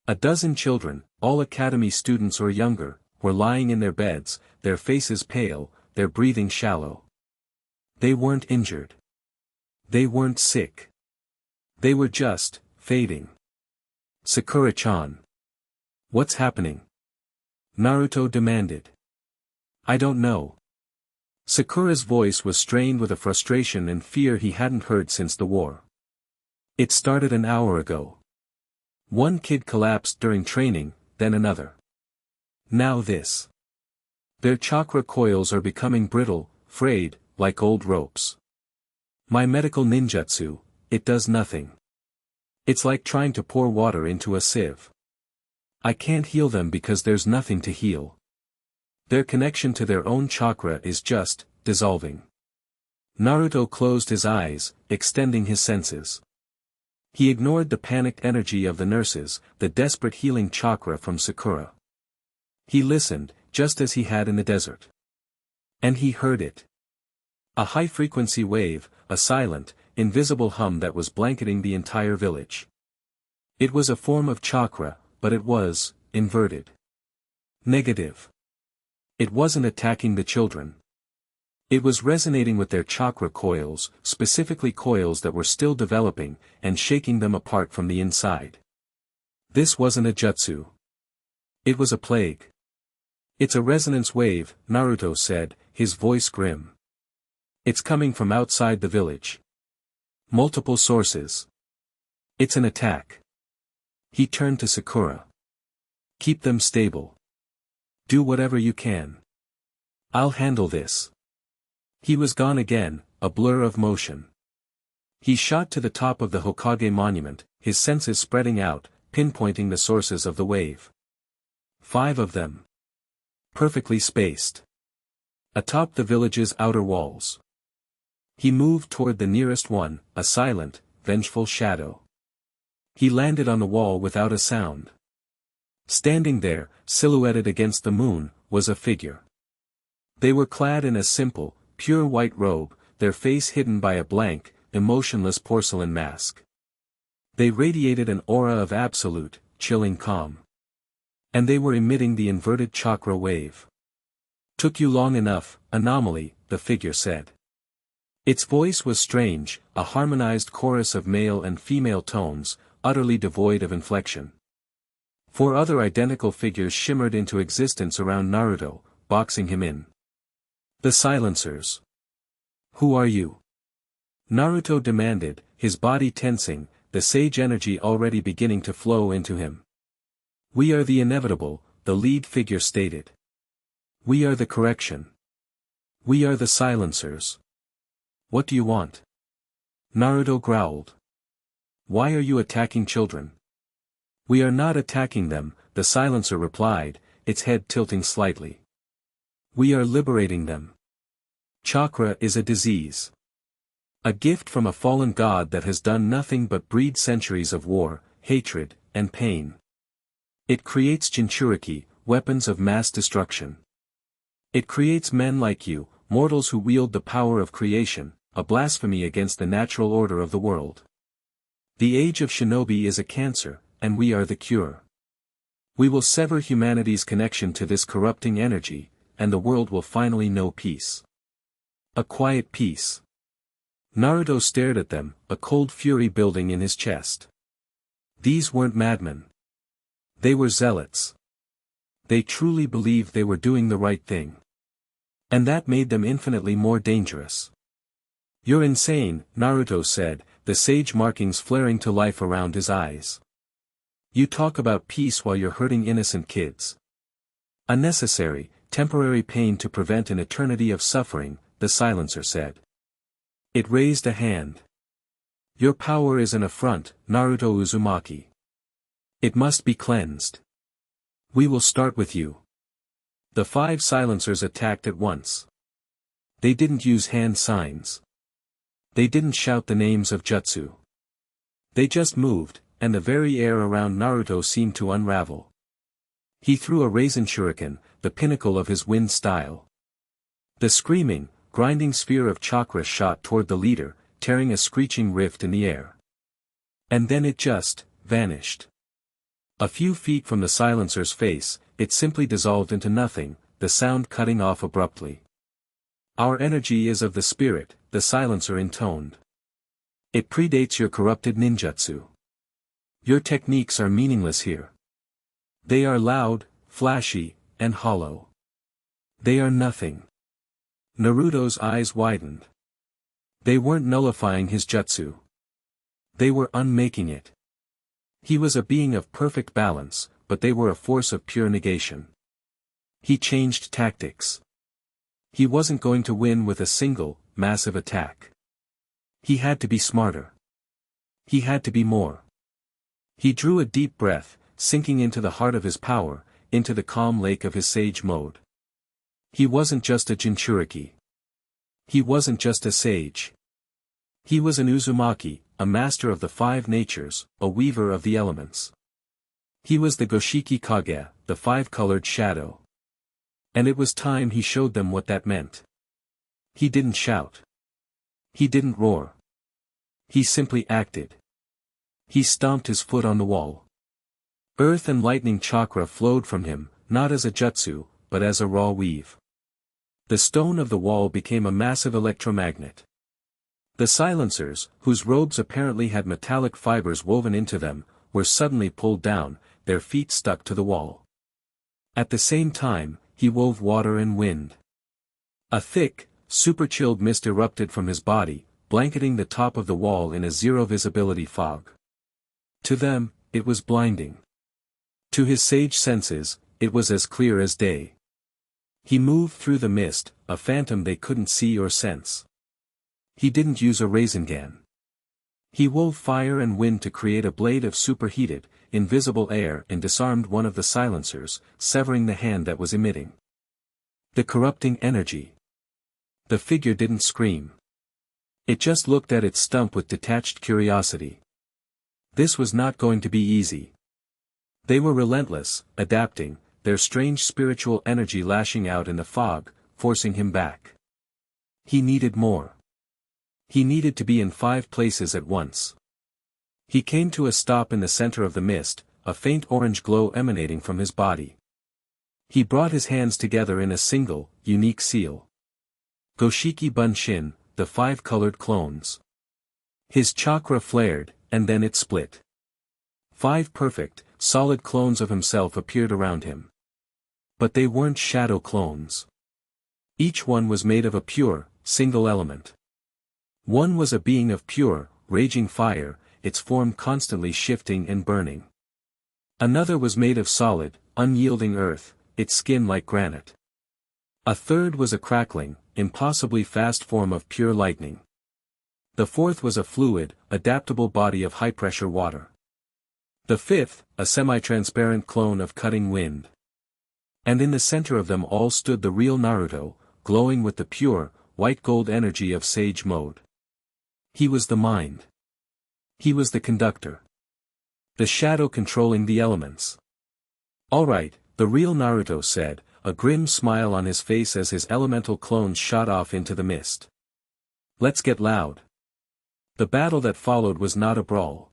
A dozen children, all academy students or younger, were lying in their beds, their faces pale, their breathing shallow. They weren't injured. They weren't sick. They were just fading. Sakura-chan. What's happening? Naruto demanded. I don't know. Sakura's voice was strained with a frustration and fear he hadn't heard since the war. It started an hour ago. One kid collapsed during training, then another. Now this. Their chakra coils are becoming brittle, frayed, like old ropes. My medical ninjutsu, it does nothing. It's like trying to pour water into a sieve. I can't heal them because there's nothing to heal. Their connection to their own chakra is just dissolving. Naruto closed his eyes, extending his senses. He ignored the panicked energy of the nurses, the desperate healing chakra from Sakura. He listened, just as he had in the desert. And he heard it. A high-frequency wave, a silent, invisible hum that was blanketing the entire village. It was a form of chakra, but it was inverted. Negative. It wasn't attacking the children. It was resonating with their chakra coils, specifically coils that were still developing, and shaking them apart from the inside. This wasn't a jutsu. It was a plague. It's a resonance wave, Naruto said, his voice grim. It's coming from outside the village. Multiple sources. It's an attack. He turned to Sakura. Keep them stable. Do whatever you can. I'll handle this. He was gone again, a blur of motion. He shot to the top of the Hokage monument, his senses spreading out, pinpointing the sources of the wave. 5 of them. Perfectly spaced. Atop the village's outer walls. He moved toward the nearest one, a silent, vengeful shadow. He landed on the wall without a sound. Standing there, silhouetted against the moon, was a figure. They were clad in a simple, pure white robe, their face hidden by a blank, emotionless porcelain mask. They radiated an aura of absolute, chilling calm. And they were emitting the inverted chakra wave. Took you long enough, anomaly, the figure said. Its voice was strange, a harmonized chorus of male and female tones, utterly devoid of inflection. 4 other identical figures shimmered into existence around Naruto, boxing him in. The silencers. Who are you? Naruto demanded, his body tensing, the sage energy already beginning to flow into him. We are the inevitable, the lead figure stated. We are the correction. We are the silencers. What do you want? Naruto growled. Why are you attacking children? We are not attacking them, the silencer replied, its head tilting slightly. We are liberating them. Chakra is a disease. A gift from a fallen god that has done nothing but breed centuries of war, hatred, and pain. It creates Jinchuriki, weapons of mass destruction. It creates men like you, mortals who wield the power of creation, a blasphemy against the natural order of the world. The age of shinobi is a cancer, and we are the cure. We will sever humanity's connection to this corrupting energy, and the world will finally know peace. A quiet peace. Naruto stared at them, a cold fury building in his chest. These weren't madmen. They were zealots. They truly believed they were doing the right thing. And that made them infinitely more dangerous. You're insane, Naruto said, the sage markings flaring to life around his eyes. You talk about peace while you're hurting innocent kids. Unnecessary, temporary pain to prevent an eternity of suffering, the silencer said. It raised a hand. Your power is an affront, Naruto Uzumaki. It must be cleansed. We will start with you. The 5 silencers attacked at once. They didn't use hand signs. They didn't shout the names of jutsu. They just moved, and the very air around Naruto seemed to unravel. He threw a Raisin Shuriken, the pinnacle of his wind style. The screaming, grinding sphere of chakra shot toward the leader, tearing a screeching rift in the air. And then it just vanished. A few feet from the silencer's face, it simply dissolved into nothing, the sound cutting off abruptly. Our energy is of the spirit, the silencer intoned. It predates your corrupted ninjutsu. Your techniques are meaningless here. They are loud, flashy, and hollow. They are nothing. Naruto's eyes widened. They weren't nullifying his jutsu. They were unmaking it. He was a being of perfect balance, but they were a force of pure negation. He changed tactics. He wasn't going to win with a single, massive attack. He had to be smarter. He had to be more. He drew a deep breath, sinking into the heart of his power, into the calm lake of his sage mode. He wasn't just a Jinchuriki. He wasn't just a sage. He was an Uzumaki, a master of the 5 natures, a weaver of the elements. He was the Goshiki Kage, the 5-colored shadow. And it was time he showed them what that meant. He didn't shout. He didn't roar. He simply acted. He stomped his foot on the wall. Earth and lightning chakra flowed from him, not as a jutsu, but as a raw weave. The stone of the wall became a massive electromagnet. The silencers, whose robes apparently had metallic fibers woven into them, were suddenly pulled down, their feet stuck to the wall. At the same time, he wove water and wind. A thick, super-chilled mist erupted from his body, blanketing the top of the wall in a zero-visibility fog. To them, it was blinding. To his sage senses, it was as clear as day. He moved through the mist, a phantom they couldn't see or sense. He didn't use a Rasengan. He wove fire and wind to create a blade of superheated, invisible air and disarmed one of the silencers, severing the hand that was emitting the corrupting energy. The figure didn't scream. It just looked at its stump with detached curiosity. This was not going to be easy. They were relentless, adapting, their strange spiritual energy lashing out in the fog, forcing him back. He needed more. He needed to be in 5 places at once. He came to a stop in the center of the mist, a faint orange glow emanating from his body. He brought his hands together in a single, unique seal. Goshiki Bunshin, the 5-colored clones. His chakra flared, and then it split. 5 perfect, solid clones of himself appeared around him. But they weren't shadow clones. Each one was made of a pure, single element. One was a being of pure, raging fire, its form constantly shifting and burning. Another was made of solid, unyielding earth, its skin like granite. A third was a crackling, impossibly fast form of pure lightning. The fourth was a fluid, adaptable body of high-pressure water. The fifth, a semi-transparent clone of cutting wind. And in the center of them all stood the real Naruto, glowing with the pure, white gold energy of sage mode. He was the mind. He was the conductor. The shadow controlling the elements. All right, the real Naruto said, a grim smile on his face as his elemental clones shot off into the mist. Let's get loud. The battle that followed was not a brawl.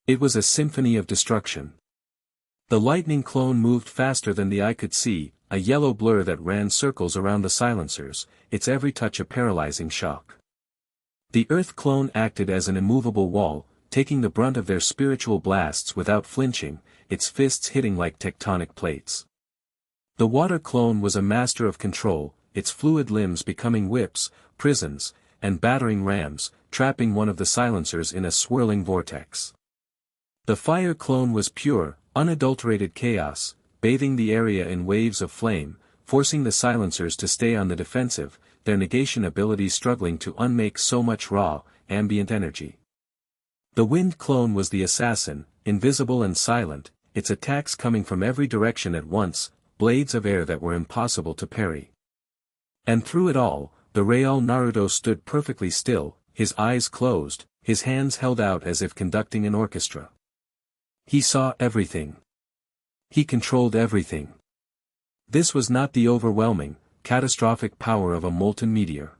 It was a symphony of destruction. The lightning clone moved faster than the eye could see, a yellow blur that ran circles around the silencers, its every touch a paralyzing shock. The earth clone acted as an immovable wall, taking the brunt of their spiritual blasts without flinching, its fists hitting like tectonic plates. The water clone was a master of control, its fluid limbs becoming whips, prisons, and battering rams, trapping one of the silencers in a swirling vortex. The fire clone was pure, unadulterated chaos, bathing the area in waves of flame, forcing the silencers to stay on the defensive, their negation abilities struggling to unmake so much raw, ambient energy. The wind clone was the assassin, invisible and silent, its attacks coming from every direction at once, blades of air that were impossible to parry. And through it all, the real Naruto stood perfectly still, his eyes closed, his hands held out as if conducting an orchestra. He saw everything. He controlled everything. This was not the overwhelming, catastrophic power of a molten meteor.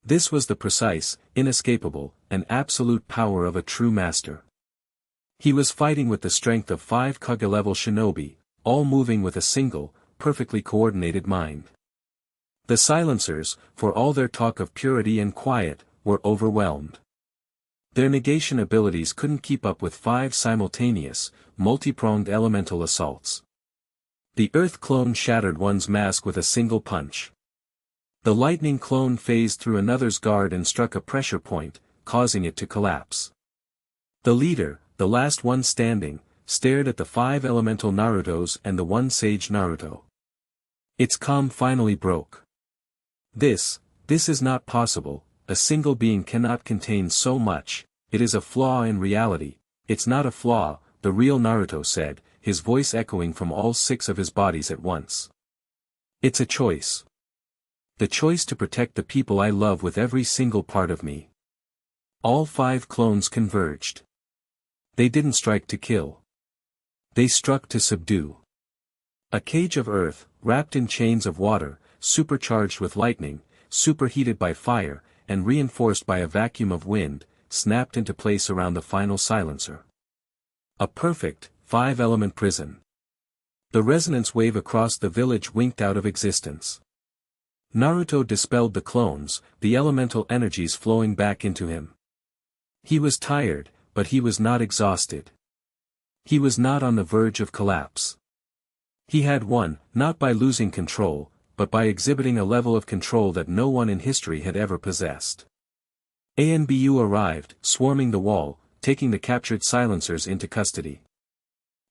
This was the precise, inescapable, and absolute power of a true master. He was fighting with the strength of 5 Kage-level shinobi, all moving with a single, perfectly coordinated mind. The silencers, for all their talk of purity and quiet, were overwhelmed. Their negation abilities couldn't keep up with 5 simultaneous, multi-pronged elemental assaults. The earth clone shattered one's mask with a single punch. The lightning clone phased through another's guard and struck a pressure point, causing it to collapse. The leader, the last one standing, stared at the 5 elemental Narutos and the 1 sage Naruto. Its calm finally broke. This is not possible, a single being cannot contain so much, it is a flaw in reality. It's not a flaw, the real Naruto said, his voice echoing from all 6 of his bodies at once. It's a choice. The choice to protect the people I love with every single part of me. All 5 clones converged. They didn't strike to kill. They struck to subdue. A cage of earth, wrapped in chains of water, supercharged with lightning, superheated by fire, and reinforced by a vacuum of wind, snapped into place around the final silencer. A perfect, 5-element prison. The resonance wave across the village winked out of existence. Naruto dispelled the clones, the elemental energies flowing back into him. He was tired, but he was not exhausted. He was not on the verge of collapse. He had won, not by losing control, but by exhibiting a level of control that no one in history had ever possessed. ANBU arrived, swarming the wall, taking the captured silencers into custody.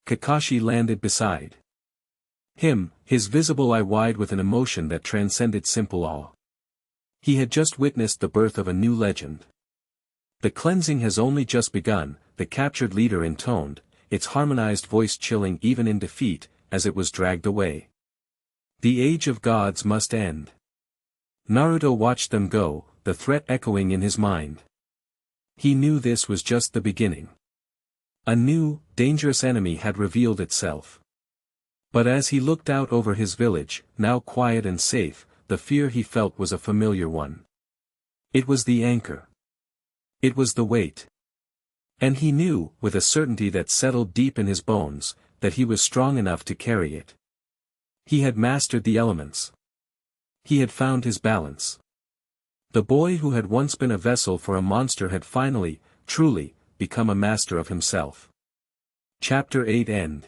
Kakashi landed beside him, his visible eye wide with an emotion that transcended simple awe. He had just witnessed the birth of a new legend. The cleansing has only just begun, the captured leader intoned, its harmonized voice chilling even in defeat, as it was dragged away. The age of gods must end. Naruto watched them go, the threat echoing in his mind. He knew this was just the beginning. A new, dangerous enemy had revealed itself. But as he looked out over his village, now quiet and safe, the fear he felt was a familiar one. It was the anchor. It was the weight. And he knew, with a certainty that settled deep in his bones, that he was strong enough to carry it. He had mastered the elements. He had found his balance. The boy who had once been a vessel for a monster had finally, truly, become a master of himself. Chapter 8 End.